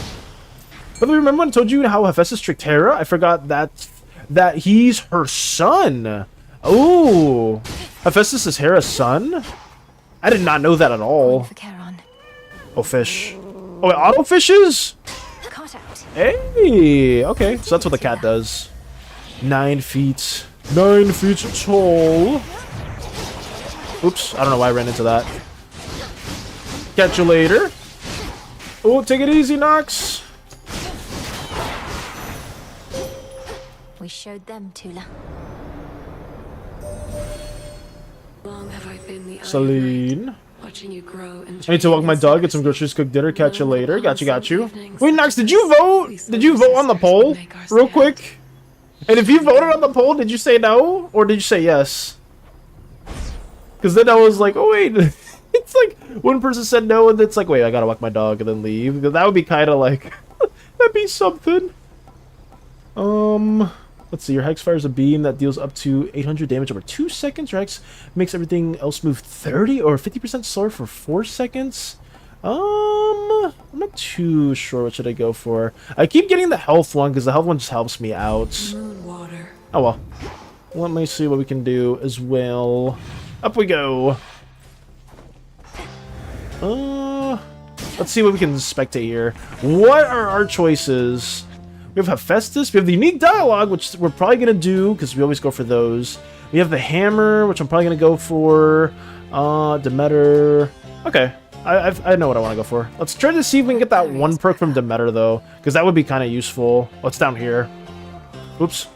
But remember when I told you how Hephaestus tricked Hera? I forgot that he's her son. Oh, Hephaestus is Hera's son? I did not know that at all. Oh, fish. Oh, wait, auto fishes? Hey, okay, so that's what the cat does. 9 feet. 9 feet tall. Oops, I don't know why I ran into that. Catch you later. Oh, take it easy, Nox. We showed them, Tula. Long have I been the Celine. Watching you grow and I need to walk my dog, get some groceries, cook dinner, catch you later. Got you. Wait, Nox, did you vote? Did you vote on the poll? Real quick. And if you voted on the poll, did you say no? Or did you say yes? Because then I was like, oh wait. It's like, one person said no, and it's like, wait, I gotta walk my dog and then leave. That would be kind of like, that'd be something. Let's see, your Hex fires a beam that deals up to 800 damage over 2 seconds. Your Hex makes everything else move 30 or 50% slower for 4 seconds. I'm not too sure what should I go for. I keep getting the health one because the health one just helps me out. Water. Oh well. Let me see what we can do as well. Up we go. Let's see what we can spectate here. What are our choices? We have Hephaestus. We have the unique dialogue, which we're probably going to do because we always go for those. We have the hammer, which I'm probably going to go for. Demeter. Okay. I know what I want to go for. Let's try to see if we can get that one perk from Demeter, though, because that would be kind of useful. What's down here? Oops.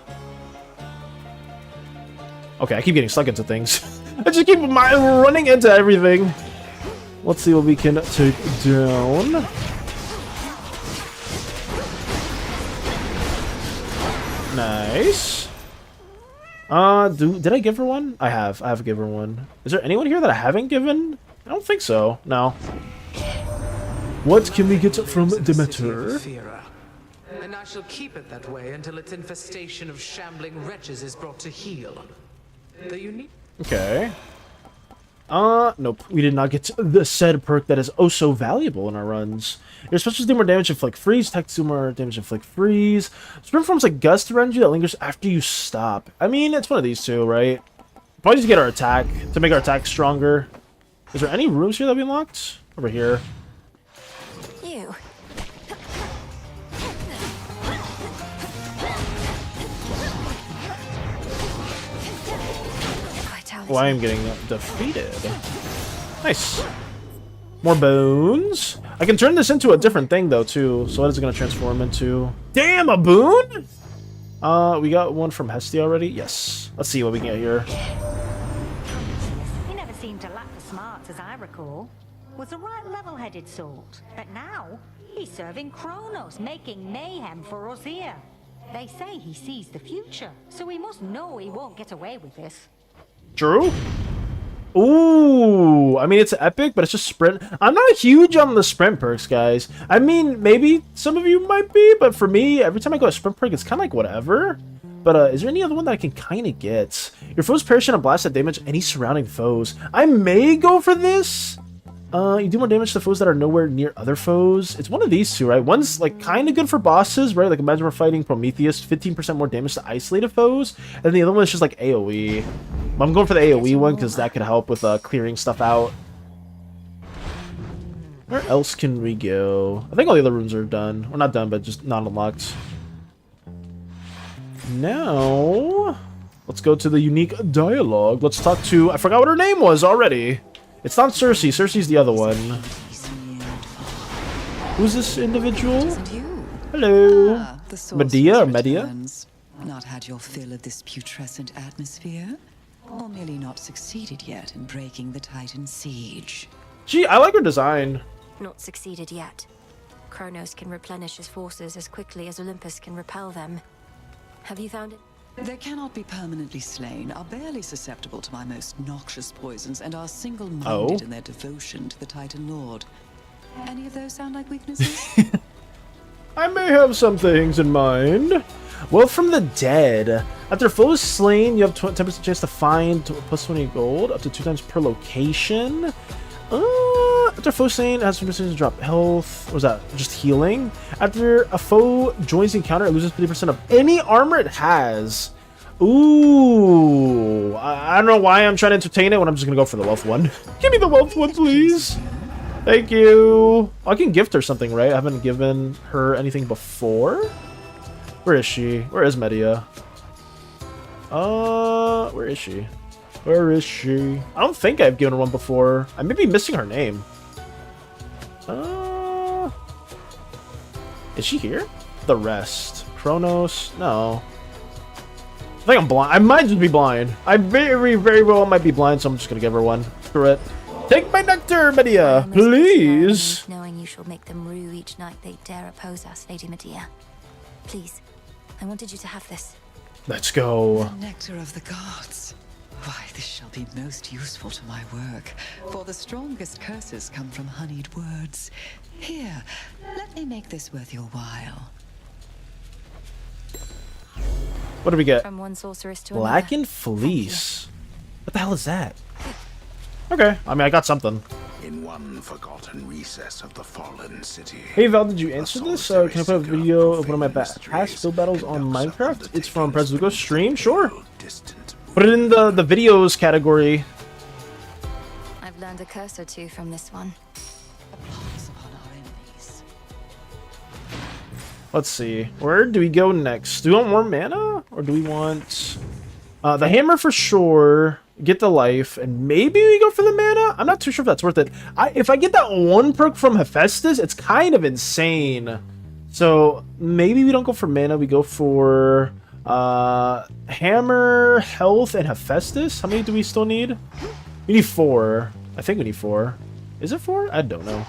Okay, I keep getting stuck into things. I just keep running into everything. Let's see what we can take down. Nice. Did I give her one? I have given her one. Is there anyone here that I haven't given? I don't think so. No. What can we get from Demeter? And I shall keep it that way until its infestation of shambling wretches is brought to heel. The unique... Okay. Nope. We did not get the said perk that is oh so valuable in our runs. Your specials do more damage, inflict freeze. Tech do more damage, inflict freeze. Sprint forms a gust around you that lingers after you stop. I mean, it's one of these two, right? Probably just get our attack to make our attack stronger. Is there any rooms here that we unlocked? Over here. You. Oh, I am getting defeated. Nice. More bones. I can turn this into a different thing, though, too. So what is it going to transform into? Damn, a boon? We got one from Hestia already? Yes. Let's see what we can get here. He never seemed to lack the smarts, as I recall. Was a right level-headed sort. But now, he's serving Kronos, making mayhem for us here. They say he sees the future, so we must know he won't get away with this. True. Ooh, I mean, it's epic, but it's just sprint. I'm not huge on the sprint perks, guys. I mean, maybe some of you might be, but for me, every time I go to sprint perk, it's kind of like whatever. But is there any other one that I can kind of get? Your foes perish in a blast that damage any surrounding foes. I may go for this. You do more damage to foes that are nowhere near other foes. It's one of these two, right? One's like kind of good for bosses, right? Like imagine we're fighting Prometheus, 15% more damage to isolated foes, and the other one is just like AoE. I'm going for the AoE one because that could help with clearing stuff out. Where else can we go? I think all the other rooms are done. Or not done, but just not unlocked. Now, let's go to the unique dialogue. Let's talk to... I forgot what her name was already. It's not Cersei. Cersei's the other one. Who's this individual? Hello. Medea or Medea? Not had your fill of this putrescent atmosphere? Or merely not succeeded yet in breaking the Titan siege? Gee, I like her design. Not succeeded yet. Kronos can replenish his forces as quickly as Olympus can repel them. Have you found it? They cannot be permanently slain, are barely susceptible to my most noxious poisons, and are single-minded in their devotion to the Titan Lord. Any of those sound like weaknesses? I may have some things in mind. Well, from the dead. After foe is slain, you have 10% chance to find plus 20 gold, up to 2 times per location. After foe slain, it has 50% to drop health. What was that? Just healing. After a foe joins the encounter, it loses 50% of any armor it has. Ooh. I don't know why I'm trying to entertain it when I'm just going to go for the wealth one. Give me the wealth one, please. Thank you. I can gift her something, right? I haven't given her anything before. Where is she? Where is Medea? Where is she? Where is she? I don't think I've given her one before. I may be missing her name. Is she here? The rest. Kronos? No. I think I'm blind. I might just be blind. I very, very well might be blind, so I'm just gonna give her one. Screw it. Take my nectar, Medea, please. Knowing you shall make them rue each night they dare oppose us, Lady Medea. Please, I wanted you to have this. Let's go. The nectar of the gods. Why, this shall be most useful to my work, for the strongest curses come from honeyed words. Here, let me make this worth your while. What do we get? From one sorceress to Blackened Fleece. What the hell is that? Okay, I mean, I got something. In one forgotten recess of the fallen city. Hey Val, did you answer this? Can I put a video of one of my past build battles on Minecraft? It's from Prezuko stream? Sure. Put it in the videos category. I've learned a curse or two from this one. Let's see. Where do we go next? Do we want more mana? Or do we want... the hammer for sure. Get the life. And maybe we go for the mana? I'm not too sure if that's worth it. If I get that one perk from Hephaestus, it's kind of insane. So maybe we don't go for mana. We go for... hammer, health, and Hephaestus. How many do we still need? We need 4. I think we need 4. Is it 4? I don't know.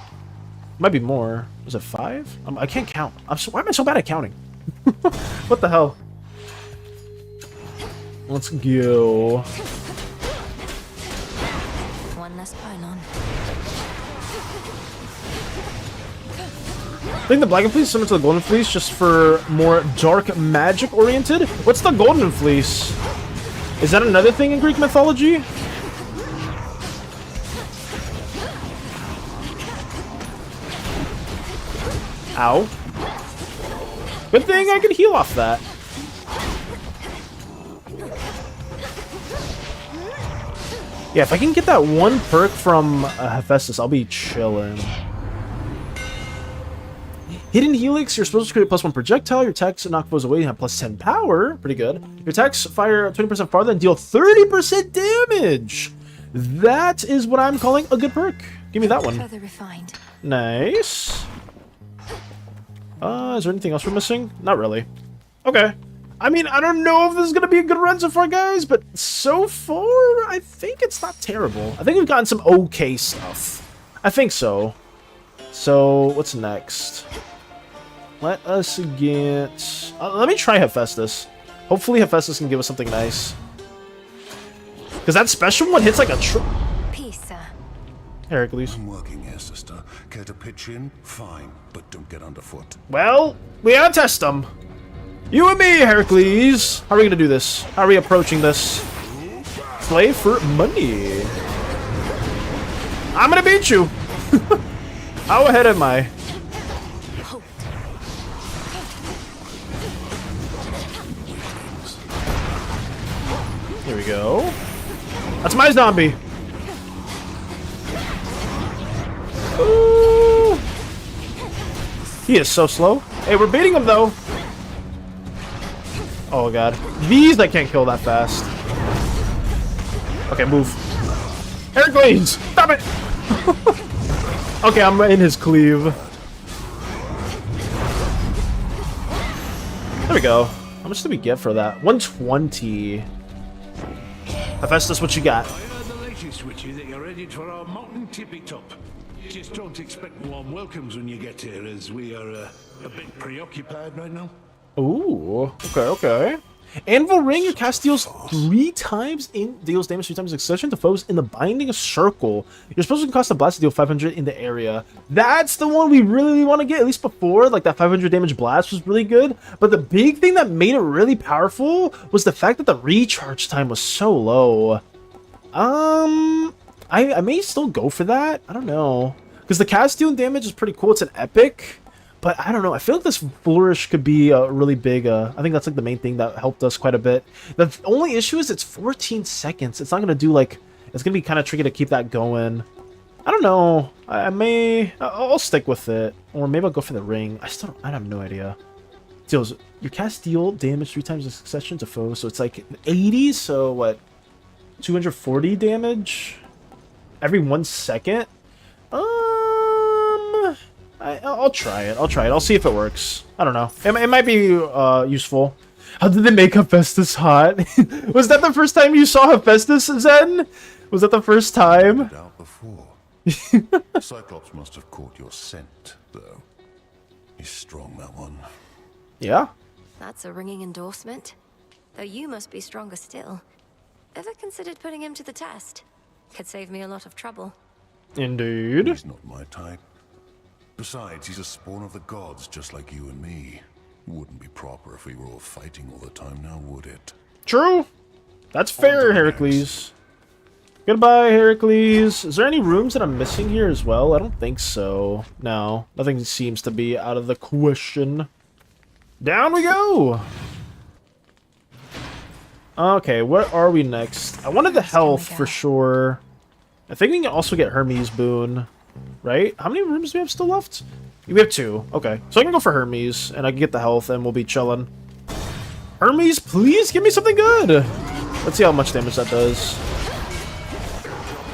Might be more. Was it 5? I can't count. Why am I so bad at counting? What the hell? Let's go. One less pylon. think the Black Fleece is similar to the Golden Fleece, just for more dark magic oriented. What's the Golden Fleece? Is that another thing in Greek mythology? Ow. Good thing I can heal off that. Yeah, if I can get that one perk from Hephaestus, I'll be chilling. Hidden Helix, you're supposed to create +1 projectile, your attacks knock foes away, you have +10 power, pretty good. Your attacks fire 20% farther and deal 30% damage! That is what I'm calling a good perk. Give me that one. Further refined. Nice. Is there anything else we're missing? Not really. Okay. I mean, I don't know if this is going to be a good run so far, guys, but so far, I think it's not terrible. I think we've gotten some okay stuff. I think so. So, what's next? Let us get... let me try Hephaestus. Hopefully Hephaestus can give us something nice. Because that special one hits like a Peace, sir. Heracles. I'm working here, sister. Care to pitch in? Fine, but don't get underfoot. Well, we gotta test them. You and me, Heracles. How are we gonna do this? How are we approaching this? Play for money. I'm gonna beat you. How ahead am I? Here we go. That's my zombie. Ooh. He is so slow. Hey, we're beating him though. Oh god. These I can't kill that fast. Okay, move. Heracles! Stop it! Okay, I'm in his cleave. There we go. How much did we get for that? 120. Hephaestus, what you got? I heard the latest with you that you're headed for our mountain tippy top. Just don't expect warm welcomes when you get here, as we are a bit preoccupied right now. Ooh, okay. Anvil Ring, your cast deals deals damage 3 times in succession to foes in the binding circle. You're supposed to cost a blast to deal 500 in the area. That's the one we really want to get, at least before. Like, that 500 damage blast was really good. But the big thing that made it really powerful was the fact that the recharge time was so low. I may still go for that. I don't know. Because the cast dealing damage is pretty cool. It's an epic. But I don't know. I feel like this flourish could be a really big... I think that's like the main thing that helped us quite a bit. The only issue is it's 14 seconds. It's not going to do like... It's going to be kind of tricky to keep that going. I don't know. I'll stick with it. Or maybe I'll go for the ring. I have no idea. Deals... Your cast deal damage 3 times in succession to foes. So it's like 80. So what? 240 damage? Every 1 second? I'll try it. I'll see if it works. I don't know. It might be useful. How did they make Hephaestus hot? Was that the first time you saw Hephaestus, Zen? Was that the first time? Out before. Cyclops must have caught your scent, though. He's strong, that one. Yeah. That's a ringing endorsement. Though you must be stronger still. Ever considered putting him to the test? Could save me a lot of trouble. Indeed. He's not my type. Besides, he's a spawn of the gods, just like you and me. Wouldn't be proper if we were all fighting all the time now, would it? True. That's fair, Heracles. Goodbye, Heracles. Is there any rooms that I'm missing here as well? I don't think so. No. Nothing seems to be out of the question. Down we go! Okay, where are we next? I wanted the health for sure. I think we can also get Hermes boon. Right? How many rooms do we have still left? We have 2. Okay. So I can go for Hermes, and I can get the health, and we'll be chilling. Hermes, please give me something good! Let's see how much damage that does.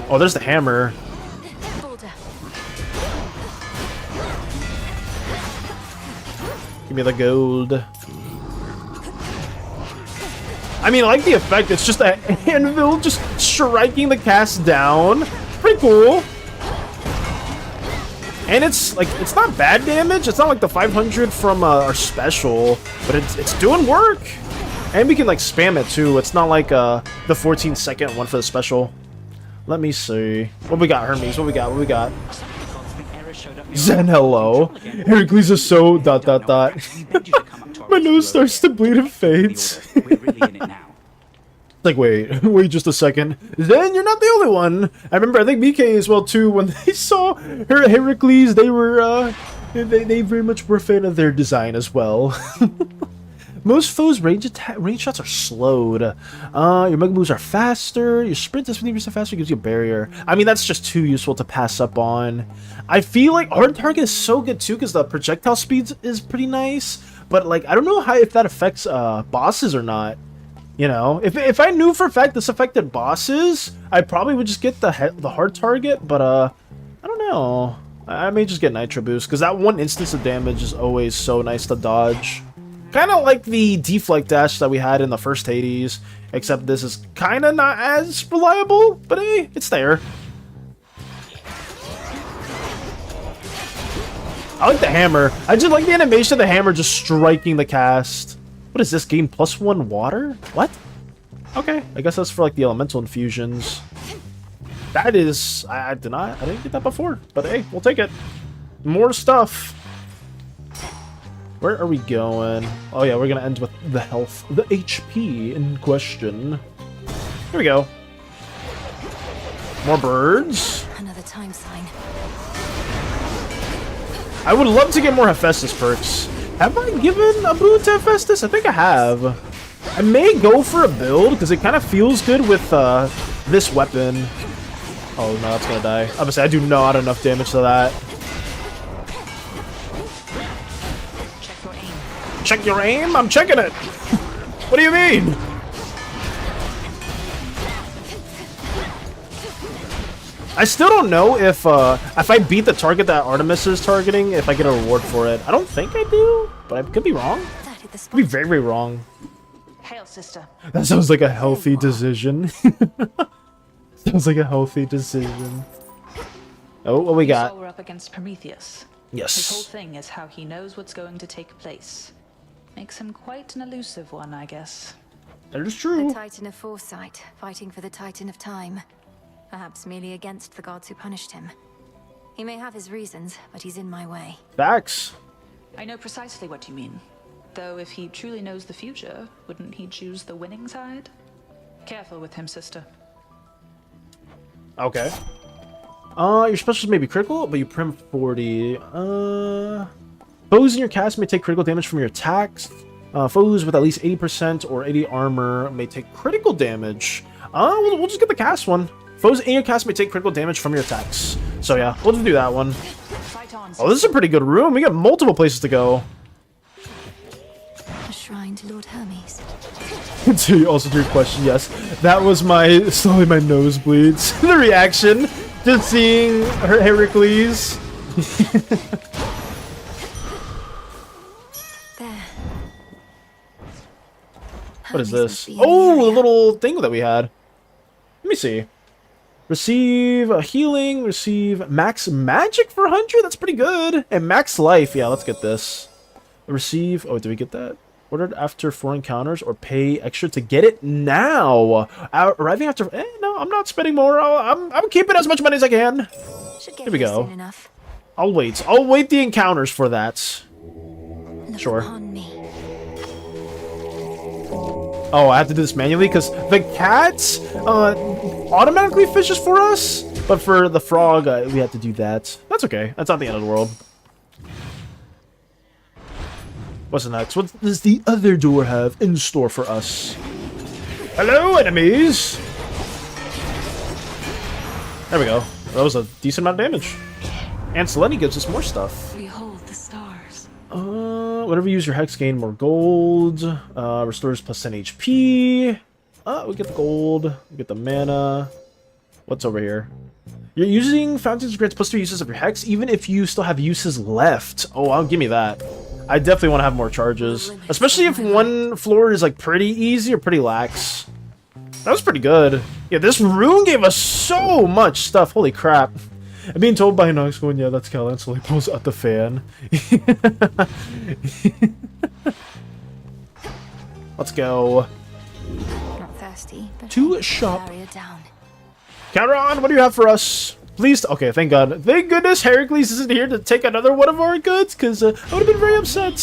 Oh, there's the hammer. Give me the gold. I mean, I like the effect. It's just an anvil just striking the cast down. Pretty cool. And it's like, it's not bad damage. It's not like the 500 from our special, but it's doing work. And we can like spam it too. It's not like the 14-second one for the special. Let me see. What we got, Hermes? What we got? Zen, hello. Heracles is so ... My nose starts to bleed and fades. Like, wait just a second. Zen, you're not the only one. I remember, I think BK as well too, when they saw Heracles, they were, they very much were a fan of their design as well. Most foes' range shots are slowed. Your mega moves are faster. Your sprint is 50% faster, gives you a barrier. I mean, that's just too useful to pass up on. I feel like hard target is so good too, because the projectile speed is pretty nice. But like, I don't know if that affects bosses or not. You know, if I knew for a fact this affected bosses, I probably would just get the hard target. But I don't know. I may just get Nitro Boost, because that one instance of damage is always so nice to dodge. Kind of like the deflect dash that we had in the first Hades, except this is kind of not as reliable, but hey, it's there. I like the hammer. I just like the animation of the hammer just striking the cast. What is this game? +1 water? What? Okay, I guess that's for like the elemental infusions. That is... I didn't get that before, but hey, we'll take it. More stuff. Where are we going? Oh yeah, we're gonna end with the health, the HP in question. Here we go. More birds. Another time sign. I would love to get more Hephaestus perks. Have I given a boon to Hephaestus? I think I have. I may go for a build because it kind of feels good with this weapon. Oh no, that's gonna die. Obviously, I do not enough damage to that. Check your aim? I'm checking it! What do you mean? I still don't know if I beat the target that Artemis is targeting, if I get a reward for it. I don't think I do, but I could be wrong. Could be very, very wrong. Hail, sister. That sounds like a healthy decision. Sounds like a healthy decision. Oh, what we got? We're up against Prometheus. Yes. His whole thing is how he knows what's going to take place. Makes him quite an elusive one, I guess. That is true. The Titan of Foresight, fighting for the Titan of Time. Perhaps merely against the gods who punished him. He may have his reasons, but he's in my way. Facts. I know precisely what you mean. Though if he truly knows the future, wouldn't he choose the winning side? Careful with him, sister. Okay. Your specials may be critical, but you prim 40. Foes in your cast may take critical damage from your attacks. Foes with at least 80% or 80 armor may take critical damage. We'll just get the cast one. Foes in your cast may take critical damage from your attacks. So yeah, we'll just do that one. Oh, this is a pretty good room. We got multiple places to go. A shrine to Lord Hermes. Also to your question, yes. That was slowly my nosebleeds. The reaction. Just seeing Heracles. What is this? Oh, a little thing that we had. Let me see. Receive a healing, receive max magic for 100? That's pretty good. And max life. Yeah, let's get this. Receive... Oh, did we get that? Ordered after 4 encounters or pay extra to get it now. Arriving after... no, I'm not spending more. I'm keeping as much money as I can. Here we go. I'll wait. I'll wait the encounters for that. Sure. Oh, I have to do this manually because the cat automatically fishes for us, but for the frog, we have to do that. That's okay. That's not the end of the world. What's next? What does the other door have in store for us? Hello, enemies! There we go. That was a decent amount of damage. And Selene gives us more stuff. Behold the stars. Whenever you use your hex, gain more gold. Restores plus 10 HP. We get the gold. We get the mana. What's over here? You're using fountains grants plus 3 uses of your hex, even if you still have uses left. Oh, I'll give me that. I definitely want to have more charges, especially if one floor is like pretty easy or pretty lax. That was pretty good. Yeah, this rune gave us so much stuff. Holy crap. I'm being told by Nox going, yeah, that's Callan, so he pulls out the fan. Let's go. Not thirsty, but to shop. Charon, what do you have for us? Please, okay, thank God. Thank goodness Heracles isn't here to take another one of our goods, because I would have been very upset.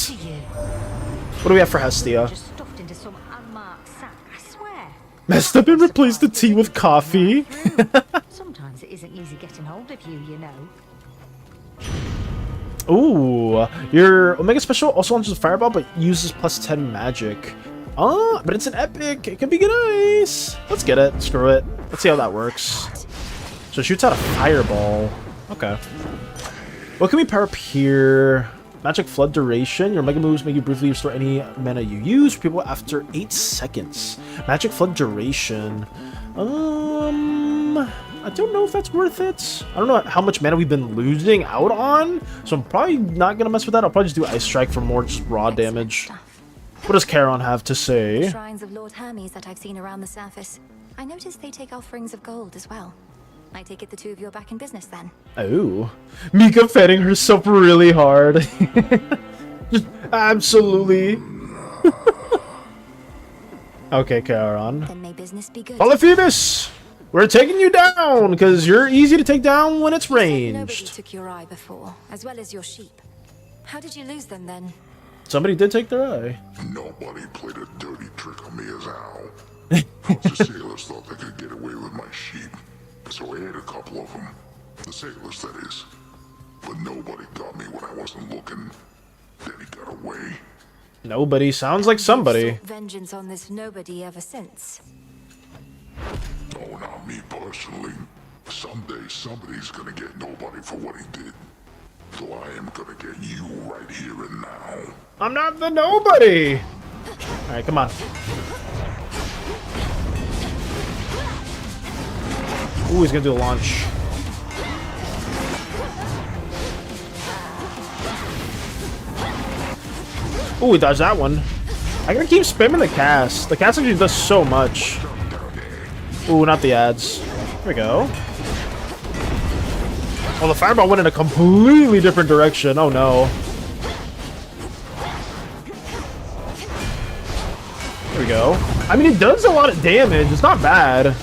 What do we have for Hestia? Just stuffed into some unmarked sack, I swear. Messed up and replaced the tea with coffee. Sometimes it isn't easy getting hold of you, you know. Ooh, your Omega Special also launches a Fireball, but uses +10 magic. But it's an epic. It can be nice. Let's get it. Screw it. Let's see how that works. So it shoots out a Fireball. Okay. What can we power up here? Magic Flood duration. Your Mega Moves make you briefly restore any mana you use for people after 8 seconds. Magic Flood duration. I don't know if that's worth it. I don't know how much mana we've been losing out on, so I'm probably not gonna mess with that. I'll probably just do Ice Strike for more just raw damage. What does Charon have to say? Shrines of Lord Hermes that I've seen around the surface. I noticed they take offerings of gold as well. I take it the two of you are back in business then. Oh, Mika fetting herself really hard. Just absolutely. Okay, Charon. Then may business be good. Polyphemus! We're taking you down, because you're easy to take down when it's Nobody ranged. took your eye before, as well as your sheep. How did you lose them then? Somebody did take their eye. Nobody played a dirty trick on me as Al. The sailors thought they could get away with my sheep, so I ate a couple of them. The sailors, that is. But nobody got me when I wasn't looking. Then he got away. Nobody sounds like somebody. Sought vengeance on this nobody ever since. Oh, not me personally. Someday somebody's gonna get nobody for what he did. So I am gonna get you right here and now. I'm not the nobody! Alright, come on. Ooh, he's gonna do a launch. Ooh, he dodged that one. I gotta keep spamming the cast. The cast actually does so much. Ooh, not the ads. Here we go. Oh, the fireball went in a completely different direction. Oh no. There we go. I mean, it does a lot of damage. It's not bad.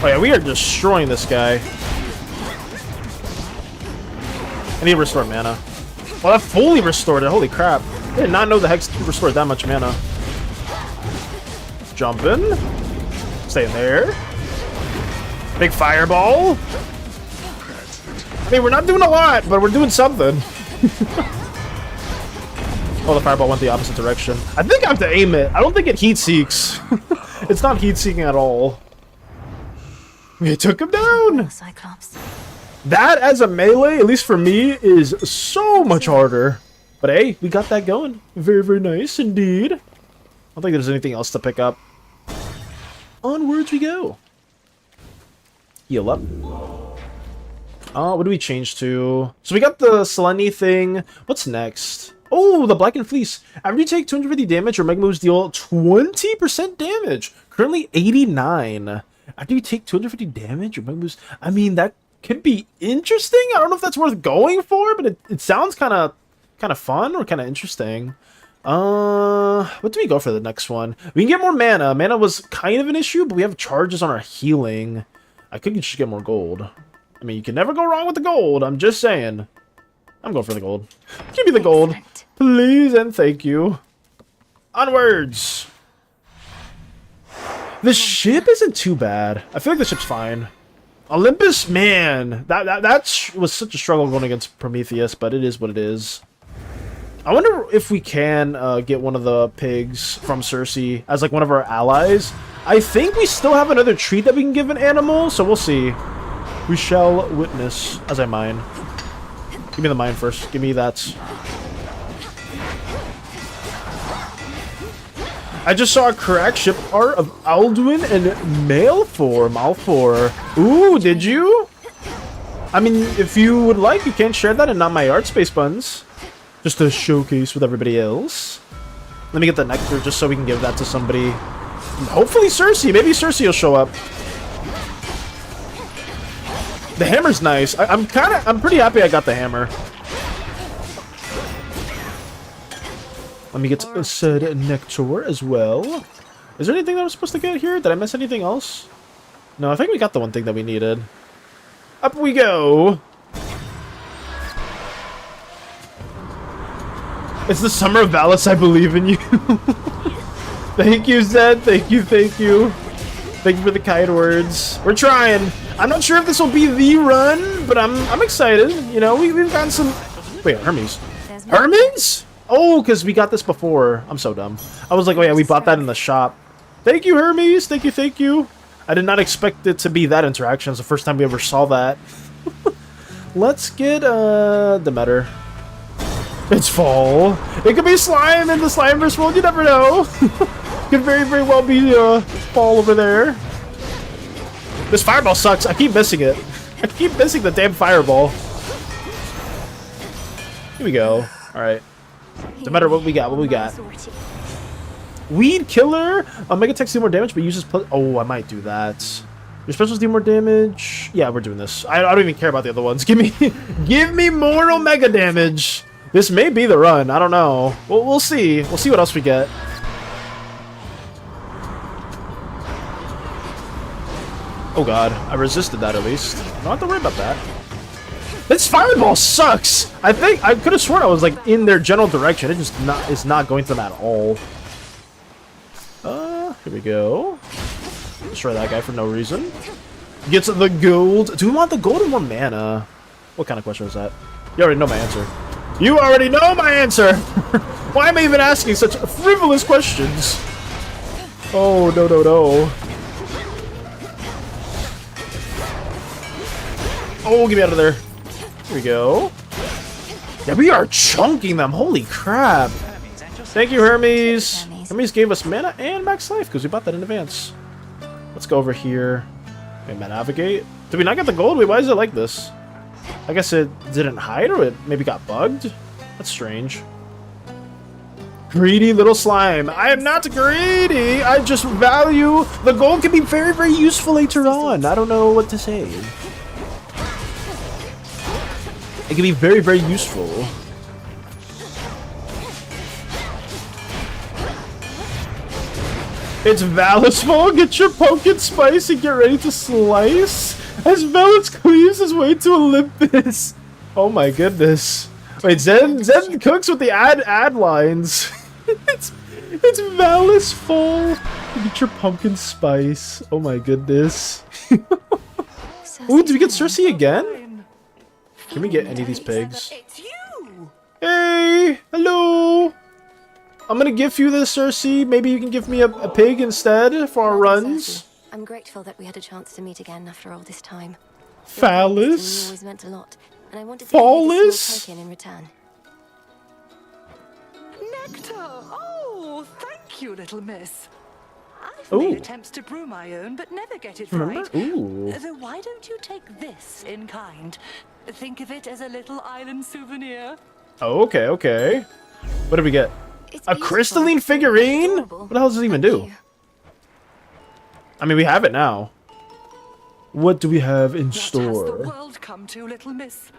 Oh yeah, we are destroying this guy. I need to restore mana. Well, that fully restored it. Holy crap. I did not know the Hex restored that much mana. Jumping. Staying there. Big fireball. I mean, we're not doing a lot, but we're doing something. Oh, the fireball went the opposite direction. I think I have to aim it. I don't think it heat seeks. It's not heat seeking at all. We took him down. Cyclops. That as a melee, at least for me, is so much harder. But hey, we got that going. Very, very nice indeed. I don't think there's anything else to pick up. Onwards we go. Heal up. What do we change to? So we got the SANI thing. What's next? Oh, the Blackened Fleece. After you take 250 damage, your Mega Moves deal 20% damage. Currently 89. After you take 250 damage, your Mega Moves... I mean, that could be interesting. I don't know if that's worth going for, but it sounds kind of fun or kind of interesting. What do we go for the next one? We can get more mana. Mana was kind of an issue, but we have charges on our healing. I could just get more gold. I mean, you can never go wrong with the gold. I'm just saying. I'm going for the gold. Give me the gold. Please and thank you. Onwards. The ship isn't too bad. I feel like the ship's fine. Olympus, man. That was such a struggle going against Prometheus, but it is what it is. I wonder if we can get one of the pigs from Cersei as like one of our allies. I think we still have another treat that we can give an animal, so we'll see. We shall witness as I mine. Give me the mine first. Give me that. I just saw a crack ship art of Alduin in male form. Alfor. Ooh, did you? I mean, if you would like, you can share that and not my art, Space Buns. Just to showcase with everybody else. Let me get the nectar just so we can give that to somebody. Hopefully Cersei. Maybe Cersei will show up. The hammer's nice. I'm pretty happy I got the hammer. Let me get said nectar as well. Is there anything that I'm supposed to get here? Did I miss anything else? No, I think we got the one thing that we needed. Up we go! It's the summer of Valis, I believe in you. Thank you, Zed. Thank you, thank you. Thank you for the kind words. We're trying. I'm not sure if this will be the run, but I'm excited. You know, we've gotten some... Wait, Hermes. Hermes? Oh, because we got this before. I'm so dumb. I was like, oh yeah, we bought that in the shop. Thank you, Hermes. Thank you, thank you. I did not expect it to be that interaction. It's the first time we ever saw that. Let's get Demeter. It's fall. It could be slime in the Slimeverse world. You never know. Could very, very well be fall over there. This fireball sucks. I keep missing it. I keep missing the damn fireball. Here we go. All right. No matter what we got. What we got? Weed killer. Mega attacks do more damage, but uses plus. Oh, I might do that. Your specials do more damage. Yeah, we're doing this. I don't even care about the other ones. Give me more Omega damage. This may be the run. I don't know. We'll see. We'll see what else we get. Oh god, I resisted that at least. I don't have to worry about that. This fireball sucks! I think I could have sworn I was like in their general direction. It just is not going to them at all. Here we go. Destroy that guy for no reason. Gets the gold. Do we want the gold or more mana? What kind of question was that? You already know my answer. You already know my answer! Why am I even asking such frivolous questions? Oh, no, no, no. Oh, get me out of there. Here we go. Yeah, we are chunking them. Holy crap. Thank you, Hermes. Hermes gave us mana and max life because we bought that in advance. Let's go over here. Okay, navigate. Did we not get the gold? Wait, why is it like this? I guess it didn't hide or it maybe got bugged? That's strange. Greedy little slime. I am not greedy. I just value the gold can be very, very useful later on. I don't know what to say. It can be very, very useful. It's Valis fall. Get your pumpkin spice and get ready to slice. As Valis cleaves his way to Olympus. Oh my goodness. Wait, Zen cooks with the ad lines. it's Valis fall. Get your pumpkin spice. Oh my goodness. Ooh, did we get Cersei again? Can we get any of these pigs? Hey, hello. I'm gonna give you this, Cersei. Maybe you can give me a pig instead for our runs. I'm grateful that we had a chance to meet again after all this time. Phallus? Always meant a lot, and I wanted to give you this small token in return. Nectar! Oh, thank you, little miss. I've Ooh. made attempts to brew my own, but never get it Remember? right. Ooh. So why don't you take this in kind? Think of it as a little island souvenir. Oh, okay, okay. What did we get? A crystalline figurine? What the hell does it even do? I mean, we have it now. What do we have in What has the store? world come to, little miss?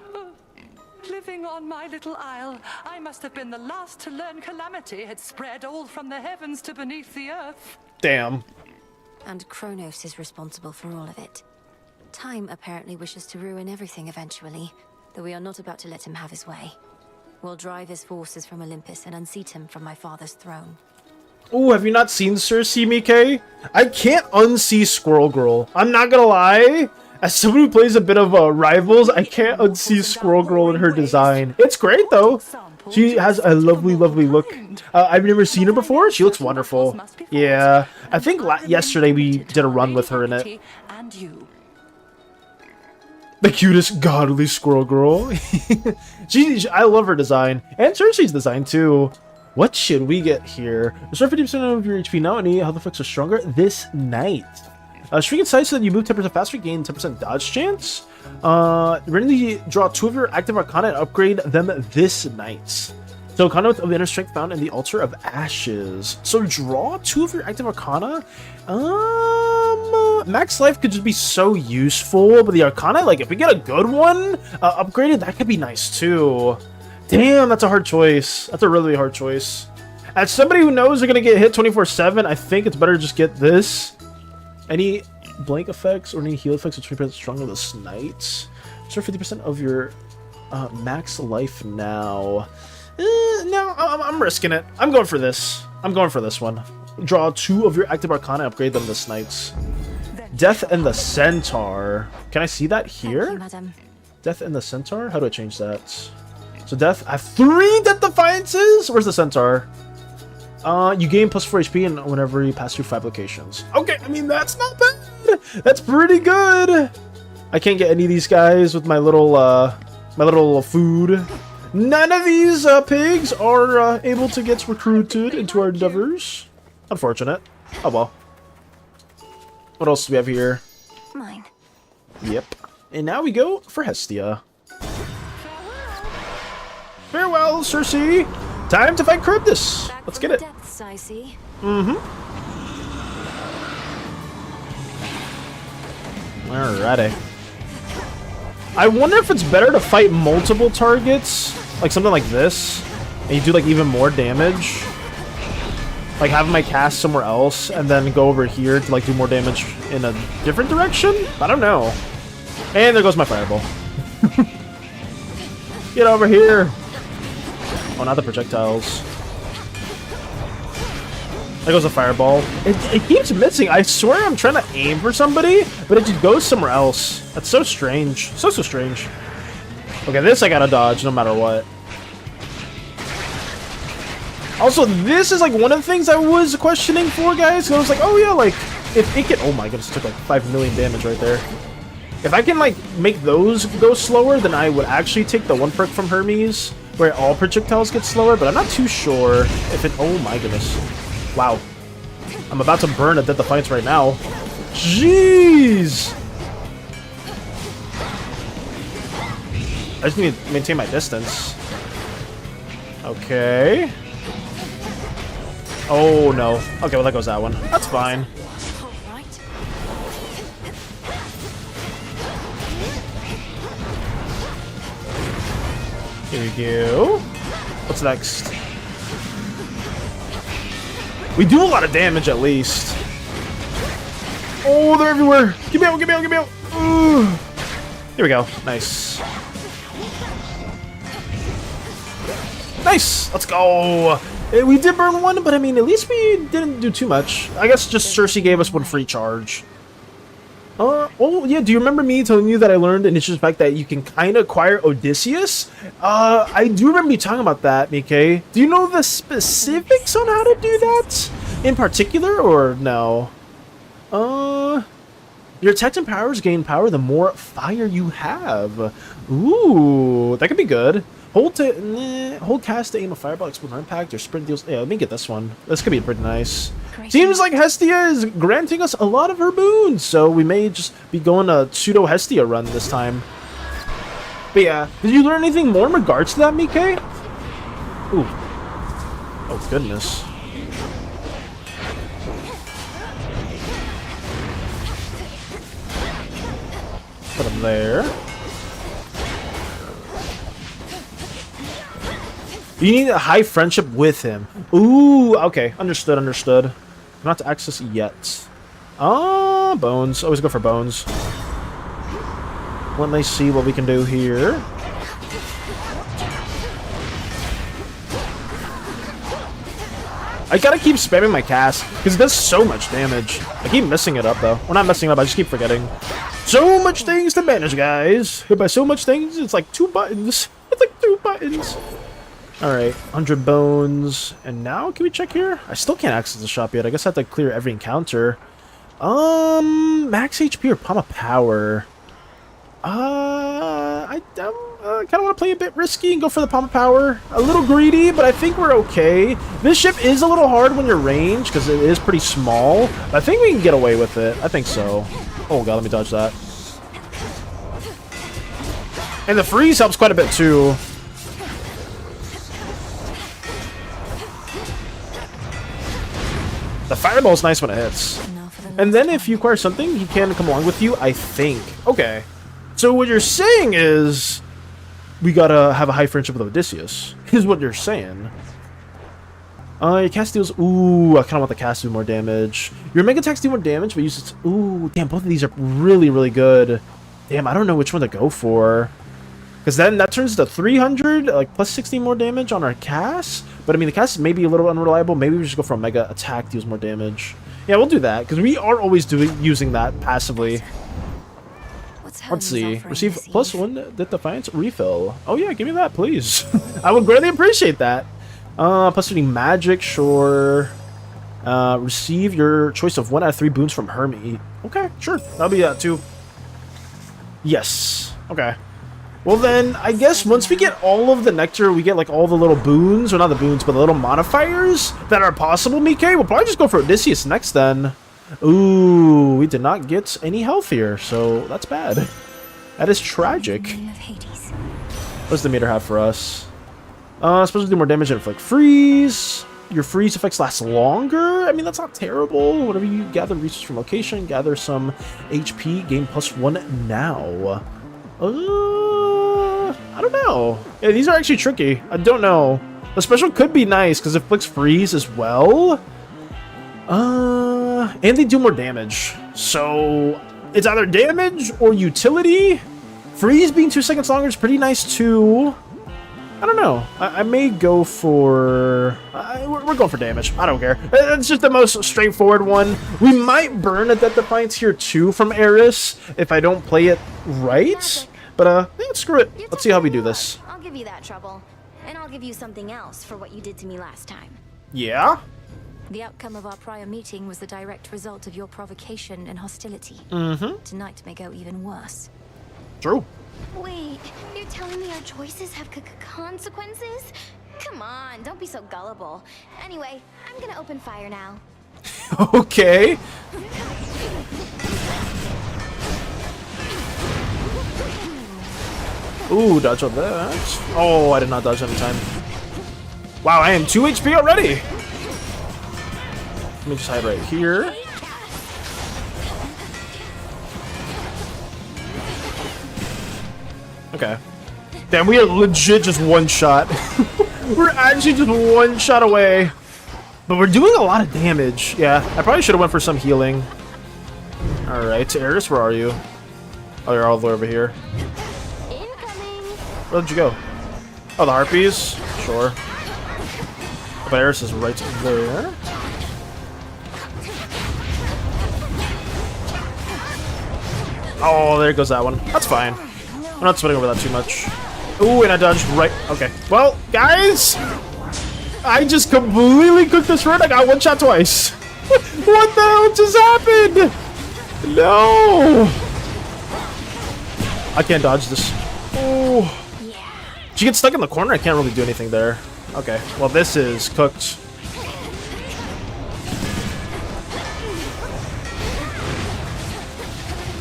Living on my little isle, I must have been the last to learn calamity had spread all from the heavens to beneath the earth. Damn. And Kronos is responsible for all of it. Time apparently wishes to ruin everything eventually, though we are not about to let him have his way. We'll drive his forces from Olympus and unseat him from my father's throne. Ooh, have you not seen Cersei, Mike? I can't unsee Squirrel Girl. I'm not gonna lie. As someone who plays a bit of Rivals, I can't unsee Squirrel Girl in her design. It's great, though. She has a lovely, lovely look. I've never seen her before. She looks wonderful. Yeah. I think yesterday we did a run with her in it. And you. The cutest godly Squirrel Girl. I love her design. And Cersei's design, too. What should we get here? Restore 50% of your HP now. Any how the effects are stronger this night. Shrink in size so that you move 10% faster, gain 10% dodge chance. Randomly draw 2 of your active arcana and upgrade them this night. So conduit of inner strength found in the altar of ashes. So draw 2 of your active arcana. Max life could just be so useful, but the arcana, like if we get a good one upgraded, that could be nice too. Damn, that's a hard choice. That's a really hard choice. As somebody who knows they're gonna get hit 24/7, I think it's better to just get this. Any blank effects or any heal effects are 20% stronger this night. Restore 50% of your max life now. No, I'm risking it. I'm going for this. I'm going for this one. Draw 2 of your active arcana, upgrade them this night. Death and the Centaur. Can I see that here? Thank you, madam. Death and the Centaur? How do I change that? So Death, I have 3 Death Defiances? Where's the Centaur? You gain plus 4 HP and whenever you pass through 5 locations. Okay, I mean, that's not bad. That's pretty good. I can't get any of these guys with my little food. None of these pigs are able to get recruited into our endeavors. Unfortunate. Oh well. What else do we have here? Mine. Yep. And now we go for Hestia. Farewell, Cersei. Time to fight Charybdis. Let's get it. Depths, I see. Mm-hmm. Alrighty. I wonder if it's better to fight multiple targets, like something like this, and you do like even more damage. Like have my cast somewhere else and then go over here to like do more damage in a different direction? I don't know. And there goes my fireball. Get over here. Oh, not the projectiles. There goes a fireball. It keeps missing. I swear I'm trying to aim for somebody, but it just goes somewhere else. That's so strange. So strange. Okay, this I gotta dodge no matter what. Also, this is like one of the things I was questioning for, guys. I was like, oh yeah, like, if it can... Oh my goodness, it took like 5 million damage right there. If I can like make those go slower, then I would actually take the 1 perk from Hermes, where all projectiles get slower, but I'm not too sure if it... Oh my goodness. Wow. I'm about to burn a Death Defiance right now. Jeez! I just need to maintain my distance. Okay. Oh no. Okay, well that goes that one. That's fine. Here we go. What's next? We do a lot of damage at least. Oh, they're everywhere. Get me out, get me out, get me out. Ooh. Here we go. Nice. Nice. Let's go. We did burn one, but I mean, at least we didn't do too much. I guess just Cersei gave us 1 free charge. Oh yeah, do you remember me telling you that I learned in Niche's fact that you can kind of acquire Odysseus? I do remember you talking about that, Miike. Do you know the specifics on how to do that in particular, or no? Your attack and powers gain power the more fire you have. Ooh, that could be good. Hold cast to aim a fireball, explode impact, or sprint deals. Yeah, let me get this one. This could be pretty nice. Seems like Hestia is granting us a lot of her boons, so we may just be going a pseudo Hestia run this time. But yeah, did you learn anything more in regards to that, Miike? Ooh. Oh goodness. Put him there. You need a high friendship with him. Ooh, okay. Understood, understood. Not to access yet. Bones. Always go for bones. Let me see what we can do here. I gotta keep spamming my cast, because it does so much damage. I keep messing it up, though. Well, not messing it up, I just keep forgetting. So much things to manage, guys. By so much things, it's like 2 buttons. It's like 2 buttons. Alright, 100 bones. And now, can we check here? I still can't access the shop yet. I guess I have to clear every encounter. Max HP or Palm of Power? I kind of want to play a bit risky and go for the Palm of Power. A little greedy, but I think we're okay. This ship is a little hard when you're ranged, because it is pretty small. But I think we can get away with it. I think so. Oh god, let me dodge that. And the freeze helps quite a bit, too. The fireball's nice when it hits. And then if you acquire something, he can come along with you, I think. Okay. So what you're saying is we gotta have a high friendship with Odysseus, is what you're saying. Your cast deals... Ooh, I kind of want the cast to do more damage. Your mega attacks do more damage, but uses... Ooh, damn, both of these are really, really good. Damn, I don't know which one to go for. Because then that turns to 300, like plus 16 more damage on our cast. But I mean, the cast may be a little unreliable. Maybe we just go for a mega attack, deals more damage. Yeah, we'll do that, because we are always using that passively. Let's see. Receive +1 Defiance refill. Oh yeah, give me that, please. I would greatly appreciate that. +3 magic, sure. Receive your choice of 1 out of 3 boons from Hermie. Okay, sure. That'll be that too. Yes. Okay. Well then, I guess once we get all of the nectar, we get like all the little boons, or not the boons, but the little modifiers that are possible, Mike. We'll probably just go for Odysseus next then. Ooh, we did not get any health here, so that's bad. That is tragic. What does the meter have for us? Supposed to do more damage and inflict freeze. Your freeze effects last longer. I mean, that's not terrible. Whatever you gather resources from location, gather some HP, gain +1 now. I don't know. Yeah, these are actually tricky. I don't know. The special could be nice because it inflicts freeze as well. And they do more damage. So it's either damage or utility. Freeze being 2 seconds longer is pretty nice too. I don't know. I may go for... we're going for damage. I don't care. It's just the most straightforward one. We might burn a Death Defiance here too from Eris if I don't play it right. But yeah, screw it. Let's see how we do this. I'll give you that trouble. And I'll give you something else for what you did to me last time. Yeah? The outcome of our prior meeting was the direct result of your provocation and hostility. Tonight may go even worse. True. Wait, you're telling me our choices have consequences? Come on, don't be so gullible. Anyway, I'm gonna open fire now. Okay. Ooh, dodge on that. Oh, I did not dodge any time. Wow, I am 2 HP already. Let me just hide right here. Okay. Damn, we are legit just one shot. We're actually just one shot away. But we're doing a lot of damage. Yeah, I probably should have went for some healing. Alright, Eris, where are you? Oh, you're all the way over here. Where'd you go? Oh, the harpies? Sure. But Eris is right there. Oh, there goes that one. That's fine. I'm not sweating over that too much. Ooh, and I dodged right. Okay. Well, guys, I just completely cooked this run. I got one shot twice. What the hell just happened? No. I can't dodge this. Oh. She gets stuck in the corner. I can't really do anything there. Okay. Well, this is cooked.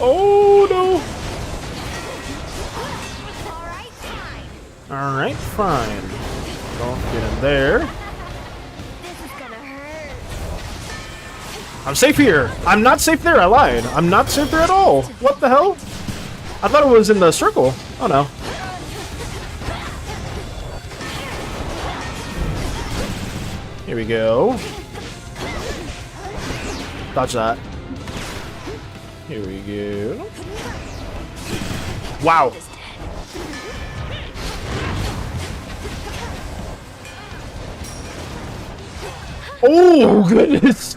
Oh no. Alright, fine. Don't get in there. I'm safe here. I'm not safe there. I lied. I'm not safe there at all. What the hell? I thought it was in the circle. Oh no. Here we go. Dodge that. Here we go. Wow. Oh, goodness.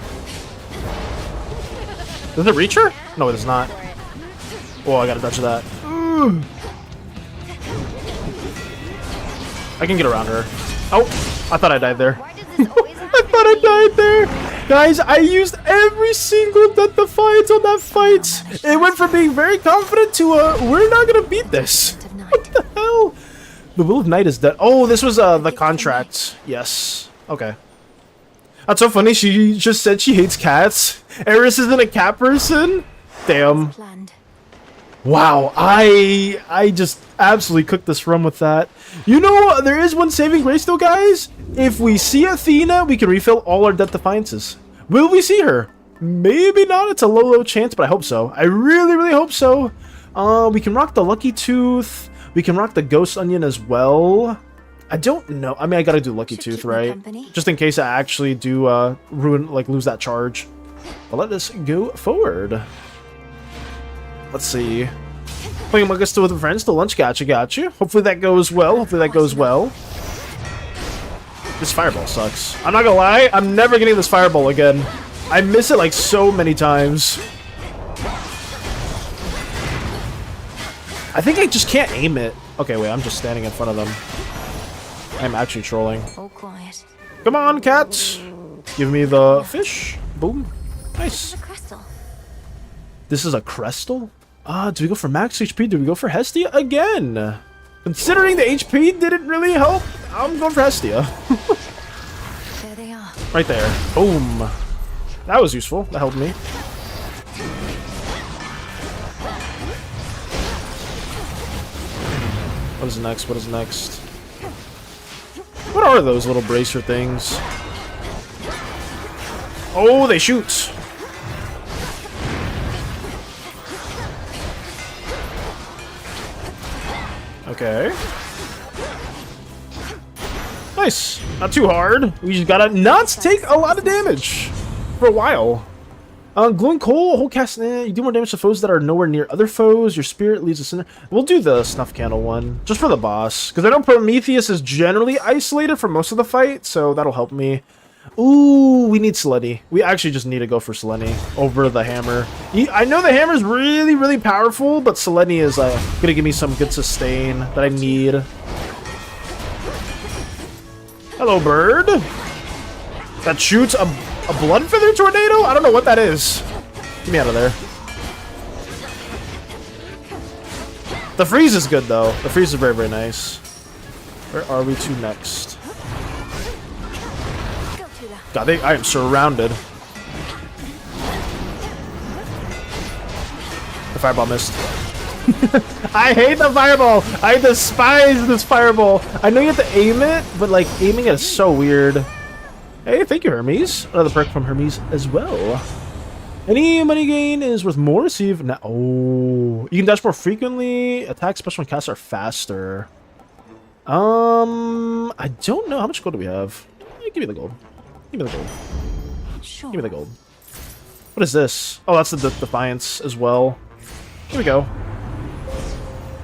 Does it reach her? No, it does not. Oh, I gotta dodge that. Ooh. I can get around her. Oh, I thought I died there. I thought I died there. Guys, I used every single Death Defiance on that fight. It went from being very confident to, we're not gonna beat this. What the hell? The Will of Night is dead. Oh, this was, the contract. Yes. Okay. That's so funny. She just said she hates cats. Eris isn't a cat person? Damn. Wow, I just absolutely cooked this run with that. You know, there is one saving grace though, guys. If we see Athena, we can refill all our Death Defiances. Will we see her? Maybe not. It's a low chance, but I hope so. I really hope so. We can rock the Lucky Tooth. We can rock the Ghost Onion as well. I don't know. I mean, I gotta do Lucky Tooth, right? Just in case I actually do lose that charge. But let us go forward. Let's see. Playing Among Us still with friends, still lunch, gotcha. Hopefully that goes well. This fireball sucks. I'm not gonna lie, I'm never getting this fireball again. I miss it like so many times. I think I just can't aim it. Okay, wait, I'm just standing in front of them. I'm actually trolling. All quiet. Come on, cat. Give me the fish. Boom. Nice. This is a Crystal? Do we go for max HP? Do we go for Hestia again? Considering the HP didn't really help, I'm going for Hestia. There they are. Right there. Boom. That was useful. That helped me. What is next? What is next? What are those little bracer things? Oh, they shoot. Okay. Nice. Not too hard. We just gotta not take a lot of damage for a while. Glue and Coal, whole cast. You do more damage to foes that are nowhere near other foes. Your spirit leads us in. We'll do the Snuff Candle one just for the boss, because I know Prometheus is generally isolated for most of the fight, so that'll help me. Ooh, we need Selene. We actually just need to go for Selene over the hammer. I know the hammer's really, really powerful, but Selene is gonna give me some good sustain that I need. Hello, bird. That shoots a blood feather tornado? I don't know what that is. Get me out of there. The freeze is good, though. The freeze is very, very nice. Where are we to next? God, I am surrounded. The fireball missed. I hate the fireball! I despise this fireball! I know you have to aim it, but like, aiming it is so weird. Hey, thank you, Hermes. Another perk from Hermes as well. Any money gain is worth more. Receive now. Oh, you can dash more frequently. Attack, special, and casts are faster. I don't know. How much gold do we have? Give me the gold. Give me the gold. Sure. Give me the gold. What is this? Oh, that's the Defiance as well. Here we go.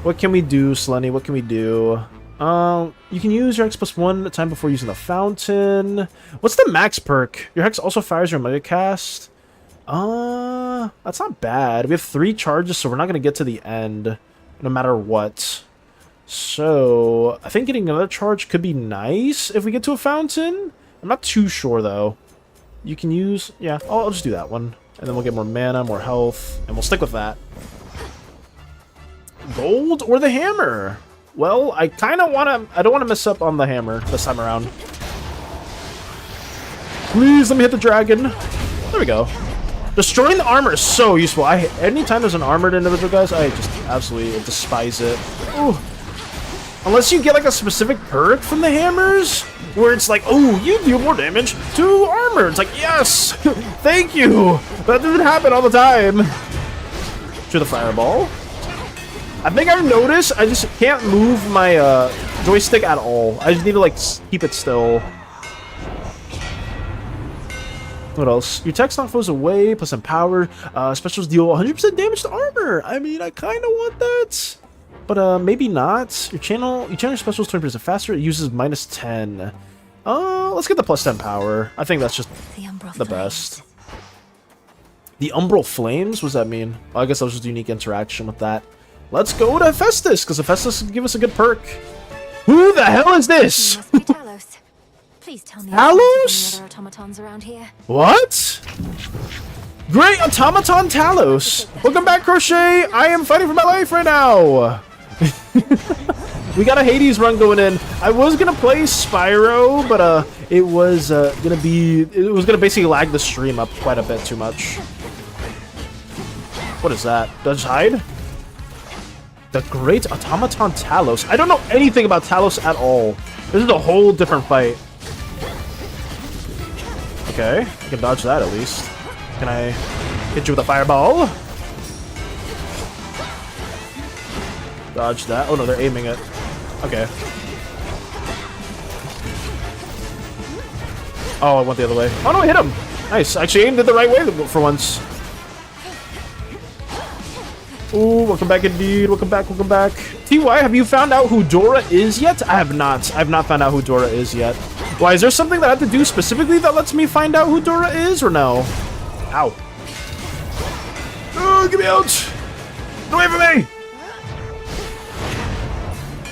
What can we do, Selene? What can we do? You can use your Hex +1 time before using the fountain. What's the max perk? Your Hex also fires your Mega Cast. That's not bad. We have 3 charges, so we're not going to get to the end, no matter what. So, I think getting another charge could be nice if we get to a fountain. I'm not too sure, though. You can use... Yeah, I'll just do that one. And then we'll get more mana, more health, and we'll stick with that. Gold or the hammer? Well, I kind of want to... I don't want to mess up on the hammer this time around. Please, let me hit the dragon. There we go. Destroying the armor is so useful. Anytime there's an armored individual, guys, I just absolutely despise it. Ooh. Unless you get like a specific perk from the hammers, where it's like, oh, you deal more damage to armor. It's like, yes, thank you. That doesn't happen all the time. To the fireball. I think I've noticed I just can't move my joystick at all. I just need to like keep it still. What else? Your text knock foes away, plus empower. Specials deal 100% damage to armor. I mean, I kind of want that. But maybe not. You channel your specials 20% faster. It uses -10. Let's get the +10 power. I think that's just the best. The Umbral Flames? What does that mean? Well, I guess that was just a unique interaction with that. Let's go to Hephaestus, because Hephaestus can give us a good perk. Who the hell is this? Please tell me Talos? other automatons around here. What? Great Automaton Talos! Welcome back, Crochet! I am fighting for my life right now! We got a Hades run going in. I was gonna play Spyro, but it was gonna basically lag the stream up quite a bit too much. What is that? Did I just hide? The Great Automaton Talos. I don't know anything about Talos at all. This is a whole different fight. Okay, I can dodge that at least. Can I hit you with a fireball? Dodge that. Oh no, they're aiming it. Okay. Oh, I went the other way. Oh no, I hit him! Nice. I actually aimed it the right way for once. Ooh, welcome back indeed. Welcome back, welcome back. TY, have you found out who Dora is yet? I have not. I have not found out who Dora is yet. Why, is there something that I have to do specifically that lets me find out who Dora is, or no? Ow. Oh, get me out! Get away from me!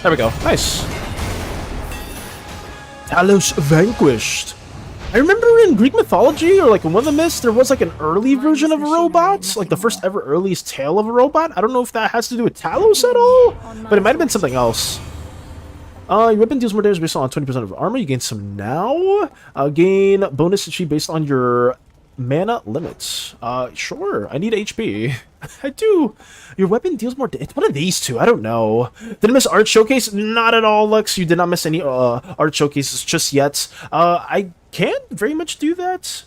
There we go. Nice. Talos vanquished. I remember in Greek mythology, or like in one of the myths, there was like an early version of a robot, like the first ever earliest tale of a robot. I don't know if that has to do with Talos at all, but it might have been something else. Your weapon deals more damage based on 20% of armor. You gain some now. Gain bonus HP based on your mana limits. Sure. I need HP. I do. Your weapon deals more. It's one of these two. I don't know. Did I miss art showcase? Not at all, Lux. You did not miss any art showcases just yet. I can very much do that.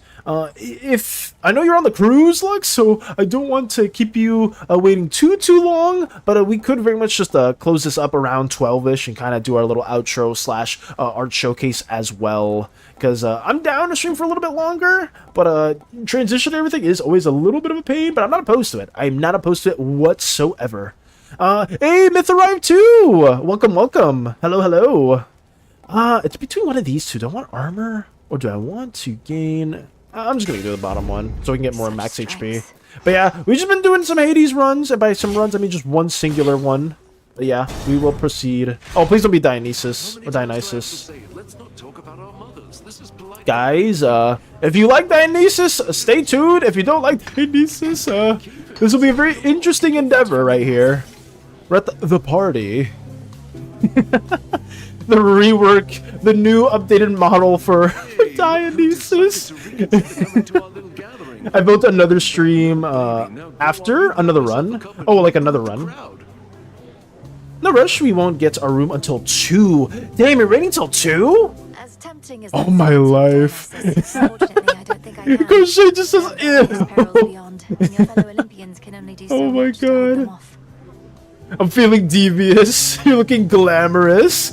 If I know you're on the cruise, Lux, so I don't want to keep you waiting too long, but we could very much just close this up around 12ish and kind of do our little outro slash art showcase as well, because I'm down to stream for a little bit longer, but transition and everything is always a little bit of a pain, but I'm not opposed to it. I'm not opposed to it whatsoever. Hey, Myth arrived too! Welcome, welcome. Hello, hello. It's between one of these two. Do I want armor, or do I want to gain... I'm just gonna do the bottom one, so we can get more max HP. But yeah, we've just been doing some Hades runs, and by some runs, I mean just one singular one. But yeah, we will proceed. Oh, please don't be Dionysus, or Dionysus. Guys, if you like Dionysus, stay tuned. If you don't like Dionysus, this will be a very interesting endeavor right here. We're at the party. The rework, the new updated model for Dionysus. I built another stream after another run. Oh, like another run. No rush, we won't get our room until 2. Damn, you're waiting until 2? As tempting as oh my life. Crochet just says ew. Oh my god. I'm feeling devious. You're looking glamorous.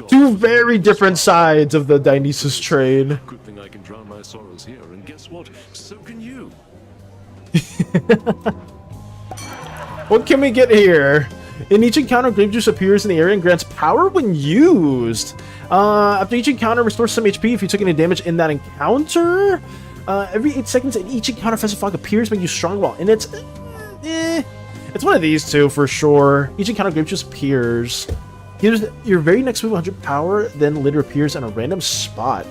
Two very different sides of the Dionysus train. Good thing I can drown my sorrows here, and guess what? So can you. What can we get here? In each encounter, Grave Juice appears in the area and grants power when used. After each encounter, restores some HP if you took any damage in that encounter. Every 8 seconds, in each encounter, Festive Fog appears, making you strong while in it. It's one of these two for sure. Each encounter Grave Juice appears. Here's your very next move, 100 power, then later appears in a random spot.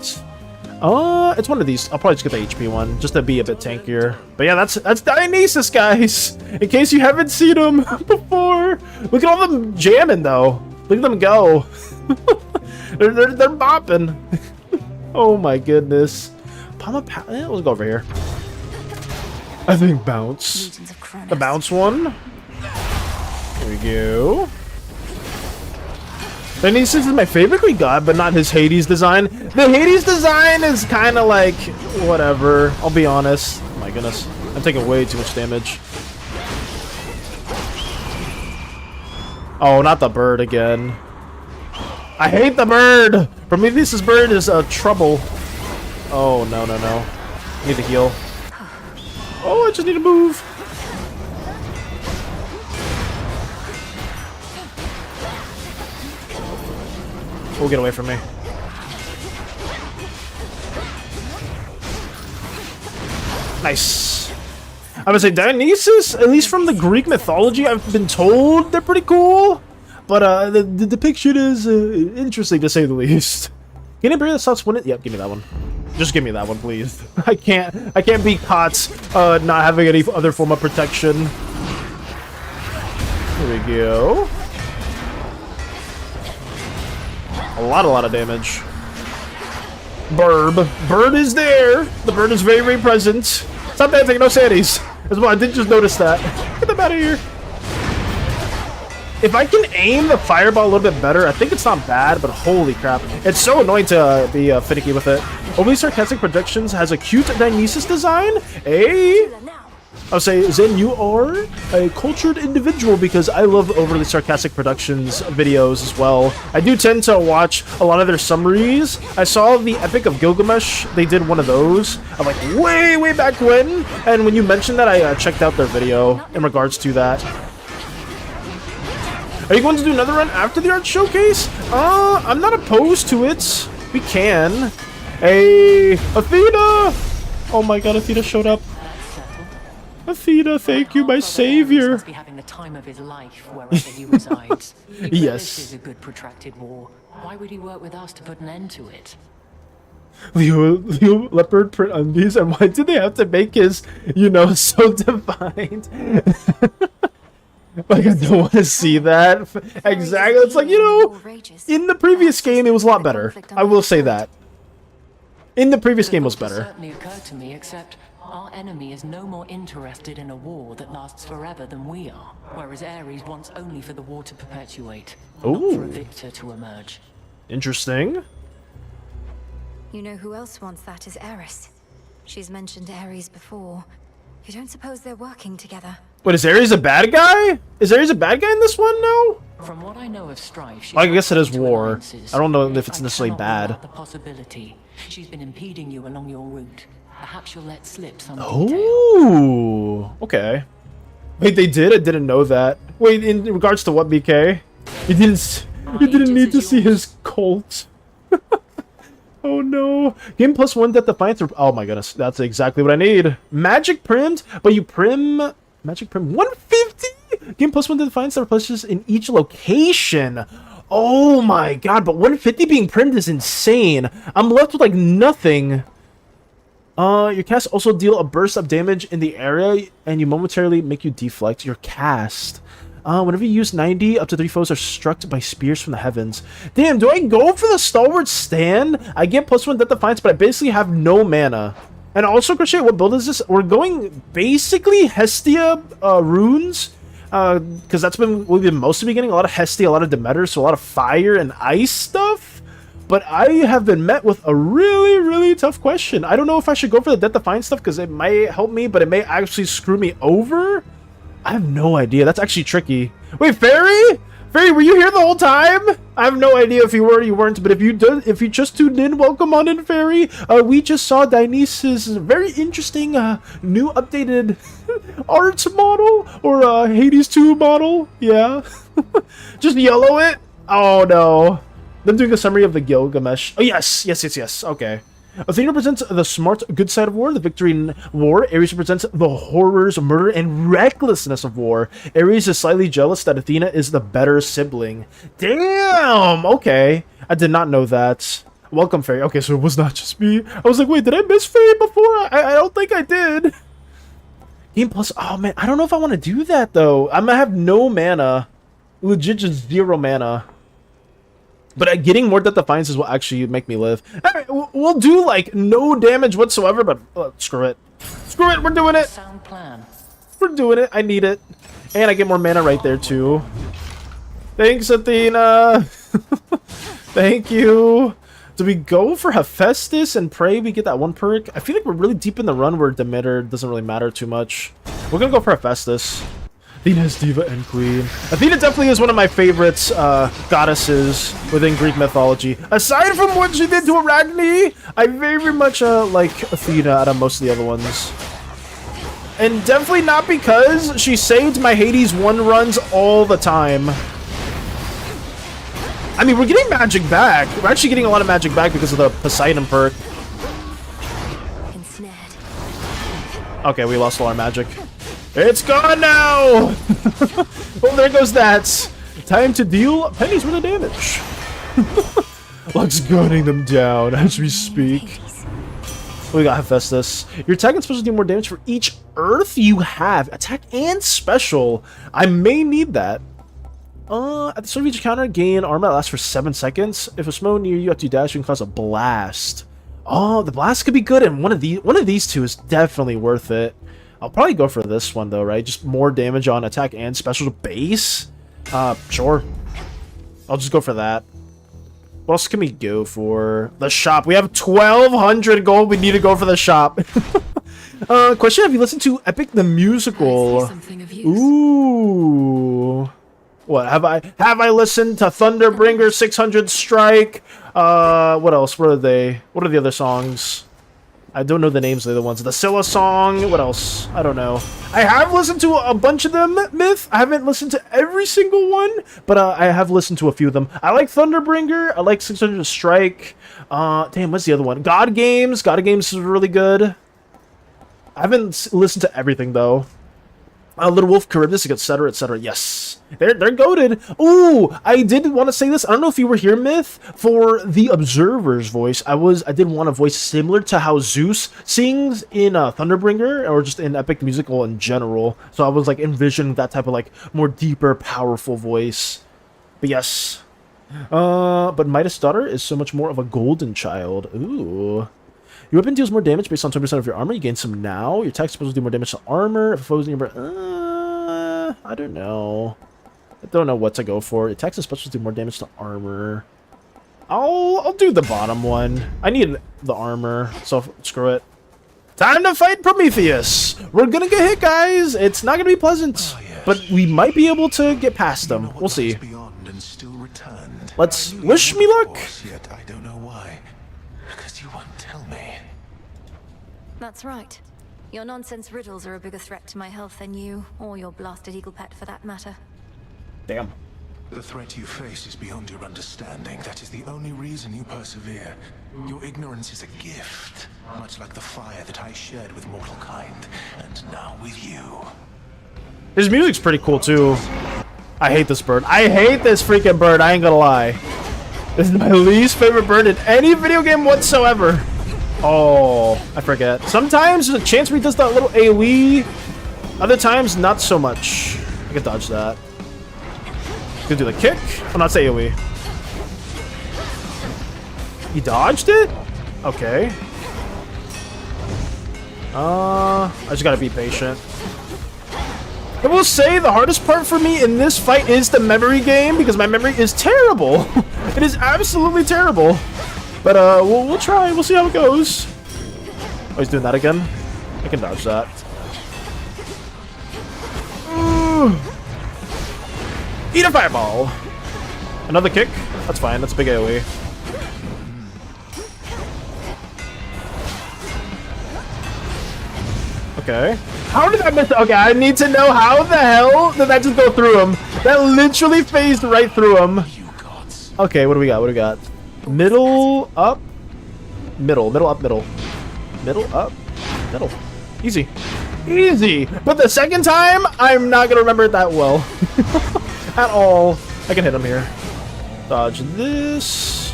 It's one of these. I'll probably just get the HP one, just to be a bit tankier. But yeah, that's Dionysus, guys. In case you haven't seen him before. Look at all them jamming, though. Look at them go. they're bopping. Oh my goodness. Let's go over here. I think bounce. The bounce one. There we go. Dionysus is my favorite Greek god, but not his Hades design. The Hades design is kind of like, whatever. I'll be honest. Oh my goodness. I'm taking way too much damage. Oh, not the bird again. I hate the bird! Prometheus' bird is trouble. Oh, no, no, no. I need to heal. Oh, I just need to move. Oh, get away from me. Nice. I would say Dionysus, at least from the Greek mythology, I've been told they're pretty cool. But the depiction is interesting to say the least. Can it bring the sauce when it? Yep, give me that one. Just give me that one, please. I can't be caught not having any other form of protection. There we go. A lot of damage. Bird is there. The bird is very, very present. Stop dancing, no Sanis. As well, I did just notice that. Get them out of here. If I can aim the fireball a little bit better, I think it's not bad, but holy crap. It's so annoying to be finicky with it. Overly Sarcastic Productions has a cute Dionysus design. Hey! I'll say, Zen, you are a cultured individual because I love Overly Sarcastic Productions videos as well. I do tend to watch a lot of their summaries. I saw the Epic of Gilgamesh. They did one of those. I'm like, way back when. And when you mentioned that, I checked out their video in regards to that. Are you going to do another run after the art showcase? I'm not opposed to it. We can. Hey, Athena! Oh my god, Athena showed up. Athena, thank you, my savior. Must be having the time of his life wherever he resides. Yes. This is a good protracted war. Why would he work with us to put an end to it? Leo leopard print undies, and why did they have to make his, you know, so defined? Like, I don't want to see that. Exactly. It's like, you know, in the previous game, it was a lot better. I will say that. In the previous game, it was better. Certainly occurred to me, except our enemy is no more interested in a war that lasts forever than we are, whereas Ares wants only for the war to perpetuate, not for a victor to emerge. Interesting. You know who else wants that is Eris. She's mentioned Ares before. You don't suppose they're working together? Wait, is Ares a bad guy? Is Ares a bad guy in this one now? From what I know of strife, I guess it is war. I don't know if it's necessarily bad. The possibility she's been impeding you along your route. Perhaps you'll let slip some Oh, okay. Wait, they did? I didn't know that. Wait, in regards to what, BK? You didn't need to see his cult. Oh no. Game +1 Death Defiance. Oh my goodness, that's exactly what I need. Magic primmed, but you prim Magic prim 150? Game +1 Death Defiance that replenishes in each location. Oh my god, but 150 being primmed is insane. I'm left with like nothing. Your cast also deal a burst of damage in the area, and you momentarily make you deflect your cast. Whenever you use 90, up to 3 foes are struck by spears from the heavens. Damn, do I go for the Stalwart Stand? I get +1 Death Defiance, but I basically have no mana. And also, Crochet, what build is this? We're going basically Hestia runes. Because that's been we've been mostly getting a lot of Hestia, a lot of Demeter, so a lot of fire and ice stuff. But I have been met with a really tough question. I don't know if I should go for the Death Defiance stuff because it might help me, but it may actually screw me over. I have no idea. That's actually tricky. Wait, Fairy? Fairy, were you here the whole time? I have no idea if you were or you weren't, but if you just tuned in, welcome on in, Fairy. We just saw Dionysus' very interesting new updated art model, or Hades 2 model. Yeah. Just yellow it. Oh no. Them doing a summary of the Gilgamesh. Oh yes. Okay. Athena represents the smart, good side of war, the victory in war. Ares represents the horrors, murder, and recklessness of war. Ares is slightly jealous that Athena is the better sibling. Damn! Okay. I did not know that. Welcome, Fairy. Okay, so it was not just me. I was like, wait, did I miss Fairy before? I don't think I did. Game plus... Oh, man. I don't know if I want to do that, though. I'm gonna have no mana. Legit just 0 mana. But getting more Death Defiance is what actually make me live. Alright, we'll do, like, no damage whatsoever, but screw it. Screw it, we're doing it! Sound plan. We're doing it, I need it. And I get more mana right there, too. Thanks, Athena! Thank you! Do we go for Hephaestus and pray we get that one perk? I feel like we're really deep in the run where Demeter doesn't really matter too much. We're gonna go for Hephaestus. Athena's diva and queen. Athena definitely is one of my favorites goddesses within Greek mythology. Aside from what she did to Arachne, I very much like Athena out of most of the other ones. And definitely not because she saved my Hades 1 runs all the time. I mean, we're getting magic back. We're actually getting a lot of magic back because of the Poseidon perk. Okay, we lost all our magic. It's gone now! Oh, there goes that. Time to deal pennies worth of damage. Luck's gunning them down as we speak. We got Hephaestus. Your attack and special do more damage for each earth you have. Attack and special. I may need that. At the start of each counter, gain armor that lasts for 7 seconds. If a smoke near you after you dash, you can cause a blast. Oh, the blast could be good, and one of these two is definitely worth it. I'll probably go for this one, though, right? Just more damage on attack and special base? Sure. I'll just go for that. What else can we go for? The shop. We have 1,200 gold. We need to go for the shop. Question, have you listened to Epic the Musical? Ooh. What, have I listened to Thunderbringer, 600 Strike? What else? What are they? What are the other songs? I don't know the names of the other ones. The Scylla song. What else? I don't know. I have listened to a bunch of them, Myth. I haven't listened to every single one, but I have listened to a few of them. I like Thunderbringer. I like 600 Strike. Damn, what's the other one? God Games. God Games is really good. I haven't listened to everything, though. Little Wolf, Charybdis, etc., etc. Yes. They're goated. Ooh, I did want to say this. I don't know if you were here, Myth, for the Observer's voice. I did want a voice similar to how Zeus sings in Thunderbringer, or just in Epic Musical in general. So I was like envisioning that type of like more deeper, powerful voice. But yes. But Midas' daughter is so much more of a golden child. Ooh. Your weapon deals more damage based on 20% of your armor. You gain some now. Your attack is supposed to do more damage to armor. If foes in your... I don't know. I don't know what to go for. Attacks is supposed to do more damage to armor. I'll do the bottom one. I need the armor, so screw it. Time to fight Prometheus. We're gonna get hit, guys. It's not gonna be pleasant, but we might be able to get past them. We'll see. Let's wish me luck. I don't know why. Because you won't tell me. That's right. Your nonsense riddles are a bigger threat to my health than you, or your blasted eagle pet for that matter. Damn. The threat you face is beyond your understanding. That is the only reason you persevere. Your ignorance is a gift, much like the fire that I shared with mortal kind, and now with you. His music's pretty cool, too. I hate this bird. I hate this freaking bird, I ain't gonna lie. This is my least favorite bird in any video game whatsoever. Oh, I forget. Sometimes there's a chance where he does that little AoE. Other times, not so much. I can dodge that. Gonna do the kick. Oh, not say AoE. He dodged it? Okay. I just gotta be patient. I will say the hardest part for me in this fight is the memory game, because my memory is terrible. It is absolutely terrible. But we'll try. We'll see how it goes. Oh, he's doing that again. I can dodge that. Ooh. Eat a fireball. Another kick. That's fine. That's a big AoE. Okay. How did I miss it? Okay, I need to know how the hell did that just go through him? That literally phased right through him. Okay, what do we got? What do we got? Middle, up, middle, middle, up, middle. Middle, up, middle. Easy. Easy! But the second time, I'm not gonna remember it that well. At all. I can hit him here. Dodge this.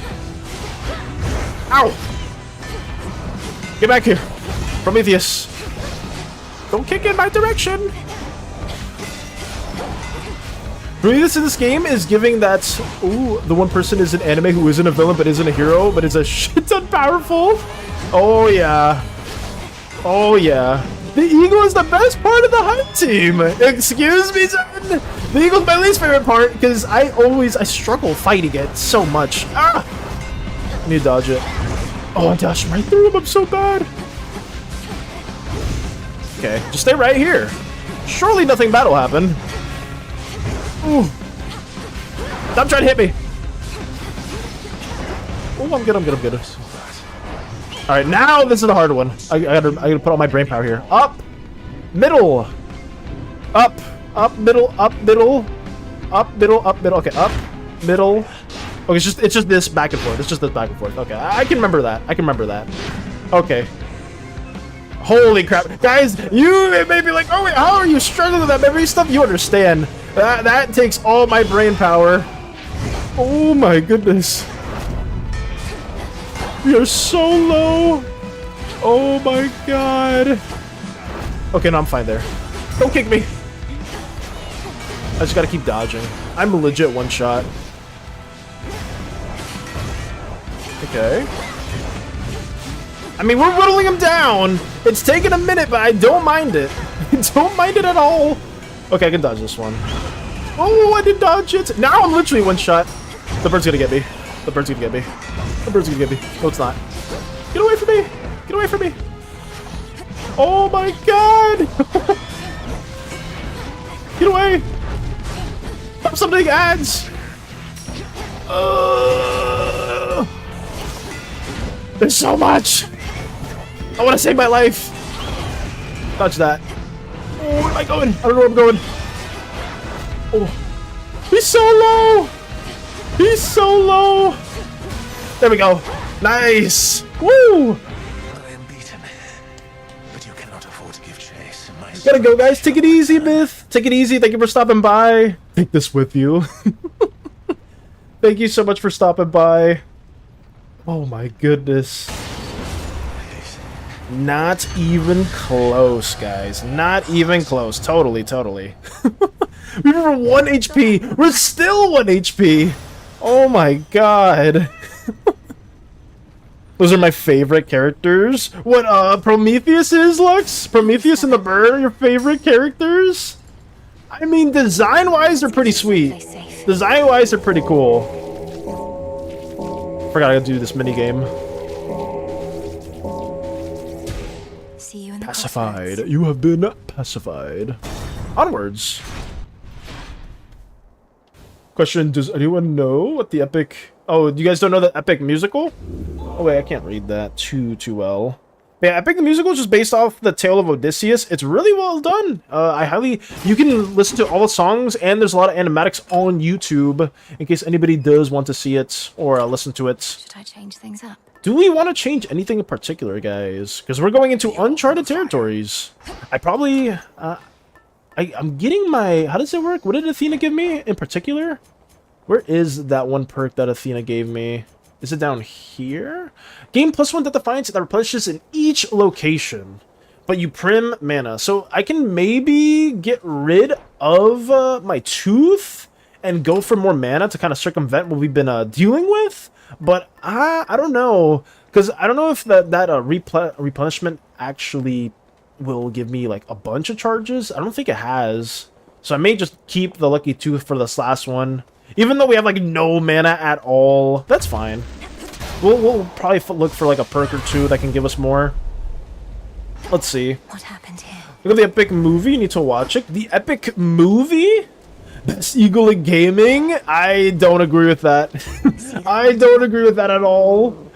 Ow! Get back here. Prometheus. Don't kick in my direction! Prometheus in this game is giving that, ooh, the one person is an anime who isn't a villain but isn't a hero, but is a shit ton powerful. Oh yeah. Oh yeah. The eagle is the best part of the hunt team! Excuse me, son! The eagle's my least favorite part, because I struggle fighting it so much. Ah! I need to dodge it. Oh, I dodged right through him, I'm so bad! Okay, just stay right here. Surely nothing bad will happen. Ooh. Stop trying to hit me. Oh, I'm good, I'm good, I'm good. Alright, now this is the hard one. I gotta put all my brain power here. Up, middle, up, middle, up, middle, up, middle, up, middle. Okay, up, middle. Okay, it's just this back and forth. It's just this back and forth. Okay, I can remember that. I can remember that. Okay. Holy crap, guys! You may be like, oh wait, how are you struggling with that memory stuff? You understand? That takes all my brain power. Oh my goodness. We are so low. Oh my god. Okay, no, I'm fine there. Don't kick me. I just gotta keep dodging. I'm a legit one shot. Okay. I mean, we're whittling him down. It's taking a minute, but I don't mind it. I don't mind it at all. Okay, I can dodge this one. Oh, I did dodge it. Now I'm literally one shot. The bird's gonna get me. The bird's gonna get me. The bird's gonna get me. No, it's not. Get away from me! Get away from me! Oh my god! Get away! Stop summoning ads! There's so much! I want to save my life! Dodge that. Oh, where am I going? I don't know where I'm going. Oh. He's so low! He's so low! There we go. Nice! Woo! I am beaten, but you cannot afford to give chase. Gotta go, guys. Take it easy, Myth. Take it easy. Thank you for stopping by. Take this with you. Thank you so much for stopping by. Oh my goodness. Not even close, guys. Not even close. Totally, totally. We were 1 HP. We're still 1 HP. Oh my god. Those are my favorite characters. What, Prometheus is, Lux? Prometheus and the bird are your favorite characters? I mean, design-wise, they're pretty sweet. Design-wise, they're pretty cool. Forgot I gotta do this minigame. See you in the Pacified. You have been pacified. Onwards. Question, does anyone know what the epic... Oh, you guys don't know the epic musical? Oh wait, I can't read that too well. But yeah, Epic the Musical is just based off the Tale of Odysseus. It's really well done. You can listen to all the songs, and there's a lot of animatics on YouTube, in case anybody does want to see it, or listen to it. Should I change things up? Do we want to change anything in particular, guys? Because we're going into uncharted territories. I probably... I'm getting my... How does it work? What did Athena give me in particular? Where is that one perk that Athena gave me? Is it down here? Gain +1 Death Defiance that replenishes in each location. But you prim mana. So I can maybe get rid of my tooth and go for more mana to kind of circumvent what we've been dealing with. But I don't know. Because I don't know if that replenishment actually will give me like a bunch of charges. I don't think it has. So I may just keep the lucky tooth for this last one. Even though we have, like, no mana at all. That's fine. We'll probably look for, like, a perk or two that can give us more. Let's see. What happened here? Look at the epic movie. You need to watch it. The epic movie? Best Eagle in Gaming? I don't agree with that. I don't agree with that at all.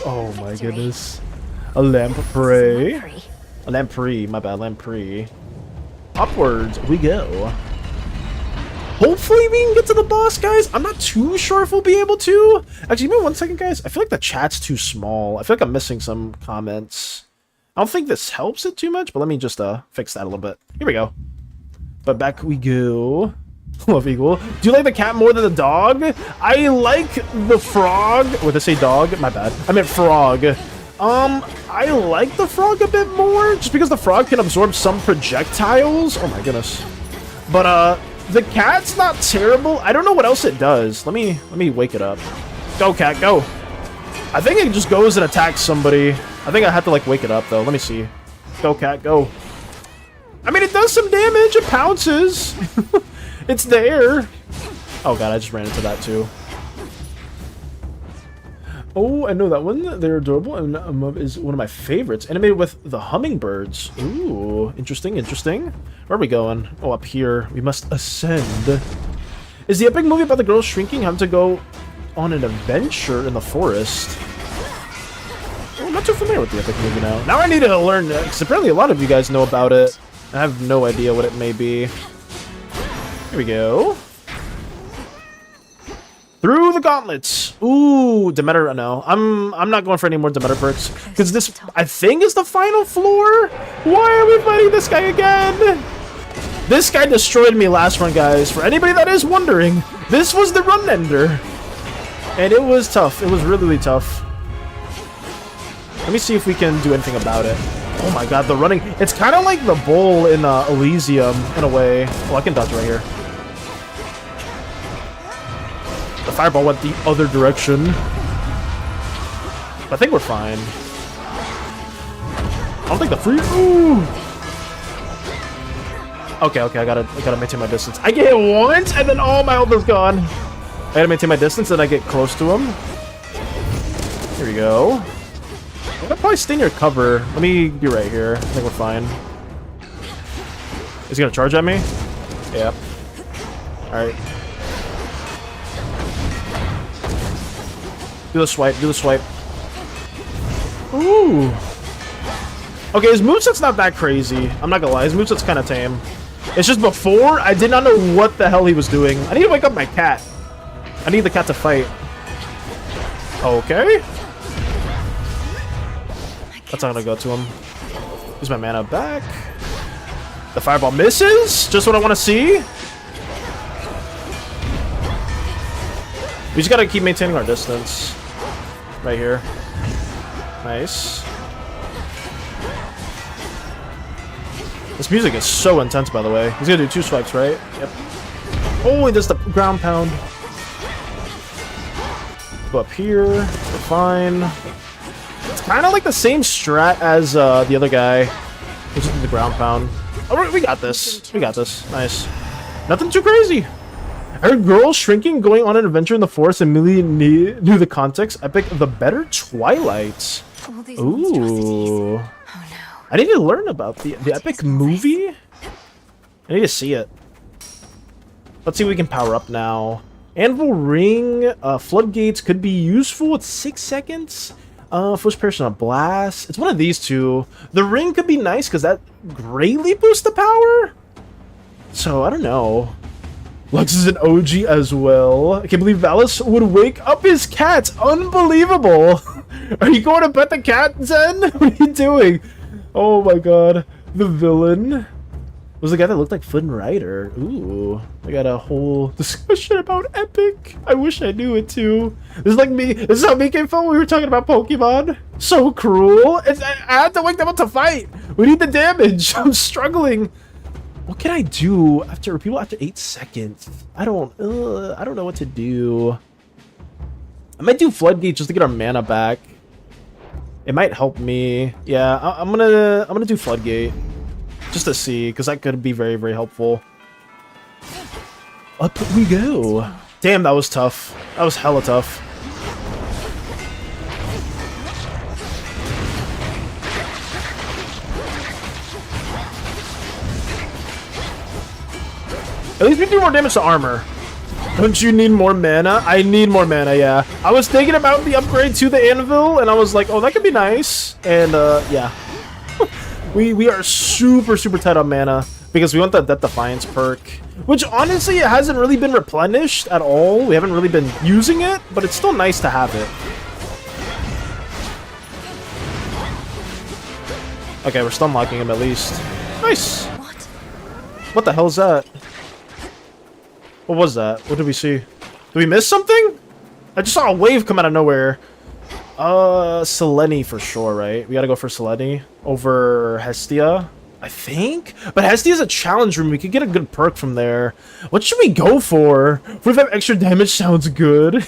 Oh, my goodness. A lamprey. A lamprey. My bad. Lamprey. Upwards we go. Hopefully we can get to the boss, guys. I'm not too sure if we'll be able to. Actually, give me 1 second, guys. I feel like the chat's too small. I feel like I'm missing some comments. I don't think this helps it too much, but let me just fix that a little bit. Here we go. But back we go. Love Eagle. Do you like the cat more than the dog? I like the frog. What did I say, dog? My bad. I meant frog. I like the frog a bit more, just because the frog can absorb some projectiles. Oh my goodness. But, the cat's not terrible. I don't know what else it does. Let me wake it up. Go, cat, go. I think it just goes and attacks somebody. I think I have to, like, wake it up, though. Let me see. Go, cat, go. I mean, it does some damage. It pounces. It's there. Oh, God, I just ran into that, too. Oh, I know that one. They're adorable, and is one of my favorites. Animated with the hummingbirds. Ooh, interesting, interesting. Where are we going? Oh, up here. We must ascend. Is the epic movie about the girl shrinking having to go on an adventure in the forest? Oh, I'm not too familiar with the epic movie now. Now I need to learn, because apparently a lot of you guys know about it. I have no idea what it may be. Here we go. Through the gauntlets. Ooh, Demeter. No, I'm not going for any more Demeter perks, because this, I think, is the final floor. Why are we fighting this guy again? This guy destroyed me last run, guys. For anybody that is wondering, this was the run ender, and it was tough. It was really tough. Let me see if we can do anything about it. Oh my God, the running. It's kind of like the bull in Elysium in a way. Oh, I can dodge right here. The fireball went the other direction. I think we're fine. I don't think the free. Ooh. Okay, I gotta maintain my distance. I get hit once, and then all my health is gone. I gotta maintain my distance, and I get close to him. Here we go. I'll probably stay near cover. Let me be right here. I think we're fine. Is he gonna charge at me? Yep. Alright. Do the swipe, do the swipe. Ooh. Okay, his moveset's not that crazy. I'm not gonna lie, his moveset's kind of tame. It's just before, I did not know what the hell he was doing. I need to wake up my cat. I need the cat to fight. Okay. That's not gonna go to him. Use my mana back. The fireball misses. Just what I want to see. We just gotta keep maintaining our distance. Right here. Nice. This music is so intense, by the way. He's gonna do 2 swipes, right? Yep. Oh, he does the ground pound. Go up here. We're fine. It's kind of like the same strat as the other guy. He's just the ground pound. Oh, we got this. We got this. Nice. Nothing too crazy. I heard girls shrinking going on an adventure in the forest and Millie knew the context. Epic the better Twilight. Ooh. I need to learn about the epic movie. I need to see it. Let's see if we can power up now. Anvil Ring, Floodgates could be useful. It's 6 seconds. First person on Blast. It's one of these two. The Ring could be nice because that greatly boosts the power. So, I don't know. Lux is an OG as well. I can't believe Valis would wake up his cat. Unbelievable. Are you going to pet the cat, Zen? What are you doing? Oh my god. The villain was the guy that looked like Flynn Rider. Ooh. I got a whole discussion about Epic. I wish I knew it too. This is like me. This is how me came from when we were talking about Pokemon. So cruel. I had to wake them up to fight. We need the damage. I'm struggling. What can I do after people after 8 seconds? I don't know what to do. I might do Floodgate just to get our mana back. It might help me. Yeah, I'm gonna do Floodgate just to see, because that could be very, very helpful. Up we go. Damn, that was tough. That was hella tough. At least we do more damage to armor. Don't you need more mana? I need more mana, yeah. I was thinking about the upgrade to the anvil, and I was like, oh, that could be nice. And, yeah. we are super, super tight on mana, because we want that Defiance perk. Which, honestly, it hasn't really been replenished at all. We haven't really been using it, but it's still nice to have it. Okay, we're stun locking him at least. Nice! What the hell is that? What was that? What did we see? Did we miss something? I just saw a wave come out of nowhere. Selene for sure, right? We gotta go for Selene over Hestia, I think? But Hestia's a challenge room. We could get a good perk from there. What should we go for? 45 extra damage sounds good.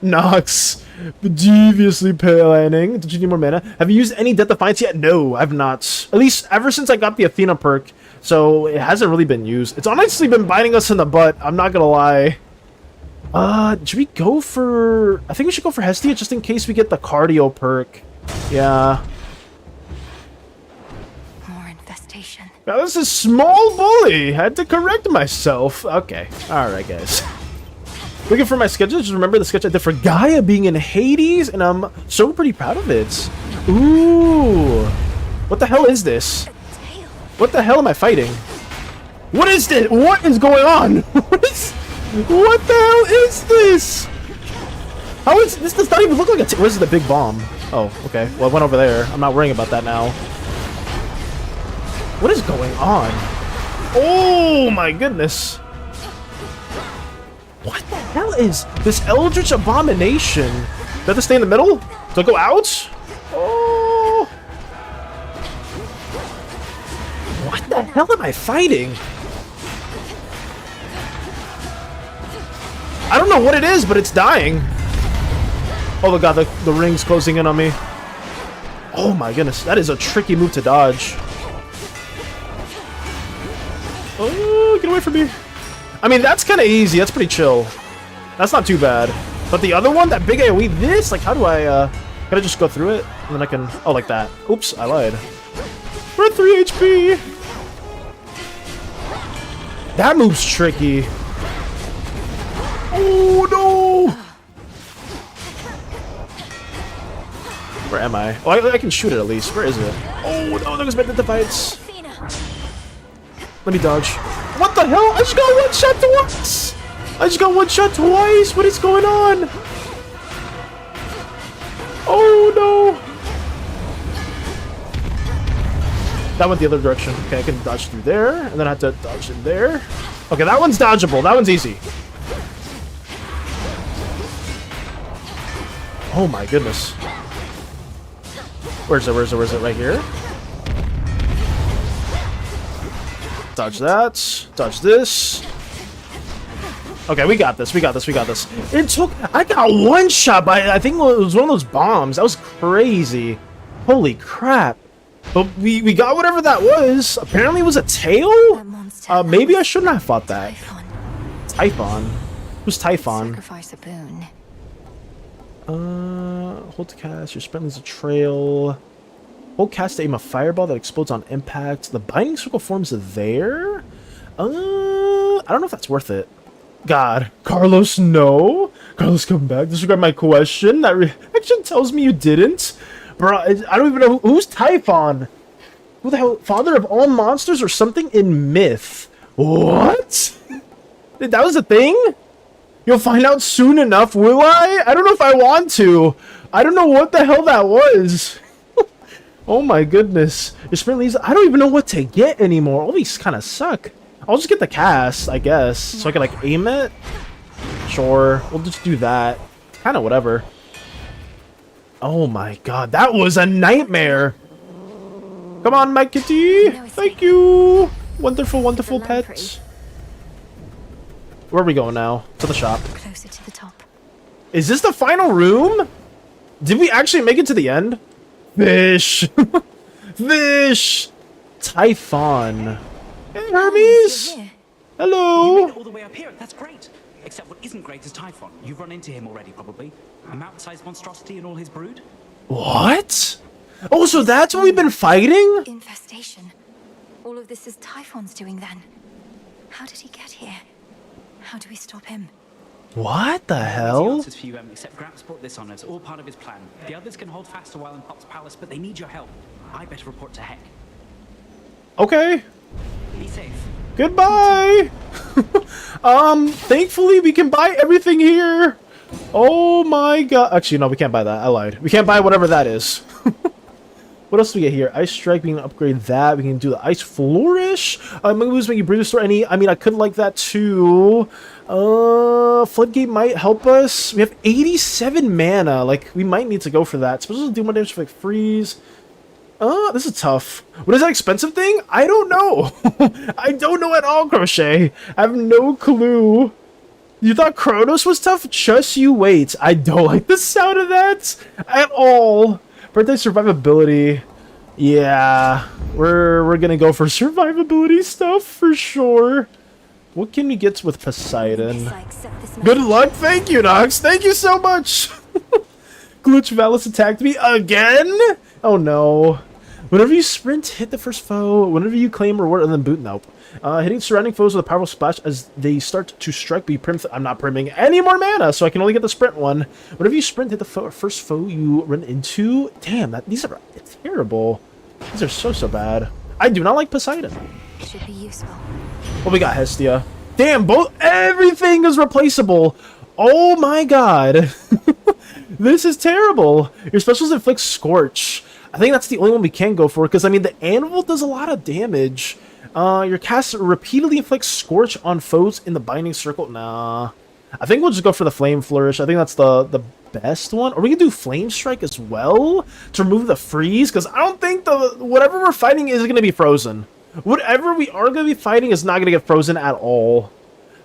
Nox. Deviously planning. Did you need more mana? Have you used any Death Defiance yet? No, I've not. At least ever since I got the Athena perk. So it hasn't really been used. It's honestly been biting us in the butt. I'm not gonna lie. Should we go for... I think we should go for Hestia just in case we get the cardio perk. Yeah. More infestation. Now this is small bully. Had to correct myself. Okay. Alright, guys. Looking for my sketches. Just remember the sketch I did for Gaia being in Hades, and I'm so pretty proud of it. Ooh. What the hell is this? What the hell am I fighting? What is this? What is going on? What the hell is this? How is this? Does not even look like a. Where's the big bomb? Oh, okay. Well, it went over there. I'm not worrying about that now. What is going on? Oh my goodness. What the hell is this Eldritch Abomination? Do I have to stay in the middle? Do I go out? Oh. What the hell am I fighting? I don't know what it is, but it's dying. Oh my god, the ring's closing in on me. Oh my goodness, that is a tricky move to dodge. Oh, get away from me. I mean, that's kind of easy. That's pretty chill. That's not too bad. But the other one, that big AoE, this, like, how do I, can I just go through it? And then I can, oh, like that. Oops, I lied. We're at 3 HP! That move's tricky. Oh, no! Where am I? Oh, I can shoot it at least. Where is it? Oh, no, there goes my fights. Let me dodge. What the hell? I just got one shot twice! I just got one shot twice! What is going on? Oh, no! That went the other direction. Okay, I can dodge through there, and then I have to dodge in there. Okay, that one's dodgeable. That one's easy. Oh my goodness. Where's it? Where's it? Where's it? Right here? Dodge that. Dodge this. Okay, we got this. We got this. We got this. It took... I got one shot by... I think it was one of those bombs. That was crazy. Holy crap. But we got whatever that was. Apparently it was a tail? Maybe I shouldn't have fought that. Typhon. Who's Typhon? Sacrifice a boon. Hold to cast. Your sprint leaves a trail. Hold cast to aim a fireball that explodes on impact. The binding circle forms there? I don't know if that's worth it. God. Carlos, no. Carlos, come back. Disregard my question. That reaction tells me you didn't. Bro, I don't even know. Who's Typhon? Who the hell? Father of all monsters or something in myth? What? That was a thing? You'll find out soon enough, will I? I don't know if I want to. I don't know what the hell that was. Oh my goodness. Your sprint leaves. I don't even know what to get anymore. All these kind of suck. I'll just get the cast, I guess. So I can, like, aim it. Sure. We'll just do that. Kind of whatever. Oh my god. That was a nightmare. Come on, my kitty. Thank you. Wonderful, wonderful pets. Where are we going now? To the shop. Closer to the top. Is this the final room? Did we actually make it to the end? Fish. Fish. Typhon. Hey, Hermes. Hello. You made it all the way up here. That's great. Except what isn't great is Typhon. You've run into him already, probably. A mountain-sized monstrosity and all his brood. What? Oh, so that's what we've been fighting? Infestation. All of this is Typhon's doing then. How did he get here? How do we stop him? What the The hell? answers for you, except Gramps brought this on us. All part of his plan. The others can hold fast a while in Pop's palace, but they need your help. I better report to Heck. Okay. Be safe. Goodbye. Thankfully we can buy everything here. Oh my god. Actually, no, we can't buy that. I lied. We can't buy whatever that is. What else do we get here? Ice Strike, we can upgrade that. We can do the Ice Flourish. Moves make you breathe, restore any. I mean, I could like that too. Floodgate might help us. We have 87 mana. Like, we might need to go for that. Supposed to do more damage for like freeze. This is tough. What is that expensive thing? I don't know. I don't know at all, Crochet. I have no clue. You thought Kronos was tough? Just you wait. I don't like the sound of that at all. Birthday survivability. Yeah, we're gonna go for survivability stuff for sure. What can we get with Poseidon? Good luck. Thank you, Nox. Thank you so much. Glitch Valis attacked me again? Oh no. Whenever you sprint, hit the first foe. Whenever you claim reward and then boot, nope. Hitting surrounding foes with a powerful splash as they start to strike. Be prim. I'm not primming any more mana, so I can only get the sprint one. Whenever you sprint, hit the first foe you run into. Damn, these are terrible. These are so bad. I do not like Poseidon. Should be useful. What we got, Hestia? Damn, everything is replaceable. Oh my god. This is terrible. Your specials inflict Scorch. I think that's the only one we can go for, because, I mean, the Anvil does a lot of damage. Your cast repeatedly inflicts Scorch on foes in the Binding Circle. Nah. I think we'll just go for the Flame Flourish. I think that's the best one. Or we can do Flame Strike as well to remove the freeze, because I don't think whatever we're fighting is going to be frozen. Whatever we are going to be fighting is not going to get frozen at all.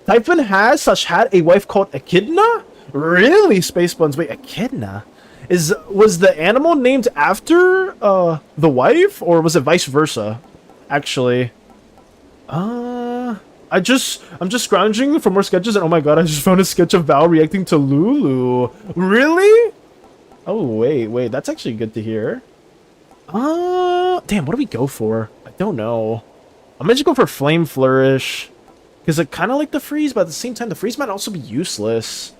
Typhon had a wife called Echidna? Really, Space Buns? Wait, Echidna? Was the animal named after the wife, or was it vice versa? Actually, I'm just scrounging for more sketches, and oh my god, I just found a sketch of Val reacting to Lulu. Really? Oh, wait, that's actually good to hear. Damn, what do we go for? I don't know. I'm gonna just go for Flame Flourish. Because I kind of like the freeze, but at the same time, the freeze might also be useless.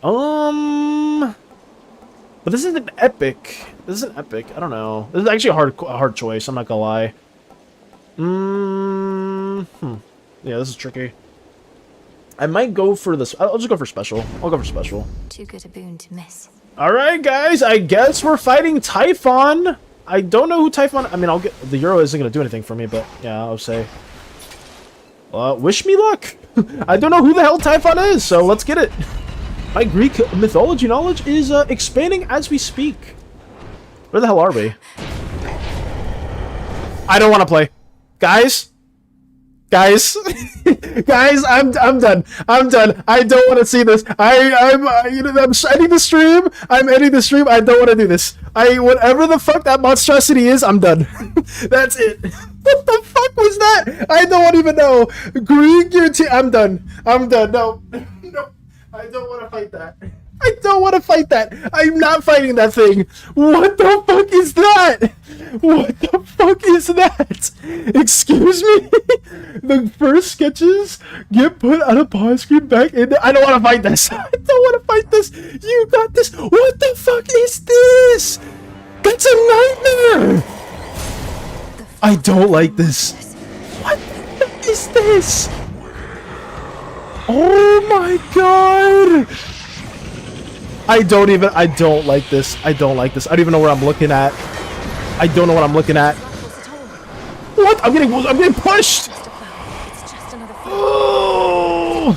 But this isn't epic. This isn't epic. I don't know. This is actually a hard choice. I'm not gonna lie. Yeah, this is tricky. I might go for this. I'll just go for special. I'll go for special. Too good a boon to miss. All right, guys. I guess we're fighting Typhon. I don't know who Typhon. I mean, I'll get the Euro isn't gonna do anything for me, but yeah, I'll say. Wish me luck. I don't know who the hell Typhon is, so let's get it. My Greek mythology knowledge is expanding as we speak. Where the hell are we? I don't want to play. Guys, guys, I'm done. I'm done. I don't want to see this. I'm ending the stream. I'm ending the stream. I don't want to do this. Whatever the fuck that monstrosity is, I'm done. That's it. What the fuck was that? I don't even know. Greek, I'm done. I'm done. No, no, I don't want to fight that. I don't want to fight that. I'm not fighting that thing. What the fuck is that? What the fuck is that? Excuse me? The first sketches get put on a pause screen back in there. I don't want to fight this. I don't want to fight this. You got this. What the fuck is this? That's a nightmare. I don't like this. What the fuck is this? Oh my god. I don't like this. I don't like this. I don't even know where I'm looking at. I don't know what I'm looking at. What? I'm getting pushed. Oh.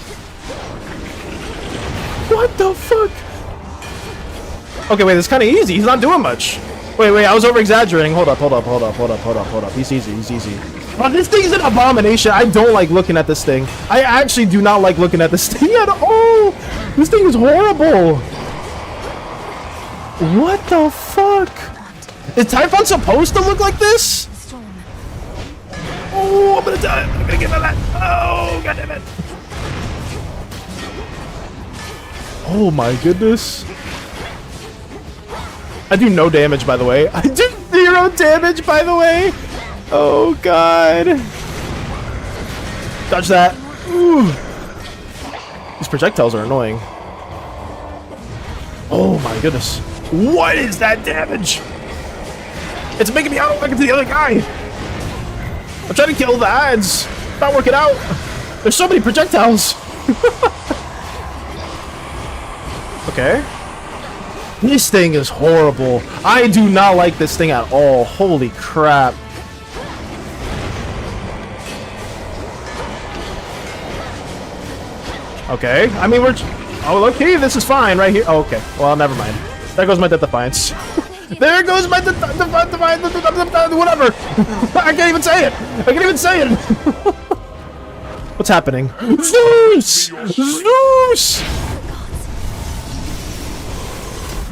What the fuck? Okay, wait, this is kind of easy. He's not doing much. Wait, I was over exaggerating. Hold up. He's easy. Oh, this thing's an abomination. I don't like looking at this thing. I actually do not like looking at this thing at all. This thing is horrible. What the fuck? Is Typhon supposed to look like this? Oh, I'm gonna die. I'm gonna get that. Oh, goddammit. Oh my goodness. I do no damage, by the way. I do 0 damage, by the way. Oh god. Dodge that. Ooh. These projectiles are annoying. Oh my goodness. What is that damage? It's making me out like to the other guy. I'm trying to kill the ads. Not working out. There's so many projectiles. Okay. This thing is horrible. I do not like this thing at all. Holy crap. Okay. I mean, oh, okay, this is fine right here. Oh, okay. Well, never mind. There goes my Death Defiance. There goes my Defiance. Whatever. I can't even say it. What's happening? Zeus! Zeus!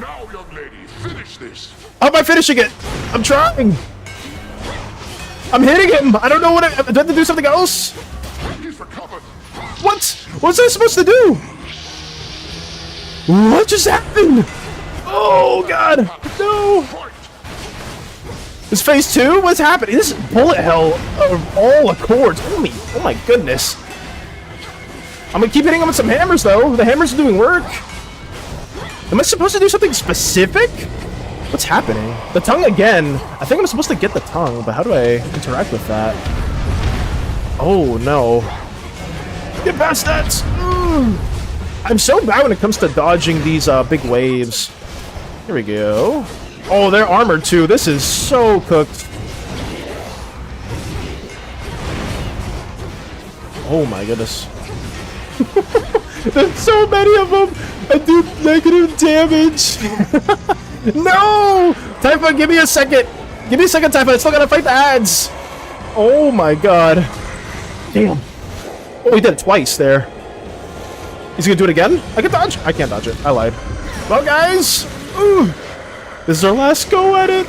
Now, young lady, finish this. How am I finishing it? I'm trying. I'm hitting him. I don't know what. Do I have to do something else? He's recovered. What? What was I supposed to do? What just happened? Oh god! No! This phase 2? What's happening? This is bullet hell of all accords. Oh my goodness. I'm gonna keep hitting him with some hammers though. The hammers are doing work. Am I supposed to do something specific? What's happening? The tongue again. I think I'm supposed to get the tongue, but how do I interact with that? Oh no. Get past that! I'm so bad when it comes to dodging these big waves. Here we go. Oh, they're armored too. This is so cooked. Oh my goodness. There's so many of them. I do negative damage. No! Typhon, give me a second. Give me a second, Typhon. I still gotta fight the ads. Oh my god. Damn. Oh, he did it twice there. Is he gonna do it again? I can dodge. I can't dodge it. I lied. Well, guys. Ooh. This is our last go at it.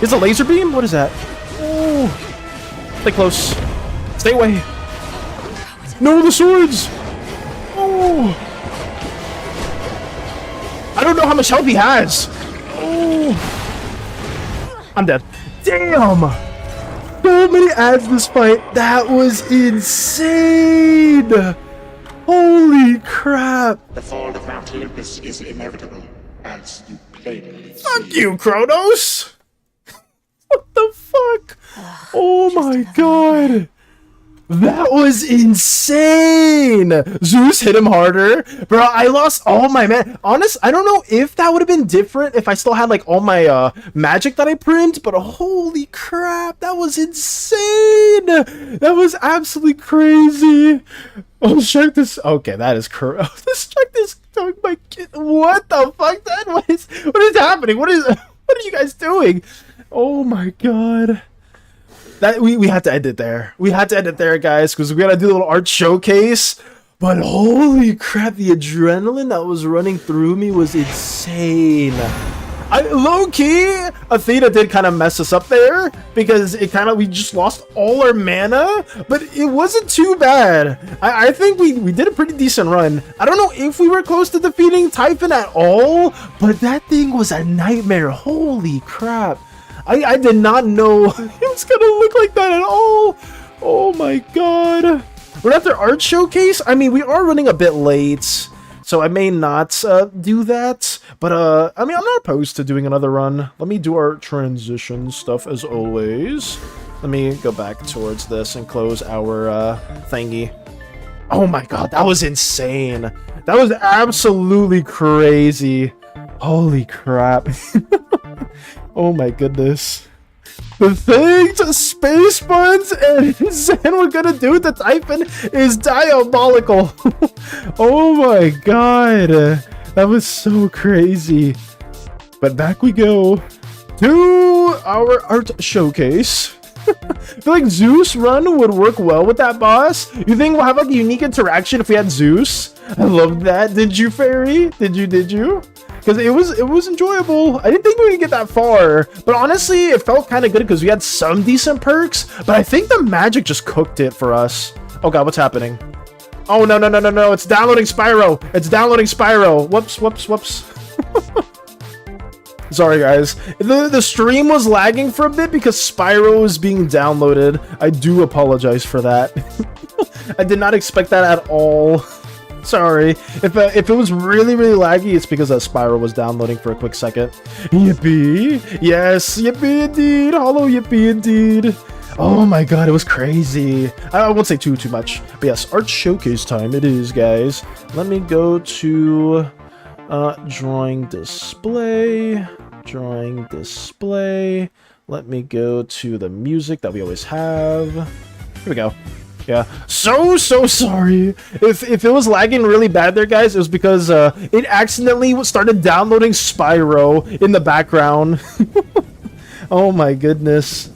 Is a laser beam? What is that? Oh. Stay close. Stay away. No, the swords! Oh! I don't know how much health he has! Oh! I'm dead. Damn! So many adds this fight. That was insane! Holy crap! The fall of Mount Olympus is inevitable, as you plainly see. Fuck you, Kronos! What the fuck? Oh my god! That was insane! Zeus hit him harder. Bro, I lost all my honest, I don't know if that would have been different if I still had like all my magic that I print, but holy crap, that was insane! That was absolutely crazy. Oh, check this. Okay, that is correct. Let's check this. Oh my kid. What the fuck? What is happening? What are you guys doing? Oh my god. That we had to end it there. We had to end it there, guys, because we gotta do a little art showcase. But holy crap, the adrenaline that was running through me was insane. Low-key, Athena did kind of mess us up there because we just lost all our mana, but it wasn't too bad. I think we did a pretty decent run. I don't know if we were close to defeating Typhon at all, but that thing was a nightmare. Holy crap. I did not know it was gonna look like that at all. Oh my god. We're at their art showcase. I mean, we are running a bit late, so I may not do that. But I mean, I'm not opposed to doing another run. Let me do our transition stuff as always. Let me go back towards this and close our thingy. Oh my god, that was insane. That was absolutely crazy. Holy crap. Oh my goodness. The things Space Buns and Zen were gonna do to Typhon is diabolical. Oh my god. That was so crazy. But back we go to our art showcase. I feel like Zeus run would work well with that boss. You think we'll have like a unique interaction if we had Zeus? I love that. Did you, Fairy? Did you? Because it was enjoyable. I didn't think we would get that far, but honestly, it felt kind of good because we had some decent perks. But I think the magic just cooked it for us. Oh god, what's happening? Oh no! It's downloading Spyro. It's downloading Spyro. Whoops. Sorry guys. The stream was lagging for a bit because Spyro was being downloaded. I do apologize for that. I did not expect that at all. Sorry. If it was really laggy, it's because that Spyro was downloading for a quick second. Yippee! Yes, yippee indeed! Hollow yippee indeed! Oh my god, it was crazy. I won't say too much. But yes, art showcase time it is, guys. Let me go to drawing display. Let me go to the music that we always have. Here we go. Yeah, so sorry. If it was lagging really bad there, guys, it was because it accidentally started downloading Spyro in the background. Oh my goodness.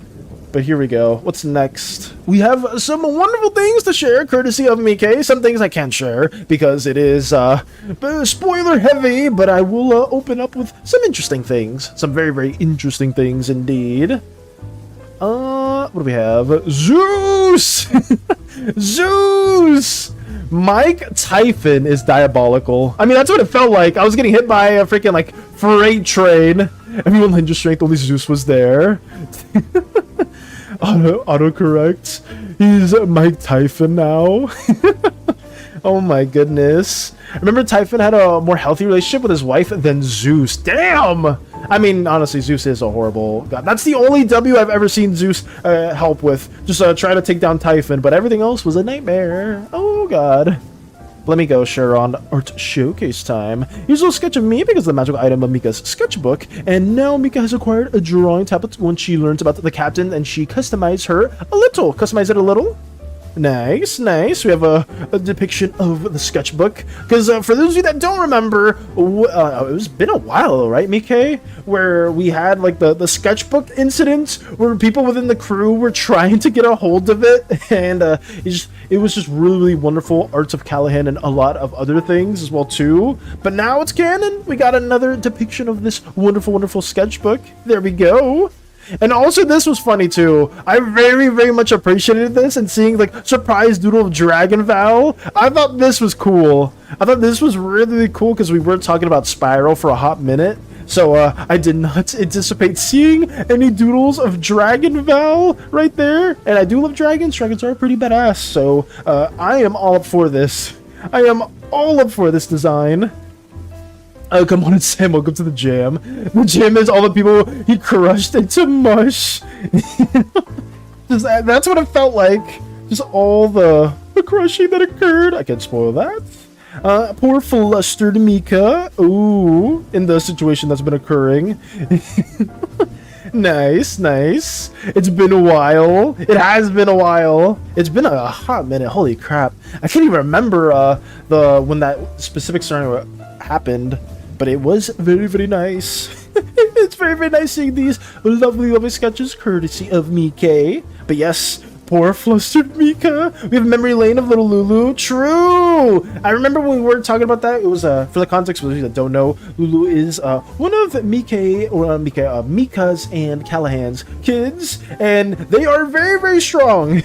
But here we go. What's next? We have some wonderful things to share, courtesy of Mike. Some things I can't share because it is spoiler heavy, but I will open up with some interesting things. Some very interesting things indeed. What do we have? Zeus! Zeus! Mike Typhon is diabolical. I mean, that's what it felt like. I was getting hit by a freaking, like, freight train. Everyone ninja strength, only Zeus was there. Autocorrect. He's Mike Typhon now. Oh my goodness. Remember Typhon had a more healthy relationship with his wife than Zeus. Damn! I mean, honestly, Zeus is a horrible god. That's the only W I've ever seen Zeus help with. Just try to take down Typhon, but everything else was a nightmare. Oh god. Let me go share on art showcase time. Here's a little sketch of me because of the magical item of Mika's sketchbook. And now Mika has acquired a drawing tablet when she learns about the captain, and she customized her a little. Customize it a little. Nice. We have a depiction of the sketchbook. Because for those of you that don't remember, it's been a while, right, Mike? Where we had like the sketchbook incident where people within the crew were trying to get a hold of it, and it was just really wonderful. Arts of Callahan and a lot of other things as well too. But now it's canon. We got another depiction of this wonderful sketchbook. There we go. And also this was funny too. I very much appreciated this, and seeing like surprise doodle of Dragon Val. I thought this was cool. I thought this was really cool because we were talking about Spyro for a hot minute. So I did not anticipate seeing any doodles of Dragon Val right there. And I do love dragons. Dragons are pretty badass. So I am all up for this. I am all up for this design. Come on, Sam, welcome to the jam. The jam is all the people he crushed into mush. That's what it felt like. Just all the crushing that occurred. I can't spoil that. Poor flustered Mika. Ooh, in the situation that's been occurring. Nice. It's been a while. It has been a while. It's been a hot minute. Holy crap. I can't even remember when that specific scenario happened. But it was very nice. It's very nice seeing these lovely sketches courtesy of Mika. But yes, poor flustered Mika. We have memory lane of little Lulu. True. I remember when we were talking about that. It was for the context for those that don't know, Lulu is one of Mika's and Callahan's kids, and they are very strong.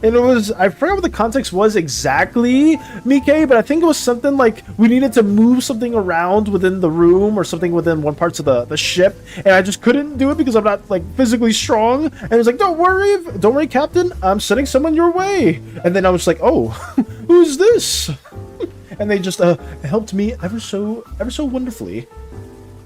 And it was, I forgot what the context was exactly, Mika, but I think it was something like we needed to move something around within the room or something within one parts of the ship, and I just couldn't do it because I'm not like physically strong. And it was like, don't worry, Captain, I'm sending someone your way. And then I was like, oh, who's this? And they just helped me ever so wonderfully.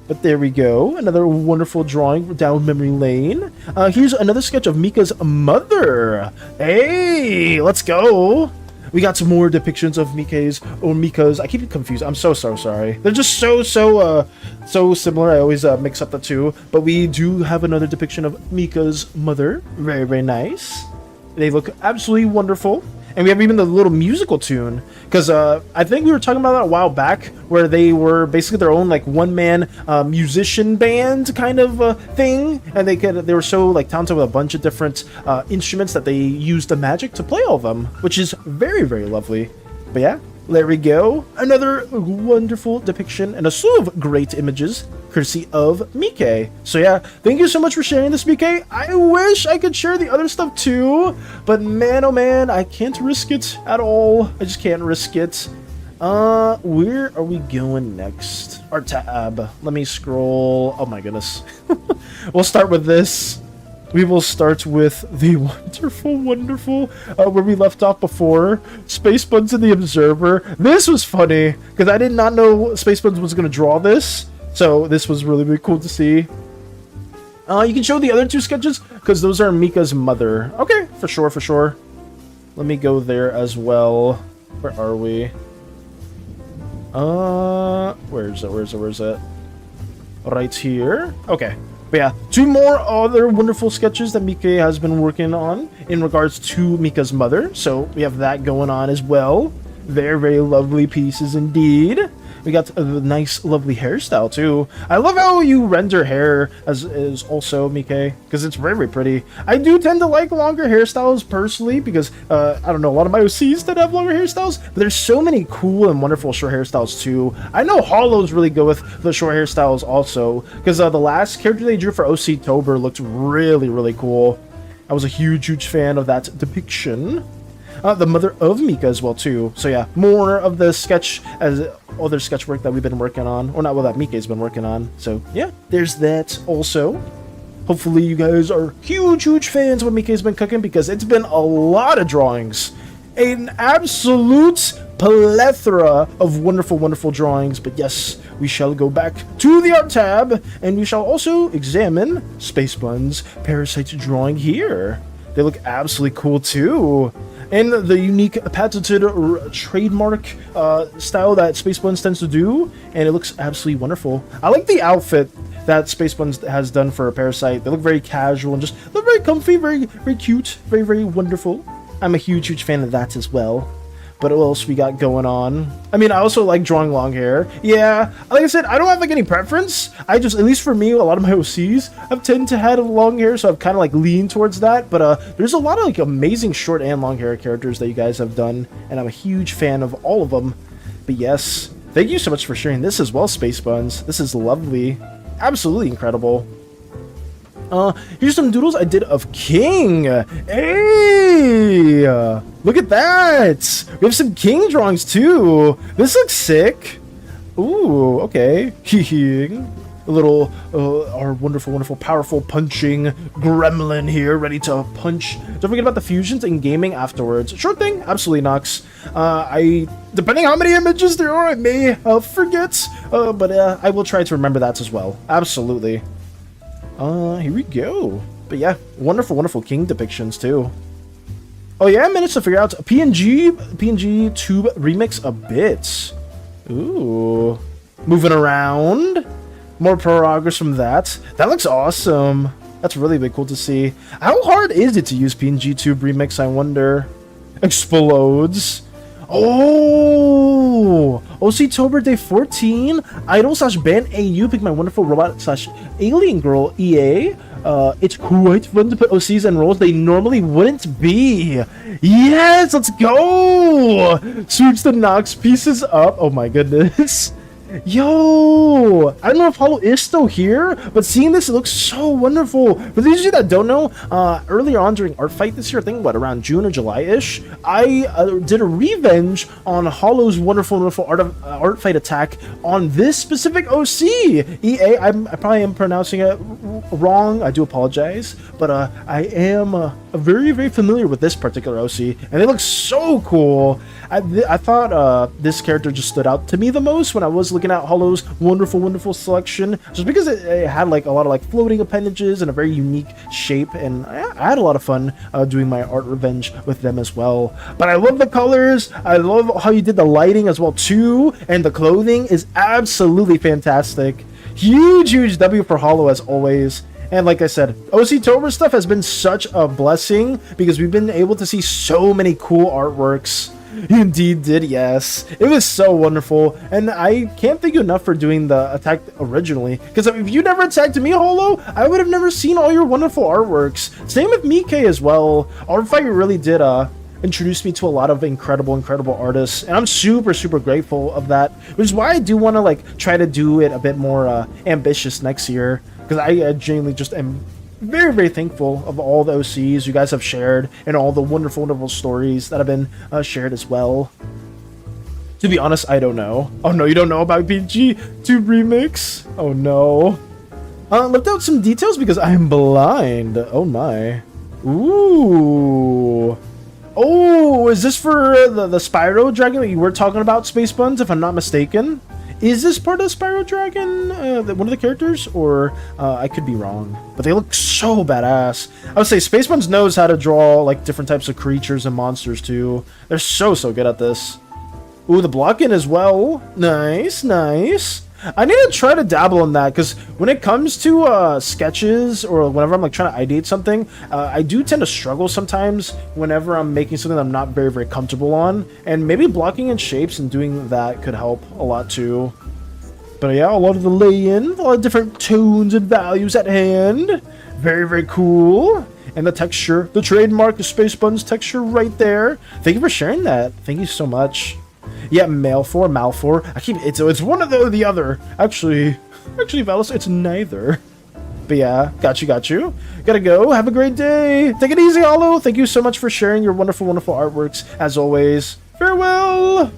But there we go. Another wonderful drawing down memory lane. Here's another sketch of Mika's mother. Hey, let's go. We got some more depictions of Mika's. I keep it confused. I'm so sorry. They're just so similar. I always mix up the two. But we do have another depiction of Mika's mother. Very nice. They look absolutely wonderful. And we have even the little musical tune, because I think we were talking about that a while back, where they were basically their own like one-man musician band kind of thing, and they were so like talented with a bunch of different instruments that they used the magic to play all of them, which is very lovely. But yeah, there we go. Another wonderful depiction and a slew of great images courtesy of Mika. So yeah, thank you so much for sharing this, Mika. I wish I could share the other stuff too, but man, oh man, I can't risk it at all. I just can't risk it. Where are we going next? Our tab. Let me scroll. Oh my goodness. We'll start with this. We will start with the wonderful, where we left off before. Space Buns and the Observer. This was funny, because I did not know Space Buns was going to draw this. So this was really cool to see. You can show the other two sketches, because those are Mika's mother. Okay, for sure. Let me go there as well. Where are we? Where is it? Right here. Okay. But yeah, two more other wonderful sketches that Mika has been working on in regards to Mika's mother. So we have that going on as well. Very lovely pieces indeed. We got a nice, lovely hairstyle too. I love how you render hair as is also Mika, because it's very pretty. I do tend to like longer hairstyles personally, because I don't know, a lot of my OCs tend to have longer hairstyles, but there's so many cool and wonderful short hairstyles too. I know Hollows really go with the short hairstyles also, because the last character they drew for OC Tober looked really cool. I was a huge fan of that depiction. The mother of Mika as well too. So yeah, more of the sketch as other sketch work that we've been working on, or not, well, that Mika's been working on. So yeah, there's that also. Hopefully you guys are huge fans of what Mika's been cooking, because it's been a lot of drawings, an absolute plethora of wonderful drawings. But yes, we shall go back to the art tab, and we shall also examine Space Bun's Parasite drawing here. They look absolutely cool too. And the unique patented trademark style that Space Buns tends to do, and it looks absolutely wonderful. I like the outfit that Space Buns has done for a Parasite. They look very casual and just look very comfy, very cute, very wonderful. I'm a huge fan of that as well. But what else we got going on? I mean, I also like drawing long hair. Yeah, like I said, I don't have like any preference. I just, at least for me, a lot of my OCs have tend to have long hair, so I've kind of like leaned towards that. But there's a lot of like amazing short and long hair characters that you guys have done, and I'm a huge fan of all of them. But yes, thank you so much for sharing this as well, Space Buns. This is lovely. Absolutely incredible. Here's some doodles I did of King. Hey, look at that. We have some King drawings too. This looks sick. Ooh, okay. A little, our wonderful, wonderful, powerful punching gremlin here, ready to punch. Don't forget about the fusions and gaming afterwards. Sure thing, absolutely, Nox. Depending how many images there are, I may forget, but I will try to remember that as well. Absolutely. Here we go. But yeah, wonderful, wonderful King depictions too. Oh yeah, I managed to figure out a PNG tube remix a bit. Ooh, moving around. More progress from that. That looks awesome. That's really cool to see. How hard is it to use PNG Tube Remix, I wonder? Explodes. Oh! OC-tober Day 14. Idol/band AU. Pick my wonderful robot/alien girl EA. It's quite fun to put OCs and roles they normally wouldn't be. Yes! Let's go! Swoops the Nox pieces up. Oh my goodness. Yo, I don't know if Hollow is still here, but seeing this, it looks so wonderful. For those of you that don't know, earlier on during Art Fight this year, I think what, around June or July-ish, I did a revenge on Hollow's wonderful, wonderful Art Fight attack on this specific OC. EA, I probably am pronouncing it wrong. I do apologize, but I am very, very familiar with this particular OC, and it looks so cool. I thought this character just stood out to me the most when I was looking at Hollow's wonderful, wonderful selection, just because it had like a lot of like floating appendages and a very unique shape, and I had a lot of fun doing my art revenge with them as well. But I love the colors, I love how you did the lighting as well too, and the clothing is absolutely fantastic. Huge, huge W for Hollow as always. And like I said, OC-tober stuff has been such a blessing because we've been able to see so many cool artworks. You indeed did, yes. It was so wonderful, and I can't thank you enough for doing the attack originally, because if you never attacked me, Hollow, I would have never seen all your wonderful artworks. Same with Mike as well. Art Fight really did introduce me to a lot of incredible, incredible artists, and I'm super, super grateful of that, which is why I do want to like try to do it a bit more ambitious next year, because I genuinely just am very, very thankful of all the OCs you guys have shared and all the wonderful, wonderful stories that have been shared as well. To be honest, I don't know. Oh no, you don't know about PNG Tube Remix? Oh no. Left out some details because I'm blind. Oh my. Ooh. Oh, is this for the Spyro Dragon that you were talking about, Space Buns, if I'm not mistaken? Is this part of Spyro Dragon, one of the characters? Or I could be wrong. But they look so badass. I would say Space Buns knows how to draw like different types of creatures and monsters too. They're so, so good at this. Ooh, the blocking as well. Nice, nice. I need to try to dabble in that, because when it comes to sketches or whenever I'm like trying to ideate something, I do tend to struggle sometimes whenever I'm making something that I'm not very, very comfortable on, and maybe blocking in shapes and doing that could help a lot too. But yeah, a lot of the lay-in, a lot of different tones and values at hand. Very, very cool. And the texture, the trademark, the Space Buns texture right there. Thank you for sharing that. Thank you so much. Yeah, Malfor. It's one of the other. Actually, Valis, it's neither. But yeah, got you. Gotta go. Have a great day. Take it easy, Hollow. Thank you so much for sharing your wonderful, wonderful artworks as always. Farewell.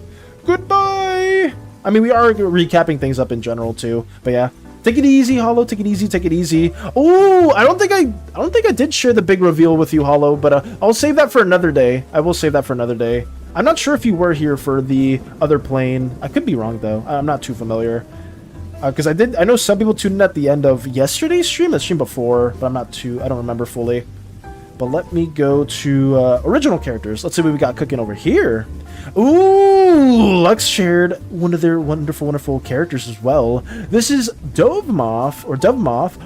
Goodbye. I mean, we are recapping things up in general too. But yeah, take it easy, Hollow. Take it easy. Take it easy. Oh, I don't think I did share the big reveal with you, Hollow. But I'll save that for another day. I will save that for another day. I'm not sure if you were here for the other plane. I could be wrong though. I'm not too familiar. Because I know some people tuned in at the end of yesterday's stream, the stream before, but I don't remember fully. But let me go to original characters. Let's see what we got cooking over here. Ooh, Lux shared one of their wonderful, wonderful characters as well. This is Dovemoth,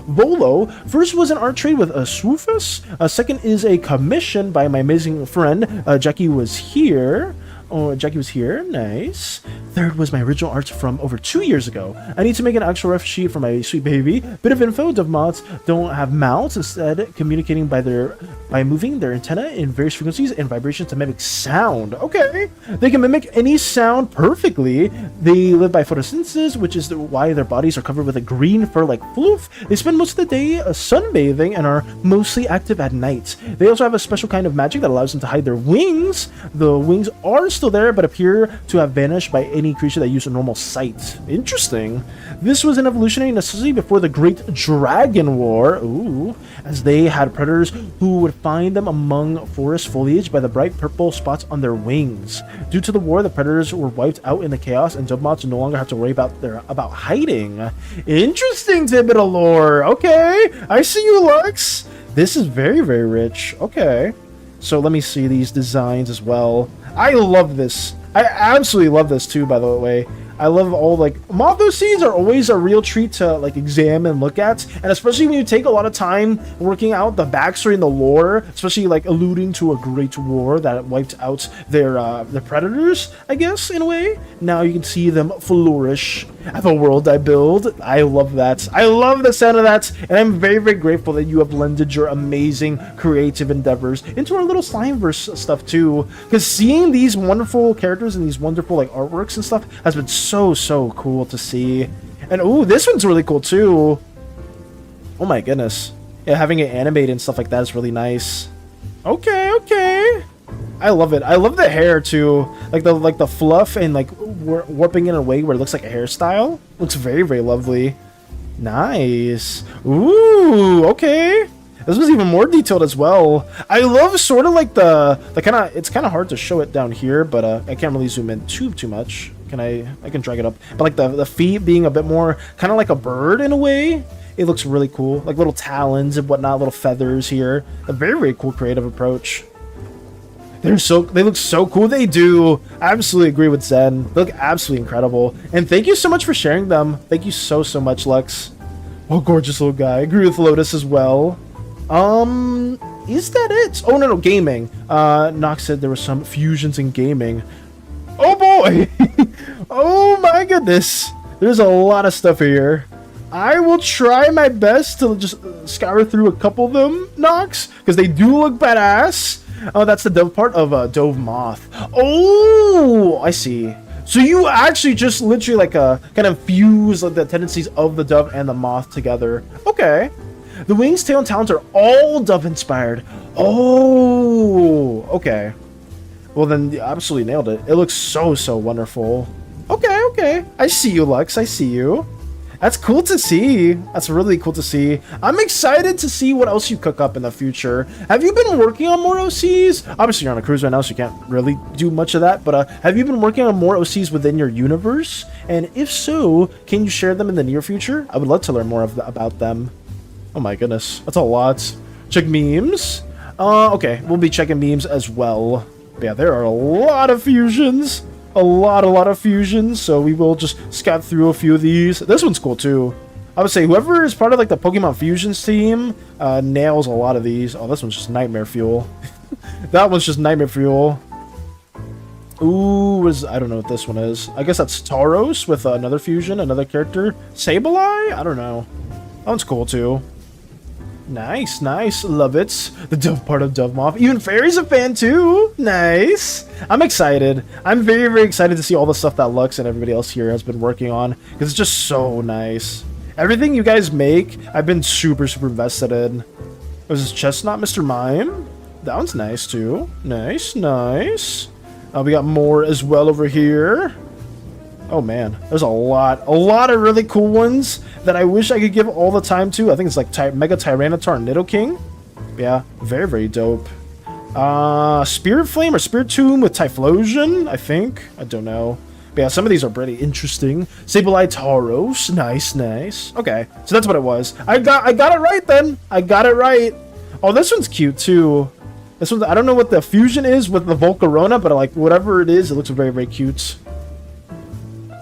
Volo. First was an art trade with Swoofus. Second is a commission by my amazing friend, Jackie was here. Oh, Jackie was here. Nice. Third was my original art from over 2 years ago. I need to make an actual ref sheet for my sweet baby. Bit of info, dove moths don't have mouths, instead communicating by moving their antenna in various frequencies and vibrations to mimic sound. Okay. They can mimic any sound perfectly. They live by photosynthesis, which is why their bodies are covered with a green fur like floof. They spend most of the day sunbathing and are mostly active at night. They also have a special kind of magic that allows them to hide their wings. The wings are still there, but appear to have vanished by any creature that uses a normal sight. Interesting. This was an evolutionary necessity before the Great Dragon War. Ooh. As they had predators who would find them among forest foliage by the bright purple spots on their wings. Due to the war, the predators were wiped out in the chaos, and dove moths no longer have to worry about hiding. Interesting tidbit of lore. Okay, I see you, Lux. This is very, very rich. Okay. So let me see these designs as well. I love this. I absolutely love this too, by the way. I love all, like, moth OCs are always a real treat to, like, examine and look at, and especially when you take a lot of time working out the backstory and the lore, especially, like, alluding to a great war that wiped out their predators, I guess, in a way. Now you can see them flourish at the world I build. I love that. I love the sound of that, and I'm very, very grateful that you have blended your amazing creative endeavors into our little Slimeverse stuff, too, because seeing these wonderful characters and these wonderful, like, artworks and stuff has been so cool to see. And oh, this one's really cool too. Oh my goodness. Yeah, having it animated and stuff like that is really nice. Okay. I love it. I love the hair too. Like the fluff and like warping in a way where it looks like a hairstyle. Looks very, very lovely. Nice. Ooh, okay. This was even more detailed as well. I love sort of like the kind of, it's kind of hard to show it down here, but I can't really zoom in too much. I can drag it up, but like the feet being a bit more kind of like a bird in a way. It looks really cool, like little talons and whatnot, little feathers here. A very, very cool creative approach. They look so cool. They do. I absolutely agree with Zen. They look absolutely incredible. And thank you so much for sharing them. Thank you so much, Lux. Oh, gorgeous little guy. I agree with Lotus as well. Is that it? Oh, no, gaming. Nox said there were some fusions in gaming. Oh boy! Oh my goodness! There's a lot of stuff here. I will try my best to just scour through a couple of them, Nox, because they do look badass. Oh, that's the dove part of Dove Moth. Oh, I see. So you actually just literally like kind of fuse like, the tendencies of the dove and the moth together. Okay. The wings, tail, and talons are all dove inspired. Oh, okay. Well, then, you absolutely nailed it. It looks so wonderful. Okay. I see you, Lux. I see you. That's cool to see. That's really cool to see. I'm excited to see what else you cook up in the future. Have you been working on more OCs? Obviously, you're on a cruise right now, so you can't really do much of that. But have you been working on more OCs within your universe? And if so, can you share them in the near future? I would love to learn more about them. Oh my goodness. That's a lot. Check memes. Okay. We'll be checking memes as well. But yeah, there are a lot of fusions. A lot of fusions. So we will just scout through a few of these. This one's cool too. I would say whoever is part of like the Pokemon Fusions team nails a lot of these. Oh, this one's just nightmare fuel. That one's just nightmare fuel. Ooh, I don't know what this one is. I guess that's Tauros with another fusion, another character. Sableye? I don't know. That one's cool too. Nice. Love it. The dove part of Dove Moth. Even Fairy's a fan too. Nice. I'm excited. I'm very, very excited to see all the stuff that Lux and everybody else here has been working on. Because it's just so nice. Everything you guys make, I've been super invested in. Was this Chestnut Mr. Mime? That one's nice too. Nice. We got more as well over here. Oh man, there's a lot of really cool ones that I wish I could give all the time to. I think it's like Mega Tyranitar and Nidoking. Yeah, very, very dope. Spirit Flame or Spirit Tomb with Typhlosion, I think. I don't know. But yeah, some of these are pretty interesting. Sableye Tauros, nice. Okay, so that's what it was. I got it right then. I got it right. Oh, this one's cute too. This one, I don't know what the fusion is with the Volcarona, but like whatever it is, it looks very, very cute.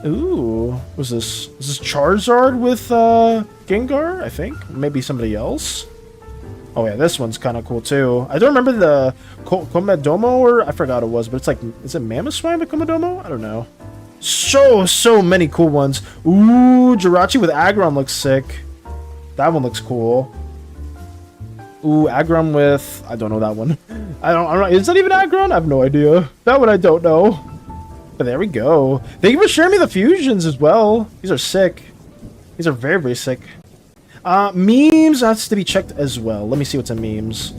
Ooh, what's this? Is this Charizard with Gengar? I think maybe somebody else. Oh yeah, this one's kind of cool too. I don't remember the Komodomo, or I forgot what it was, but it's like, is it Mammoth Swine the Komodomo? I don't know. So many cool ones. Ooh, Jirachi with Aggron looks sick. That one looks cool. Ooh, Aggron with, I don't know that one. I don't, is that even Aggron? I have no idea. That one I don't know. But there we go. Thank you for sharing me the fusions as well. These are sick. These are very, very sick. Memes has to be checked as well. Let me see what's in memes.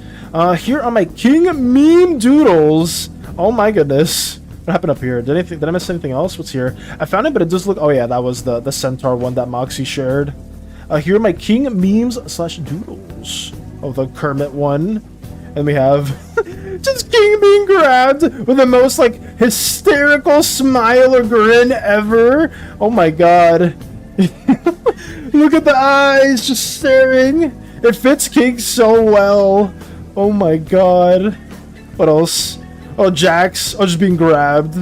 Here are my King Meme Doodles. Oh my goodness. What happened up here? Did I miss anything else? What's here? I found it, but it does look... Oh yeah, that was the Centaur one that Moxie shared. Here are my King Memes / Doodles. Oh, the Kermit one. And we have... just King being grabbed with the most, like, hysterical smile or grin ever. Oh my god. Look at the eyes just staring. It fits King so well. Oh my god. What else? Oh, Jax. Oh, just being grabbed.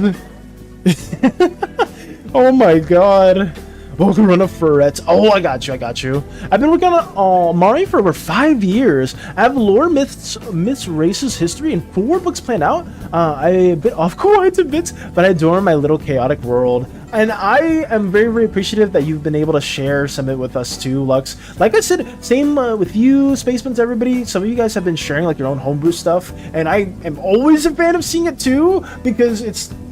Oh my god. Oh, Corona Ferret. Oh, I got you. I've been working on Mari for over 5 years. I have lore, myths, races, history, and 4 books planned out. I'm a bit off quite a bit, but I adore my little chaotic world. And I am very, very appreciative that you've been able to share some of it with us too, Lux. Like I said, same with you, Spaceman's, everybody. Some of you guys have been sharing like your own homebrew stuff, and I am always a fan of seeing it too, because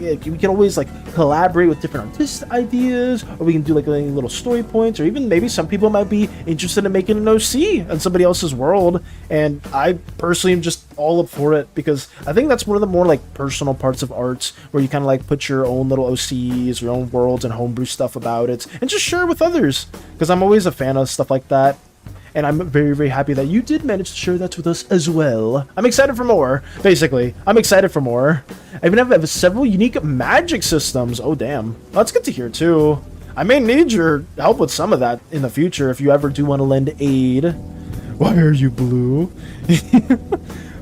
we can always like collaborate with different artist ideas, or we can do like little story points, or even maybe some people might be interested in making an OC in somebody else's world. And I personally am just all up for it, because I think that's one of the more like personal parts of art, where you kind of like put your own little OCs, your own worlds and homebrew stuff about it, and just share with others, because I'm always a fan of stuff like that. And I'm very, very happy that you did manage to share that with us as well. I'm excited for more, basically. I'm excited for more. I even have several unique magic systems. Oh, damn. That's good to hear, too. I may need your help with some of that in the future if you ever do want to lend aid. Why are you blue?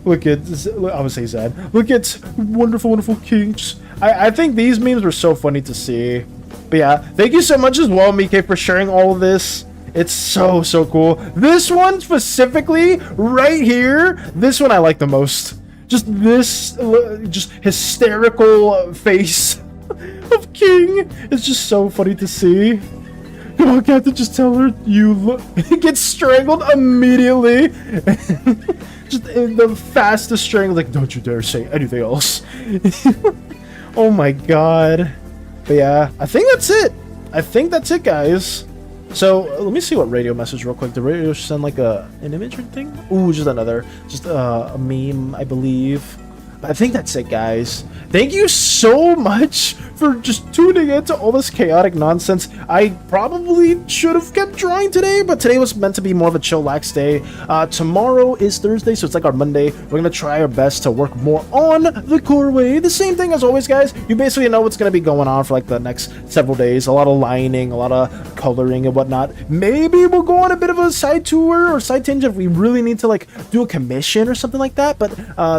Look at, I would say Zed. Look at wonderful, wonderful kinks. I think these memes were so funny to see. But yeah, thank you so much as well, Mike, for sharing all of this. It's so cool. This one specifically, right here, this one I like the most. Just this, just hysterical face of King. It's just so funny to see. Come on, Captain, just tell her you look. Gets strangled immediately. Just in the fastest strangle, like, don't you dare say anything else. Oh my god. But yeah, I think that's it, guys. So let me see what radio message real quick. Did radio send like an image or thing? Ooh, just a meme, I believe. But I think that's it, guys. Thank you so much for just tuning into all this chaotic nonsense. I probably should have kept drawing today, but today was meant to be more of a chillax day. Tomorrow is Thursday, so it's like our Monday. We're going to try our best to work more on the core way. The same thing as always, guys. You basically know what's going to be going on for like the next several days. A lot of lining, a lot of coloring and whatnot. Maybe we'll go on a bit of a side tour or side tangent if we really need to like do a commission or something like that, but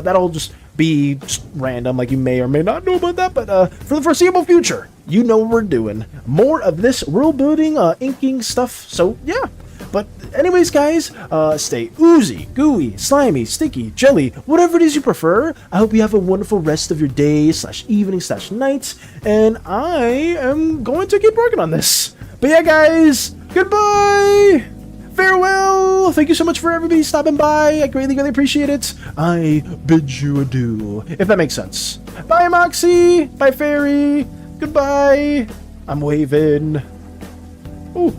that'll just be just random, like you may or may not know about that. But for the foreseeable future, you know what we're doing. More of this world building, inking stuff. So yeah. But anyways, guys, stay oozy, gooey, slimy, sticky, jelly, whatever it is you prefer. I hope you have a wonderful rest of your day / evening / night. And I am going to keep working on this. But yeah, guys, goodbye. Farewell! Thank you so much for everybody stopping by. I greatly, greatly appreciate it. I bid you adieu, if that makes sense. Bye, Moxie! Bye, Fairy! Goodbye! I'm waving. Ooh.